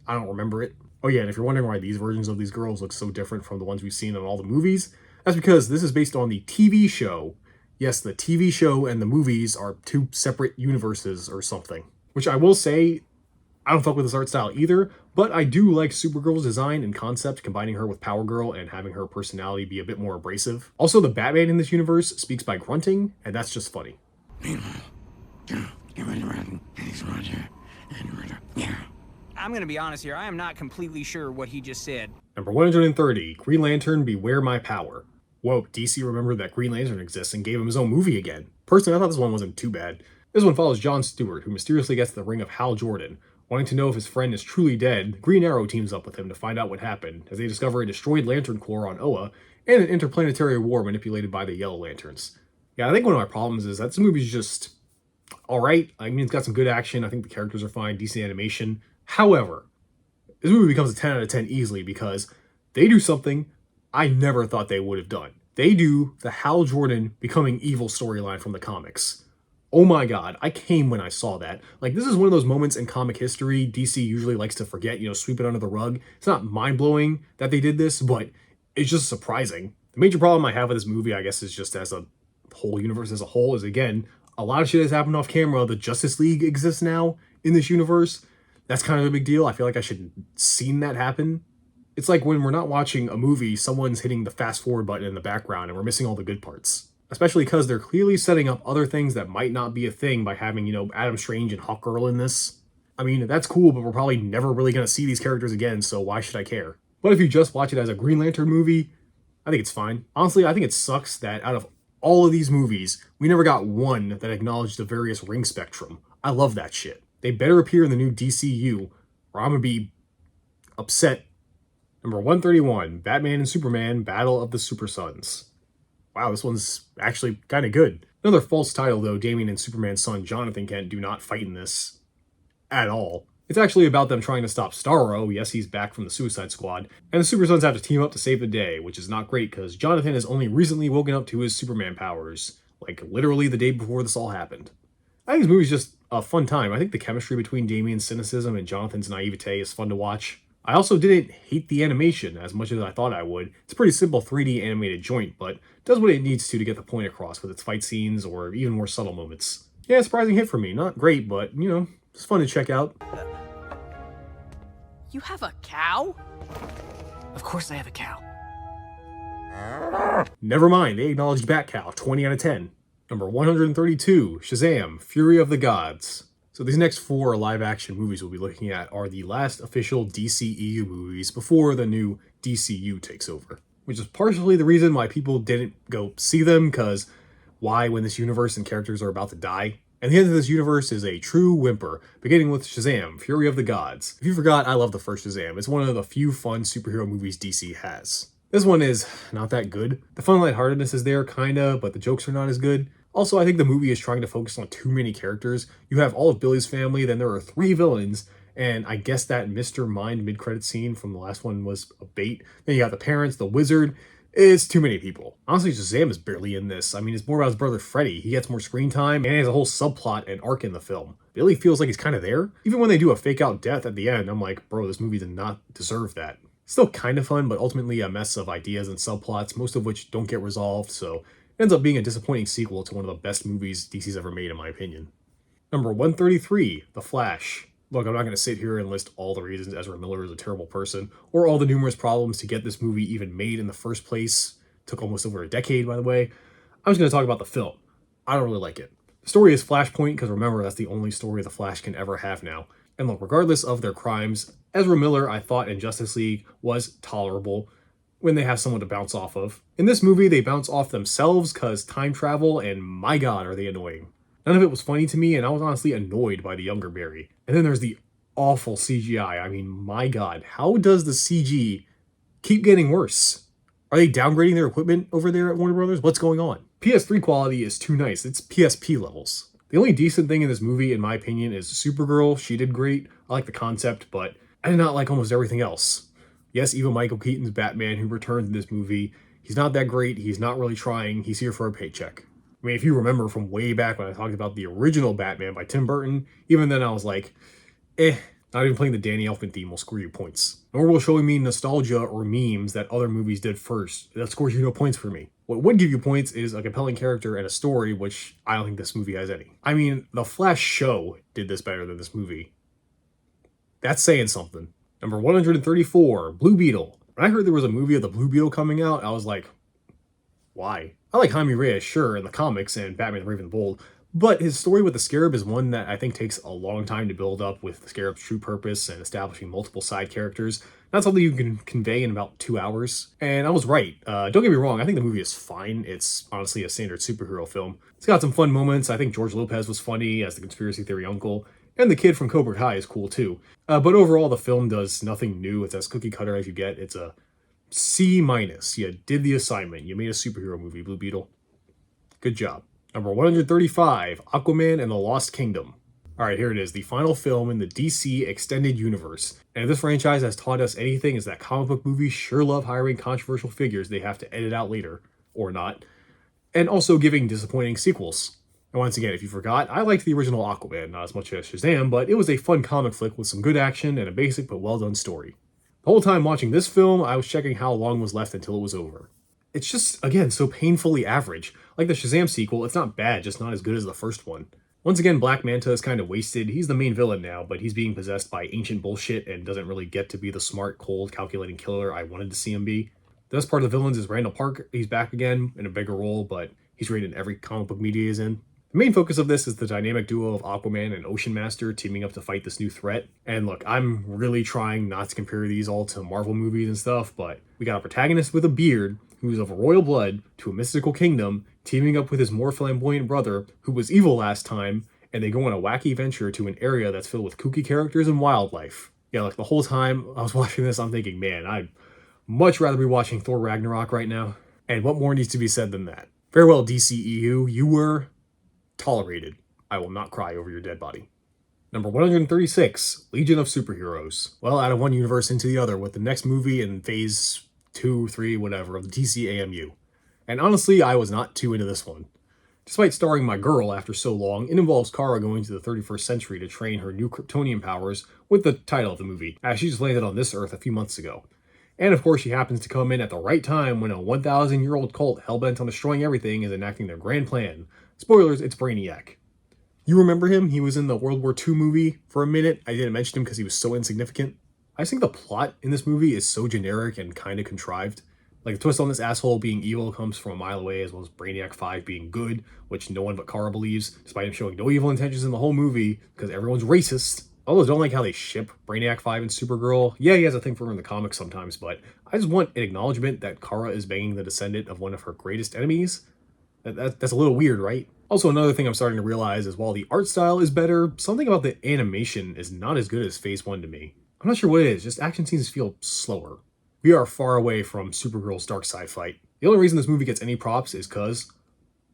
I don't remember it. Oh yeah, and if you're wondering why these versions of these girls look so different from the ones we've seen in all the movies, That's because this is based on the TV show. Yes, the TV show and the movies are two separate universes or something. Which I will say, I don't fuck with this art style either, but I do like Supergirl's design and concept, combining her with Power Girl and having her personality be a bit more abrasive. Also, the Batman in this universe speaks by grunting, and that's just funny. I'm gonna be honest here, I am not completely sure what he just said. Number 130, Green Lantern, Beware My Power. Whoa, DC remembered that Green Lantern exists and gave him his own movie again. Personally, I thought this one wasn't too bad. This one follows Jon Stewart, who mysteriously gets the ring of Hal Jordan. Wanting to know if his friend is truly dead, Green Arrow teams up with him to find out what happened, as they discover a destroyed Lantern Corps on Oa, and an interplanetary war manipulated by the Yellow Lanterns. Yeah, I think one of my problems is that this movie's just alright. I mean, it's got some good action, I think the characters are fine, decent animation. However, this movie becomes a 10 out of 10 easily because they do something I never thought they would have done. They do the Hal Jordan becoming evil storyline from the comics. Oh my god, I came when I saw that. Like, this is one of those moments in comic history DC usually likes to forget, sweep it under the rug. It's not mind-blowing that they did this, but it's just surprising. The major problem I have with this movie, I guess, is just as a whole universe as a whole, is again, a lot of shit has happened off camera. The Justice League exists now in this universe. That's kind of a big deal. I feel like I should have seen that happen. It's like when we're not watching a movie, someone's hitting the fast forward button in the background and we're missing all the good parts. Especially because they're clearly setting up other things that might not be a thing by having, Adam Strange and Hawkgirl in this. I mean, that's cool, but we're probably never really going to see these characters again, so why should I care? But if you just watch it as a Green Lantern movie, I think it's fine. Honestly, I think it sucks that out of all of these movies, we never got one that acknowledged the various ring spectrum. I love that shit. They better appear in the new DCU, or I'm going to be upset. Number 131, Batman and Superman, Battle of the Super Sons. Wow, this one's actually kind of good. Another false title, though. Damian and Superman's son, Jonathan Kent, do not fight in this at all. It's actually about them trying to stop Starro. Yes, he's back from the Suicide Squad. And the Super Sons have to team up to save the day, which is not great because Jonathan has only recently woken up to his Superman powers. Like, literally the day before this all happened. I think this movie's just a fun time. I think the chemistry between Damian's cynicism and Jonathan's naivete is fun to watch. I also didn't hate the animation as much as I thought I would. It's a pretty simple 3D animated joint, but does what it needs to get the point across with its fight scenes or even more subtle moments. Yeah, surprising hit for me. Not great, but, it's fun to check out. You have a cow? Of course I have a cow. Never mind, they acknowledged Batcow, 20 out of 10. Number 132, Shazam! Fury of the Gods. So these next 4 live-action movies we'll be looking at are the last official DCEU movies before the new DCU takes over. Which is partially the reason why people didn't go see them, because why when this universe and characters are about to die? And the end of this universe is a true whimper, beginning with Shazam! Fury of the Gods. If you forgot, I love the first Shazam. It's one of the few fun superhero movies DC has. This one is not that good. The fun lightheartedness is there, kinda, but the jokes are not as good. Also, I think the movie is trying to focus on too many characters. You have all of Billy's family, then there are 3 villains, and I guess that Mr. Mind mid-credit scene from the last one was a bait. Then you got the parents, the wizard. It's too many people. Honestly, Shazam is barely in this. I mean, it's more about his brother Freddy. He gets more screen time, and he has a whole subplot and arc in the film. Billy feels like he's kind of there. Even when they do a fake-out death at the end, I'm like, bro, this movie did not deserve that. Still kind of fun, but ultimately a mess of ideas and subplots, most of which don't get resolved, so it ends up being a disappointing sequel to one of the best movies DC's ever made, in my opinion. Number 133, The Flash. Look, I'm not going to sit here and list all the reasons Ezra Miller is a terrible person, or all the numerous problems to get this movie even made in the first place. Took almost over a decade, by the way. I'm just going to talk about the film. I don't really like it. The story is Flashpoint, because remember, that's the only story the Flash can ever have now. And look, regardless of their crimes, Ezra Miller, I thought in Justice League, was tolerable when they have someone to bounce off of. In this movie, they bounce off themselves because time travel, and my god, are they annoying. None of it was funny to me, and I was honestly annoyed by the younger Barry. And then there's the awful CGI. I mean, my god, how does the CG keep getting worse? Are they downgrading their equipment over there at Warner Brothers? What's going on? PS3 quality is too nice. It's PSP levels. The only decent thing in this movie, in my opinion, is Supergirl. She did great. I like the concept, but I did not like almost everything else. Yes, even Michael Keaton's Batman, who returns in this movie, he's not that great. He's not really trying. He's here for a paycheck. I mean, if you remember from way back when I talked about the original Batman by Tim Burton, even then I was like, Not even playing the Danny Elfman theme will score you points. Nor will showing me nostalgia or memes that other movies did first. That scores you no points for me. What would give you points is a compelling character and a story, which I don't think this movie has any. I mean, The Flash show did this better than this movie. That's saying something. Number 134, Blue Beetle. When I heard there was a movie of the Blue Beetle coming out, I was like, why? I like Jaime Reyes, sure, in the comics and Batman the Brave and the Bold, but his story with the Scarab is one that I think takes a long time to build up, with the Scarab's true purpose and establishing multiple side characters. Not something you can convey in about 2 hours. And I was right. Don't get me wrong, I think the movie is fine. It's honestly a standard superhero film. It's got some fun moments. I think George Lopez was funny as the conspiracy theory uncle, and the kid from Cobra Kai is cool too. But overall, the film does nothing new. It's as cookie cutter as you get. It's a C-. You did the assignment. You made a superhero movie, Blue Beetle. Good job. Number 135, Aquaman and the Lost Kingdom. Alright, here it is, the final film in the DC Extended Universe. And if this franchise has taught us anything, is that comic book movies sure love hiring controversial figures they have to edit out later, or not, and also giving disappointing sequels. And once again, if you forgot, I liked the original Aquaman, not as much as Shazam, but it was a fun comic flick with some good action and a basic but well done story. The whole time watching this film, I was checking how long was left until it was over. It's just, again, so painfully average. Like the Shazam sequel, it's not bad, just not as good as the first one. Once again, Black Manta is kind of wasted. He's the main villain now, but he's being possessed by ancient bullshit and doesn't really get to be the smart, cold, calculating killer I wanted to see him be. The best part of the villains is Randall Park. He's back again in a bigger role, but he's rated in every comic book media he's in. The main focus of this is the dynamic duo of Aquaman and Ocean Master teaming up to fight this new threat. And look, I'm really trying not to compare these all to Marvel movies and stuff, but we got a protagonist with a beard who's of royal blood to a mystical kingdom, teaming up with his more flamboyant brother, who was evil last time, and they go on a wacky venture to an area that's filled with kooky characters and wildlife. Yeah, like the whole time I was watching this, I'm thinking, man, I'd much rather be watching Thor Ragnarok right now. And what more needs to be said than that? Farewell, DCEU, you were tolerated. I will not cry over your dead body. Number 136, Legion of Superheroes. Well, out of one universe into the other, with the next movie in phase 2, 3, whatever, of the DCAMU. And honestly, I was not too into this one. Despite starring my girl after so long, it involves Kara going to the 31st century to train her new Kryptonian powers with the title of the movie, as she just landed on this Earth a few months ago. And of course, she happens to come in at the right time when a 1,000-year-old cult hellbent on destroying everything is enacting their grand plan. Spoilers, it's Brainiac. You remember him? He was in the World War II movie for a minute. I didn't mention him because he was so insignificant. I just think the plot in this movie is so generic and kind of contrived. Like, the twist on this asshole being evil comes from a mile away, as well as Brainiac 5 being good, which no one but Kara believes, despite him showing no evil intentions in the whole movie, because everyone's racist. I always don't like how they ship Brainiac 5 and Supergirl. Yeah, he has a thing for her in the comics sometimes, but I just want an acknowledgement that Kara is banging the descendant of one of her greatest enemies. That's a little weird, right? Also, another thing I'm starting to realize is while the art style is better, something about the animation is not as good as Phase 1 to me. I'm not sure what it is, just action scenes feel slower. We are far away from Supergirl's Darkseid fight. The only reason this movie gets any props is because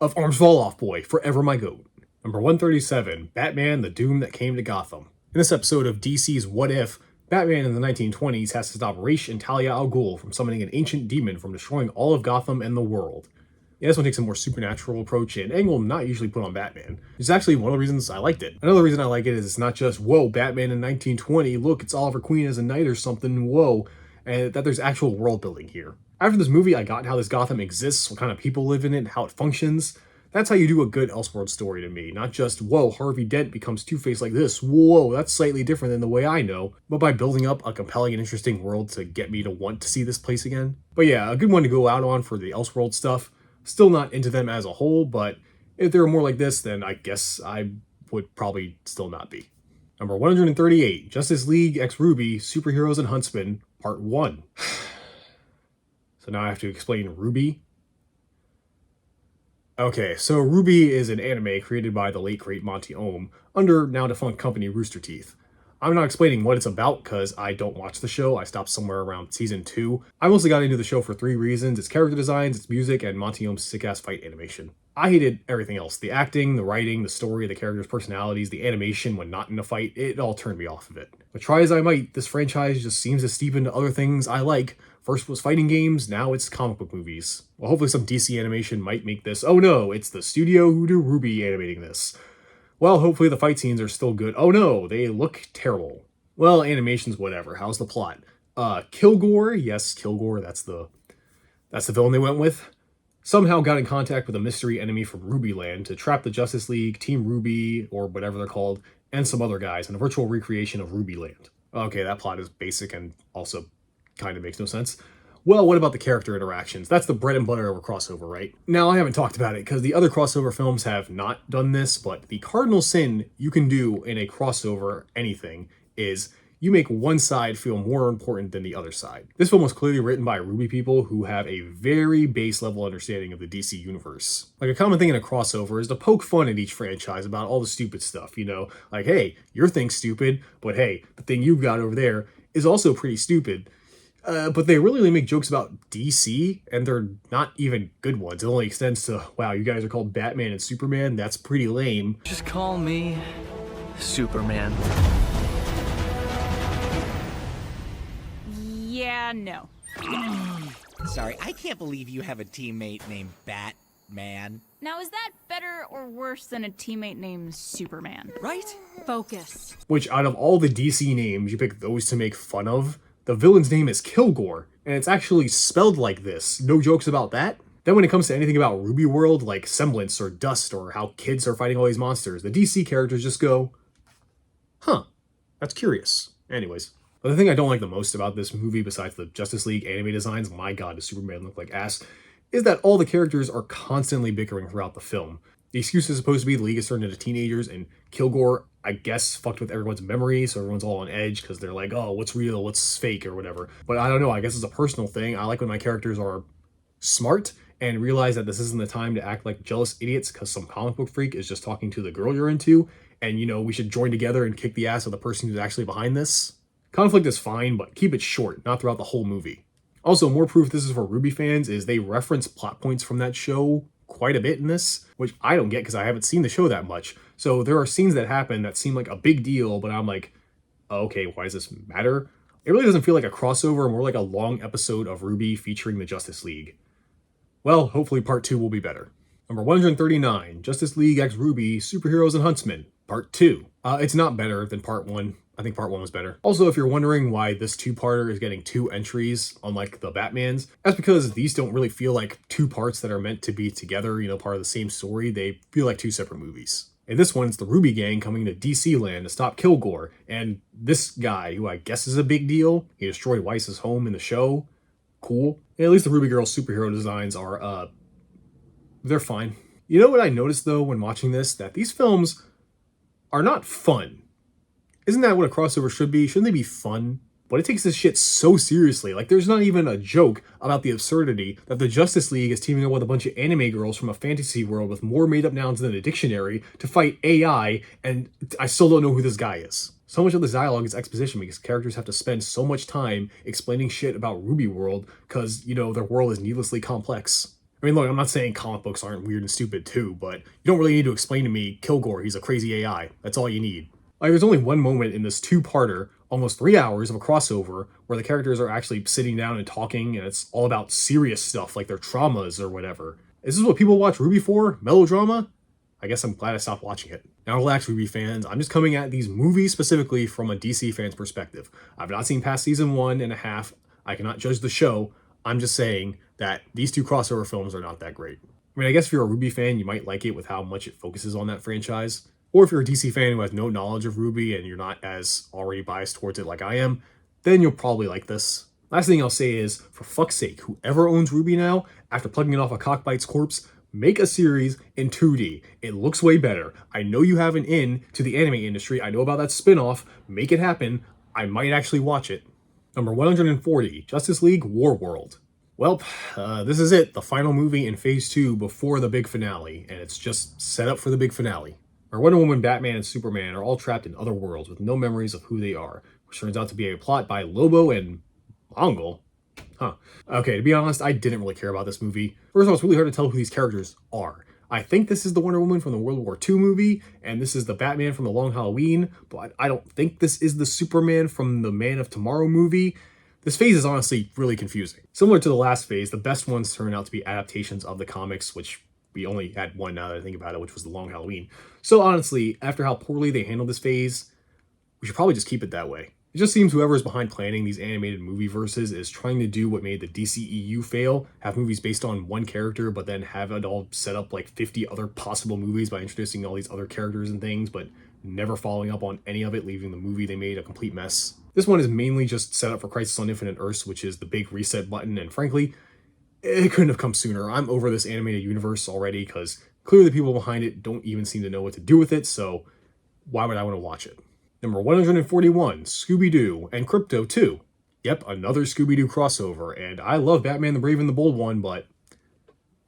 of Arms Fall Off Boy, forever my goat. Number 137, Batman, the Doom That Came to Gotham. In this episode of DC's What If, Batman in the 1920s has to stop Ra's and Talia al Ghul from summoning an ancient demon from destroying all of Gotham and the world. Yeah, this one takes a more supernatural approach, an angle not usually put on Batman. It's actually one of the reasons I liked it. Another reason I like it is it's not just, whoa, Batman in 1920, look, it's Oliver Queen as a knight or something, whoa, and that there's actual world building here. After this movie, I got how this Gotham exists, what kind of people live in it, how it functions. That's how you do a good Elseworld story to me, not just, whoa, Harvey Dent becomes Two-Face like this, whoa, that's slightly different than the way I know, but by building up a compelling and interesting world to get me to want to see this place again. But yeah, a good one to go out on for the Elseworld stuff. Still not into them as a whole, but if they were more like this, then I guess I would probably still not be. Number 138, Justice League X Ruby, Superheroes and Huntsmen, Part 1. So now I have to explain Ruby. Okay, so Ruby is an anime created by the late great Monty Ohm, under now defunct company Rooster Teeth. I'm not explaining what it's about because I don't watch the show. I stopped somewhere around season 2. I mostly got into the show for 3 reasons. Its character designs, its music, and Monty Ohm's sick-ass fight animation. I hated everything else. The acting, the writing, the story, the characters' personalities, the animation when not in a fight, it all turned me off of it. But try as I might, this franchise just seems to steep into other things I like. First was fighting games, now it's comic book movies. Well, hopefully some DC animation might make this. Oh no, it's the studio who do Ruby animating this. Well, hopefully the fight scenes are still good. Oh no, they look terrible. Well, animation's whatever. How's the plot? Kilgore, yes, Kilgore, that's the villain they went with, somehow got in contact with a mystery enemy from Ruby Land to trap the Justice League, Team Ruby, or whatever they're called, and some other guys in a virtual recreation of Ruby Land. Okay, that plot is basic and also kind of makes no sense. Well, what about the character interactions? That's the bread and butter of a crossover, right? Now, I haven't talked about it because the other crossover films have not done this, but the cardinal sin you can do in a crossover anything is you make one side feel more important than the other side. This film was clearly written by Ruby people who have a very base level understanding of the DC universe. Like, a common thing in a crossover is to poke fun at each franchise about all the stupid stuff, you know? Like, hey, your thing's stupid, but hey, the thing you've got over there is also pretty stupid. But they really only make jokes about DC, and they're not even good ones. It only extends to, wow, you guys are called Batman and Superman? That's pretty lame. Just call me Superman. Yeah, no. Sorry, I can't believe you have a teammate named Batman. Now, is that better or worse than a teammate named Superman? Right? Focus. Which, out of all the DC names, you pick those to make fun of? The villain's name is Kilgore, and it's actually spelled like this. No jokes about that? Then when it comes to anything about Ruby World, like Semblance or Dust or how kids are fighting all these monsters, the DC characters just go, huh, that's curious. Anyways, but the thing I don't like the most about this movie, besides the Justice League anime designs, my god, does Superman look like ass, is that all the characters are constantly bickering throughout the film. The excuse is supposed to be the League is turned into teenagers, and Kilgore, I guess, fucked with everyone's memory, so everyone's all on edge because they're like, oh, what's real, what's fake, or whatever. But I don't know, I guess it's a personal thing. I like when my characters are smart and realize that this isn't the time to act like jealous idiots because some comic book freak is just talking to the girl you're into, and, you know, we should join together and kick the ass of the person who's actually behind this. Conflict is fine, but keep it short, not throughout the whole movie. Also, more proof this is for Ruby fans is they reference plot points from that show quite a bit in this, which I don't get because I haven't seen the show that much. So there are scenes that happen that seem like a big deal, but I'm like, oh, okay, why does this matter? It really doesn't feel like a crossover, more like a long episode of Ruby featuring the Justice League. Well, hopefully part 2 will be better. Number 139, Justice League x Ruby, Superheroes and Huntsmen, part 2. It's not better than part 1. I think part 1 was better. Also, if you're wondering why this two-parter is getting 2 entries, unlike the Batmans, that's because these don't really feel like 2 parts that are meant to be together, you know, part of the same story. They feel like 2 separate movies. In this one, it's the Ruby Gang coming to DC Land to stop Kilgore, and this guy, who I guess is a big deal, he destroyed Weiss's home in the show. Cool. And at least the Ruby Girl superhero designs are, they're fine. You know what I noticed, though, when watching this? That these films are not fun. Isn't that what a crossover should be? Shouldn't they be fun? But it takes this shit so seriously. Like, there's not even a joke about the absurdity that the Justice League is teaming up with a bunch of anime girls from a fantasy world with more made-up nouns than a dictionary to fight AI, and I still don't know who this guy is. So much of this dialogue is exposition because characters have to spend so much time explaining shit about Ruby World because, you know, their world is needlessly complex. I mean, look, I'm not saying comic books aren't weird and stupid too, but you don't really need to explain to me Kilgore, he's a crazy AI. That's all you need. Like, there's only one moment in this 2-parter, almost 3 hours of a crossover, where the characters are actually sitting down and talking, and it's all about serious stuff, like their traumas or whatever. Is this what people watch Ruby for? Melodrama? I guess I'm glad I stopped watching it. Now relax, Ruby fans. I'm just coming at these movies specifically from a DC fan's perspective. I've not seen past season 1.5. I cannot judge the show. I'm just saying that these 2 crossover films are not that great. I mean, I guess if you're a Ruby fan, you might like it with how much it focuses on that franchise. Or if you're a DC fan who has no knowledge of Ruby and you're not as already biased towards it like I am, then you'll probably like this. Last thing I'll say is, for fuck's sake, whoever owns Ruby now, after plugging it off a Cockbite's corpse, make a series in 2D. It looks way better. I know you have an in to the anime industry. I know about that spin-off. Make it happen. I might actually watch it. Number 140, Justice League War World. Well, this is it, the final movie in Phase 2 before the big finale, and it's just set up for the big finale. Where Wonder Woman, Batman, and Superman are all trapped in other worlds with no memories of who they are, which turns out to be a plot by Lobo and Mongol. Huh. Okay, to be honest, I didn't really care about this movie. First of all, it's really hard to tell who these characters are. I think this is the Wonder Woman from the World War II movie, and this is the Batman from the Long Halloween, but I don't think this is the Superman from the Man of Tomorrow movie. This phase is honestly really confusing. Similar to the last phase, the best ones turn out to be adaptations of the comics, which we only had one now that I think about it, which was the Long Halloween. So honestly, after how poorly they handled this phase, we should probably just keep it that way. It just seems whoever is behind planning these animated movie verses is trying to do what made the DCEU fail, have movies based on one character, but then have it all set up like 50 other possible movies by introducing all these other characters and things, but never following up on any of it, leaving the movie they made a complete mess. This one is mainly just set up for Crisis on Infinite Earths, which is the big reset button, and frankly, it couldn't have come sooner. I'm over this animated universe already, because clearly the people behind it don't even seem to know what to do with it, so why would I want to watch it? Number 141, Scooby-Doo, and Crypto 2. Yep, another Scooby-Doo crossover, and I love Batman the Brave and the Bold one, but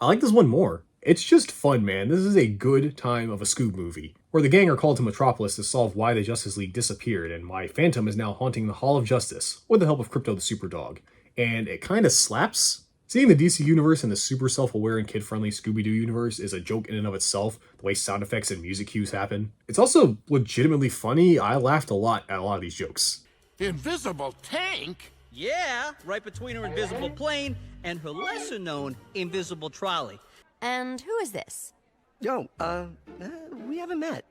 I like this one more. It's just fun, man. This is a good time of a Scoob movie, where the gang are called to Metropolis to solve why the Justice League disappeared and why Phantom is now haunting the Hall of Justice, with the help of Crypto the Superdog. And it kinda slaps. Seeing the DC universe and the super self-aware and kid-friendly Scooby-Doo universe is a joke in and of itself, the way sound effects and music cues happen. It's also legitimately funny. I laughed a lot at a lot of these jokes. Invisible tank? Yeah, right between her invisible plane and her lesser-known invisible trolley. And who is this? Yo, we haven't met.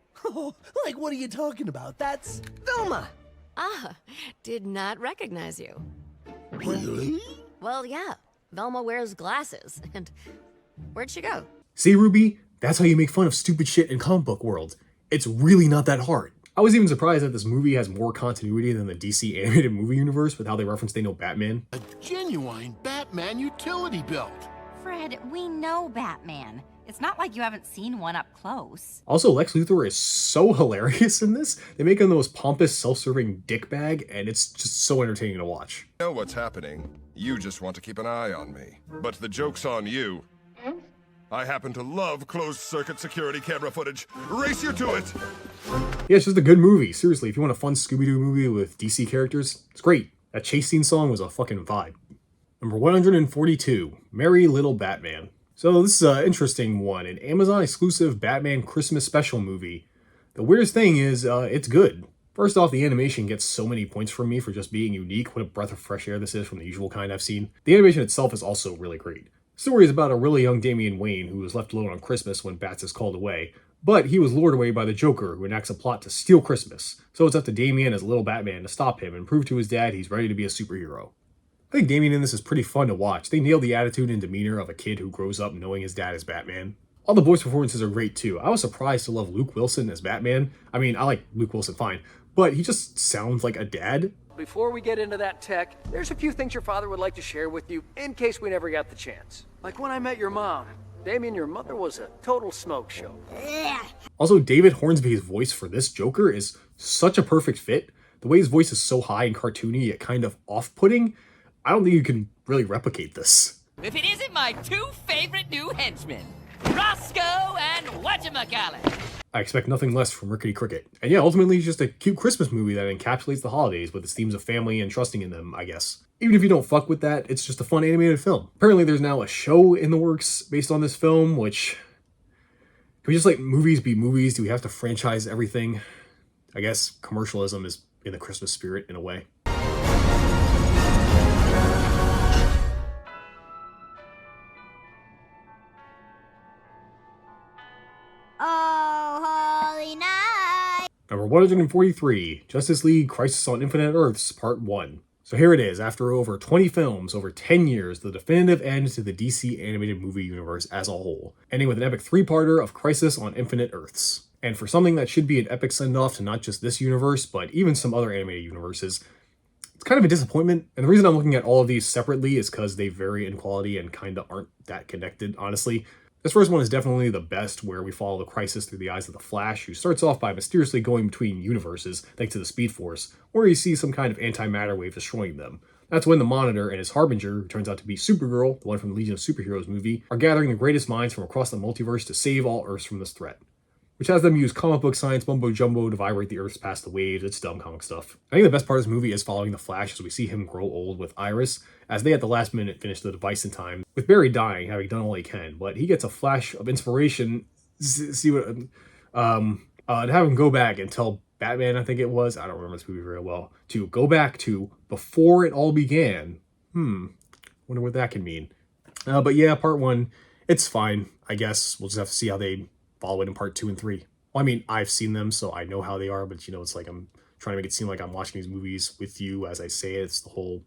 Like, what are you talking about? That's Velma! Ah, did not recognize you. Really? Well, yeah. Velma wears glasses, and where'd she go? See, Ruby? That's how you make fun of stupid shit in comic book world. It's really not that hard. I was even surprised that this movie has more continuity than the DC animated movie universe with how they reference they know Batman. A genuine Batman utility belt. Fred, we know Batman. It's not like you haven't seen one up close. Also, Lex Luthor is so hilarious in this. They make him the most pompous, self-serving dickbag, and it's just so entertaining to watch. I know what's happening. You just want to keep an eye on me. But the joke's on you. I happen to love closed-circuit security camera footage. Race you to it! Yeah, it's just a good movie. Seriously, if you want a fun Scooby-Doo movie with DC characters, it's great. That chase scene song was a fucking vibe. Number 142, Merry Little Batman. So this is an interesting one, an Amazon-exclusive Batman Christmas special movie. The weirdest thing is, it's good. First off, the animation gets so many points from me for just being unique. What a breath of fresh air this is from the usual kind I've seen. The animation itself is also really great. The story is about a really young Damian Wayne who was left alone on Christmas when Bats is called away. But he was lured away by the Joker, who enacts a plot to steal Christmas. So it's up to Damian as little Batman to stop him and prove to his dad he's ready to be a superhero. I think Damian in this is pretty fun to watch. They nailed the attitude and demeanor of a kid who grows up knowing his dad is Batman. All the voice performances are great too. I was surprised to love Luke Wilson as Batman. I mean, I like Luke Wilson fine, but he just sounds like a dad. Before we get into that tech, there's a few things your father would like to share with you in case we never got the chance. Like when I met your mom. Damien, your mother was a total smoke show. Also, David Hornsby's voice for this Joker is such a perfect fit. The way his voice is so high and cartoony, yet kind of off-putting, I don't think you can really replicate this. If it isn't my two favorite new henchmen, Roscoe and whatchamacallit. I expect nothing less from Rickety Cricket. And yeah, ultimately it's just a cute Christmas movie that encapsulates the holidays with its themes of family and trusting in them, I guess. Even if you don't fuck with that, it's just a fun animated film. Apparently there's now a show in the works based on this film, which... Can we just let movies be movies? Do we have to franchise everything? I guess commercialism is in the Christmas spirit in a way. Oh, holy night! Number 143, Justice League Crisis on Infinite Earths, Part 1. So here it is, after over 20 films, over 10 years, the definitive end to the DC animated movie universe as a whole, ending with an epic three-parter of Crisis on Infinite Earths. And for something that should be an epic send-off to not just this universe, but even some other animated universes, it's kind of a disappointment. And the reason I'm looking at all of these separately is because they vary in quality and kind of aren't that connected, honestly. This first one is definitely the best, where we follow the Crisis through the eyes of the Flash, who starts off by mysteriously going between universes thanks to the Speed Force, where you see some kind of antimatter wave destroying them. That's when the Monitor and his Harbinger, who turns out to be Supergirl, the one from the Legion of Superheroes movie, are gathering the greatest minds from across the multiverse to save all Earths from this threat. Which has them use comic book science mumbo-jumbo to vibrate the Earths past the waves. It's dumb comic stuff. I think the best part of this movie is following the Flash as we see him grow old with Iris, as they at the last minute finish the device in time, with Barry dying, having done all he can, but he gets a flash of inspiration, and have him go back and tell Batman, I think it was, I don't remember this movie very well, to go back to before it all began. Wonder what that can mean. But yeah, Part 1, it's fine, I guess. We'll just have to see how they follow it in Part 2 and 3. Well, I mean, I've seen them, so I know how they are, but you know, it's like I'm trying to make it seem like I'm watching these movies with you as I say it. It's the whole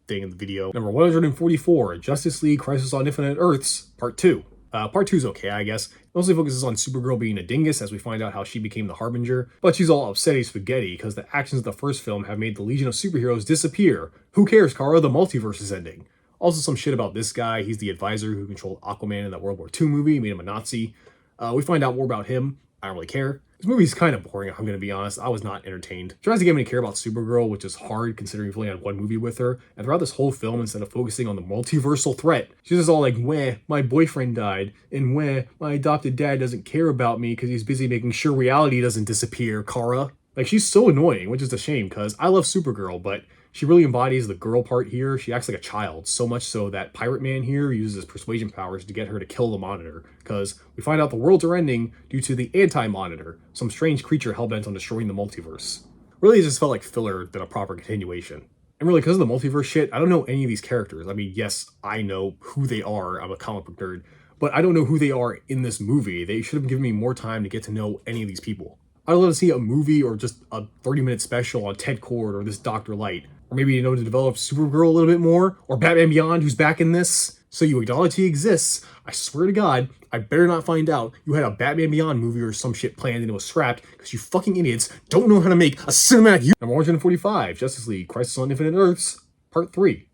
thing in the video. Number 144, Justice League Crisis on Infinite Earths, Part 2. Part 2 is okay, I guess. It mostly focuses on Supergirl being a dingus as we find out how she became the Harbinger, but she's all upsetty spaghetti because the actions of the first film have made the Legion of Superheroes disappear. Who cares, Kara? The multiverse is ending. Also some shit about this guy. He's the advisor who controlled Aquaman in that World War II movie, made him a Nazi. We find out more about him. I don't really care. This movie's kind of boring, if I'm going to be honest. I was not entertained. It tries to get me to care about Supergirl, which is hard considering we've only had one movie with her. And throughout this whole film, instead of focusing on the multiversal threat, she's just all like, weh, my boyfriend died. And weh, my adopted dad doesn't care about me because he's busy making sure reality doesn't disappear, Kara. Like, she's so annoying, which is a shame because I love Supergirl, but she really embodies the girl part here. She acts like a child, so much so that Pirate Man here uses his persuasion powers to get her to kill the Monitor, because we find out the worlds are ending due to the Anti-Monitor, some strange creature hellbent on destroying the multiverse. Really, it just felt like filler than a proper continuation. And really, because of the multiverse shit, I don't know any of these characters. I mean, yes, I know who they are. I'm a comic book nerd, but I don't know who they are in this movie. They should have given me more time to get to know any of these people. I'd love to see a movie or just a 30-minute special on Ted Kord or this Dr. Light. Or maybe, you know, to develop Supergirl a little bit more, or Batman Beyond, who's back in this. So you acknowledge he exists. I swear to God, I better not find out you had a Batman Beyond movie or some shit planned and it was scrapped because you fucking idiots don't know how to make a cinematic universe. Number 145, Justice League Crisis on Infinite Earths, Part 3.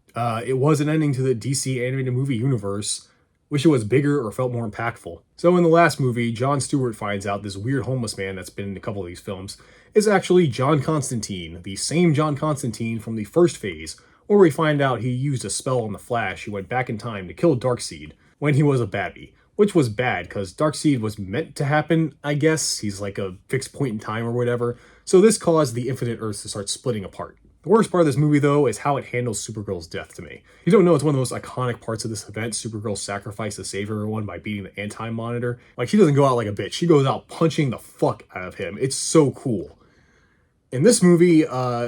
It was an ending to the DC animated movie universe. Wish it was bigger or felt more impactful. So in the last movie, Jon Stewart finds out this weird homeless man that's been in a couple of these films is actually John Constantine, the same John Constantine from the first phase, where we find out he used a spell on the Flash. He went back in time to kill Darkseid when he was a babby, which was bad because Darkseid was meant to happen, I guess. He's like a fixed point in time or whatever. So this caused the Infinite Earths to start splitting apart. The worst part of this movie, though, is how it handles Supergirl's death to me. You don't know it's one of the most iconic parts of this event, Supergirl's sacrifice to save everyone by beating the Anti-Monitor. Like, she doesn't go out like a bitch. She goes out punching the fuck out of him. It's so cool. In this movie,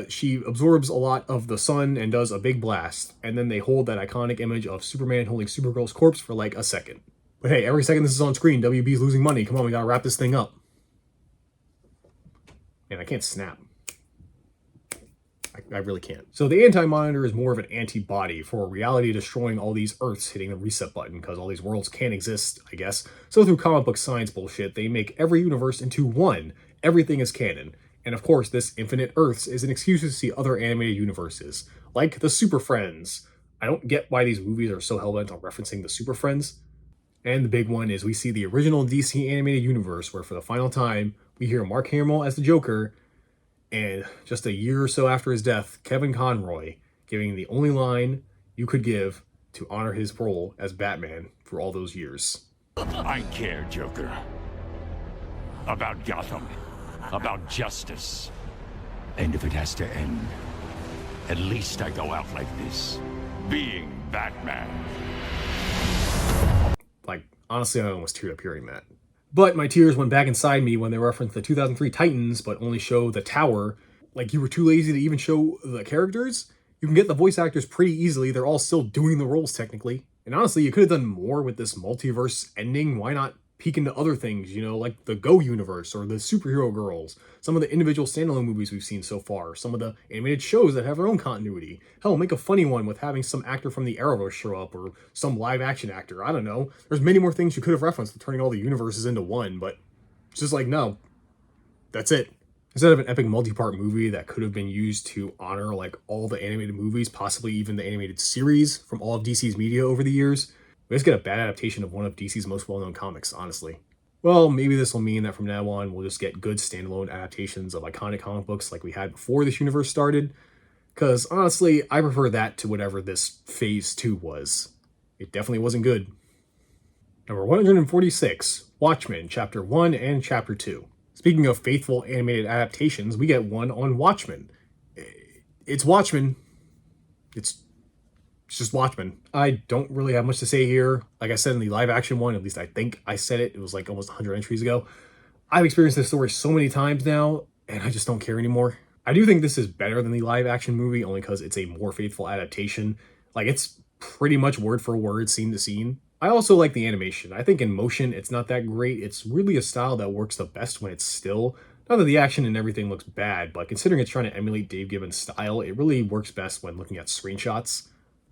she absorbs a lot of the sun and does a big blast, and then they hold that iconic image of Superman holding Supergirl's corpse for like a second. But hey, every second this is on screen, WB's losing money. Come on, we gotta wrap this thing up. And I can't snap. I really can't. So the Anti-Monitor is more of an antibody for reality destroying all these Earths hitting the reset button because all these worlds can't exist, I guess. So through comic book science bullshit, they make every universe into one. Everything is canon. And of course, this Infinite Earths is an excuse to see other animated universes, like the Super Friends. I don't get why these movies are so hellbent on referencing the Super Friends. And the big one is we see the original DC animated universe where for the final time, we hear Mark Hamill as the Joker, and just a year or so after his death, Kevin Conroy giving the only line you could give to honor his role as Batman for all those years. I care, Joker. About Gotham. About justice. And if it has to end, at least I go out like this. Being Batman. Like, honestly, I almost teared up hearing that. But my tears went back inside me when they referenced the 2003 Titans, but only show the tower. Like, you were too lazy to even show the characters? You can get the voice actors pretty easily. They're all still doing the roles, technically. And honestly, you could have done more with this multiverse ending. Why not peek into other things, you know, like the Go universe or the Superhero Girls, some of the individual standalone movies we've seen so far, some of the animated shows that have their own continuity. Hell, make a funny one with having some actor from the Arrowverse show up or some live action actor. I don't know. There's many more things you could have referenced with turning all the universes into one, but it's just like, no, that's it. Instead of an epic multi-part movie that could have been used to honor like all the animated movies, possibly even the animated series from all of DC's media over the years, we just get a bad adaptation of one of DC's most well-known comics, honestly. Well, maybe this will mean that from now on, we'll just get good standalone adaptations of iconic comic books like we had before this universe started. Because, honestly, I prefer that to whatever this Phase 2 was. It definitely wasn't good. Number 146, Watchmen, Chapter 1 and Chapter 2. Speaking of faithful animated adaptations, we get one on Watchmen. It's Watchmen. It's just Watchmen. I don't really have much to say here. Like I said in the live action one, at least I think I said it. It was like almost 100 entries ago. I've experienced this story so many times now, and I just don't care anymore. I do think this is better than the live action movie, only because it's a more faithful adaptation. Like, it's pretty much word for word, scene to scene. I also like the animation. I think in motion, it's not that great. It's really a style that works the best when it's still. Not that the action and everything looks bad, but considering it's trying to emulate Dave Gibbons' style, it really works best when looking at screenshots.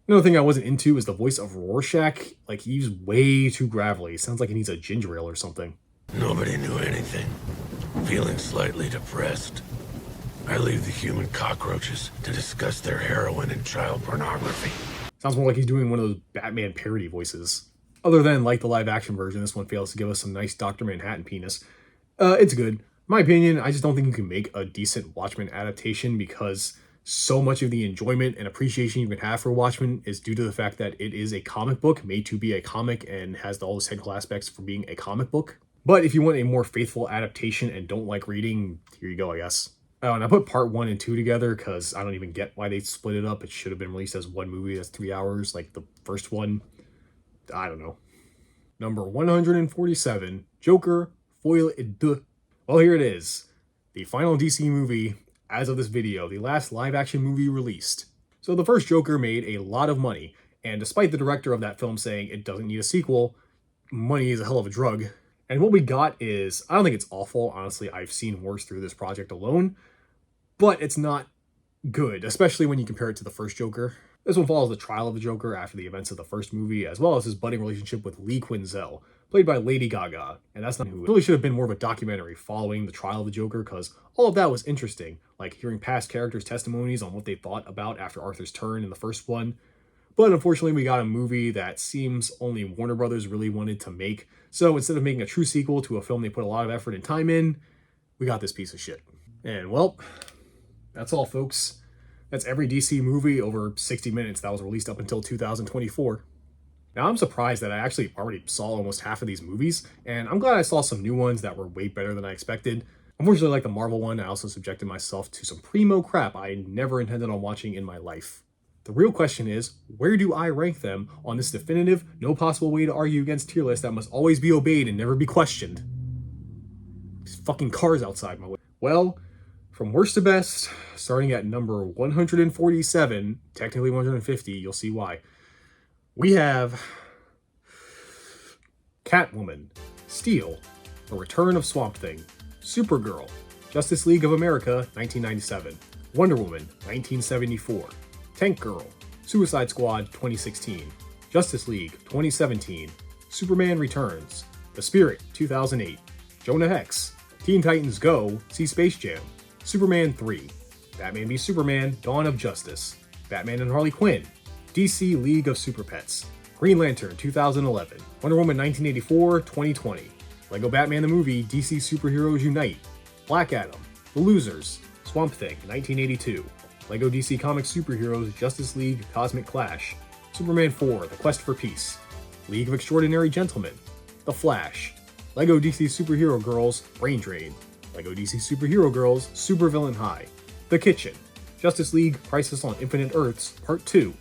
Another thing I wasn't into is the voice of Rorschach. Like, he's way too gravelly. Sounds like he needs a ginger ale or something. Nobody knew anything. Feeling slightly depressed. I leave the human cockroaches to discuss their heroin and child pornography. Sounds more like he's doing one of those Batman parody voices. Other than, like the live-action version, this one fails to give us some nice Dr. Manhattan penis. It's good. In my opinion, I just don't think you can make a decent Watchmen adaptation because so much of the enjoyment and appreciation you can have for Watchmen is due to the fact that it is a comic book made to be a comic and has all the technical aspects for being a comic book. But if you want a more faithful adaptation and don't like reading, here you go, I guess. Oh, and I put part 1 and 2 together because I don't even get why they split it up. It should have been released as one movie that's 3 hours, like the first one. I don't know. Number 147, Joker, Foil et Deux. Well, here it is. The final DC movie, as of this video, the last live-action movie released. So the first Joker made a lot of money, and despite the director of that film saying it doesn't need a sequel, money is a hell of a drug. And what we got is, I don't think it's awful. Honestly, I've seen worse through this project alone, but it's not good, especially when you compare it to the first Joker. This one follows the trial of the Joker after the events of the first movie, as well as his budding relationship with Lee Quinzel, played by Lady Gaga. And that's not who. It really should have been more of a documentary following the trial of the Joker, because all of that was interesting, like hearing past characters' testimonies on what they thought about after Arthur's turn in the first one. But unfortunately, we got a movie that seems only Warner Brothers really wanted to make. So instead of making a true sequel to a film they put a lot of effort and time in, we got this piece of shit. And well, that's all, folks. That's every DC movie over 60 minutes that was released up until 2024. Now, I'm surprised that I actually already saw almost half of these movies, and I'm glad I saw some new ones that were way better than I expected. Unfortunately, like the Marvel one, I also subjected myself to some primo crap I never intended on watching in my life. The real question is, where do I rank them on this definitive, no possible way to argue against tier list that must always be obeyed and never be questioned? These fucking cars outside my way. Well, from worst to best, starting at number 147, technically 150, you'll see why. We have Catwoman, Steel, The Return of Swamp Thing, Supergirl, Justice League of America, 1997, Wonder Woman, 1974, Tank Girl, Suicide Squad, 2016, Justice League, 2017, Superman Returns, The Spirit, 2008, Jonah Hex, Teen Titans Go, see Space Jam, Superman 3, Batman v Superman, Dawn of Justice, Batman and Harley Quinn, DC League of Super Pets, Green Lantern 2011, Wonder Woman 1984, 2020, Lego Batman the Movie, DC Superheroes Unite, Black Adam, The Losers, Swamp Thing 1982, Lego DC Comics Superheroes Justice League Cosmic Clash, Superman 4 The Quest for Peace, League of Extraordinary Gentlemen, The Flash, Lego DC Superhero Girls Brain Drain, Lego DC Superhero Girls Supervillain High, The Kitchen, Justice League Crisis on Infinite Earths Part 2,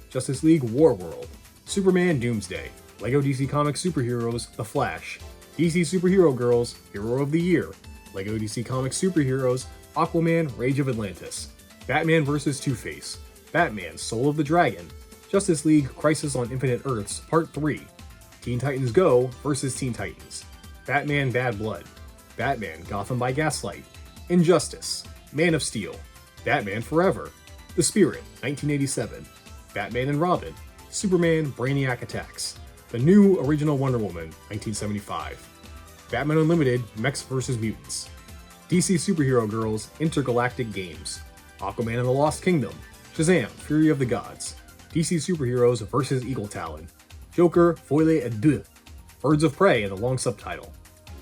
Justice League War World, Superman Doomsday, Lego DC Comics Superheroes The Flash, DC Superhero Girls Hero of the Year, Lego DC Comics Superheroes Aquaman Rage of Atlantis, Batman vs. Two-Face, Batman Soul of the Dragon, Justice League Crisis on Infinite Earths Part 3, Teen Titans Go vs. Teen Titans, Batman Bad Blood, Batman Gotham by Gaslight, Injustice, Man of Steel, Batman Forever, The Spirit, 1987, Batman and Robin, Superman Brainiac Attacks, the new original Wonder Woman, 1975, Batman Unlimited Mechs vs. Mutants, DC Superhero Girls Intergalactic Games, Aquaman and the Lost Kingdom, Shazam Fury of the Gods, DC Superheroes vs. Eagle Talon, Joker Folie et Deux, Birds of Prey and the long subtitle,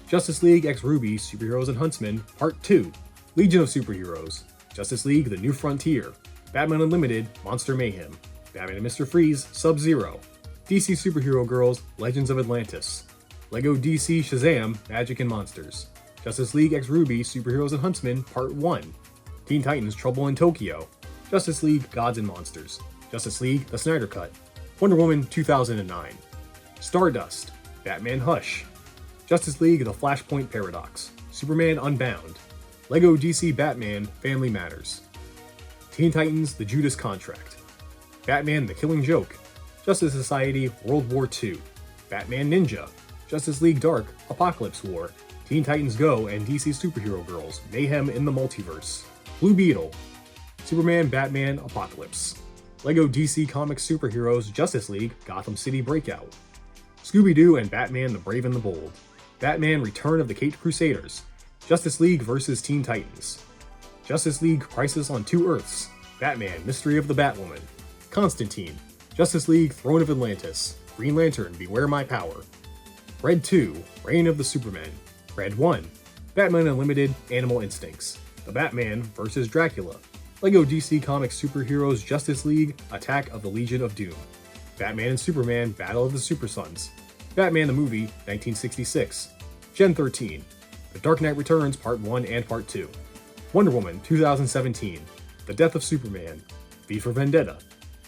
Justice League X Ruby Superheroes and Huntsmen Part 2, Legion of Superheroes, Justice League The New Frontier, Batman Unlimited Monster Mayhem, Batman and Mr. Freeze Subzero, DC Superhero Girls Legends of Atlantis, Lego DC Shazam Magic and Monsters, Justice League X Ruby Superheroes and Huntsmen Part 1, Teen Titans Trouble in Tokyo, Justice League Gods and Monsters, Justice League The Snyder Cut, Wonder Woman 2009, Stardust, Batman Hush, Justice League The Flashpoint Paradox, Superman Unbound, Lego DC Batman Family Matters, Teen Titans The Judas Contract, Batman The Killing Joke, Justice Society World War II, Batman Ninja, Justice League Dark Apocalypse War, Teen Titans Go and DC Superhero Girls, Mayhem in the Multiverse, Blue Beetle, Superman, Batman, Apocalypse, Lego DC Comics Superheroes Justice League, Gotham City Breakout, Scooby-Doo and Batman the Brave and the Bold, Batman Return of the Caped Crusaders, Justice League vs. Teen Titans, Justice League Crisis on Two Earths, Batman Mystery of the Batwoman, Constantine, Justice League Throne of Atlantis, Green Lantern Beware My Power, Red 2, Reign of the Supermen, Red 1, Batman Unlimited Animal Instincts, The Batman vs. Dracula, Lego DC Comics Superheroes Justice League Attack of the Legion of Doom, Batman and Superman Battle of the Super Sons, Batman the Movie 1966, Gen 13, The Dark Knight Returns Part 1 and Part 2, Wonder Woman 2017, The Death of Superman, V for Vendetta,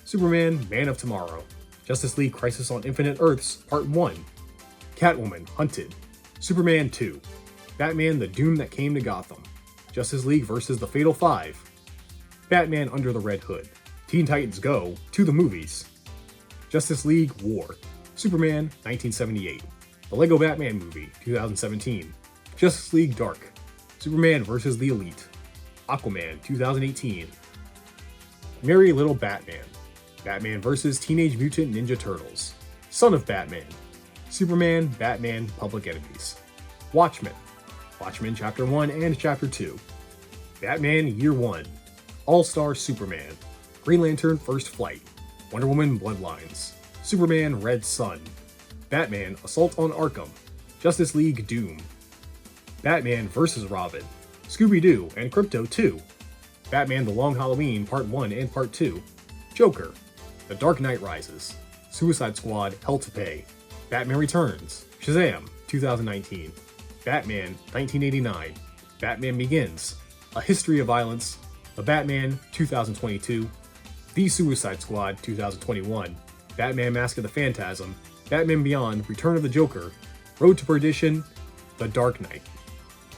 Superman Man of Tomorrow, Justice League Crisis on Infinite Earths Part 1, Catwoman Hunted, Superman 2, Batman The Doom That Came to Gotham, Justice League vs. The Fatal Five, Batman Under the Red Hood, Teen Titans Go, To the Movies, Justice League War, Superman 1978, The Lego Batman Movie 2017, Justice League Dark, Superman vs. the Elite, Aquaman 2018, Merry Little Batman, Batman vs. Teenage Mutant Ninja Turtles, Son of Batman, Superman, Batman, Public Enemies, Watchmen, Watchmen Chapter 1 and Chapter 2, Batman Year 1, All-Star Superman, Green Lantern First Flight, Wonder Woman Bloodlines, Superman Red Sun, Batman Assault on Arkham, Justice League Doom, Batman vs. Robin, Scooby-Doo and Crypto 2, Batman The Long Halloween Part 1 and Part 2, Joker, The Dark Knight Rises, Suicide Squad Hell to Pay, Batman Returns, Shazam 2019, Batman 1989, Batman Begins, A History of Violence, The Batman 2022, The Suicide Squad 2021, Batman Mask of the Phantasm, Batman Beyond, Return of the Joker, Road to Perdition, The Dark Knight.